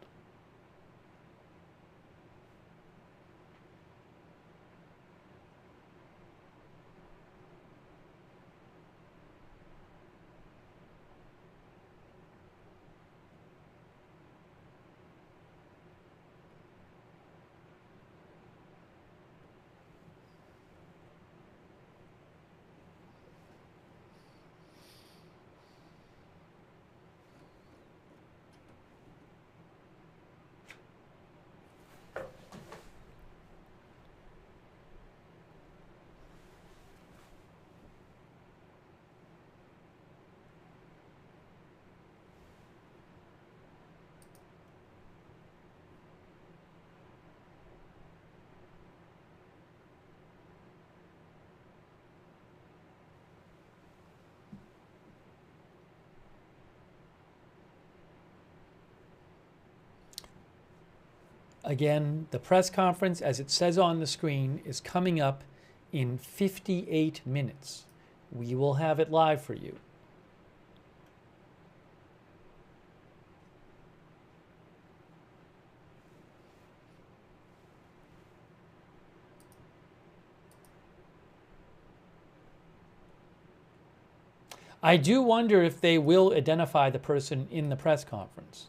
Again, the press conference, as it says on the screen, is coming up in 58 minutes. We will have it live for you. I do wonder if they will identify the person in the press conference.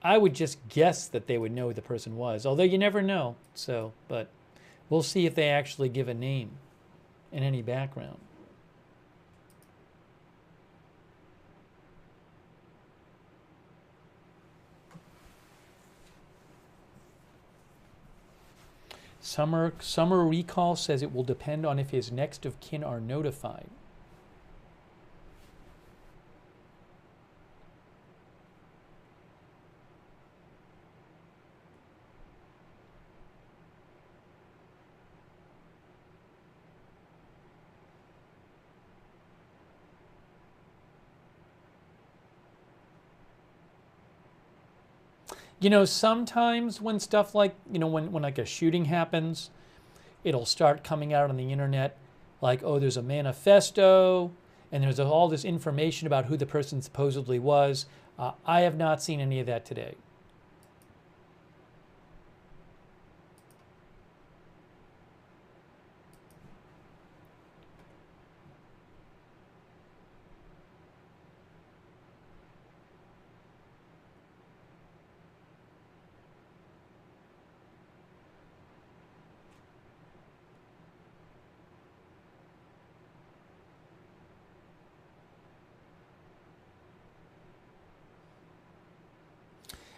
I would just guess that they would know who the person was, although you never know. So, but we'll see if they actually give a name and any background. Summer Recall says it will depend on if his next of kin are notified. You know, sometimes when stuff like, you know, when like a shooting happens, it'll start coming out on the internet like, oh, there's a manifesto and there's all this information about who the person supposedly was. I have not seen any of that today.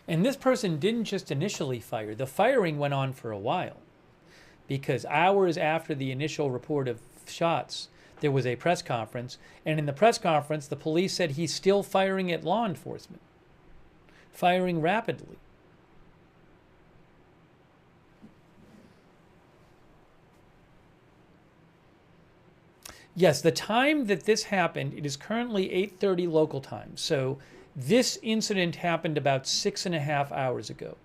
And this person didn't just initially fire. The firing went on for a while because hours after the initial report of shots, there was a press conference. And in the press conference, the police said he's still firing at law enforcement, firing rapidly. Yes, the time that this happened, it is currently 8:30 local time. So this incident happened about 6.5 hours ago.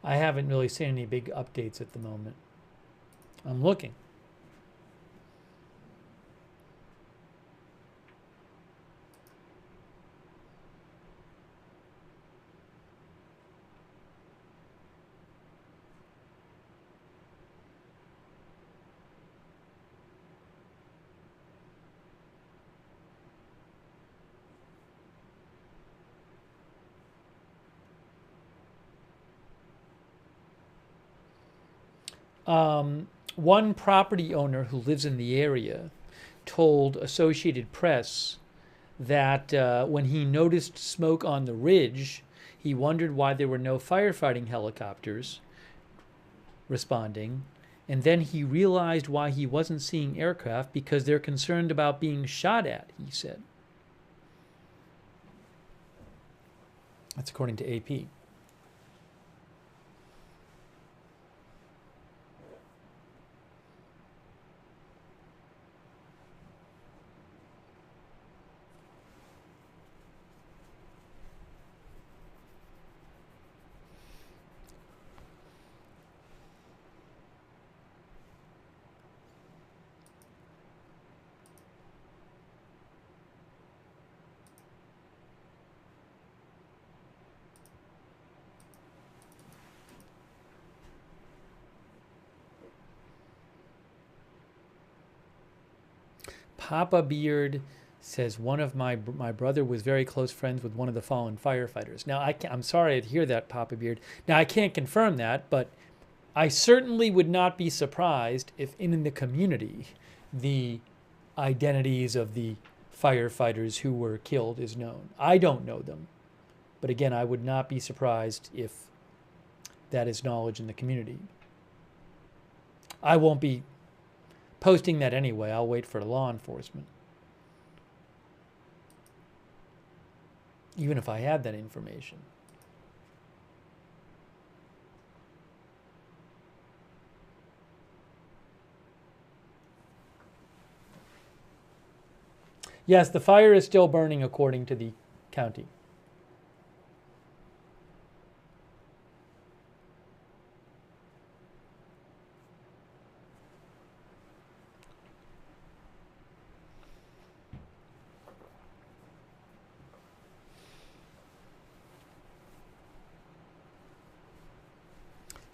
I haven't really seen any big updates at the moment. I'm looking. One property owner who lives in the area told Associated Press that when he noticed smoke on the ridge, he wondered why there were no firefighting helicopters responding, and then he realized why he wasn't seeing aircraft, because they're concerned about being shot at, he said. That's according to AP. Papa Beard says one of my brother was very close friends with one of the fallen firefighters. Now, I'm sorry to hear that, Papa Beard. Now, I can't confirm that, but I certainly would not be surprised if in the community the identities of the firefighters who were killed is known. I don't know them, but again, I would not be surprised if that is knowledge in the community. I won't be posting that anyway. I'll wait for law enforcement. Even if I had that information. Yes, the fire is still burning according to the county.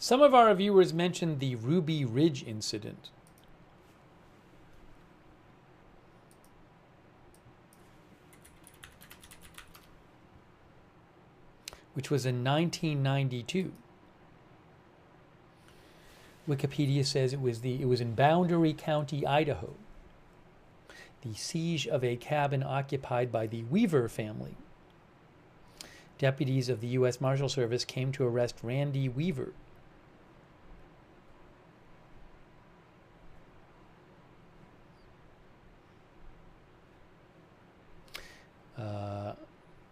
Some of our viewers mentioned the Ruby Ridge incident. Which was in 1992. Wikipedia says it was in Boundary County, Idaho. The siege of a cabin occupied by the Weaver family. Deputies of the U.S. Marshal Service came to arrest Randy Weaver.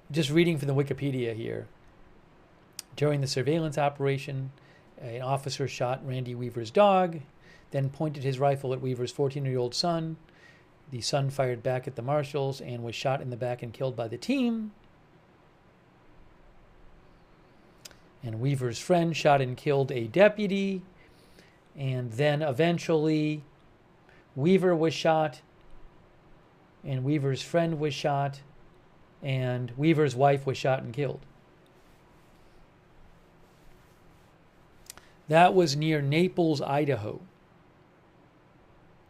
Just reading from the Wikipedia here. During the surveillance operation, an officer shot Randy Weaver's dog, then pointed his rifle at Weaver's 14-year-old son. The son fired back at the marshals and was shot in the back and killed by the team. And Weaver's friend shot and killed a deputy. And then eventually Weaver was shot, and Weaver's friend was shot, and Weaver's wife was shot and killed. That was near Naples, Idaho,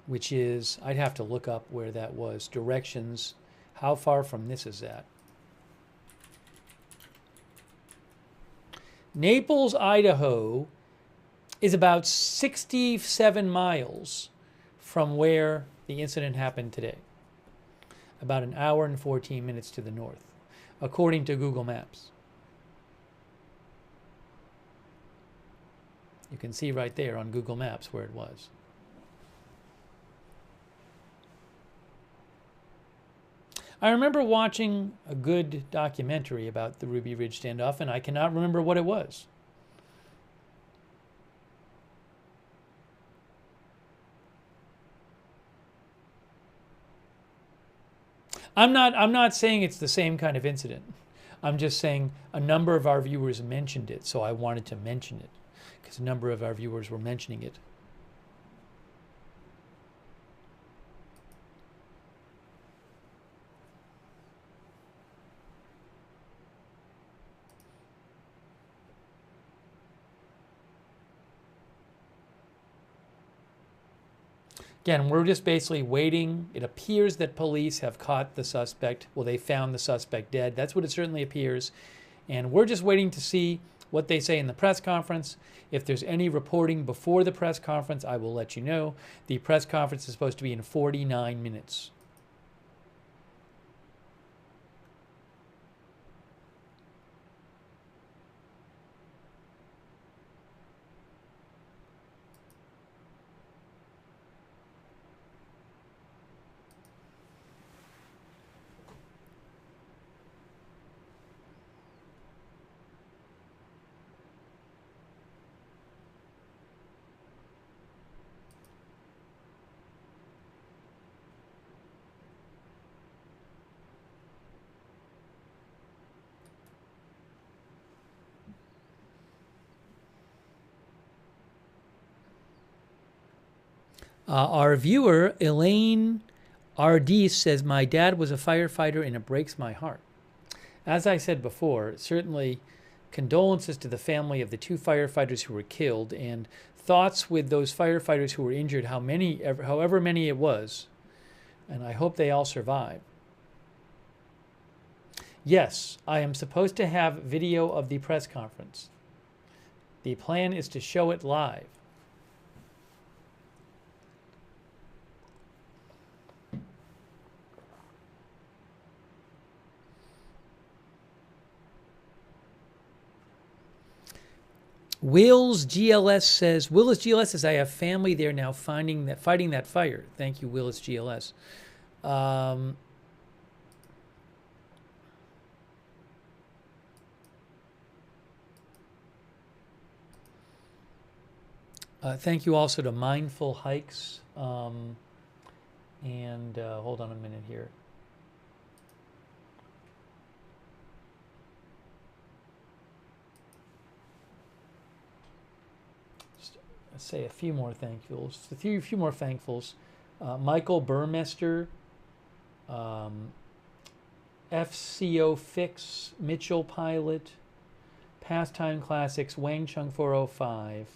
which is, I'd have to look up where that was. Directions. How far from this is that? Naples, Idaho is about 67 miles from where the incident happened today. About an hour and 14 minutes to the north, according to Google Maps. You can see right there on Google Maps where it was. I remember watching a good documentary about the Ruby Ridge standoff, and I cannot remember what it was. I'm not saying it's the same kind of incident. I'm just saying a number of our viewers mentioned it, so I wanted to mention it because a number of our viewers were mentioning it. Again, we're just basically waiting. It appears that police have caught the suspect. Well, they found the suspect dead. That's what it certainly appears. And we're just waiting to see what they say in the press conference. If there's any reporting before the press conference, I will let you know. The press conference is supposed to be in 49 minutes. Our viewer, Elaine Ardis, says, my dad was a firefighter and it breaks my heart. As I said before, certainly condolences to the family of the 2 firefighters who were killed and thoughts with those firefighters who were injured, however many it was, and I hope they all survive. Yes, I am supposed to have video of the press conference. The plan is to show it live. Wills GLS says, I have family there now fighting that fire. Thank you, Wills GLS. Thank you also to Mindful Hikes. Hold on a minute here. Say a few more thankfuls. A few more thankfuls. Michael Burmester, FCO Fix, Mitchell Pilot, Pastime Classics, Wang Chung 405,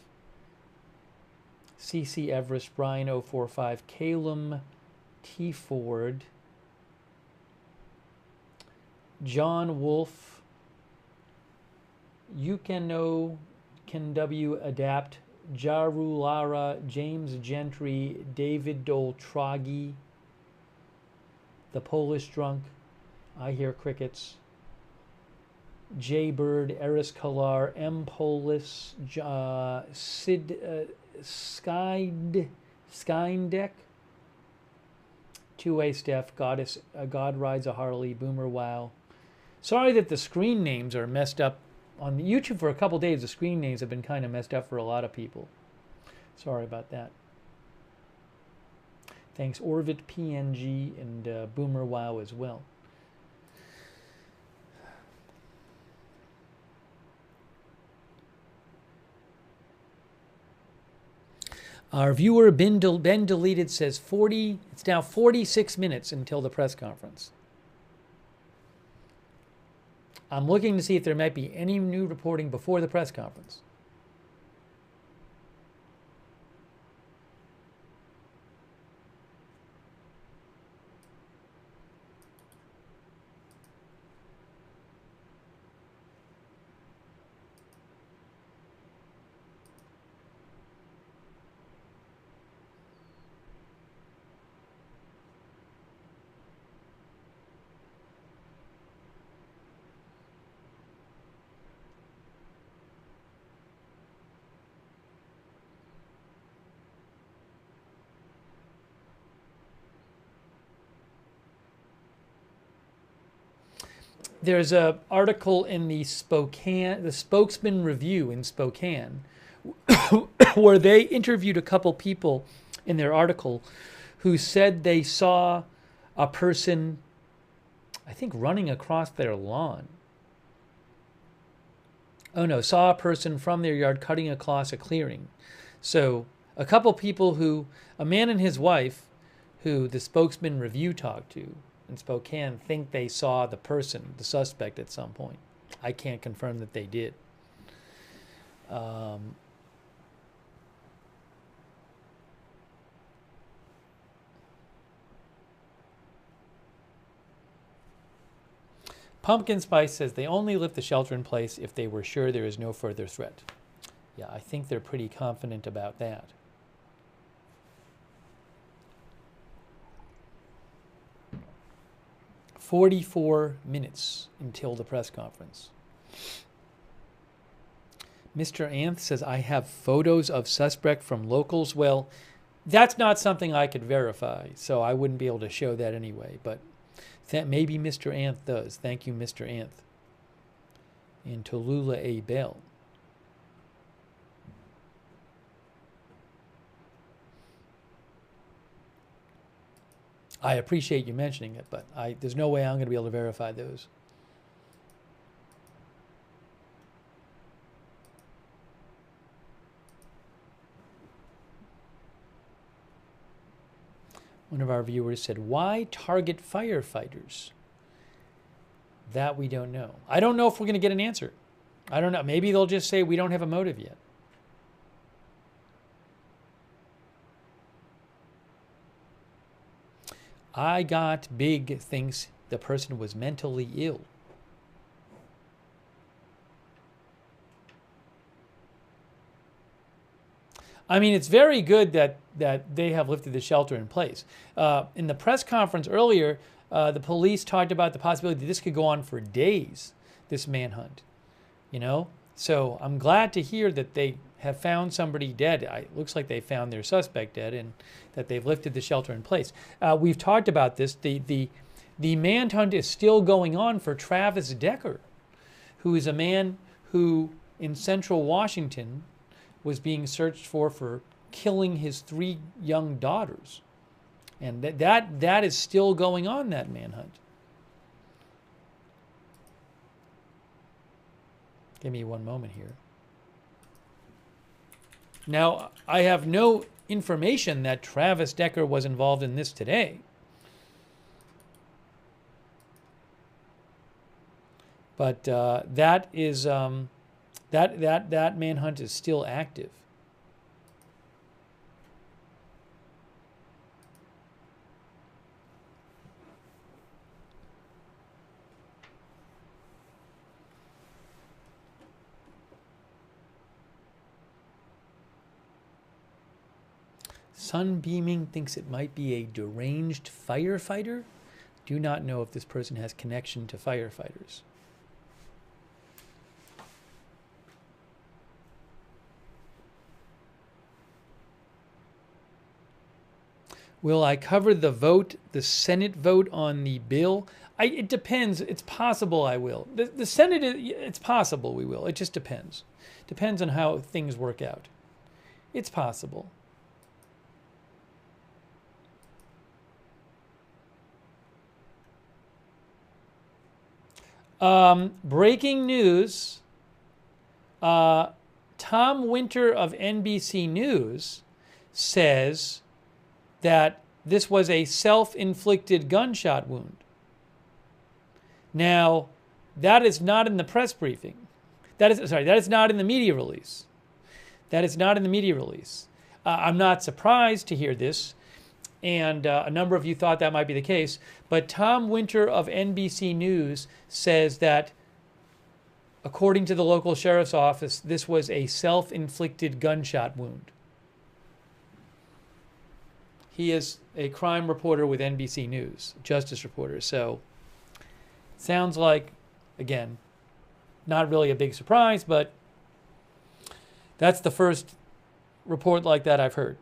CC Everest, Brian 045, Calum T. Ford, John Wolf, Yukano Can W Adapt, Jarulara, James Gentry, David Doltragi, The Polish Drunk, I Hear Crickets, J Bird, Eris Kalar, M Polis, Sid Skydeck, Two-Way Steph, Goddess, God Rides a Harley, Boomer Wow. Sorry that the screen names are messed up. On YouTube for a couple days, the screen names have been kind of messed up for a lot of people. Sorry about that. Thanks, Orvit PNG and Boomer Wow as well. Our viewer Ben Deleted says it's now 46 minutes until the press conference. I'm looking to see if there might be any new reporting before the press conference. There's an article in the Spokesman Review in Spokane, where they interviewed a couple people in their article who said they saw a person, I think, running across their lawn. Oh no, saw a person from their yard cutting across a clearing. So a couple people a man and his wife, who the spokesman review talked to in Spokane, think they saw the person, the suspect, at some point. I can't confirm that they did. Pumpkin Spice says they only lift the shelter in place if they were sure there is no further threat. Yeah, I think they're pretty confident about that. "44 minutes until the press conference." Mr. Anth says, I have photos of suspect from locals. Well, that's not something I could verify, so I wouldn't be able to show that anyway, but maybe Mr. Anth does. Thank you, Mr. Anth. And Tallulah A. Bell. I appreciate you mentioning it, but there's no way I'm going to be able to verify those. One of our viewers said, why target firefighters? That we don't know. I don't know if we're going to get an answer. I don't know. Maybe they'll just say we don't have a motive yet. I got big thinks the person was mentally ill. I mean, it's very good that they have lifted the shelter in place. In the press conference earlier, the police talked about the possibility that this could go on for days, this manhunt. You know? So I'm glad to hear that they have found somebody dead. It looks like they found their suspect dead and that they've lifted the shelter in place. We've talked about this. The manhunt is still going on for Travis Decker, who is a man who in central Washington was being searched for killing his 3 young daughters. And that is still going on, that manhunt. Give me one moment here. Now, I have no information that Travis Decker was involved in this today. But that is that manhunt is still active. Sunbeaming thinks it might be a deranged firefighter. Do not know if this person has connection to firefighters. Will I cover the Senate vote on the bill? It depends. It's possible I will. The Senate, it's possible we will. It just depends. Depends on how things work out. It's possible. Breaking news. Tom Winter of NBC News says that this was a self-inflicted gunshot wound. Now, that is not in the press briefing. That is not in the media release. That is not in the media release. I'm not surprised to hear this, and a number of you thought that might be the case, but Tom Winter of NBC News says that, according to the local sheriff's office, this was a self-inflicted gunshot wound. He is a crime reporter with NBC News, justice reporter, so sounds like, again, not really a big surprise, but that's the first report like that I've heard.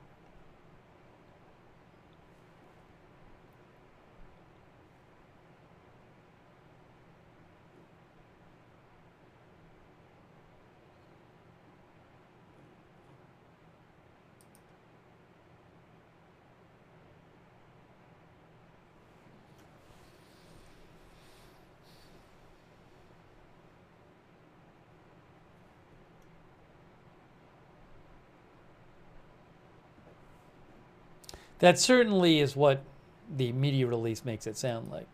That certainly is what the media release makes it sound like.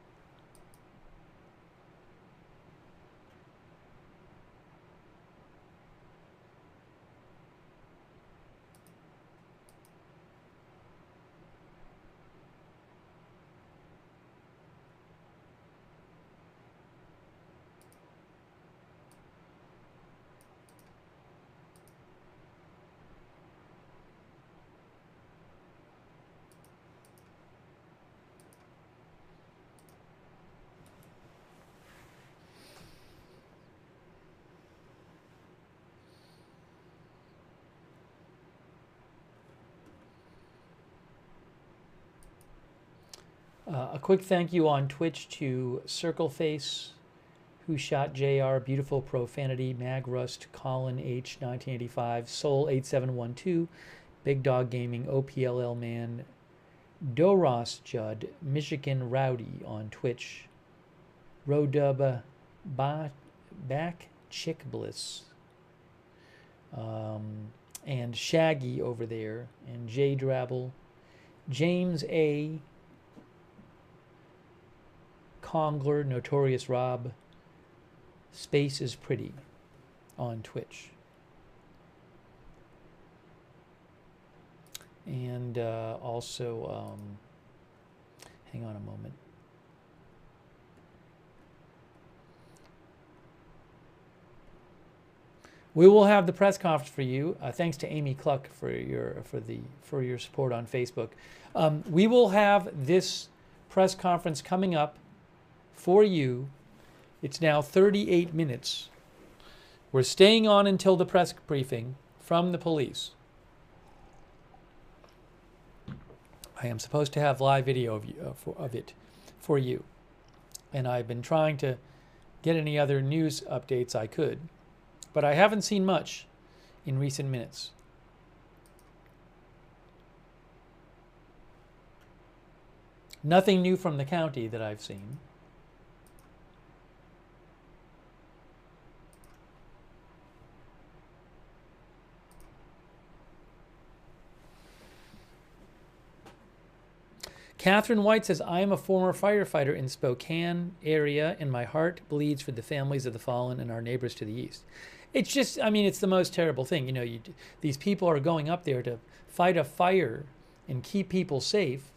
A quick thank you on Twitch to Circleface, Who Shot JR, Beautiful Profanity, Magrust, Colin H, 1985, Soul 8712, Big Dog Gaming, OPLL Man, Doros Judd, Michigan Rowdy on Twitch, Rodub Back Chick Bliss, and Shaggy over there, and J Drabble, James A. Congler, Notorious Rob, Space is Pretty on Twitch. And also, hang on a moment. We will have the press conference for you. Thanks to Amy Cluck for your support on Facebook. We will have this press conference coming up for you. It's now 38 minutes. We're staying on until the press briefing from the police. I am supposed to have live video of it for you. And I've been trying to get any other news updates I could. But I haven't seen much in recent minutes. Nothing new from the county that I've seen. Catherine White says, I am a former firefighter in Spokane area, and my heart bleeds for the families of the fallen and our neighbors to the east. It's just, I mean, it's the most terrible thing. You know, these people are going up there to fight a fire and keep people safe,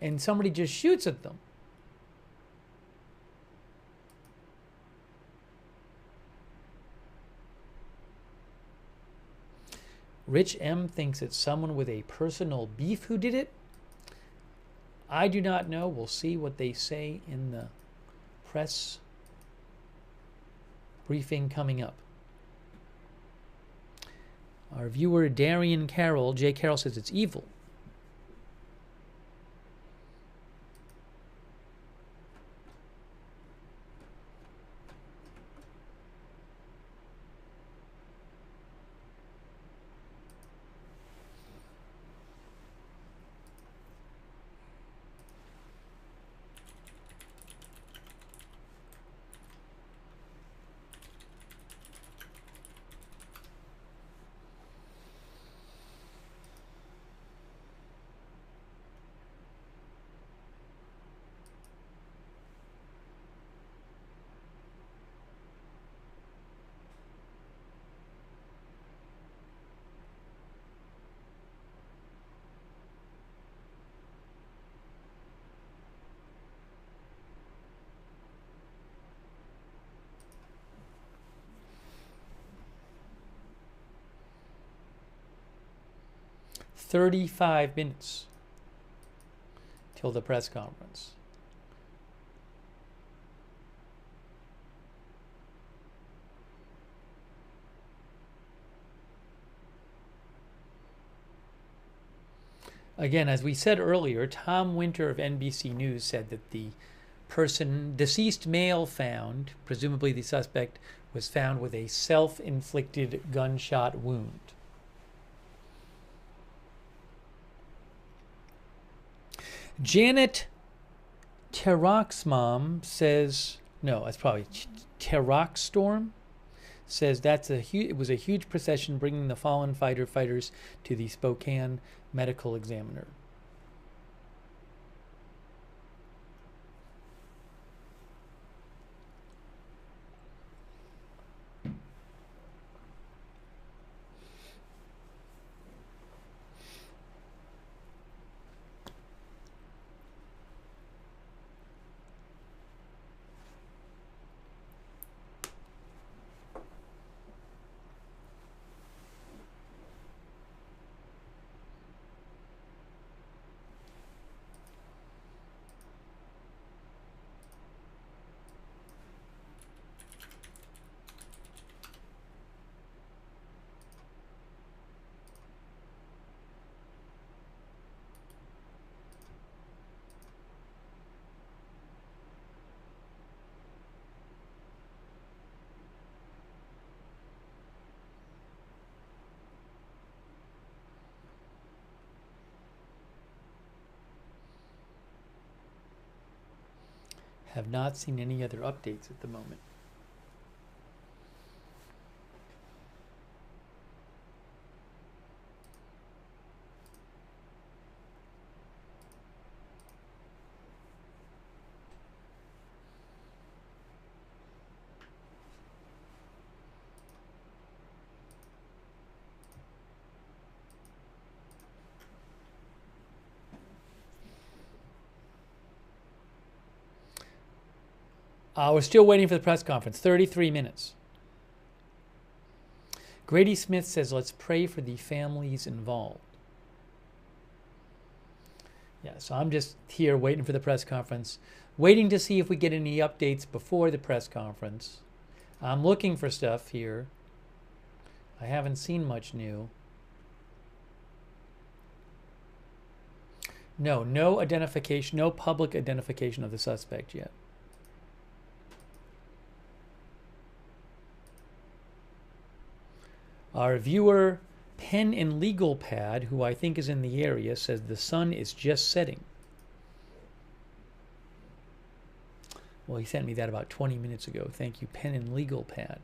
and somebody just shoots at them. Rich M thinks it's someone with a personal beef who did it. I do not know. We'll see what they say in the press briefing coming up. Our viewer Darian Carroll, J. Carroll, says it's evil. "35 minutes till the press conference." Again, as we said earlier, Tom Winter of NBC News said that the deceased male found, presumably the suspect, was found with a self-inflicted gunshot wound. Janet Terroxmom says, no, it's probably Terroxstorm, says it was a huge procession bringing the fallen fighters to the Spokane Medical Examiner. Have not seen any other updates at the moment. We're still waiting for the press conference. 33 minutes. Grady Smith says, let's pray for the families involved. Yeah, so I'm just here waiting for the press conference, waiting to see if we get any updates before the press conference. I'm looking for stuff here. I haven't seen much new. No identification, no public identification of the suspect yet. Our viewer, Pen and Legal Pad, who I think is in the area, says the sun is just setting. Well, he sent me that about 20 minutes ago. Thank you, Pen and Legal Pad.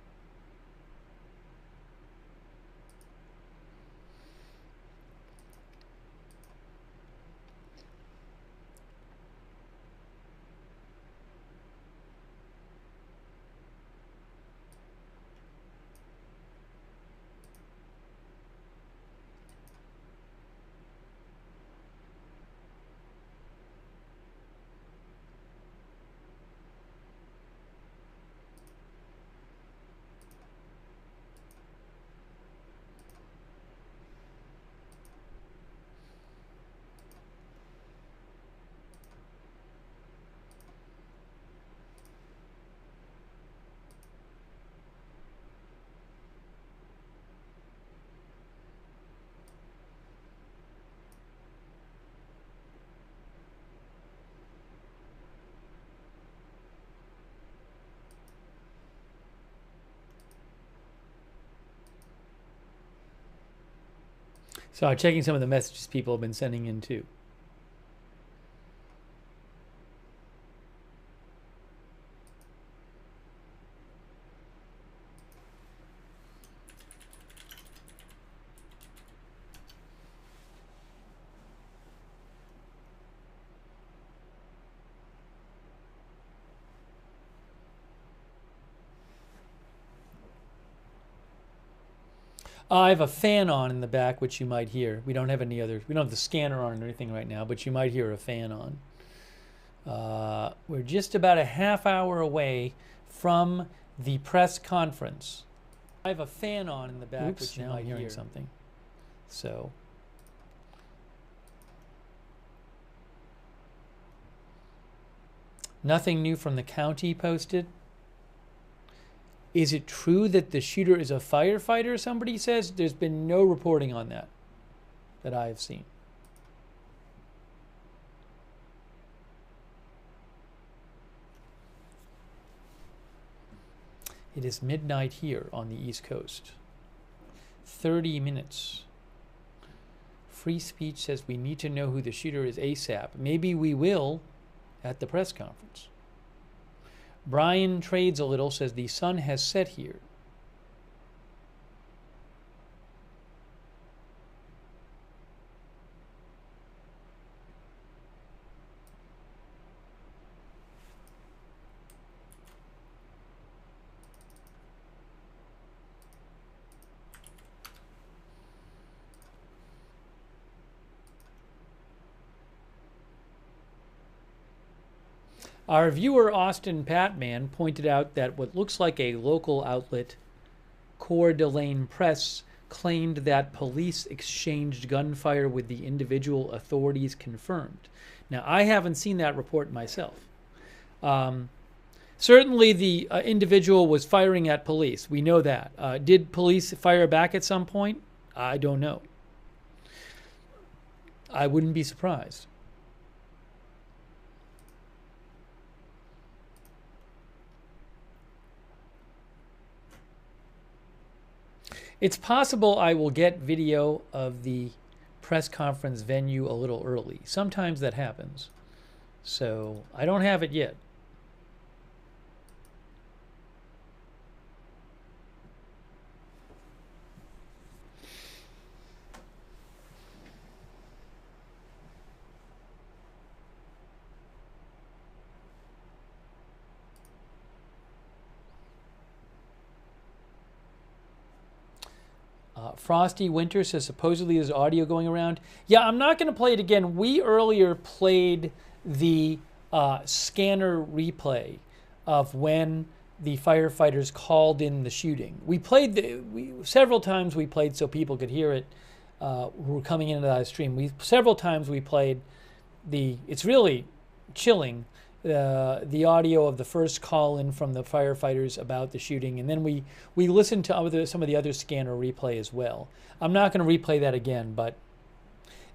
So I'm checking some of the messages people have been sending in too. I have a fan on in the back, which you might hear. We don't have any other. We don't have the scanner on or anything right now, but you might hear a fan on. We're just about a half hour away from the press conference. I have a fan on in the back, which you might hear something. So. Nothing new from the county posted. Is it true that the shooter is a firefighter, somebody says? There's been no reporting on that I have seen. It is midnight here on the East Coast. 30 minutes. Free Speech says we need to know who the shooter is ASAP. Maybe we will at the press conference. Brian Trades a Little says the sun has set here. Our viewer, Austin Patman, pointed out that what looks like a local outlet, Coeur d'Alene Press, claimed that police exchanged gunfire with the individual, authorities confirmed. Now, I haven't seen that report myself. Certainly, the individual was firing at police. We know that. Did police fire back at some point? I don't know. I wouldn't be surprised. It's possible I will get video of the press conference venue a little early. Sometimes that happens. So I don't have it yet. Frosty Winter says supposedly there's audio going around. Yeah, I'm not going to play it again. We earlier played the scanner replay of when the firefighters called in the shooting. We played several times. We played so people could hear it who were coming into that stream. Several times we played it's really chilling, the audio of the first call in from the firefighters about the shooting, and then we listened to some of the other scanner replay as well. I'm not going to replay that again, but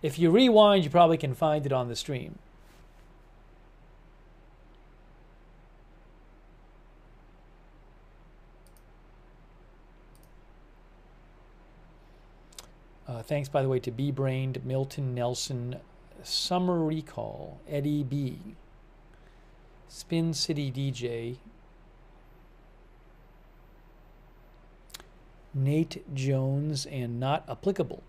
if you rewind, you probably can find it on the stream. Thanks, by the way, to B-Brained, Milton Nelson, Summer Recall, Eddie B, Spin City DJ, Nate Jones, and Not Applicable.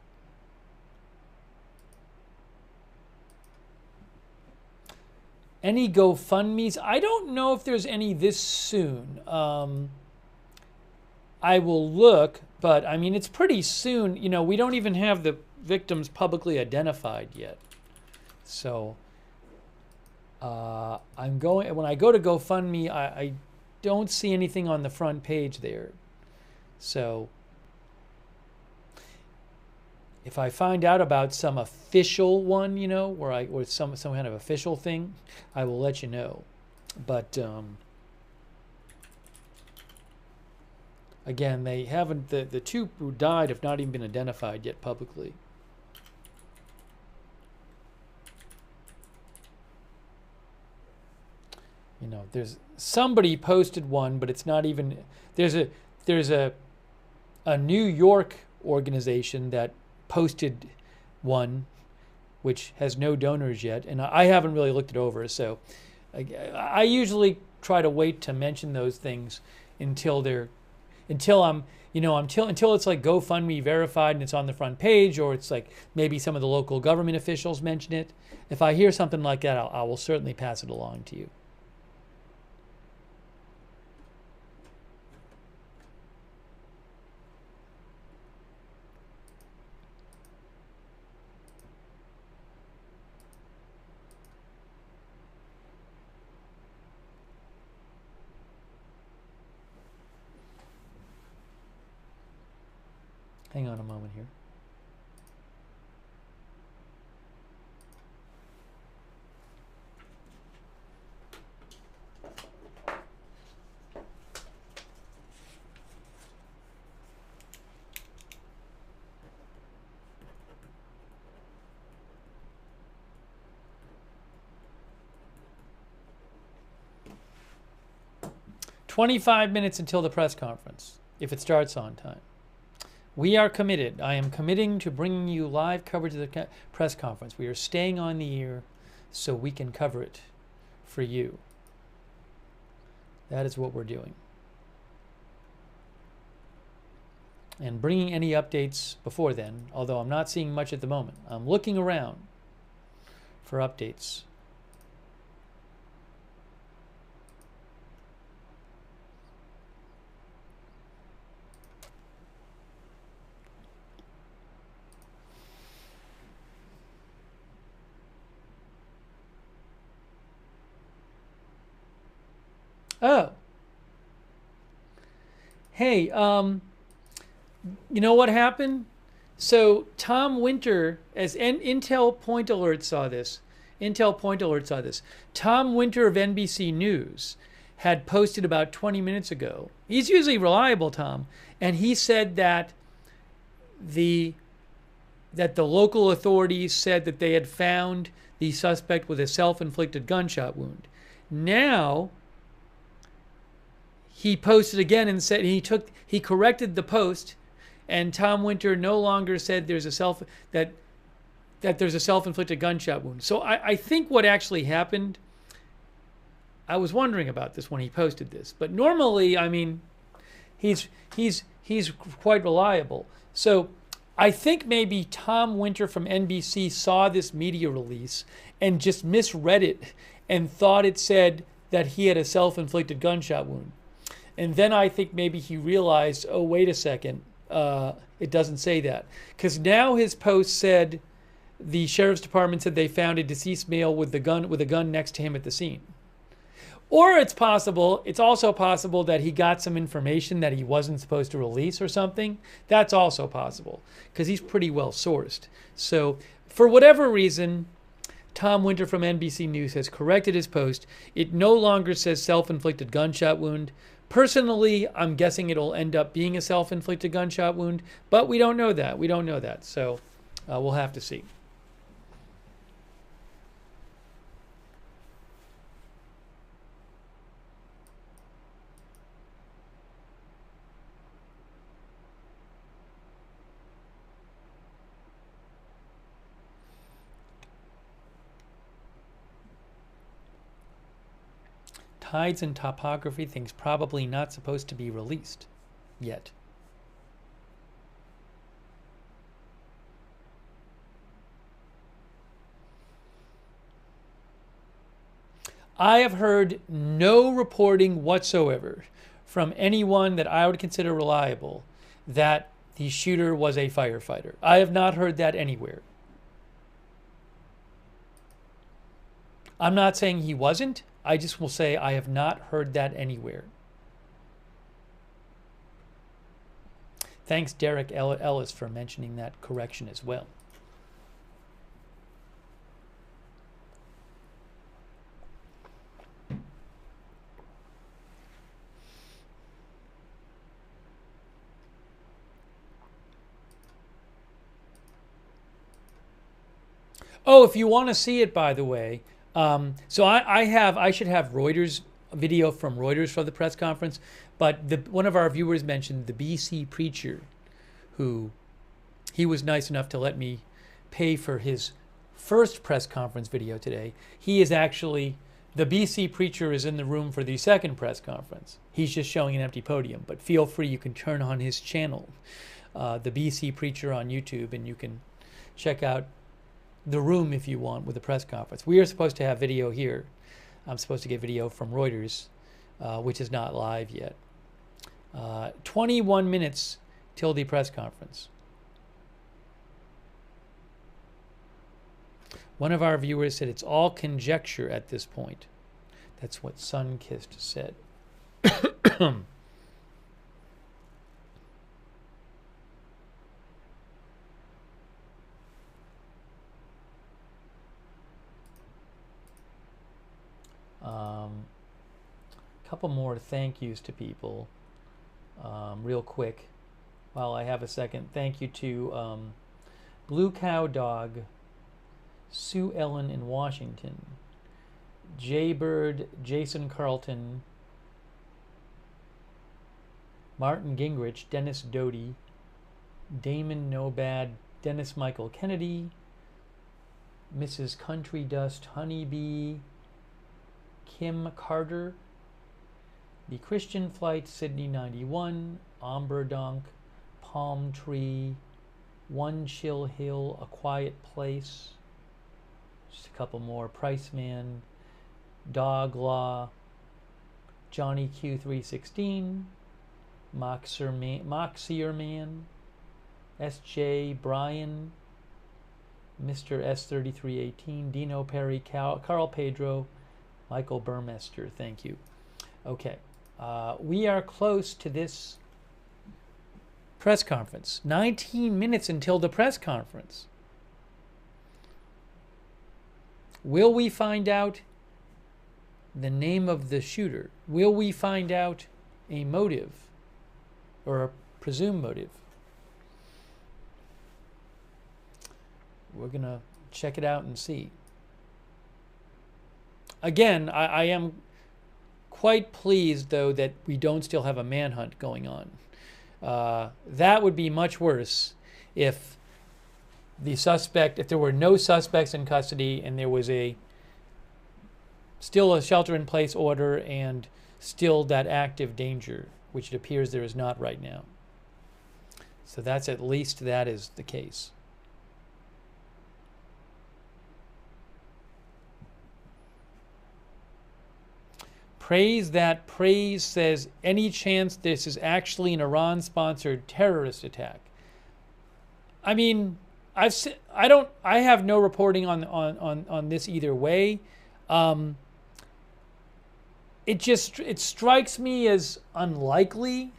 Any GoFundMes? I don't know if there's any this soon. I will look, but I mean, it's pretty soon. You know, we don't even have the victims publicly identified yet. So when I go to GoFundMe, I don't see anything on the front page there. So if I find out about some official one, you know, or some kind of official thing, I will let you know. But again, they haven't, the two who died have not even been identified yet publicly. You know, there's somebody posted one, but it's not even, there's a New York organization that posted one which has no donors yet, and I haven't really looked it over, so I usually try to wait to mention those things until it's like GoFundMe verified and it's on the front page, or it's like maybe some of the local government officials mention it. If I hear something like that, I will certainly pass it along to you. Hang on a moment here. "25 minutes until the press conference, if it starts on time. We are committed. I am committing to bringing you live coverage of the press conference. We are staying on the air so we can cover it for you." That is what we're doing. And bringing any updates before then, although I'm not seeing much at the moment. I'm looking around for updates. Oh. Hey, you know what happened? So Tom Winter, as Intel Point Alert saw this, Tom Winter of NBC News had posted about 20 minutes ago. He's usually reliable, Tom, and he said that the local authorities said that they had found the suspect with a self-inflicted gunshot wound. Now he posted again and said he corrected the post, and Tom Winter no longer said there's a self-inflicted gunshot wound. So I think what actually happened, I was wondering about this when he posted this, but normally, I mean, he's quite reliable. So I think maybe Tom Winter from NBC saw this media release and just misread it and thought it said that he had a self-inflicted gunshot wound. And then I think maybe he realized, oh, wait a second, it doesn't say that. Because now his post said the sheriff's department said they found a deceased male with a gun next to him at the scene. Or it's also possible that he got some information that he wasn't supposed to release or something. That's also possible because he's pretty well sourced. So for whatever reason, Tom Winter from NBC News has corrected his post. It no longer says self-inflicted gunshot wound. Personally, I'm guessing it'll end up being a self-inflicted gunshot wound, but we don't know that. We don't know that. So we'll have to see. Tides and topography things probably not supposed to be released yet. I have heard no reporting whatsoever from anyone that I would consider reliable that the shooter was a firefighter. I have not heard that anywhere. I'm not saying he wasn't. I just will say I have not heard that anywhere. Thanks, Derek Ellis, for mentioning that correction as well. Oh, if you want to see it, by the way, so I should have Reuters video from Reuters for the press conference, but one of our viewers mentioned the BC preacher, who he was nice enough to let me pay for his first press conference video today. He is actually, the BC preacher is in the room for the second press conference. He's just showing an empty podium, but feel free, you can turn on his channel, the BC preacher on YouTube, and you can check out the room if you want with the press conference. We are supposed to have video here. I'm supposed to get video from Reuters, which is not live yet. 21 minutes till the press conference. One of our viewers said it's all conjecture at this point. That's what Sunkissed said. Couple more thank yous to people real quick while I have a second. Thank you to Blue Cow Dog, Sue Ellen in Washington, Jaybird, Jason Carlton, Martin Gingrich, Dennis Doty, Damon Nobad, Dennis Michael Kennedy, Mrs. Country Dust Honeybee, Kim Carter, The Christian Flight, Sydney 91, Omberdonk, Palm Tree, One Chill Hill, A Quiet Place, just a couple more, Priceman, Dog Law, Johnny Q316, Moxierman, S.J. Bryan, Mr. S3318, Dino Perry, Carl Pedro, Michael Burmester, thank you. Okay, we are close to this press conference. 19 minutes until the press conference. Will we find out the name of the shooter? Will we find out a motive or a presumed motive? We're going to check it out and see. Again, I am quite pleased, though, that we don't still have a manhunt going on. That would be much worse if if there were no suspects in custody and there was still a shelter-in-place order and still that active danger, which it appears there is not right now. So that's at least that is the case. Praise says, any chance this is actually an Iran-sponsored terrorist attack? I mean, I have no reporting on this either way. It strikes me as unlikely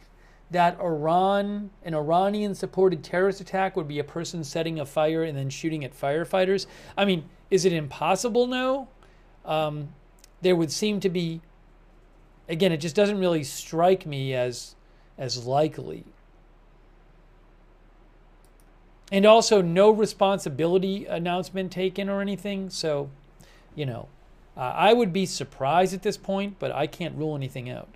that an Iranian-supported terrorist attack would be a person setting a fire and then shooting at firefighters. I mean, is it impossible? No. There would seem to be. Again, it just doesn't really strike me as likely. And also, no responsibility announcement taken or anything. So, I would be surprised at this point, but I can't rule anything out.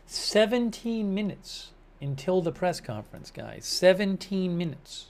$17 minutes until the press conference, guys. 17 minutes.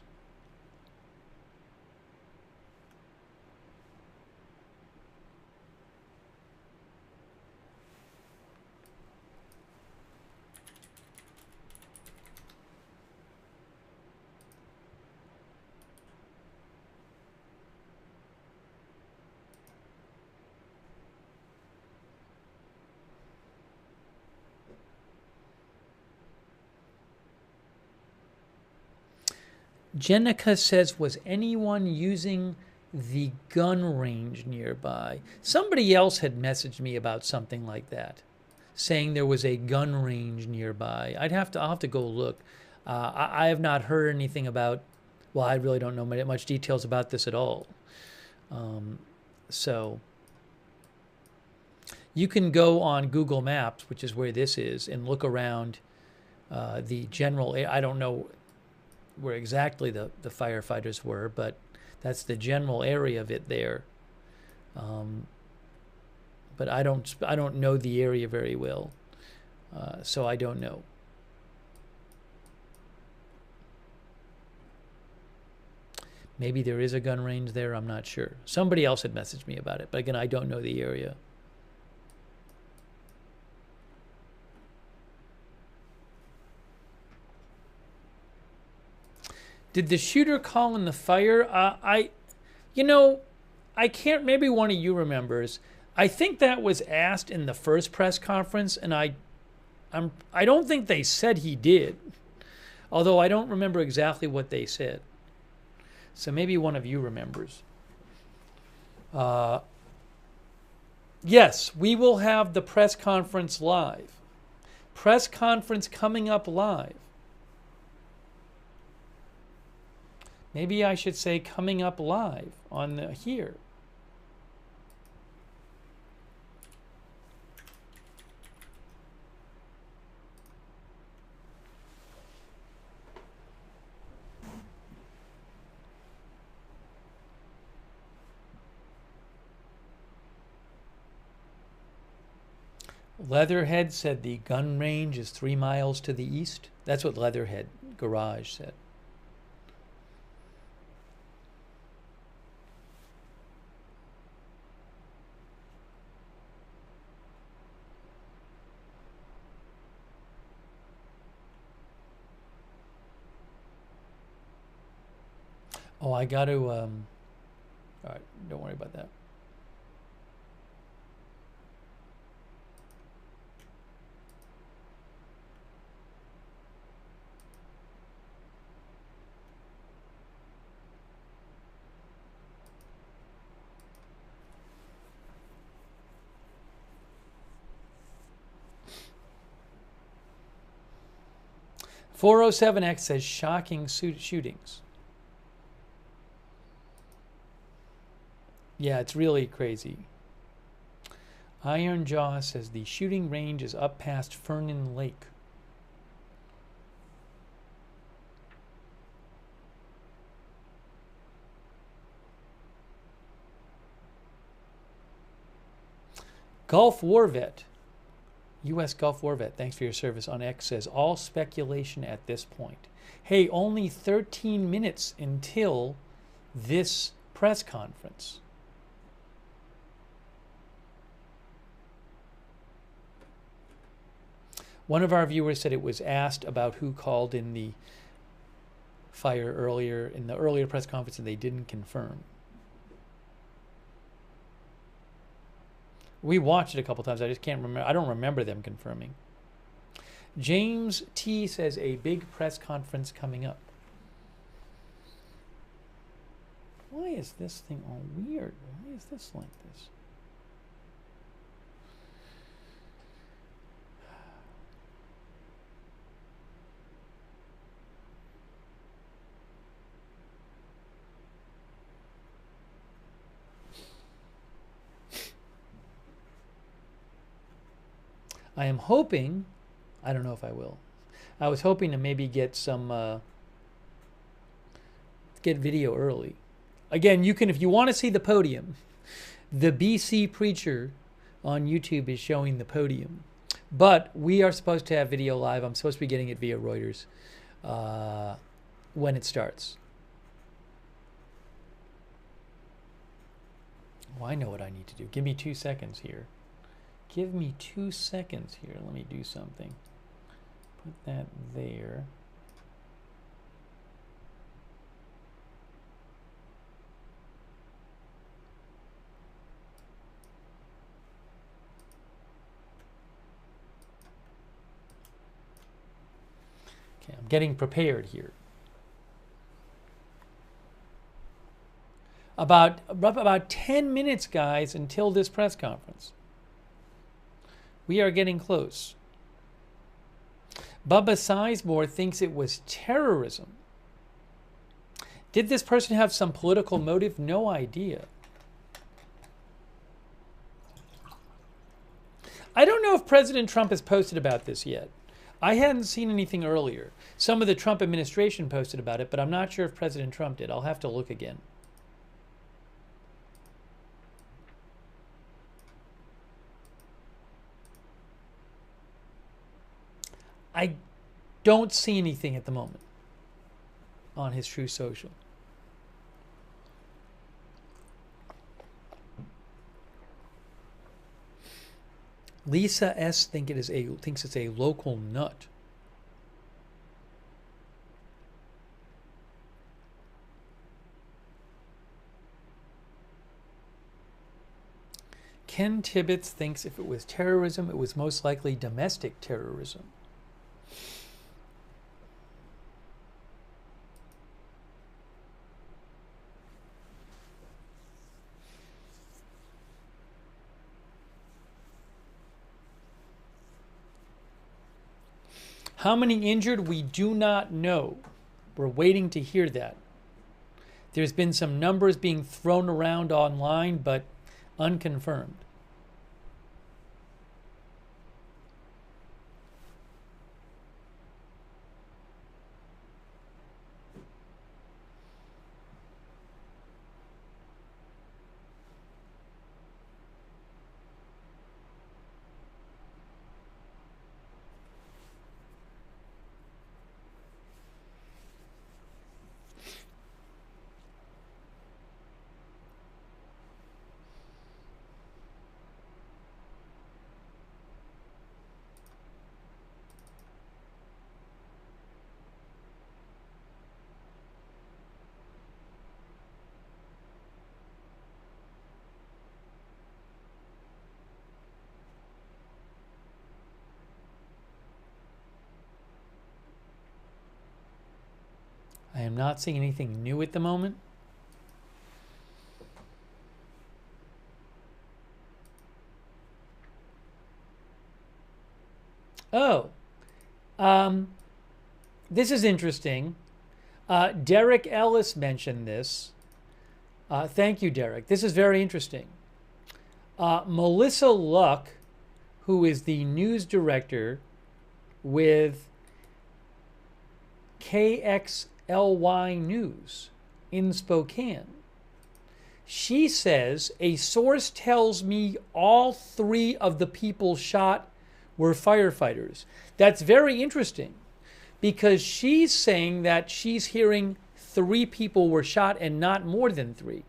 Jenica says, was anyone using the gun range nearby? Somebody else had messaged me about something like that, saying there was a gun range nearby. I'll have to go look. I have not heard anything about, well, I really don't know much details about this at all. So you can go on Google Maps, which is where this is, and look around the general, I don't know where exactly the firefighters were, but that's the general area of it there. But I don't know the area very well, so I don't know. Maybe there is a gun range there, I'm not sure. Somebody else had messaged me about it, but again, I don't know the area. Did the shooter call in the fire? I can't, maybe one of you remembers. I think that was asked in the first press conference, and I don't think they said he did. Although I don't remember exactly what they said. So maybe one of you remembers. Yes, we will have the press conference live. Press conference coming up live. Maybe I should say coming up live on here. Leatherhead said the gun range is 3 miles to the east. That's what Leatherhead Garage said. Oh, I got to, all right, don't worry about that. .407X says shocking shootings. Yeah, it's really crazy. Iron Jaw says the shooting range is up past Fernon Lake. Gulf War Vet, U.S. Gulf War Vet, thanks for your service on X, says, all speculation at this point. Hey, only 13 minutes until this press conference. One of our viewers said it was asked about who called in the fire earlier, in the earlier press conference, and they didn't confirm. We watched it a couple times. I just can't remember. I don't remember them confirming. James T says a big press conference coming up. Why is this thing all weird? Why is this like this? I am hoping, I don't know if I will, I was hoping to maybe get some, get video early. Again, you can, if you want to see the podium, the BC Preacher on YouTube is showing the podium. But we are supposed to have video live. I'm supposed to be getting it via Reuters when it starts. Oh, I know what I need to do. Give me 2 seconds here. Give me 2 seconds here. Let me do something. Put that there. Okay, I'm getting prepared here. About 10 minutes, guys, until this press conference. We are getting close. Bubba Sizemore thinks it was terrorism. Did this person have some political motive? No idea. I don't know if President Trump has posted about this yet. I hadn't seen anything earlier. Some of the Trump administration posted about it, but I'm not sure if President Trump did. I'll have to look again. I don't see anything at the moment on his True Social. Lisa S. thinks it's a local nut. Ken Tibbetts thinks if it was terrorism, it was most likely domestic terrorism. How many injured? We do not know. We're waiting to hear that. There's been some numbers being thrown around online, but unconfirmed. I am not seeing anything new at the moment. Oh, this is interesting. Derek Ellis mentioned this. Thank you, Derek. This is very interesting. Melissa Luck, who is the news director with KXLY News in Spokane, She says, a source tells me all 3 of the people shot were firefighters. That's very interesting because she's saying that she's hearing 3 people were shot and not more than 3.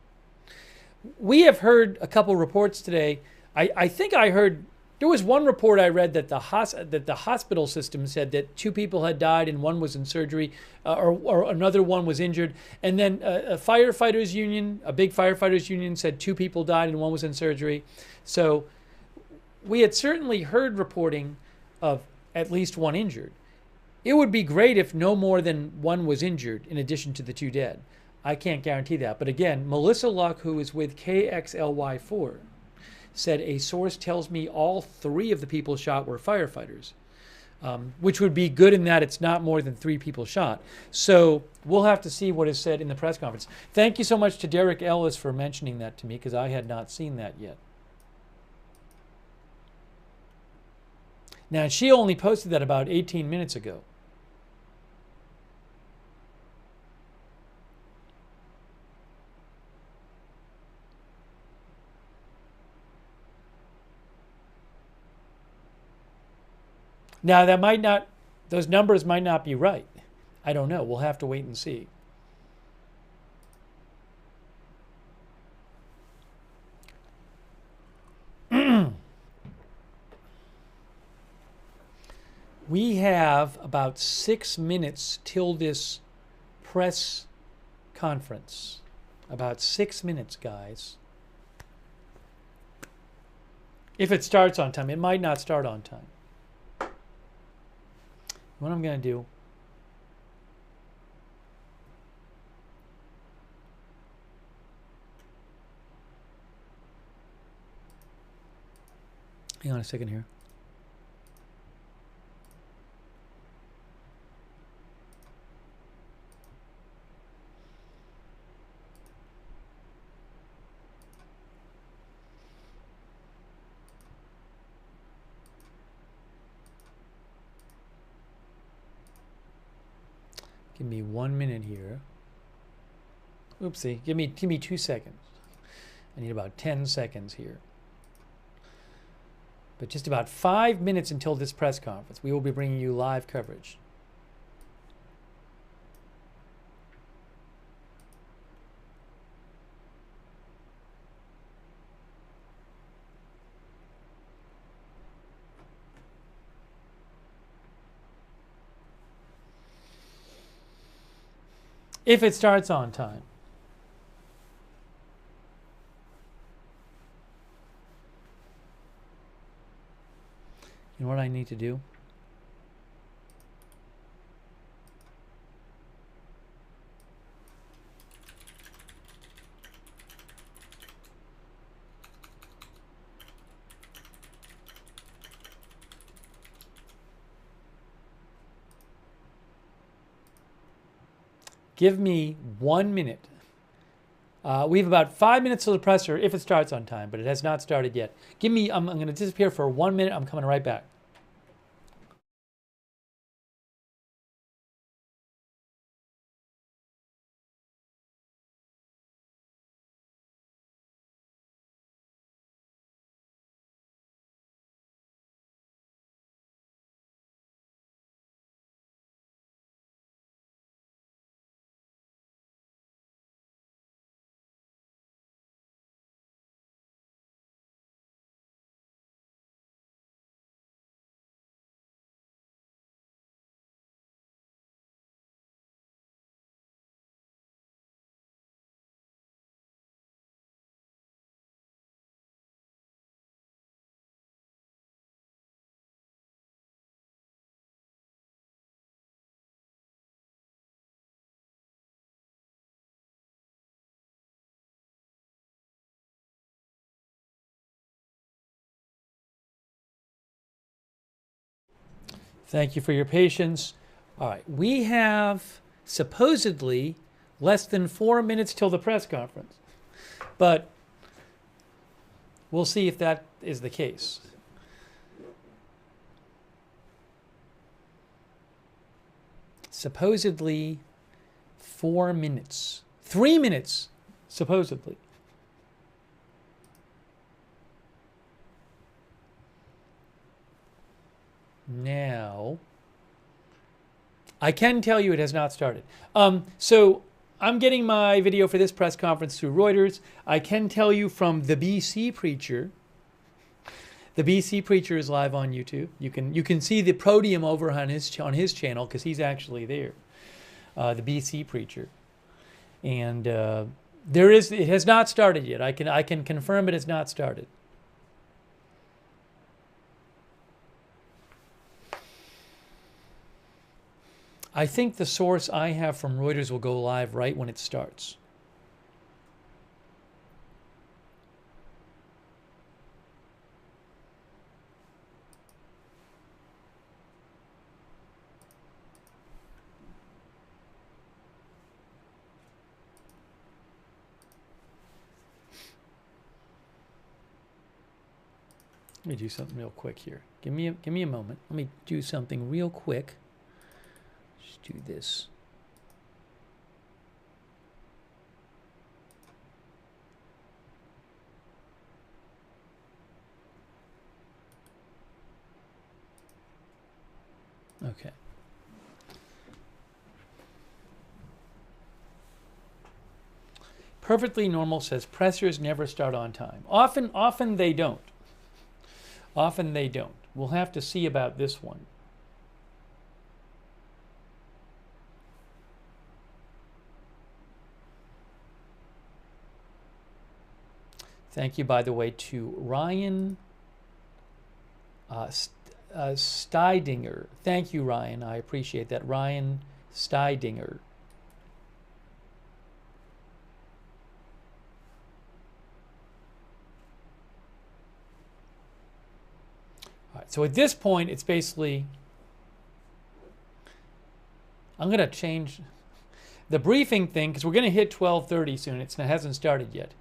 We have heard a couple reports today. I think I heard, there was one report I read that the hospital system said that 2 people had died and 1 was in surgery, or another one was injured. And then a firefighters union, a big firefighters union, said 2 people died and 1 was in surgery. So we had certainly heard reporting of at least 1 injured. It would be great if no more than 1 was injured in addition to the 2 dead. I can't guarantee that. But again, Melissa Luck, who is with KXLY4, said a source tells me all 3 of the people shot were firefighters, which would be good in that it's not more than 3 people shot. So we'll have to see what is said in the press conference. Thank you so much to Derek Ellis for mentioning that to me because I had not seen that yet. Now, she only posted that about 18 minutes ago. Now, that might not, those numbers might not be right. I don't know. We'll have to wait and see. We have about 6 minutes till this press conference. About 6 minutes, guys. If it starts on time. It might not start on time. What I'm going to do, hang on a second here. Give me 1 minute here. Oopsie. Give me 2 seconds. I need about 10 seconds here. But just about 5 minutes until this press conference. We will be bringing you live coverage. If it starts on time. You know what I need to do? Give me 1 minute. We have about 5 minutes till the presser if it starts on time, but it has not started yet. Give me, I'm going to disappear for 1 minute. I'm coming right back. Thank you for your patience. All right, we have supposedly less than 4 minutes till the press conference, but we'll see if that is the case. Supposedly 4 minutes. 3 minutes, supposedly. Now, I can tell you it has not started. So I'm getting my video for this press conference through Reuters. I can tell you from the BC Preacher. The BC Preacher is live on YouTube. You can see the podium over on his channel because he's actually there. The BC Preacher, and it has not started yet. I can confirm it has not started. I think the source I have from Reuters will go live right when it starts. Let me do something real quick here. Give me a moment. Let me do something real quick. Just do this. Okay. Perfectly Normal says pressers never start on time. Often they don't. Often they don't. We'll have to see about this one. Thank you, by the way, to Ryan Steidinger. Thank you, Ryan. I appreciate that. Ryan Steidinger. All right, so at this point, it's basically, I'm going to change the briefing thing because we're going to hit 12:30 soon. It hasn't started yet.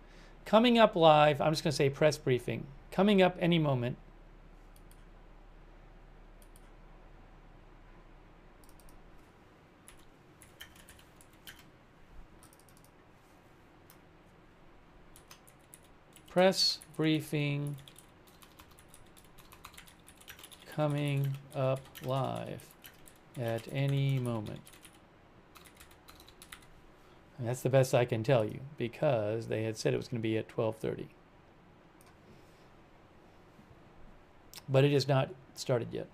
Coming up live, I'm just going to say press briefing. Coming up any moment. Press briefing coming up live at any moment. And that's the best I can tell you because they had said it was going to be at 12:30. But it has not started yet.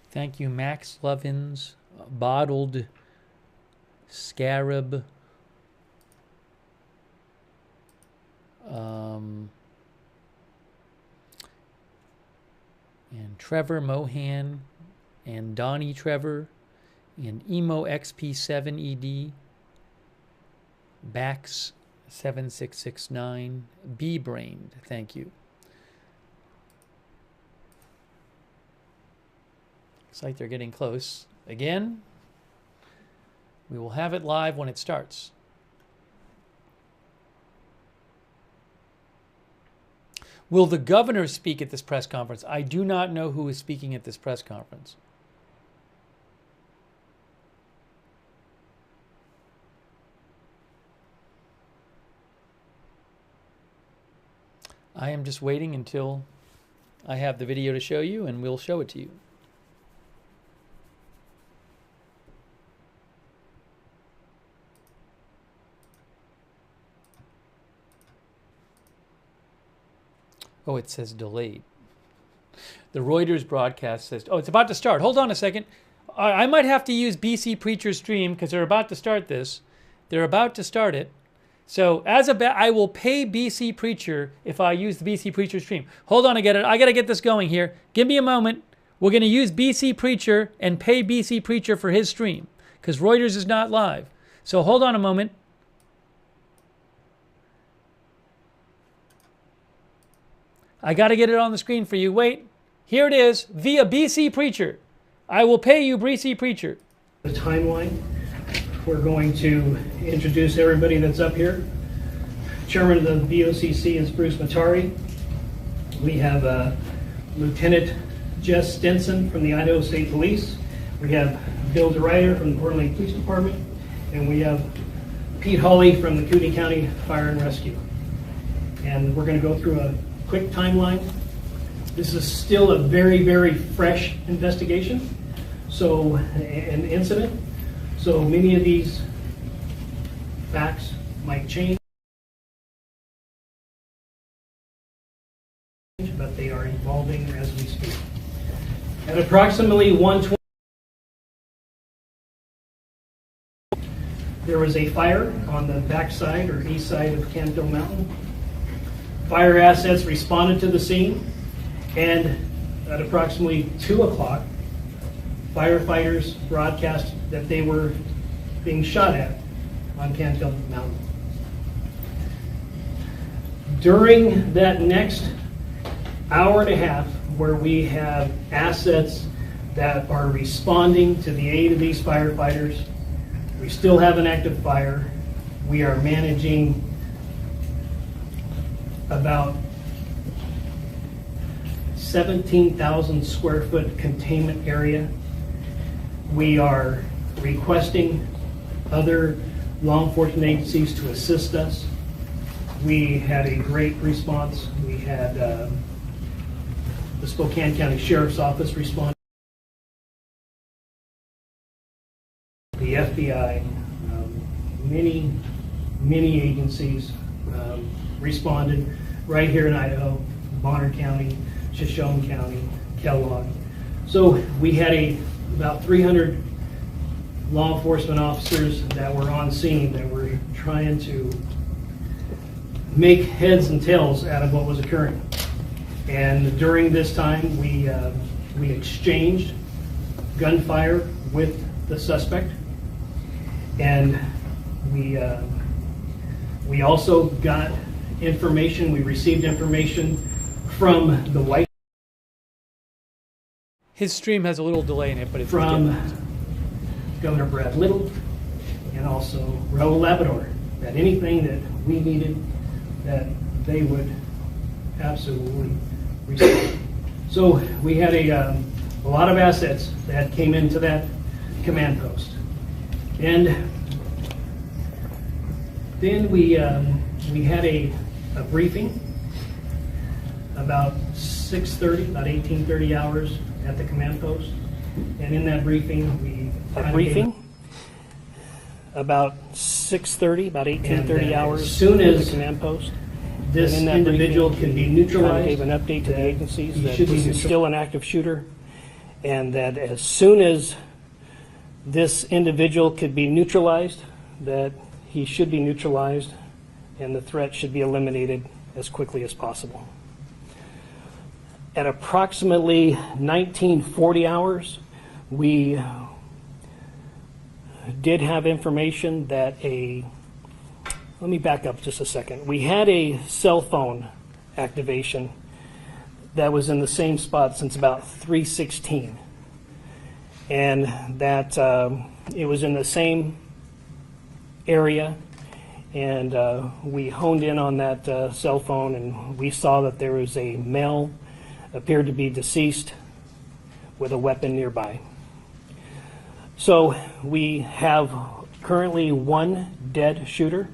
Thank you, Max Lovins, Bottled Scarab. And Trevor Mohan, and Donnie Trevor, and Emo XP7ED, Bax 7669, B-Brained, thank you. Looks like they're getting close. Again, we will have it live when it starts. Will the governor speak at this press conference? I do not know who is speaking at this press conference. I am just waiting until I have the video to show you, and we'll show it to you. Oh, it says delayed. The Reuters broadcast says, oh, it's about to start. Hold on a second. I might have to use BC Preacher's stream because they're about to start this. They're about to start it. So as a bet, I will pay BC Preacher if I use the BC Preacher stream. Hold on, I got to get this going here. Give me a moment. We're going to use BC Preacher and pay BC Preacher for his stream because Reuters is not live. So hold on a moment. I got to get it on the screen for you. Wait, here it is via BC Preacher. I will pay you, BC Preacher. The timeline. We're going to introduce everybody that's up here. Chairman of the BOCC is Bruce Matari. We have Lieutenant Jess Stinson from the Idaho State Police. We have Bill DeRider from the Kootenai Police Department, and we have Pete Hawley from the Kootenai County Fire and Rescue. And we're going to go through a quick timeline. This is still a very, very fresh investigation, so an incident. So many of these facts might change, but they are evolving as we speak. At approximately 1:20, there was a fire on the backside or east side of Canto Mountain. Fire assets responded to the scene, and at approximately 2 o'clock, firefighters broadcast that they were being shot at on Canto Mountain. During that next hour and a half, where we have assets that are responding to the aid of these firefighters, we still have an active fire. We are managing about 17,000 square foot containment area. We are requesting other law enforcement agencies to assist us. We had a great response. We had the Spokane County Sheriff's Office respond, the FBI, many agencies responded right here in Idaho, Bonner County, Shoshone County, Kellogg. So we had about 300 law enforcement officers that were on scene that were trying to make heads and tails out of what was occurring. And during this time, we exchanged gunfire with the suspect, and we also got information. We received information from the White. His stream has a little delay in it, but it's from Governor Brad Little and also Raul Labrador, that anything that we needed, that they would absolutely receive. So we had a lot of assets that came into that command post, and then we had a briefing about 6:30, about 18:30 hours at the command post, and in that briefing about 6:30, about 18:30 hours as soon as the command post. This individual can be neutralized. Gave an update to the agencies that this is still an active shooter, and that as soon as this individual could be neutralized, that he should be neutralized, and the threat should be eliminated as quickly as possible. At approximately 1940 hours, we did have information that let me back up just a second. We had a cell phone activation that was in the same spot since about 3:16, and that it was in the same area, and we honed in on that cell phone, and we saw that there was a male, appeared to be deceased, with a weapon nearby. So we have currently one dead shooter.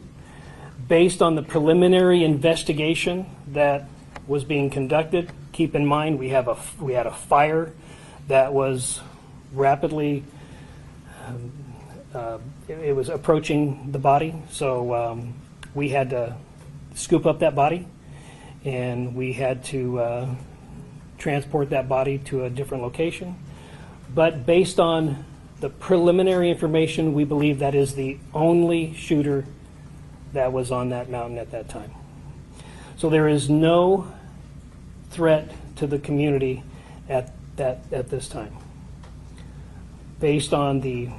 Based on the preliminary investigation that was being conducted, keep in mind we had a fire that was rapidly it was approaching the body, so we had to scoop up that body, and we had to transport that body to a different location. But based on the preliminary information, we believe that is the only shooter that was on that mountain at that time. So there is no threat to the community at this time. Based on the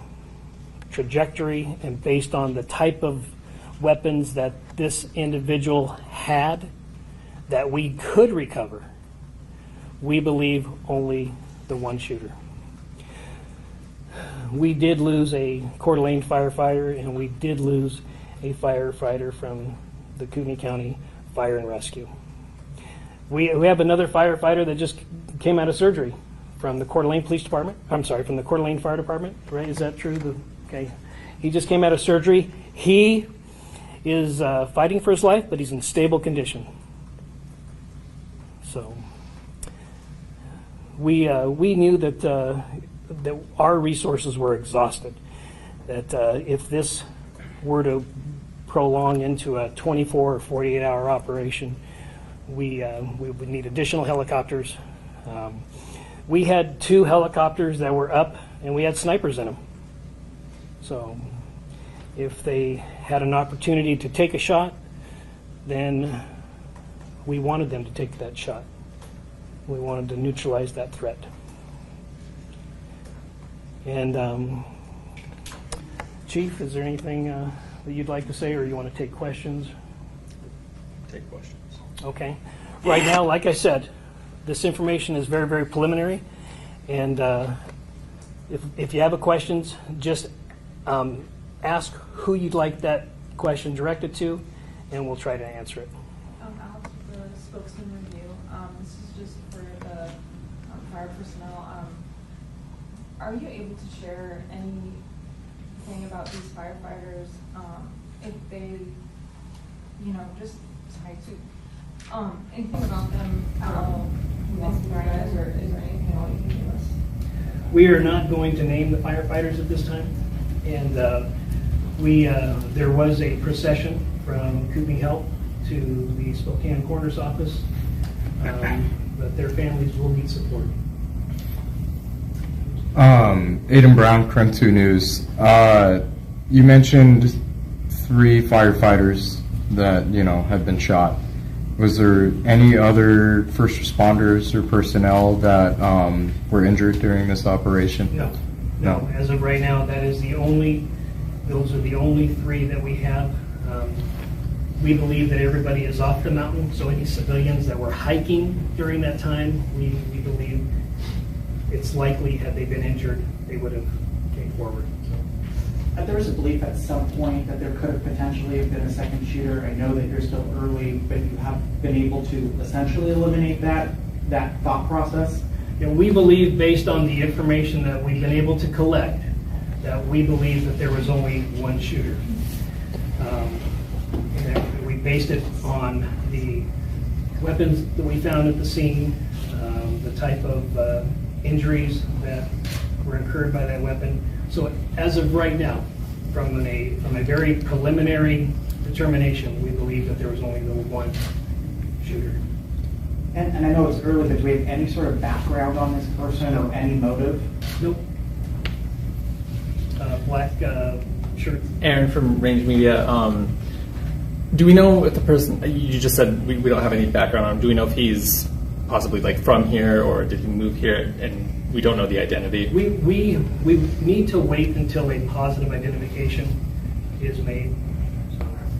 trajectory and based on the type of weapons that this individual had that we could recover, we believe only the one shooter. We did lose a Coeur d'Alene firefighter, and we did lose a firefighter from the Kootenai County Fire and Rescue. We have another firefighter that just came out of surgery from the Coeur d'Alene Police Department. I'm sorry, from the Coeur d'Alene Fire Department, right? Is that true? Okay. He just came out of surgery. He is fighting for his life, but he's in stable condition. So we knew that that our resources were exhausted. That if this were to prolong into a 24 or 48-hour operation, we would need additional helicopters. We had 2 helicopters that were up, and we had snipers in them. So if they had an opportunity to take a shot, then we wanted them to take that shot. We wanted to neutralize that threat. And Chief, is there anything that you'd like to say, or you want to take questions? Take questions. Okay. Right now, like I said, this information is very, very preliminary, and if you have a questions, just ask who you'd like that question directed to, and we'll try to answer it. Alex, the spokesman review. This is just for the fire personnel. Are you able to share anything about these firefighters? If they, just sorry to, anything about them at all? Or is there anything else you can give us? We are not going to name the firefighters at this time, and there was a procession from Kootenai County to the Spokane Coroner's office, but their families will need support. Aiden Brown, Crime 2 News. You mentioned 3 firefighters that have been shot. Was there any other first responders or personnel that were injured during this operation? No. As of right now, those are the only 3 that we have. We believe that everybody is off the mountain, so any civilians that were hiking during that time, we believe it's likely, had they been injured, they would have came forward. There was a belief at some point that there could have potentially been a second shooter. I know that you're still early, but you have been able to essentially eliminate that thought process. And we believe, based on the information that we've been able to collect, that we believe that there was only one shooter. And we based it on the weapons that we found at the scene, the type of injuries that were incurred by that weapon. So as of right now, from a very preliminary determination, we believe that there was only the one shooter. And I know it's early, but do we have any sort of background on this person or any motive? Nope. Black shirt. Aaron from Range Media. Do we know if the person, you just said we don't have any background on him, do we know if he's possibly from here, or did he move here and we don't know the identity? We need to wait until a positive identification is made.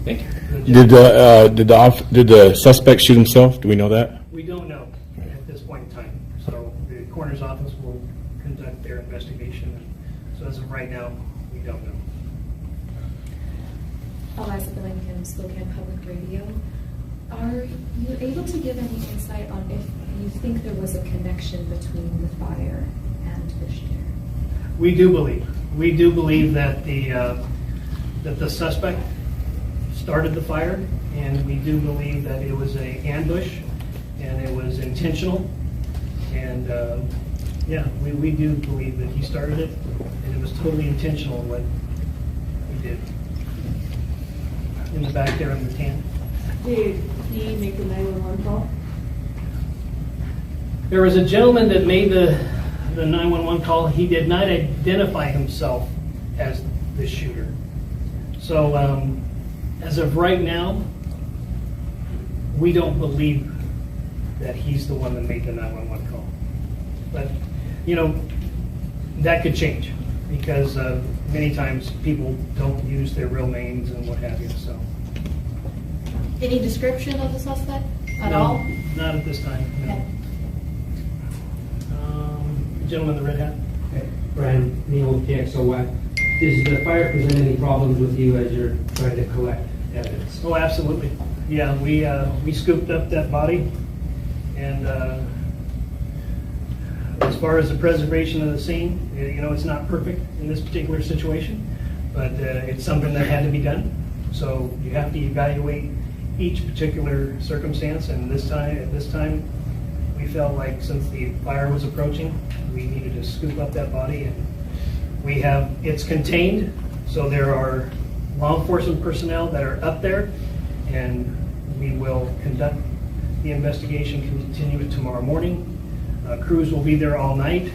Thank you. Did the suspect shoot himself? Do we know that? We don't know at this point in time. So the coroner's office will conduct their investigation. So as of right now, we don't know. Eliza Billington, Spokane Public Radio. Are you able to give any insight on if you think there was a connection between the fire and the shooter? We do believe that the suspect started the fire, and we do believe that it was an ambush and it was intentional. And we do believe that he started it, and it was totally intentional what he did. In the back there in the tan. Did he make the 911 call? There was a gentleman that made the 911 call. He did not identify himself as the shooter. So as of right now, we don't believe that he's the one that made the 911 call. But, that could change, because many times people don't use their real names and what have you. So. Any description of the suspect at No, all? Not at this time. No. Okay. Gentleman in the red hat. Okay. Brian Neal, KXOY. Does the fire present any problems with you as you're trying to collect evidence? Oh, absolutely. Yeah, we scooped up that body, and as far as the preservation of the scene, it's not perfect in this particular situation, but it's something that had to be done. So you have to evaluate each particular circumstance, and at this time, we felt like since the fire was approaching, we needed to scoop up that body, and it's contained, so there are law enforcement personnel that are up there, and we will conduct the investigation, continue it tomorrow morning. Crews will be there all night.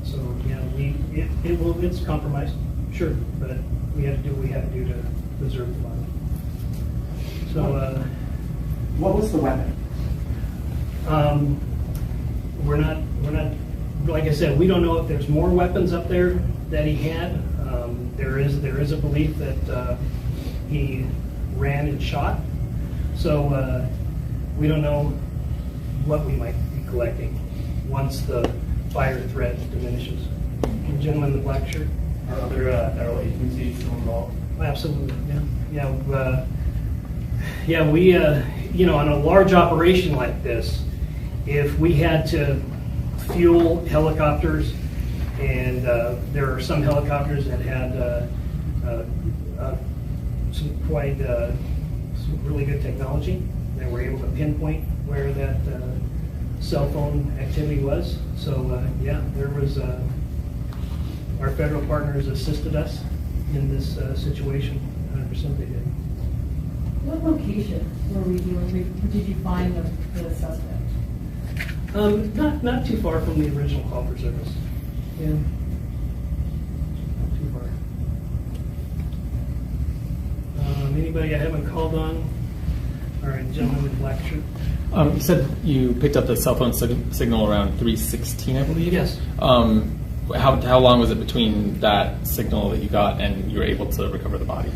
So yeah, it's compromised, sure, but we have to do what we have to do to preserve the body. So what was the weapon? We're not, like I said, we don't know if there's more weapons up there that he had. There is a belief that he ran and shot. So we don't know what we might be collecting once the fire threat diminishes. The gentleman in the black shirt. Are other federal agencies still involved? Absolutely, yeah. We, on a large operation like this, if we had to fuel helicopters, and there are some helicopters that had some really good technology that were able to pinpoint where that cell phone activity was. So there was our federal partners assisted us in this situation. 100% they did. What location did you find the suspect? Not too far from the original call for service. Yeah. Not too far. Anybody I haven't called on? All right, gentleman with black shirt. You said you picked up the cell phone signal around 3:16, I believe. Yes. How long was it between that signal that you got and you were able to recover the body?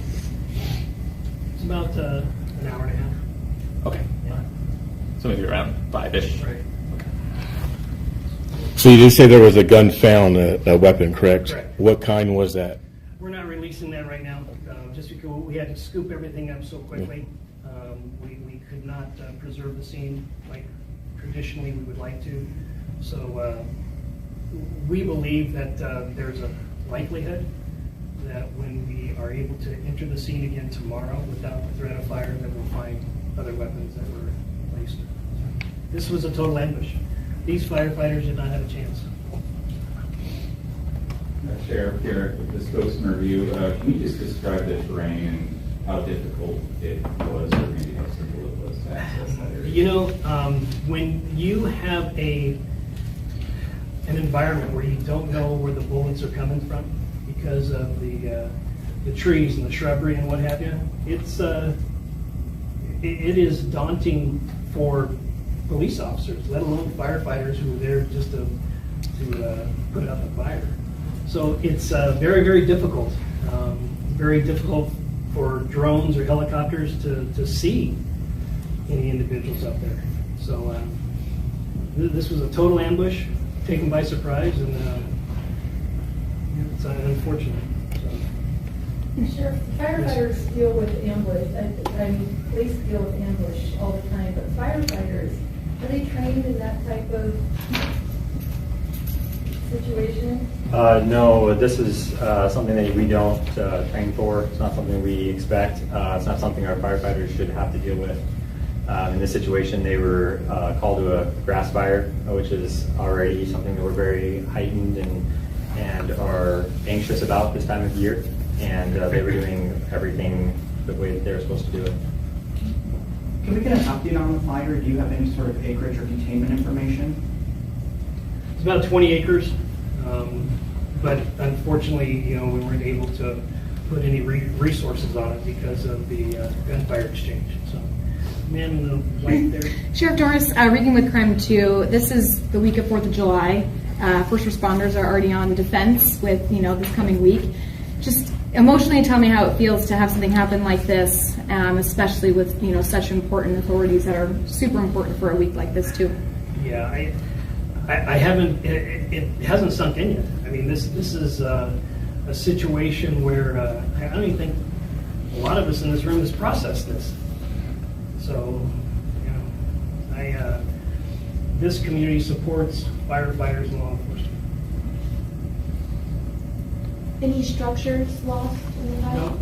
It's about an hour and a half. Okay. Yeah. So maybe around 5-ish. Right. So you did say there was a gun found, a weapon, correct? Correct. What kind was that? We're not releasing that right now, just because we had to scoop everything up so quickly. We could not preserve the scene like traditionally we would like to. So we believe that there's a likelihood that when we are able to enter the scene again tomorrow without the threat of fire, that we'll find other weapons that were placed. This was a total ambush. These firefighters did not have a chance. Sheriff Garrett, with the spokesman review, can you just describe the terrain and how difficult it was, or maybe how simple it was to access that area? When you have an environment where you don't know where the bullets are coming from because of the trees and the shrubbery and what have you, it is daunting for police officers, let alone firefighters who are there just to put out the fire. So it's very, very difficult. Very difficult for drones or helicopters to see any individuals up there. So this was a total ambush, taken by surprise, and it's unfortunate. Sheriff, firefighters deal with ambush. Police deal with ambush all the time, but firefighters, are they trained in that type of situation? No, this is something that we don't train for. It's not something we expect. It's not something our firefighters should have to deal with. In this situation, they were called to a grass fire, which is already something that we're very heightened and are anxious about this time of year. And they were doing everything the way that they were supposed to do it. Can we get an update on the fire? Do you have any sort of acreage or containment information? It's about 20 acres, but unfortunately, we weren't able to put any resources on it because of the gunfire exchange. So, man in the white there. Sheriff Doris, Regan with Crime 2. This is the week of 4th of July. First responders are already on defense with, this coming week. Just emotionally tell me how it feels to have something happen like this, especially with, such important authorities that are super important for a week like this too. Yeah, I haven't, it hasn't sunk in yet. I mean, this is a situation where I don't even think a lot of us in this room has processed this. So, this community supports firefighters and law enforcement. Any structures lost in the fire? No,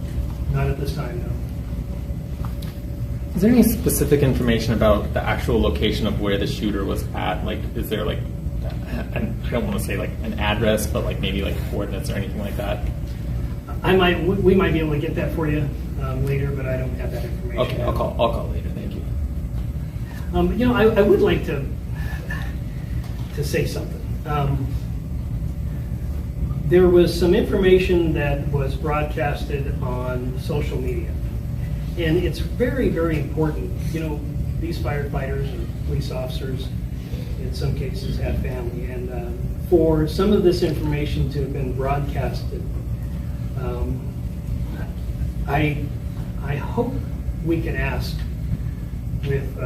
not at this time, no. Is there any specific information about the actual location of where the shooter was at? Like, is there like, I don't want to say like an address, but like maybe like coordinates or anything like that? We might be able to get that for you later, but I don't have that information. Okay, I'll call later. Thank you. You know, I would like to say something. There was some information that was broadcasted on social media, and it's very, very important. You know, these firefighters and police officers, in some cases, have family, and for some of this information to have been broadcasted, I hope we can ask with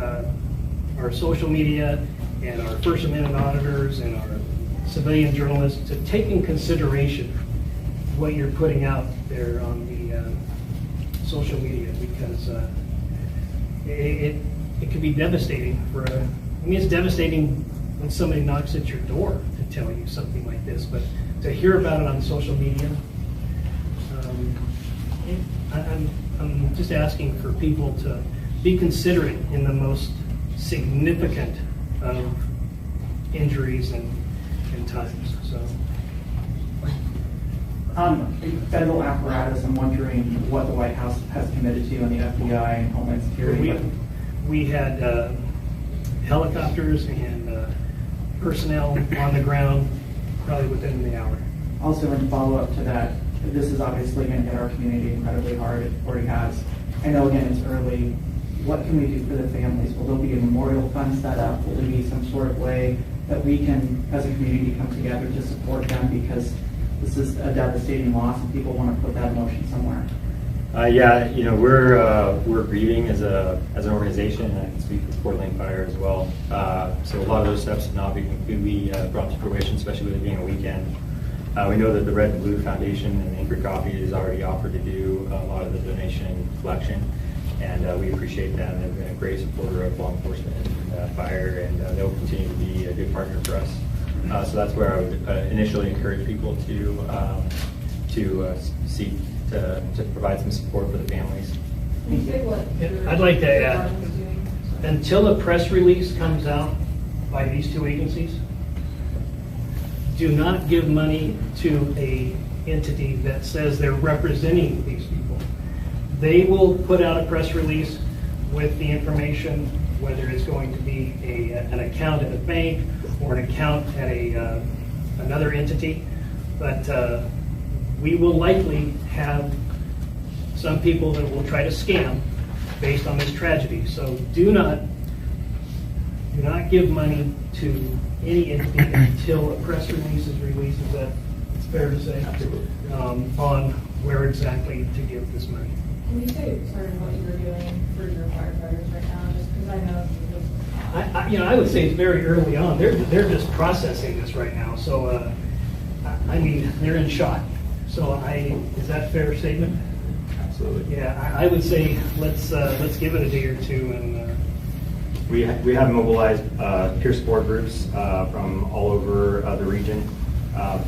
our social media and our First Amendment auditors and our civilian journalists to take in consideration what you're putting out there on the social media, because it can be devastating it's devastating when somebody knocks at your door to tell you something like this, but to hear about it on social media, I'm just asking for people to be considerate in the most significant of injuries and times. So, federal apparatus, I'm wondering what the White House has committed to on the FBI and Homeland Security. We had helicopters and personnel on the ground probably within the hour. Also, in follow-up to that, this is obviously going to hit our community incredibly hard. It already has. I know, again, it's early. What can we do for the families? Will there be a memorial fund set up? Will there be some sort of way that we can, as a community, come together to support them? Because this is a devastating loss, and people want to put that emotion somewhere. Yeah, you know, we're grieving as an organization, and I can speak for Fort Lane Fire as well. So a lot of those steps have not been completely brought to fruition, especially with it being a weekend. We know that the Red and Blue Foundation and Anchor Coffee has already offered to do a lot of the donation collection, and we appreciate them. They've been a great supporter of law enforcement and fire, and they'll continue to be a good partner for us. So that's where I would initially encourage people to seek to provide some support for the families. I'd like to add, until a press release comes out by these two agencies, do not give money to a entity that says they're representing these people. They will put out a press release with the information, whether it's going to be an account at a bank or an account at another entity, but we will likely have some people that will try to scam based on this tragedy. So do not give money to any entity until a press release is released. Is that fair to say? Absolutely. On where exactly to give this money. Can you say sort of what you're doing for your firefighters right now? Just because I know. I would say it's very early on. They're just processing this right now. So I mean, they're in shock. So is that a fair statement? Absolutely. Yeah, I would say let's give it a day or two and. We have mobilized peer support groups from all over the region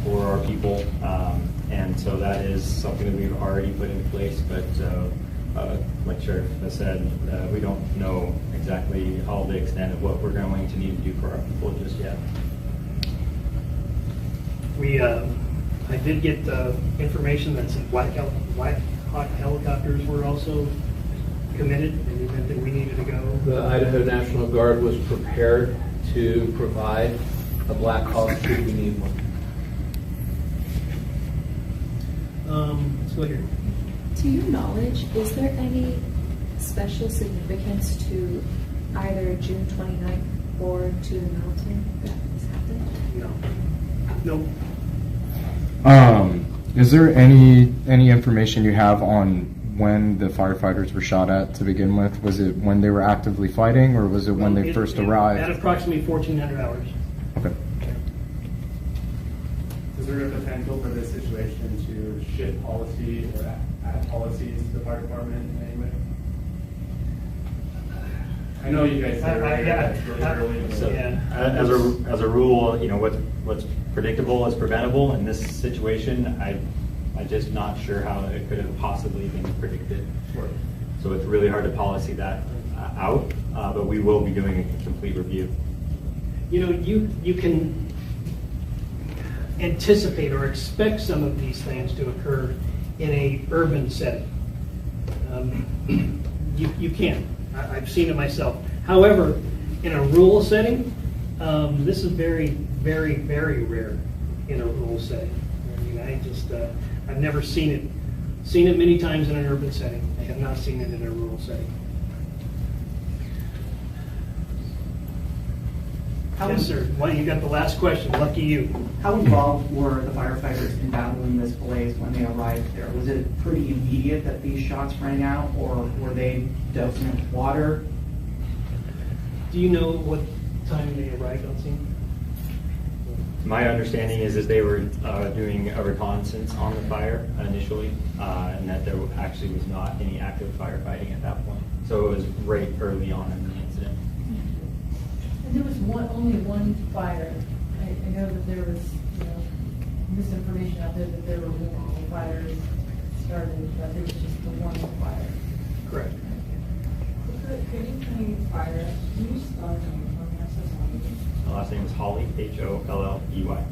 for our people, and so that is something that we've already put in place. But like Sheriff has said, we don't know exactly all the extent of what we're going to need to do for our people just yet. I did get information that some White Hawk helicopters were also committed in the event that we needed to go. The Idaho National Guard was prepared to provide a Black Hawk should we need one. Let's go here. To your knowledge, is there any special significance to either June 29th or to the mountain that has happened? No. Is there any information you have on when the firefighters were shot at to begin with? Was it when they were actively fighting, or was it when they first arrived? At approximately 1,400 hours. Okay. Is there a potential for this situation to shift policy or add policies to the fire department in any way? I know you guys said earlier, So, yeah. as a rule, you know, what's predictable is preventable. In this situation, I'm just not sure how it could have possibly been predicted. So it's really hard to policy that out, but we will be doing a complete review. You know, you can anticipate or expect some of these things to occur in a urban setting. You can. I've seen it myself. However, in a rural setting, this is very, very, very rare in a rural setting. I mean, I've never seen it. Seen it many times in an urban setting. I have not seen it in a rural setting. Yes, sir. Well, you got the last question. Lucky you. How involved were the firefighters in battling this blaze when they arrived there? Was it pretty immediate that these shots rang out, or were they dousing it with water? Do you know what time they arrived on scene? My understanding is that they were doing a reconnaissance on the fire initially, and that there actually was not any active firefighting at that point. So it was right early on in the incident. And there was only one fire. I know that there was, misinformation out there that there were multiple fires started, but there was just the one fire. Correct. Kootenai Fire, can you spell your name for me? I'm so sorry. The last name is Holley, Holley.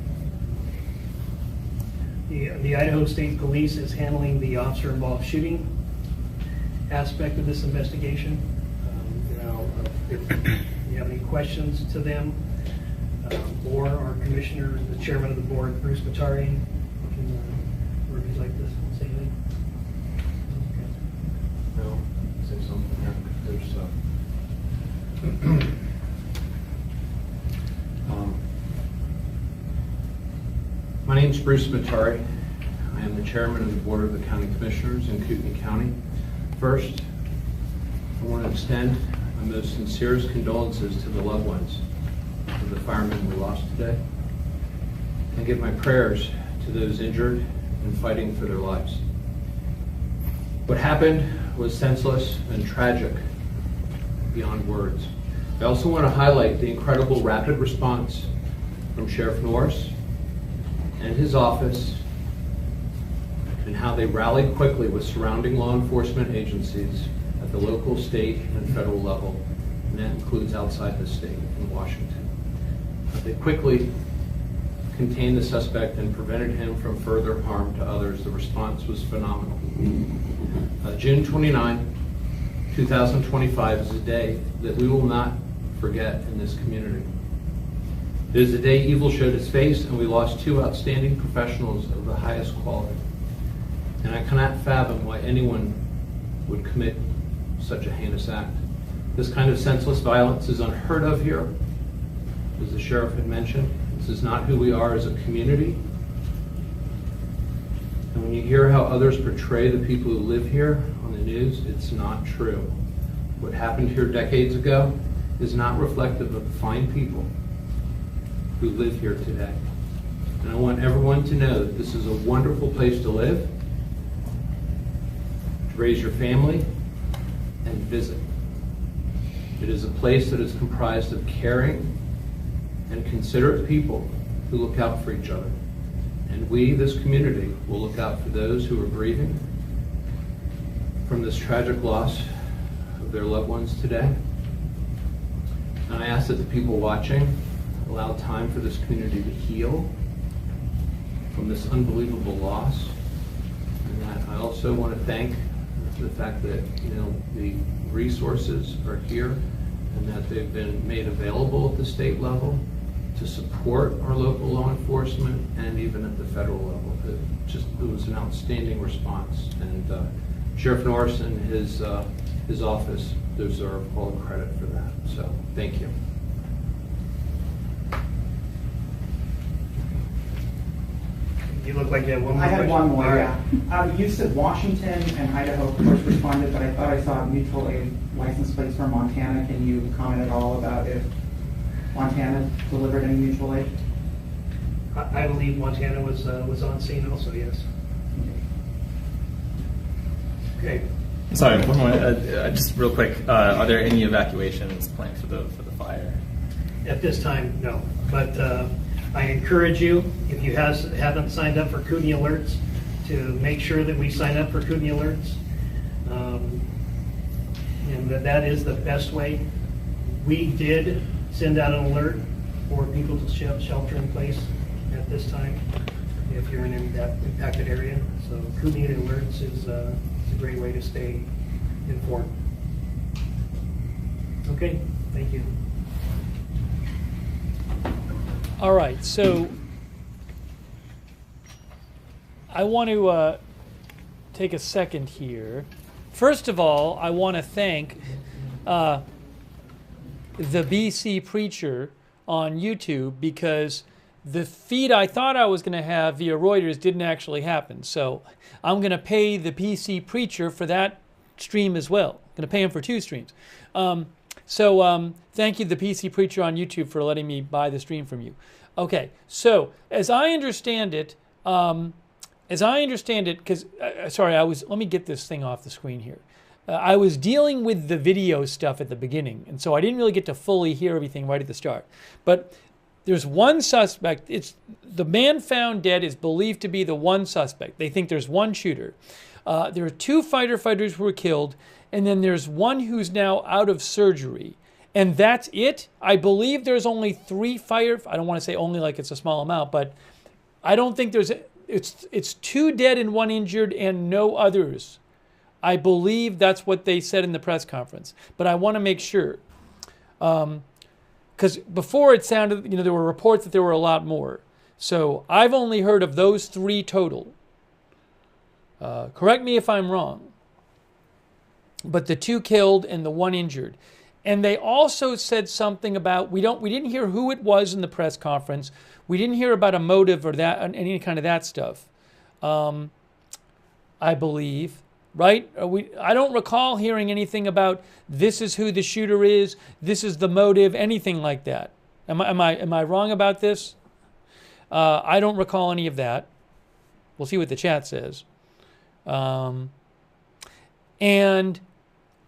The Idaho State Police is handling the officer-involved shooting aspect of this investigation. If you have any questions to them, or our commissioner, the chairman of the board, Bruce Batari, or if you'd like to say anything. No, say something here. My name's Bruce Batari. I am the chairman of the board of the county commissioners in Kootenai County. First, I want to extend my most sincerest condolences to the loved ones of the firemen we lost today, and give my prayers to those injured and fighting for their lives. What happened was senseless and tragic beyond words. I also want to highlight the incredible rapid response from Sheriff Norris and his office, and how they rallied quickly with surrounding law enforcement agencies at the local, state, and federal level, and that includes outside the state in Washington. They quickly contained the suspect and prevented him from further harm to others. The response was phenomenal. June 29, 2025 is a day that we will not forget in this community. It is the day evil showed its face, and we lost two outstanding professionals of the highest quality. And I cannot fathom why anyone would commit such a heinous act. This kind of senseless violence is unheard of here. As the sheriff had mentioned, this is not who we are as a community. And when you hear how others portray the people who live here on the news, it's not true. What happened here decades ago is not reflective of the fine people who live here today. And I want everyone to know that this is a wonderful place to live, to raise your family, and visit. It is a place that is comprised of caring and considerate people who look out for each other. And we, this community, will look out for those who are grieving from this tragic loss of their loved ones today. And I ask that the people watching allow time for this community to heal from this unbelievable loss. And that I also want to thank the fact that the resources are here and that they've been made available at the state level to support our local law enforcement and even at the federal level. It was an outstanding response, and Sheriff Norris and his office deserve all the credit for that. So thank you. You look like you have one more I had question. one more, All right. yeah. You said Washington and Idaho first responded, but I thought I saw mutual aid license plates for Montana. Can you comment at all about if Montana delivered any mutual aid? I believe Montana was on scene also, yes. Okay. Sorry, one more. Just real quick. Are there any evacuations planned for the fire? At this time, no. But I encourage you, if you haven't signed up for Kootenai Alerts, to make sure that we sign up for Kootenai Alerts. And that is the best way. We did send out an alert for people to shelter in place at this time if you're in that impacted area. So Kootenai Alerts is a great way to stay informed. Okay, thank you. All right, so I want to take a second here. First of all, I want to thank the BC Preacher on YouTube, because the feed I thought I was going to have via Reuters didn't actually happen. So I'm going to pay the BC Preacher for that stream as well. I'm going to pay him for 2 streams. So thank you, the PC Preacher on YouTube, for letting me buy the stream from you. Okay, so as I understand it, because let me get this thing off the screen here. I was dealing with the video stuff at the beginning, and so I didn't really get to fully hear everything right at the start. But there's one suspect. It's the man found dead is believed to be the one suspect. They think there's one shooter. There are 2 firefighters who were killed, and then there's one who's now out of surgery. And that's it. I believe there's only 3 I don't want to say only like it's a small amount, but I don't think it's 2 dead and 1 injured and no others. I believe that's what they said in the press conference, but I want to make sure. Because before it sounded, there were reports that there were a lot more. So I've only heard of those 3 total. Correct me if I'm wrong. But the 2 killed and the 1 injured. And they also said something about, we didn't hear who it was in the press conference. We didn't hear about a motive or that, any kind of that stuff. I believe, right? I don't recall hearing anything about this is who the shooter is, this is the motive, anything like that. Am I wrong about this? I don't recall any of that. We'll see what the chat says. And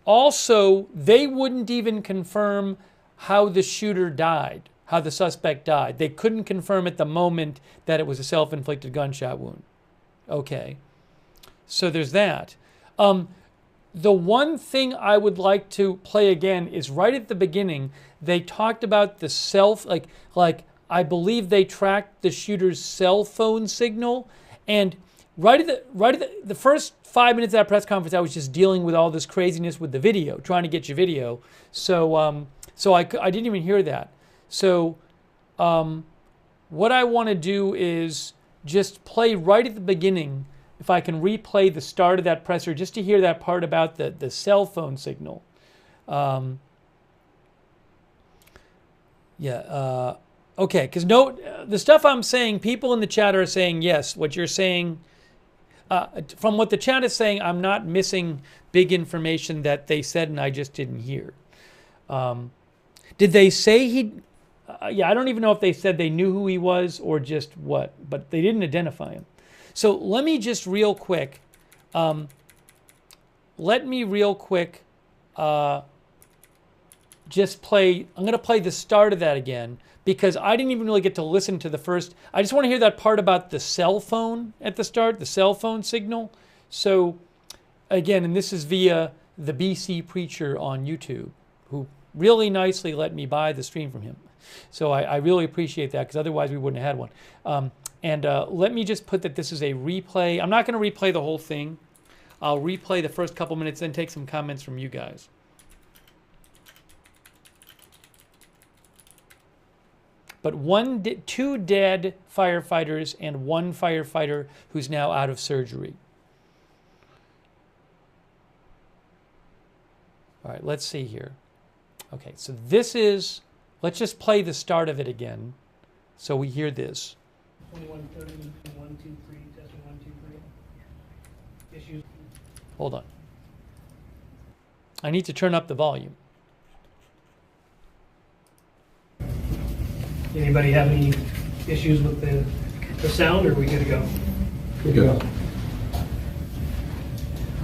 also, they wouldn't even confirm how the shooter died, how the suspect died. They couldn't confirm at the moment that it was a self-inflicted gunshot wound. Okay. So there's that. The one thing I would like to play again is right at the beginning, they talked about the like I believe they tracked the shooter's cell phone signal, and right at the first 5 minutes of that press conference, I was just dealing with all this craziness with the video, trying to get your video. So I didn't even hear that. So what I want to do is just play right at the beginning, if I can replay the start of that presser, just to hear that part about the cell phone signal. Okay, because the stuff I'm saying, people in the chat are saying yes, what you're saying. From what the chat is saying, I'm not missing big information that they said and I just didn't hear. Did they say I don't even know if they said they knew who he was or just what, but they didn't identify him. So let me just real quick, just play, I'm going to play the start of that again, because I didn't even really get to listen to the first. I just want to hear that part about the cell phone at the start, the cell phone signal. So again, and this is via the BC Preacher on YouTube, who really nicely let me buy the stream from him. So I really appreciate that, because otherwise we wouldn't have had one. And let me just put that this is a replay. I'm not going to replay the whole thing. I'll replay the first couple minutes, then take some comments from you guys. But 2 dead firefighters and 1 firefighter who's now out of surgery. All right, let's see here. Okay, so this is, let's just play the start of it again so we hear this. 2130, 123, testing 123. Issues. Hold on. I need to turn up the volume. Anybody have any issues with the sound, or are we good to go? Good to go.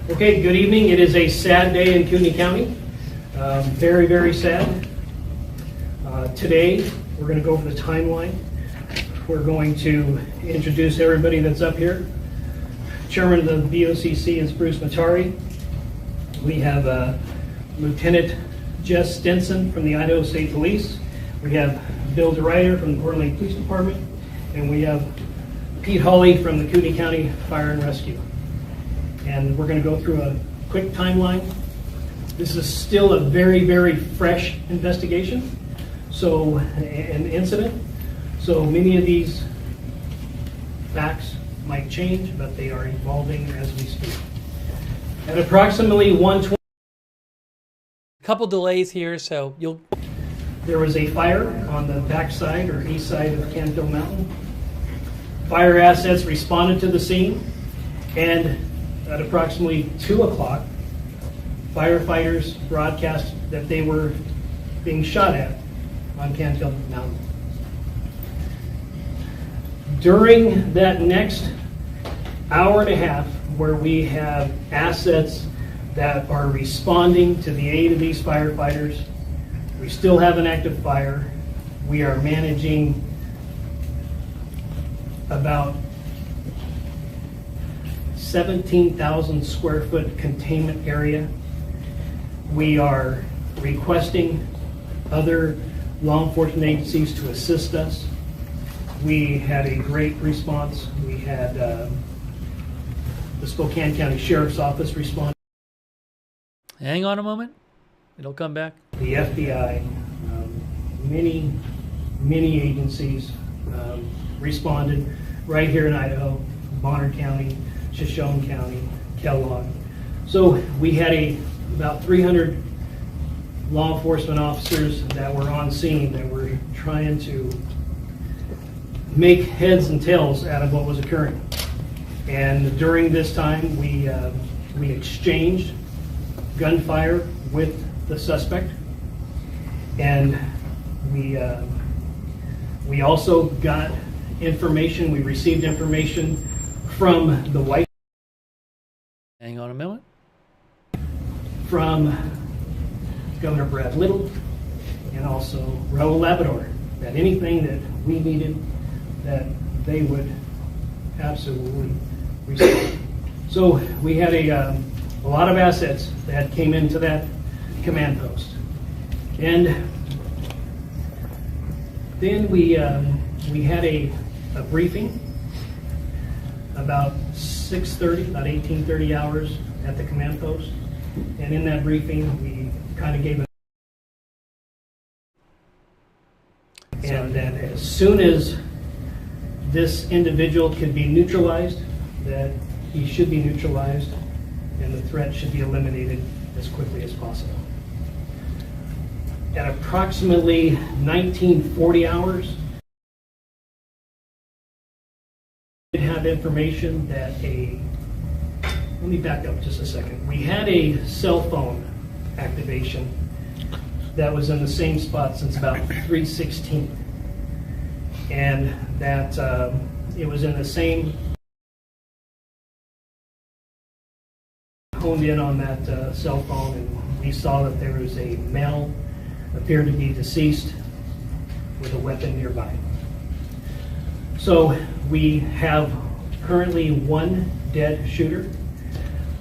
Okay, good evening. It is a sad day in Kootenai County. Very, very sad. Today, we're going to go over the timeline. We're going to introduce everybody that's up here. Chairman of the BOCC is Bruce Matari. We have Lieutenant Jess Stinson from the Idaho State Police. We have Bill DeRuyter from the Coeur Police Department. And we have Pete Hawley from the Kootenai County Fire and Rescue. And we're going to go through a quick timeline. This is still a very, very fresh investigation, so an incident. So many of these facts might change, but they are evolving as we speak. At approximately 1:20, couple delays here, so there was a fire on the backside or east side of Canfield Mountain. Fire assets responded to the scene, and at approximately 2 o'clock, firefighters broadcast that they were being shot at on Canfield Mountain. During that next hour and a half, where we have assets that are responding to the aid of these firefighters, we still have an active fire. We are managing about 17,000 square foot containment area. We are requesting other law enforcement agencies to assist us. We had a great response. We had the Spokane County Sheriff's Office respond. Hang on a moment. It'll come back. The FBI, many agencies responded right here in Idaho, Bonner County, Shoshone County, Kellogg. So we had about 300 law enforcement officers that were on scene that were trying to make heads and tails out of what was occurring. And during this time, we exchanged gunfire with the suspect, and we also got information. We received information from the White. Hang on a minute. From Governor Brad Little and also Raul Labrador, that anything that we needed, that they would absolutely respond. So we had a lot of assets that came into that command post. And then we had a briefing about 6:30, about 18:30 hours at the command post. And in that briefing, we kind of gave it. And that as soon as this individual could be neutralized, that he should be neutralized and the threat should be eliminated as quickly as possible. At approximately 1940 hours, we have information that let me back up just a second. We had a cell phone activation that was in the same spot since about 3/16, and that it was in the same, honed in on that cell phone, and we saw that there was a male appeared to be deceased with a weapon nearby. So we have currently one dead shooter.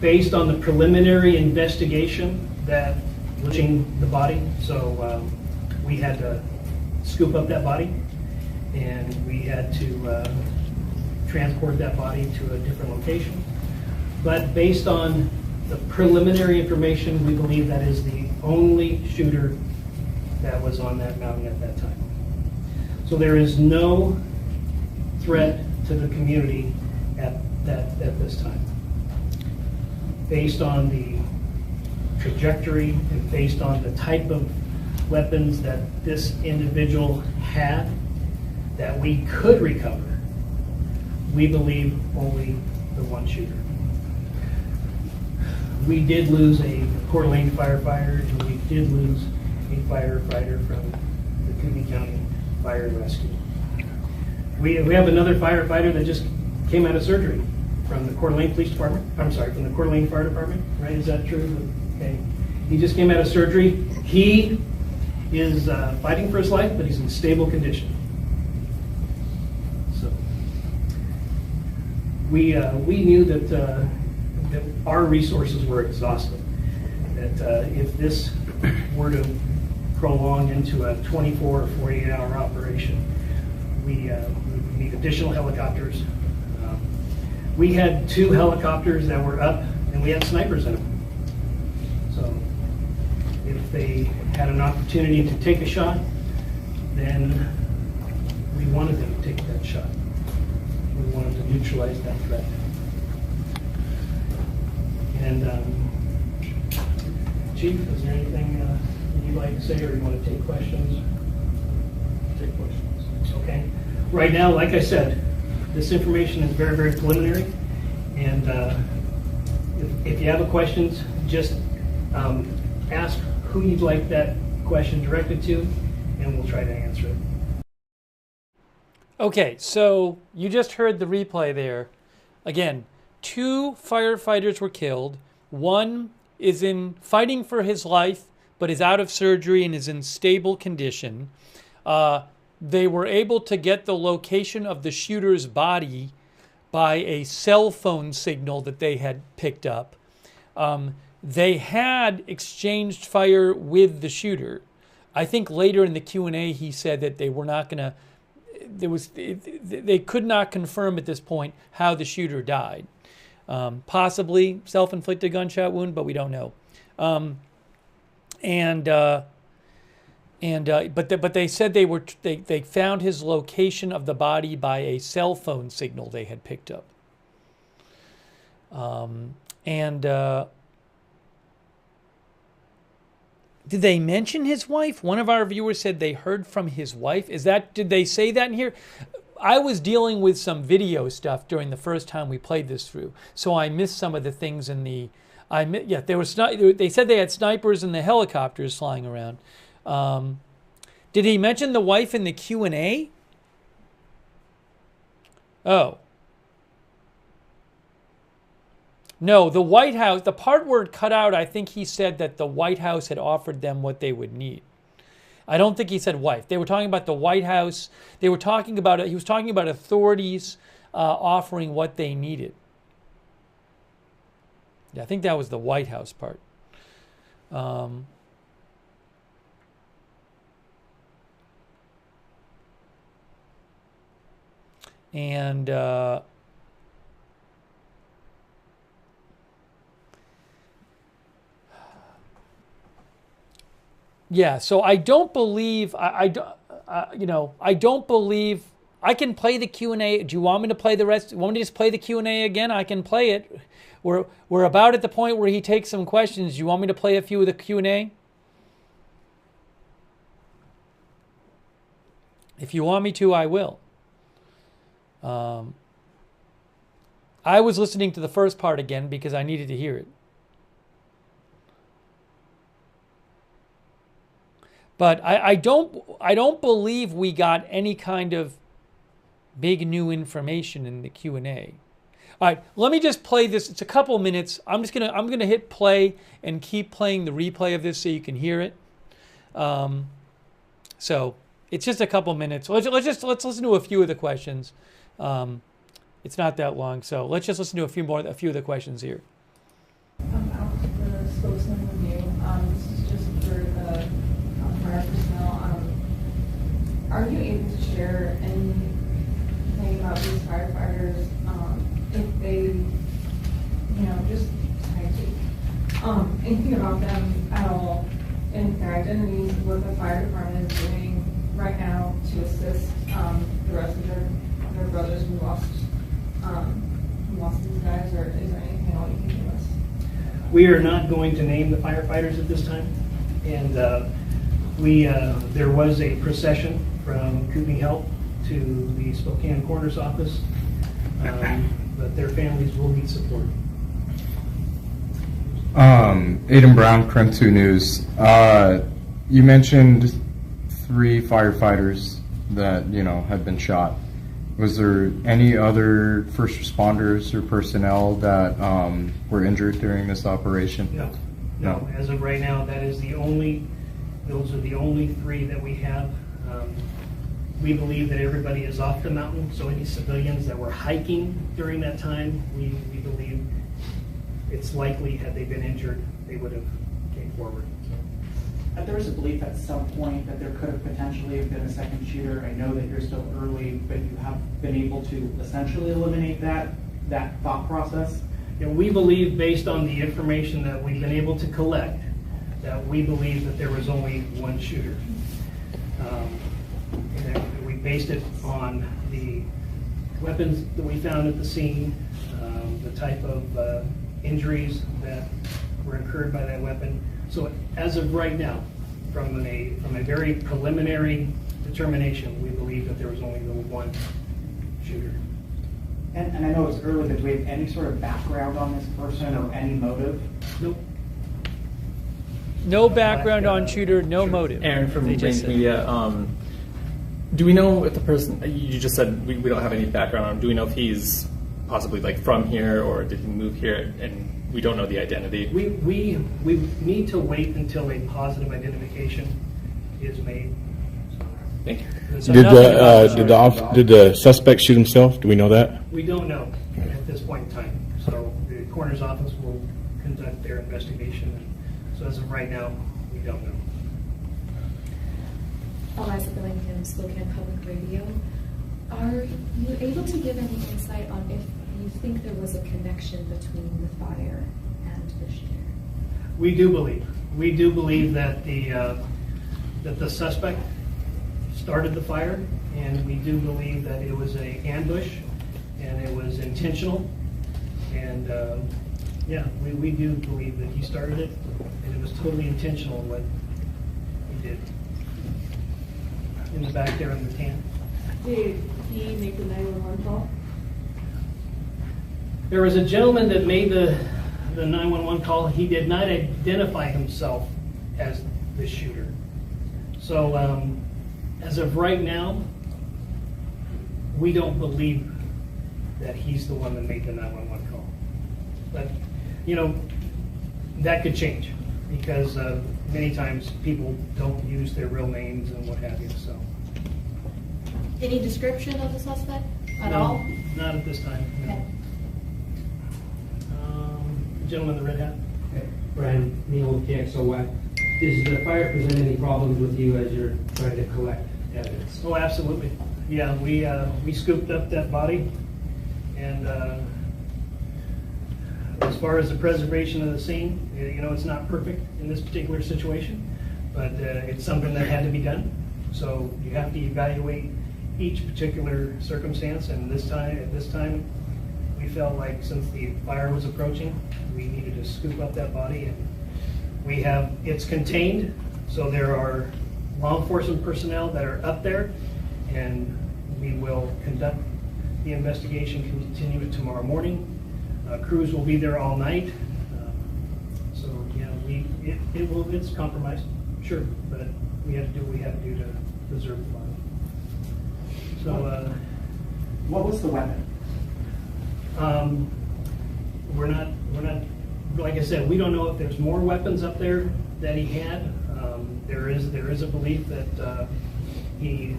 Based on the preliminary investigation that looking the body, so we had to scoop up that body, and we had to transport that body to a different location. But based on the preliminary information, we believe that is the only shooter that was on that mountain at that time. So there is no threat to the community at this time. Based on the trajectory and based on the type of weapons that this individual had that we could recover, we believe only the one shooter. We did lose a Coeur d'Alene firefighter, and we did lose a firefighter from the Kootenai County Fire and Rescue. We have another firefighter that just came out of surgery. from the Coeur d'Alene Police Department. I'm sorry, from the Coeur d'Alene Fire Department, right? Is that true? Okay. He just came out of surgery. He is fighting for his life, but he's in stable condition. So we knew that our resources were exhausted. That if this were to prolong into a 24 or 48-hour operation, we would need additional helicopters. We had 2 helicopters that were up, and we had snipers in them. So if they had an opportunity to take a shot, then we wanted them to take that shot. We wanted to neutralize that threat. And Chief, is there anything you'd like to say, or you want to take questions? Take questions. Okay. Right now, like I said, this information is very, very preliminary, and if you have a questions, just ask who you'd like that question directed to, and we'll try to answer it. Okay, so you just heard the replay there. Again, 2 firefighters were killed. 1 is in fighting for his life, but is out of surgery and is in stable condition. They were able to get the location of the shooter's body by a cell phone signal that they had picked up. They had exchanged fire with the shooter. I think later in the Q&A he said that they were not going to, they could not confirm at this point how the shooter died. Possibly self-inflicted gunshot wound, but we don't know. But they said they found his location of the body by a cell phone signal they had picked up. Did they mention his wife? One of our viewers said they heard from his wife. Did they say that in here? I was dealing with some video stuff during the first time we played this through, so I missed some of the things in the. They said they had snipers and the helicopters flying around. Did he mention the wife in the Q&A? Oh. No, the White House, the part where it cut out, I think he said that the White House had offered them what they would need. I don't think he said wife. They were talking about the White House. They were talking about it. He was talking about authorities offering what they needed. Yeah, I think that was the White House part. Yeah, so I don't believe I don't believe I can play the Q&A. Do you want me to play the rest? You want me to just play the Q&A again? I can play it. We're about at the point where he takes some questions. Do you want me to play a few of the Q&A? If you want me to, I will. I was listening to the first part again because I needed to hear it. But I don't believe we got any kind of big new information in the Q&A. All right, let me just play this. It's a couple minutes. I'm gonna hit play and keep playing the replay of this so you can hear it. So it's just a couple minutes. Let's listen to a few of the questions. It's not that long, so let's just listen to a few of the questions here. Out the spokesman review. This is just for the fire personnel. Are you able to share anything about these firefighters? If they, just anything about them at all, and their identities, what the fire department is doing right now to assist the rest of their brothers who lost these guys, or is there anything at all you can give us? We are not going to name the firefighters at this time, and there was a procession from Kootenai Health to the Spokane Coroner's office, but their families will need support. Aidan Brown, Creme 2 News. You mentioned 3 firefighters that had been shot. Was there any other first responders or personnel that were injured during this operation? No. As of right now, those are the only 3 that we have. We believe that everybody is off the mountain, so any civilians that were hiking during that time, we believe it's likely, had they been injured, they would have came forward. There was a belief at some point that there could have potentially been a second shooter. I know that you're still early, but you have been able to essentially eliminate that thought process. We believe, based on the information that we've been able to collect, that we believe that there was only one shooter. And we based it on the weapons that we found at the scene, the type of injuries that were incurred by that weapon. So as of right now, from a very preliminary determination, we believe that there was only the one shooter. And I know it's early, but do we have any sort of background on this person or any motive? Nope. No background on shooter, no motive. Aaron from Range Media. Do we know if the person, you just said we don't have any background on him, do we know if he's possibly like from here, or did he move here and we don't know the identity? We need to wait until a positive identification is made. Thank you. Did the suspect shoot himself? Do we know that? We don't know at this point in time. So the coroner's office will conduct their investigation. So as of right now, we don't know. Eliza Billington, Spokane Public Radio. Are you able to give any insight on if you think there was a connection between the fire and the shooter? We do believe that the suspect started the fire, and we do believe that it was an ambush and it was intentional. And we do believe that he started it, and it was totally intentional what he did. In the back there in the tan. Did he make the 911 call? There was a gentleman that made the 911 call. He did not identify himself as the shooter. So as of right now, we don't believe that he's the one that made the 911 call. But, that could change, because many times people don't use their real names and what have you. So. Any description of the suspect at No, all? Not at this time. No. Okay. Gentleman in the red hat. Okay. Brian Neal, KXOY. Does the fire present any problems with you as you're trying to collect evidence? Oh, absolutely. Yeah, we scooped up that body, and as far as the preservation of the scene, it's not perfect in this particular situation, but it's something that had to be done. So you have to evaluate each particular circumstance, and at this time, we felt like since the fire was approaching, we needed to scoop up that body, and it's contained, so there are law enforcement personnel that are up there, and we will conduct the investigation, continue it tomorrow morning. Crews will be there all night. So yeah, it's compromised, sure, but we have to do what we have to do to preserve the body. So what was the weapon? We're not, like I said, we don't know if there's more weapons up there that he had. There is a belief that he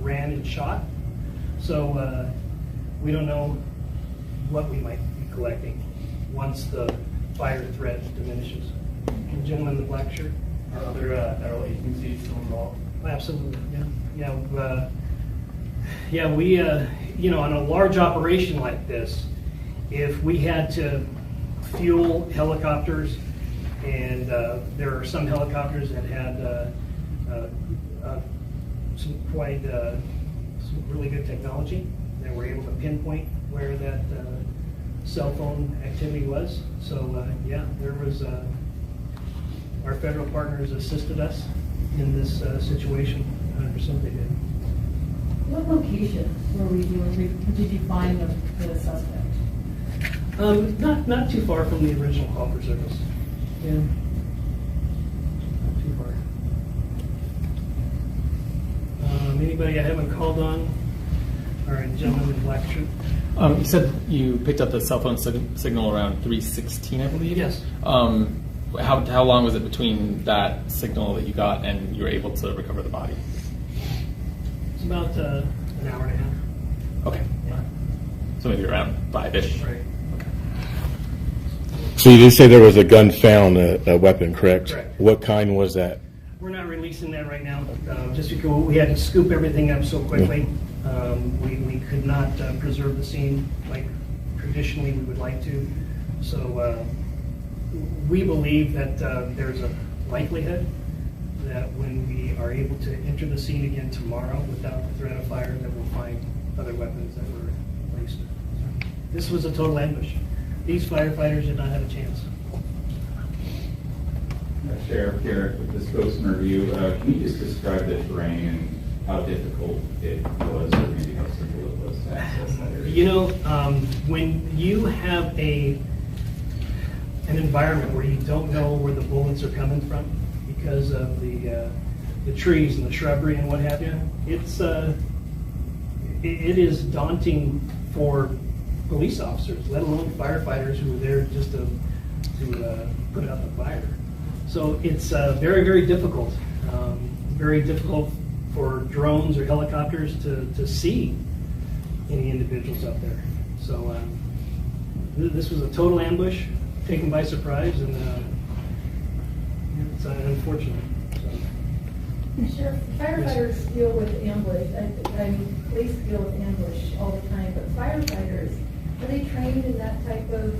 ran and shot. So we don't know what we might be collecting once the fire threat diminishes. The gentleman in the black shirt. Are other federal agencies still involved? Absolutely, yeah. We, on a large operation like this, if we had to fuel helicopters, and there are some helicopters that had some really good technology that were able to pinpoint where that cell phone activity was. So there was our federal partners assisted us in this situation. 100% they did. What location did you find the suspect? Not too far from the original call for service. Yeah. Not too far. Anybody I haven't called on? All right, gentleman in the black shirt. You said you picked up the cell phone signal around 3:16, I believe. Yes. How long was it between that signal that you got and you were able to recover the body? It's about an hour and a half. Okay. Yeah. So maybe around 5-ish. Right. So you did say there was a gun found, a weapon, correct? Correct. What kind was that? We're not releasing that right now, just because we had to scoop everything up so quickly. We could not preserve the scene like traditionally we would like to. So we believe that there's a likelihood that when we are able to enter the scene again tomorrow without the threat of fire, that we'll find other weapons that were placed. This was a total ambush. These firefighters did not have a chance. Sheriff Garrett, with the spokesman review, can you just describe the terrain and how difficult it was, or maybe how simple it was to access that area? You know, when you have an environment where you don't know where the bullets are coming from because of the trees and the shrubbery and what have you, it is daunting for police officers, let alone firefighters who are there just to put out the fire. So it's very, very difficult. Very difficult for drones or helicopters to see any individuals up there. So this was a total ambush, taken by surprise, and it's unfortunate. Sheriff, firefighters deal with ambush. I mean, police deal with ambush all the time, but firefighters, are they trained in that type of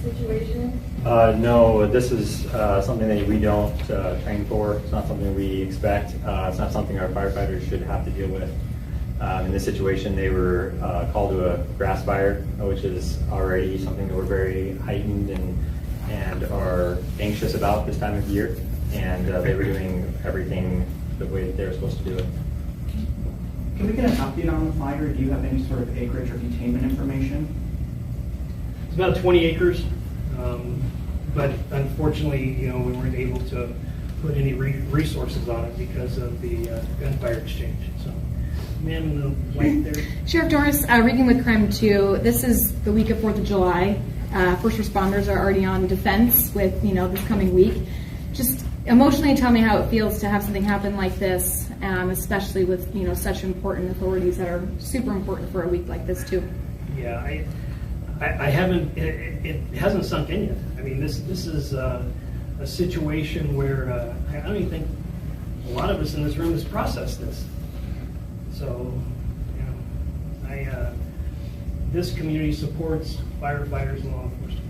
situation? No, this is something that we don't train for. It's not something we expect. It's not something our firefighters should have to deal with. In this situation, they were called to a grass fire, which is already something that we're very heightened and are anxious about this time of year. And they were doing everything the way that they're supposed to do it. Can we get an update on the fire? Do you have any sort of acreage or containment information? It's about 20 acres, but unfortunately, we weren't able to put any resources on it because of the gunfire exchange. So, man in the white there. Sheriff Doris, Regan with Crime 2. This is the week of 4th of July. First responders are already on defense with, this coming week. Just emotionally tell me how it feels to have something happen like this, especially with, such important authorities that are super important for a week like this too. Yeah, I haven't, it hasn't sunk in yet. I mean, this is a situation where I don't even think a lot of us in this room has processed this. So, this community supports firefighters and law enforcement.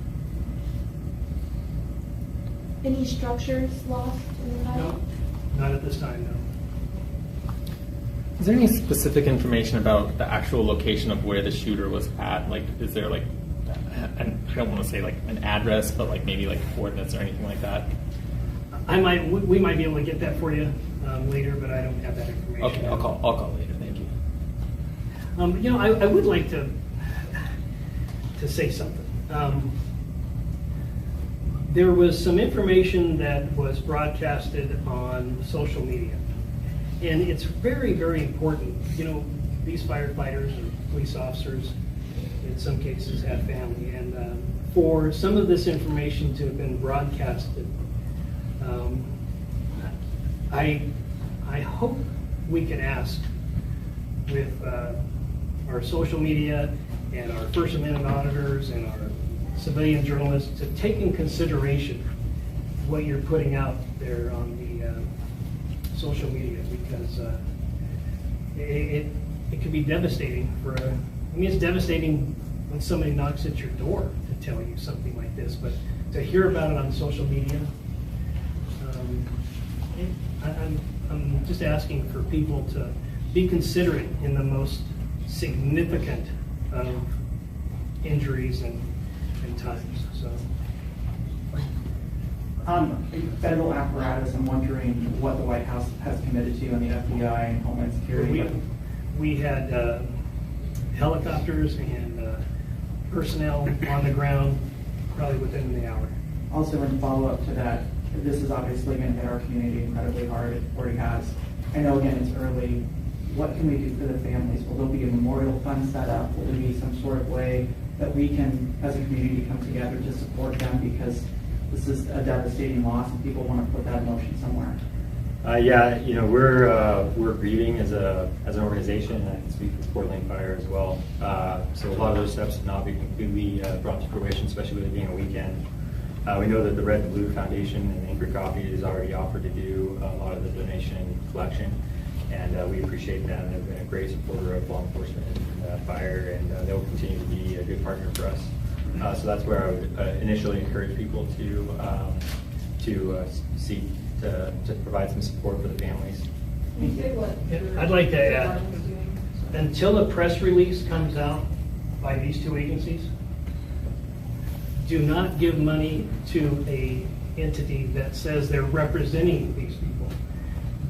Any structures lost in the fire? No, not at this time, no. Is there any specific information about the actual location of where the shooter was at? Like, is there I don't want to say an address, but maybe coordinates or anything like that? We might be able to get that for you later, but I don't have that information. Okay, I'll call later. Thank you. I would like to say something. There was some information that was broadcasted on social media, and it's very, very important. These firefighters and police officers, in some cases, have family, and for some of this information to have been broadcasted, I hope we can ask with our social media and our First Amendment auditors and our civilian journalists to take in consideration what you're putting out there on the social media, because it can be devastating it's devastating when somebody knocks at your door to tell you something like this, but to hear about it on social media, I'm just asking for people to be considerate in the most significant of injuries and times. So, Federal apparatus, I'm wondering what the White House has committed to, and the FBI and Homeland Security. We had helicopters and personnel on the ground probably within the hour. Also, in follow-up to that, this is obviously going to hit our community incredibly hard. It already has. I know, again, it's early. what can we do for the families? Will there be a memorial fund set up? Will there be some sort of way that we can, as a community, come together to support them, because this is a devastating loss and people want to put that emotion somewhere? Yeah, you know, we're grieving as an organization, and I can speak for Fort Lane Fire as well. So a lot of those steps have not been completely brought to fruition, especially with it being a weekend. We know that the Red and Blue Foundation and Anchor Coffee has already offered to do a lot of the donation collection, and we appreciate that. And they've been a great supporter of law enforcement and fire, and they will continue to be a good partner for us. So that's where I would initially encourage people to seek to provide some support for the families. I'd like to add, until a press release comes out by these two agencies, do not give money to a entity that says they're representing these people.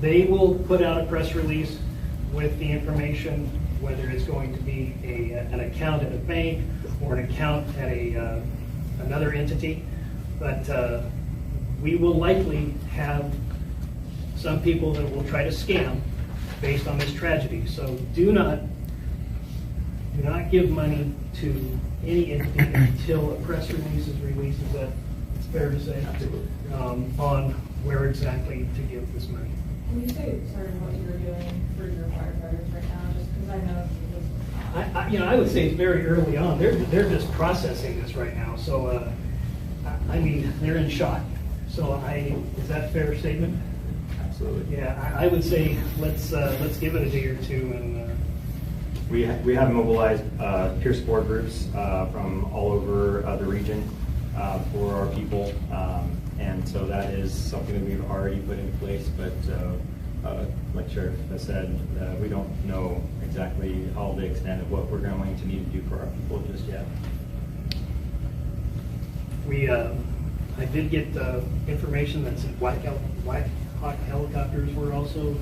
They will put out a press release with the information, whether it's going to be an account at a bank or an account at another entity, but we will likely have some people that will try to scam based on this tragedy. So do not give money to any entity until a press release is released. Is that fair to say? Absolutely. On where exactly to give this money. Can you say sort of what you're doing for your firefighters right now? Just because I know I would say it's very early on. They're just processing this right now. So I mean, they're in shock. So is that a fair statement? Absolutely. Yeah, I would say let's give it a day or two. And we have mobilized peer support groups from all over the region for our people, and so that is something that we've already put in place. But like Sheriff has said, we don't know exactly all the extent of what we're going to need to do for our people just yet. I did get information that some White Hawk helicopters were also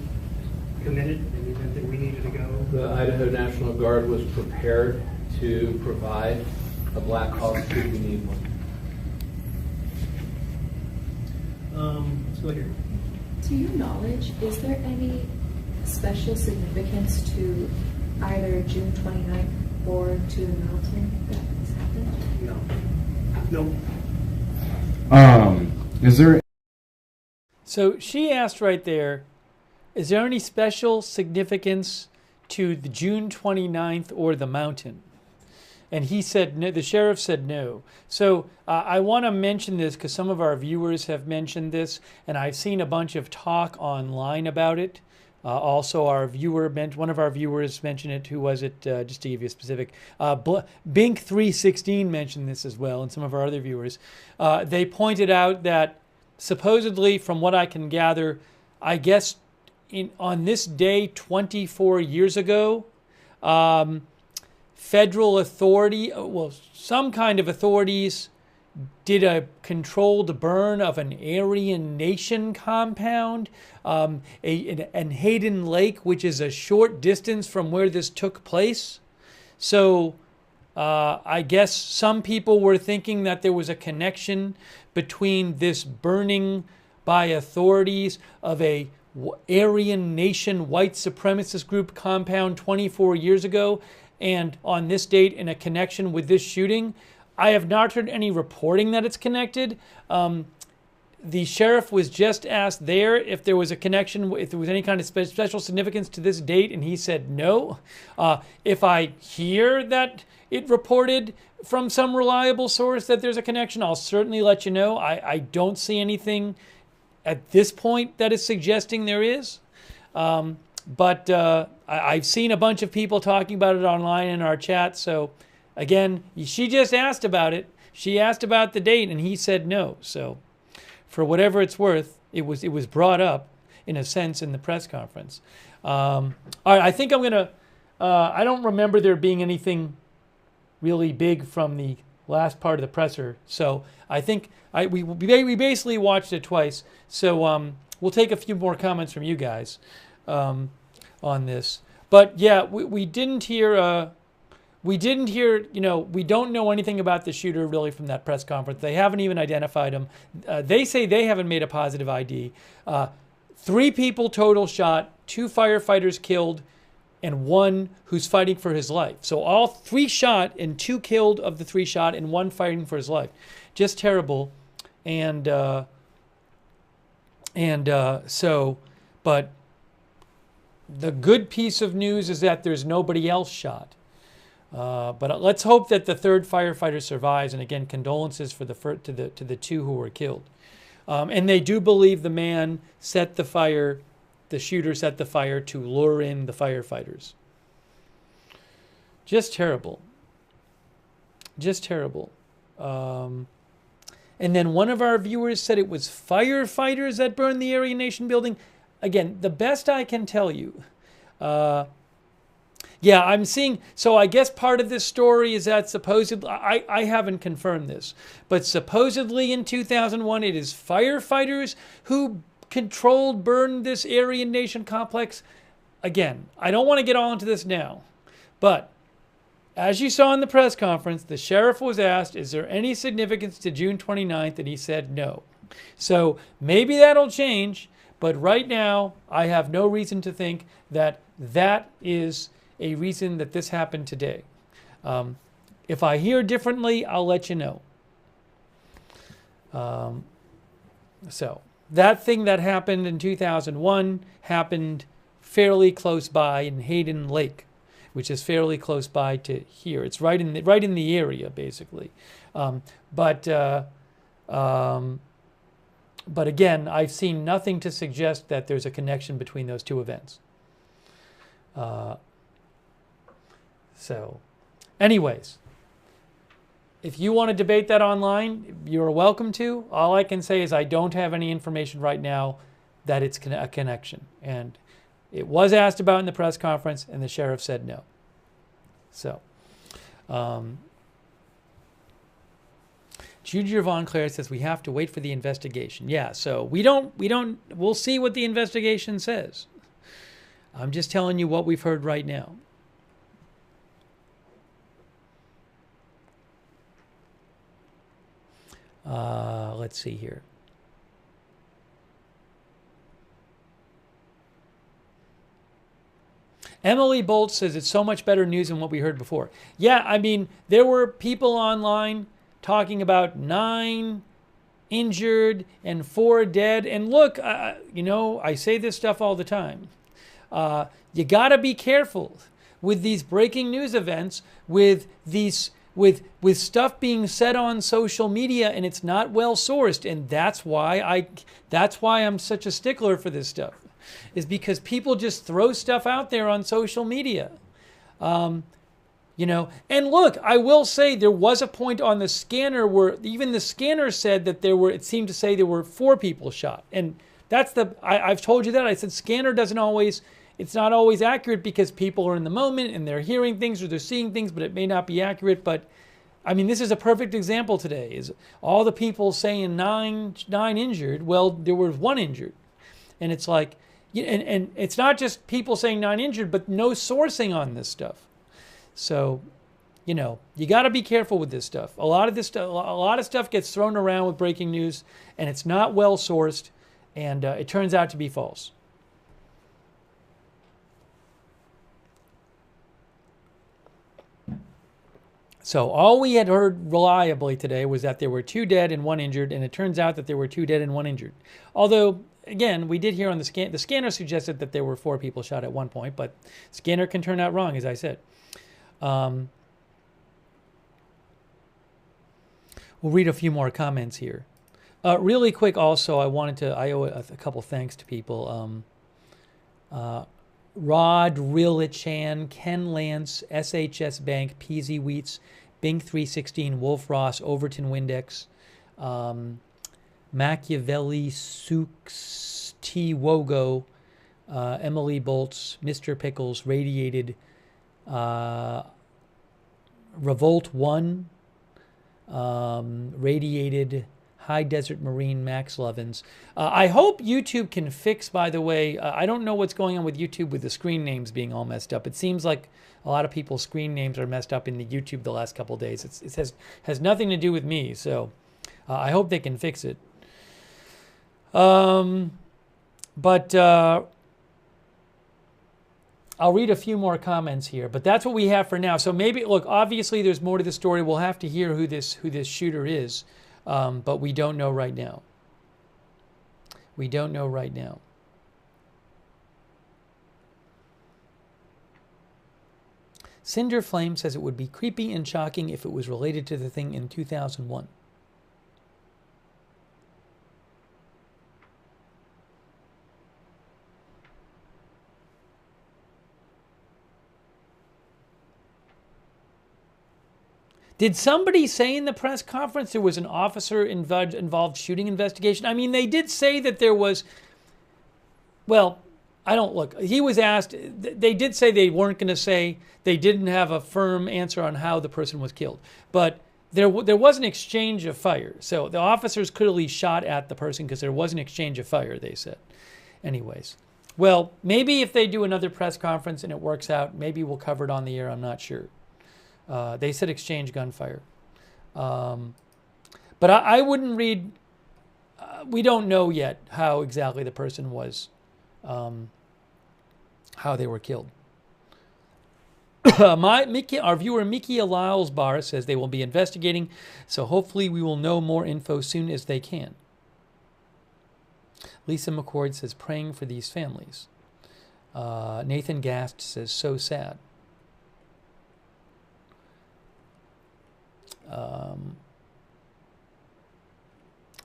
committed in the event that we needed to go. The Idaho National Guard was prepared to provide a Black Hawk should we need one. Let's go here. To your knowledge, is there any special significance to either June 29th or to the mountain that has happened? No. Is there? So she asked right there, is there any special significance to the June 29th or the mountain? And he said no, the sheriff said no. So I want to mention this because some of our viewers have mentioned this, and I've seen a bunch of talk online about it. Also, one of our viewers mentioned it. Who was it? Just to give you a specific, Bink316 mentioned this as well, and some of our other viewers. They pointed out that supposedly, from what I can gather, I guess on this day 24 years ago, federal authority, some kind of authorities did a controlled burn of an Aryan Nation compound in Hayden Lake, which is a short distance from where this took place. So I guess some people were thinking that there was a connection between this burning by authorities of a Aryan Nation white supremacist group compound 24 years ago, and on this date in a connection with this shooting. I have not heard any reporting that it's connected. The sheriff was just asked there if there was a connection, if there was any kind of special significance to this date, and he said no. If I hear that it reported from some reliable source that there's a connection, I'll certainly let you know. I don't see anything at this point that is suggesting there is. But I've seen a bunch of people talking about it online in our chat. So again, she just asked about it. She asked about the date and he said no. So for whatever it's worth, it was brought up in a sense in the press conference. All right, I think I'm going to, I don't remember there being anything really big from the last part of the presser. So I think we basically watched it twice. So we'll take a few more comments from you guys on this. But yeah, we didn't hear, we don't know anything about the shooter really from that press conference. They haven't even identified him. They say they haven't made a positive ID. 3 people total shot, 2 firefighters killed. and one who's fighting for his life. So all 3 shot and 2 killed of the 3 shot and 1 fighting for his life. Just terrible. And but the good piece of news is that there's nobody else shot. But let's hope that the 3rd firefighter survives. And again, condolences for to the 2 who were killed. And they do believe the man set the fire. The shooter set the fire to lure in the firefighters. Just terrible. Just terrible. And then one of our viewers said it was firefighters that burned the Aryan Nation building. Again, the best I can tell you. Yeah, I'm seeing. So I guess part of this story is that supposedly, I haven't confirmed this, but supposedly in 2001, it is firefighters who burned this Aryan Nation complex. Again, I don't want to get all into this now, but as you saw in the press conference, the sheriff was asked, is there any significance to June 29th? And he said no. So maybe that'll change, but right now I have no reason to think that that is a reason that this happened today. If I hear differently, I'll let you know. So that thing that happened in 2001 happened fairly close by in Hayden Lake, which is fairly close by to here. It's right in the area, basically. But again, I've seen nothing to suggest that there's a connection between those 2 events. So, anyways, if you want to debate that online, you're welcome to. All I can say is I don't have any information right now that it's a connection. And it was asked about in the press conference, and the sheriff said no. So, Judy Von Claire says we have to wait for the investigation. Yeah, so we'll see what the investigation says. I'm just telling you what we've heard right now. Let's see here. Emily Bolt says it's so much better news than what we heard before. Yeah, I mean, there were people online talking about 9 injured and 4 dead. And look, I say this stuff all the time. You got to be careful with these breaking news events, with stuff being said on social media, and it's not well sourced. And that's why I'm such a stickler for this stuff, is because people just throw stuff out there on social media. And look, I will say there was a point on the scanner where even the scanner said that it seemed to say there were 4 people shot. And that's I've told you that. I said scanner it's not always accurate because people are in the moment and they're hearing things or they're seeing things, but it may not be accurate. But I mean, this is a perfect example today, is all the people saying 9 injured. Well, there was 1 injured. And it's like, and it's not just people saying 9 injured, but no sourcing on this stuff. So, you got to be careful with this stuff. A lot of stuff gets thrown around with breaking news, and it's not well sourced, and it turns out to be false. So all we had heard reliably today was that there were 2 dead and 1 injured, and it turns out that there were 2 dead and 1 injured. Although, again, we did hear on the scanner suggested that there were 4 people shot at one point, but scanner can turn out wrong, as I said. We'll read a few more comments here. Really quick, also, I owe a couple thanks to people. Rod Rillichan, Ken Lance, SHS Bank, PZ Wheats, Bink 316, Wolf Ross, Overton Windex, Machiavelli, Sooks, T. Wogo, Emily Bolts, Mr. Pickles, Radiated, Revolt 1, Radiated, High Desert Marine, Max Lovins. I hope YouTube can fix, by the way, I don't know what's going on with YouTube with the screen names being all messed up. It seems like a lot of people's screen names are messed up in the YouTube the last couple of days. It has nothing to do with me, so I hope they can fix it. I'll read a few more comments here, but that's what we have for now. So maybe, look, obviously there's more to the story. We'll have to hear who this shooter is, but we don't know right now. We don't know right now. Cinder Flame says it would be creepy and shocking if it was related to the thing in 2001. Did somebody say in the press conference there was an officer involved shooting investigation? I mean, they did say that there was, well, I don't look. He was asked, they did say they weren't going to say, they didn't have a firm answer on how the person was killed. But there was an exchange of fire. So the officers clearly shot at the person because there was an exchange of fire, they said. Anyways. Well, maybe if they do another press conference and it works out, maybe we'll cover it on the air. I'm not sure. They said exchange gunfire. But I wouldn't read, we don't know yet how exactly the person was, how they were killed. Our viewer Mickey Lyles Bar says they will be investigating, so hopefully we will know more info soon as they can. Lisa McCord says praying for these families. Nathan Gast says so sad.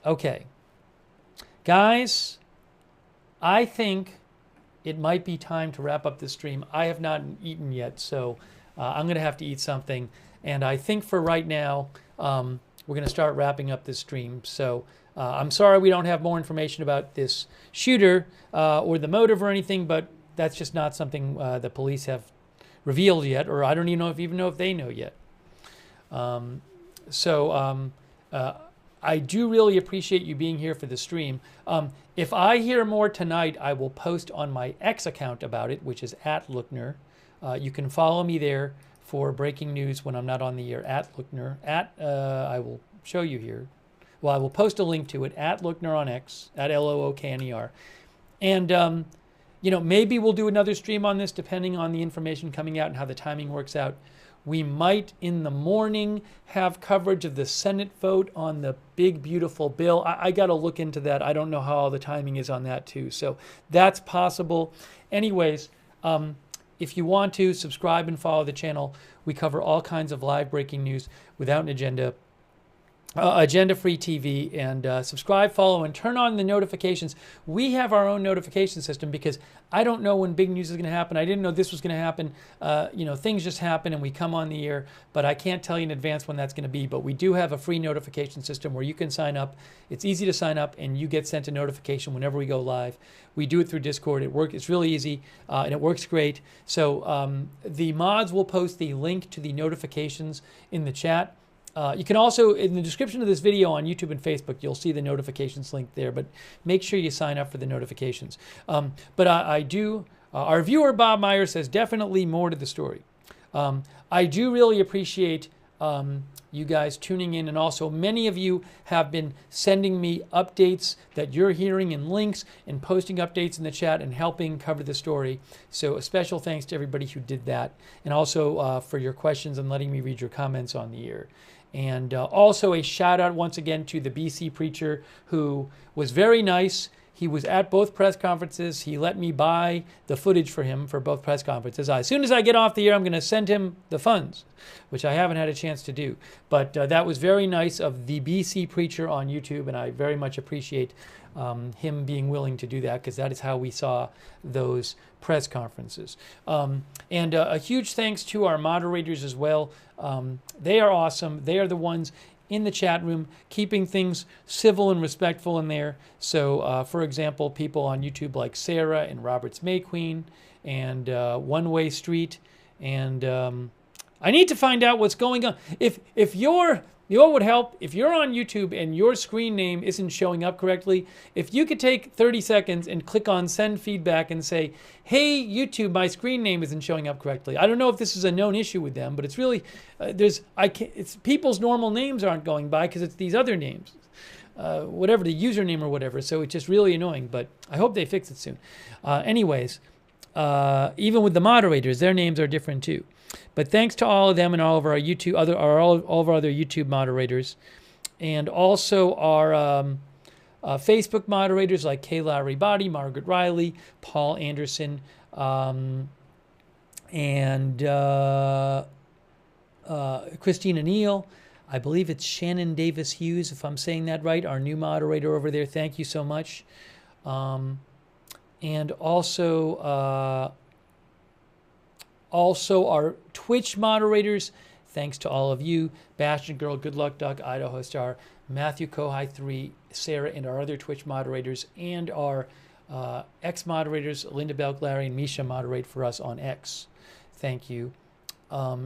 Okay. Guys, I think it might be time to wrap up this stream. I have not eaten yet, so I'm going to have to eat something. And I think for right now, we're going to start wrapping up this stream. So I'm sorry we don't have more information about this shooter or the motive or anything, but that's just not something the police have revealed yet, or I don't even know if they know yet. I do really appreciate you being here for the stream. If I hear more tonight, I will post on my X account about it, which is @Lookner. You can follow me there for breaking news when I'm not on the air, @Lookner. I will show you here. Well, I will post a link to it, @Lookner on X, @LOOKNER. And, maybe we'll do another stream on this depending on the information coming out and how the timing works out. We might, in the morning, have coverage of the Senate vote on the big, beautiful bill. I got to look into that. I don't know how all the timing is on that, too. So that's possible. Anyways, if you want to, subscribe and follow the channel. We cover all kinds of live breaking news without an agenda. Agenda-free TV, and subscribe, follow, and turn on the notifications. We have our own notification system because I don't know when big news is going to happen. I didn't know this was going to happen. Things just happen and we come on the air, but I can't tell you in advance when that's going to be. But we do have a free notification system where you can sign up. It's easy to sign up, and you get sent a notification whenever we go live. We do it through Discord. It's really easy, and it works great. So the mods will post the link to the notifications in the chat. You can also, in the description of this video on YouTube and Facebook, you'll see the notifications link there, but make sure you sign up for the notifications. But I do, our viewer Bob Meyer says definitely more to the story. I do really appreciate you guys tuning in, and also many of you have been sending me updates that you're hearing and links and posting updates in the chat and helping cover the story. So a special thanks to everybody who did that, and also for your questions and letting me read your comments on the air. And also a shout out once again to the BC preacher who was very nice. He was at both press conferences. He let me buy the footage for him for both press conferences. As soon as I get off the air, I'm going to send him the funds, which I haven't had a chance to do. But that was very nice of the BC preacher on YouTube, and I very much appreciate him being willing to do that, because that is how we saw those press conferences. And a huge thanks to our moderators as well. They are awesome. They are the ones in the chat room keeping things civil and respectful in there. So, for example, people on YouTube like Sarah and Roberts May Queen and One Way Street. And I need to find out what's going on. If you're... You know what would help? If you're on YouTube and your screen name isn't showing up correctly, if you could take 30 seconds and click on send feedback and say, hey, YouTube, my screen name isn't showing up correctly. I don't know if this is a known issue with them, but it's really, it's people's normal names aren't going by because it's these other names, whatever, the username or whatever. So it's just really annoying, but I hope they fix it soon. Anyways, even with the moderators, their names are different too. But thanks to all of them and all of our all of our other YouTube moderators, and also our Facebook moderators like Kay Lowry Body, Margaret Riley, Paul Anderson, and Christina Neal. I believe it's Shannon Davis Hughes, if I'm saying that right, our new moderator over there. Thank you so much. And also our Twitch moderators. Thanks to all of you. Bastion Girl, Good Luck Duck, Idaho Star, Matthew Kohai 3, Sarah, and our other Twitch moderators, and our X moderators, Linda Belk, Larry, and Misha moderate for us on X. Thank you. I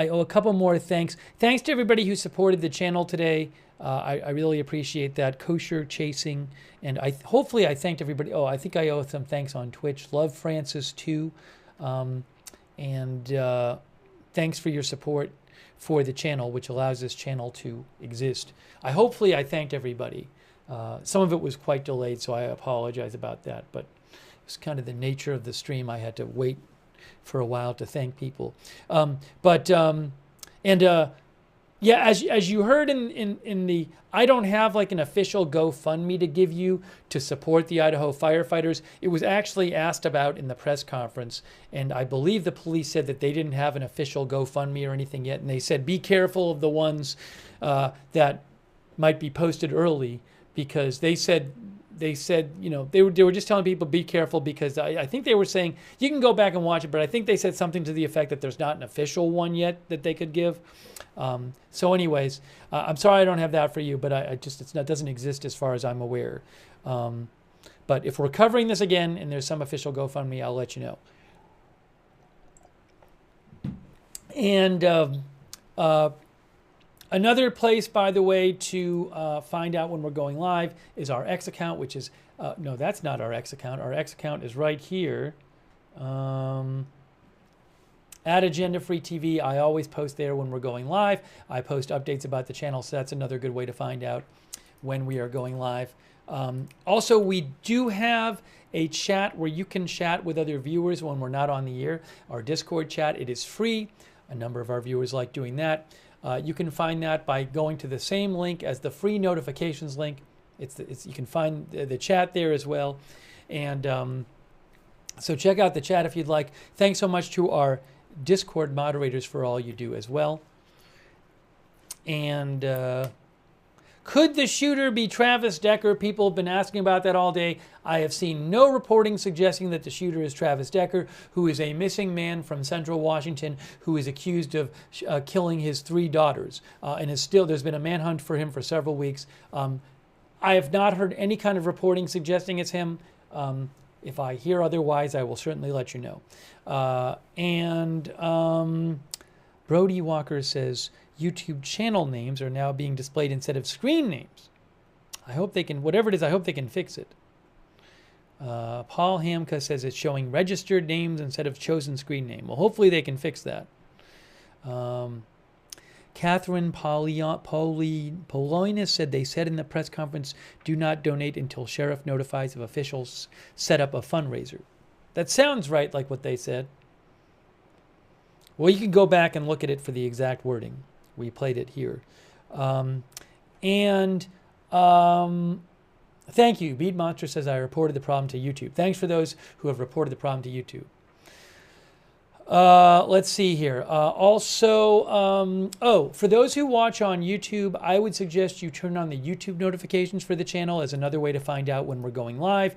owe a couple more thanks. Thanks to everybody who supported the channel today. I really appreciate that. Kosher Chasing, and hopefully I thanked everybody. Oh, I think I owe some thanks on Twitch. Love Francis too, and thanks for your support for the channel, which allows this channel to exist. Hopefully I thanked everybody. Some of it was quite delayed, so I apologize about that. But it's kind of the nature of the stream. I had to wait for a while to thank people. Yeah, as you heard in the, I don't have like an official GoFundMe to give you to support the Idaho firefighters. It was actually asked about in the press conference, and I believe the police said that they didn't have an official GoFundMe or anything yet, and they said be careful of the ones that might be posted early, because they said, you know, they were just telling people be careful, because I think they were saying, you can go back and watch it, but I think they said something to the effect that there's not an official one yet that they could give. So anyways, I'm sorry I don't have that for you, but it doesn't exist as far as I'm aware. But if we're covering this again and there's some official GoFundMe, I'll let you know. And another place, by the way, to find out when we're going live is our X account, which is, no, that's not our X account. Our X account is right here. At Agenda Free TV, I always post there when we're going live. I post updates about the channel, so that's another good way to find out when we are going live. Also, we do have a chat where you can chat with other viewers when we're not on the air. Our Discord chat, it is free. A number of our viewers like doing that. You can find that by going to the same link as the free notifications link. You can find the chat there as well. And so check out the chat if you'd like. Thanks so much to our Discord moderators for all you do as well. And could the shooter be Travis Decker? People have been asking about that all day. I have seen no reporting suggesting that the shooter is Travis Decker, who is a missing man from Central Washington who is accused of killing his 3 daughters. And there's been a manhunt for him for several weeks. I have not heard any kind of reporting suggesting it's him. If I hear otherwise, I will certainly let you know. Brody Walker says YouTube channel names are now being displayed instead of screen names. I hope they can, whatever it is, I hope they can fix it. Paul Hamka says it's showing registered names instead of chosen screen name. Well, hopefully they can fix that. Catherine Polinas said they said in the press conference, do not donate until sheriff notifies of officials set up a fundraiser. That sounds right, like what they said. Well, you can go back and look at it for the exact wording. We played it here. Thank you. Beat Monster says I reported the problem to YouTube. Thanks for those who have reported the problem to YouTube. Let's see here. For those who watch on YouTube, I would suggest you turn on the YouTube notifications for the channel as another way to find out when we're going live.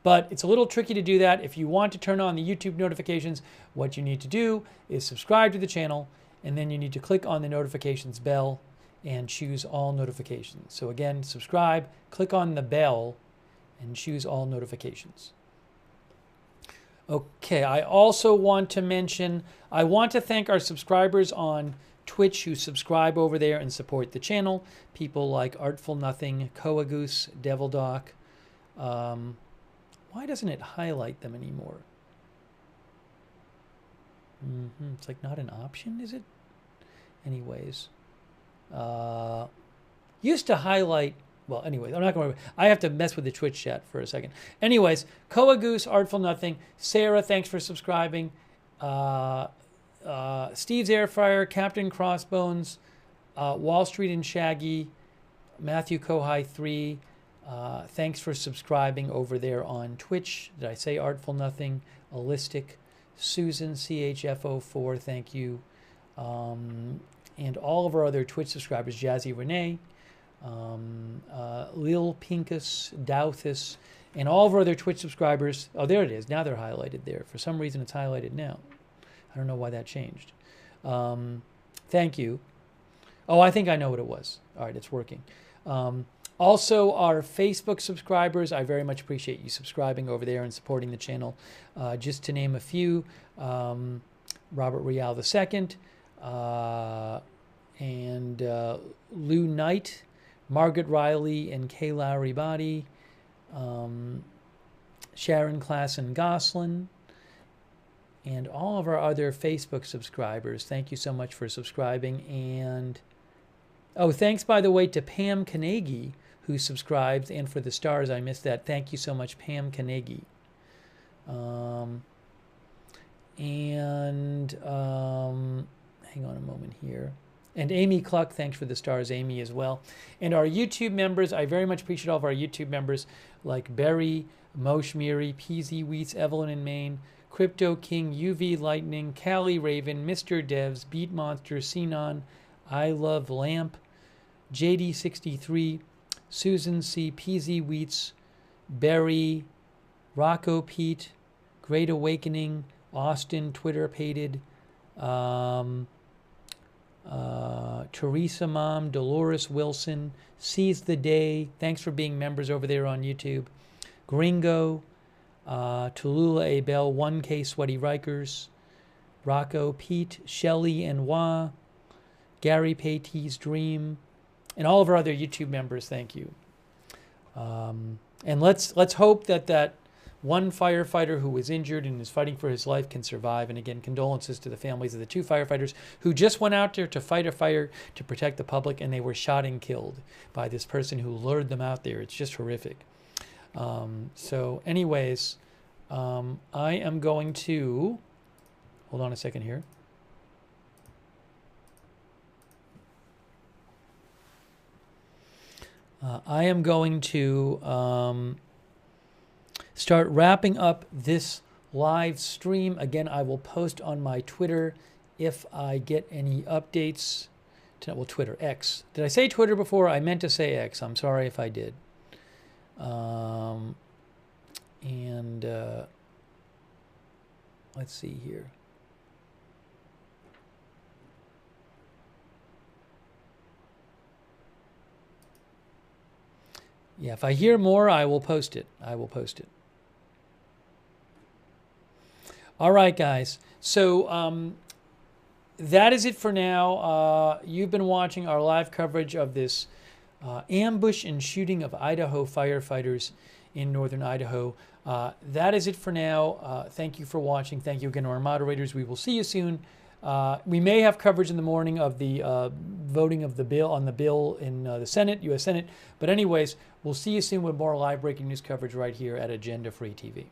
But it's a little tricky to do that. If you want to turn on the YouTube notifications, what you need to do is subscribe to the channel, and then you need to click on the notifications bell and choose all notifications. So again, subscribe, click on the bell, and choose all notifications. Okay, I also want to mention, I want to thank our subscribers on Twitch who subscribe over there and support the channel. People like Artful Nothing, Coagoose, Devil Doc. Why doesn't it highlight them anymore? It's like not an option, is it? Anyways. Used to highlight Well, anyways, I'm not going to. I have to mess with the Twitch chat for a second. Anyways, Koa Goose, Artful Nothing, Sarah, thanks for subscribing. Steve's Air Fryer, Captain Crossbones, Wall Street and Shaggy, Matthew Kohai 3. Thanks for subscribing over there on Twitch. Did I say Artful Nothing? Allistic, Susan CHFO4, thank you. And all of our other Twitch subscribers, Jazzy Renee, Lil Pinkus, Douthus, and all of our other Twitch subscribers. Oh, there it is. Now they're highlighted there. For some reason, it's highlighted now. I don't know why that changed. Thank you. Oh, I think I know what it was. All right, it's working. Also, our Facebook subscribers, I very much appreciate you subscribing over there and supporting the channel. Just to name a few, Robert Real II, and Lou Knight, Margaret Riley and Kay Lowry Body, Sharon Klassen Goslin, and all of our other Facebook subscribers. Thank you so much for subscribing. And oh, thanks, by the way, to Pam Carnegie, who subscribes, and for the stars. I missed that. Thank you so much, Pam Carnegie. Hang on a moment here. And Amy Cluck, thanks for the stars, Amy, as well. And our YouTube members, I very much appreciate all of our YouTube members, like Berry, Mosh Miri, PZ Wheats, Evelyn in Maine, Crypto King, UV Lightning, Callie Raven, Mr. Devs, Beat Monster, Sinon, I Love Lamp, JD63, Susan C, PZ Wheats, Berry, Rocco Pete, Great Awakening, Austin, Twitter Pated, Teresa Mom, Dolores Wilson, Seize the Day, thanks for being members over there on YouTube, Gringo, Tallulah Abel, 1K Sweaty Rikers, Rocco Pete, Shelley and Wah, Gary Patey's Dream, and all of our other YouTube members, thank you. And let's hope that one firefighter who was injured and is fighting for his life can survive. And again, condolences to the families of the 2 firefighters who just went out there to fight a fire to protect the public, and they were shot and killed by this person who lured them out there. It's just horrific. So anyways, I am going to, hold on a second here. I am going to start wrapping up this live stream. Again, I will post on my Twitter if I get any updates. Well, Twitter, X. Did I say Twitter before? I meant to say X. I'm sorry if I did. Let's see here. Yeah, if I hear more, I will post it. I will post it. All right, guys. So that is it for now. You've been watching our live coverage of this ambush and shooting of Idaho firefighters in northern Idaho. That is it for now. Thank you for watching. Thank you again to our moderators. We will see you soon. We may have coverage in the morning of the voting of the bill in the Senate, U.S. Senate. But anyways, we'll see you soon with more live breaking news coverage right here at Agenda Free TV.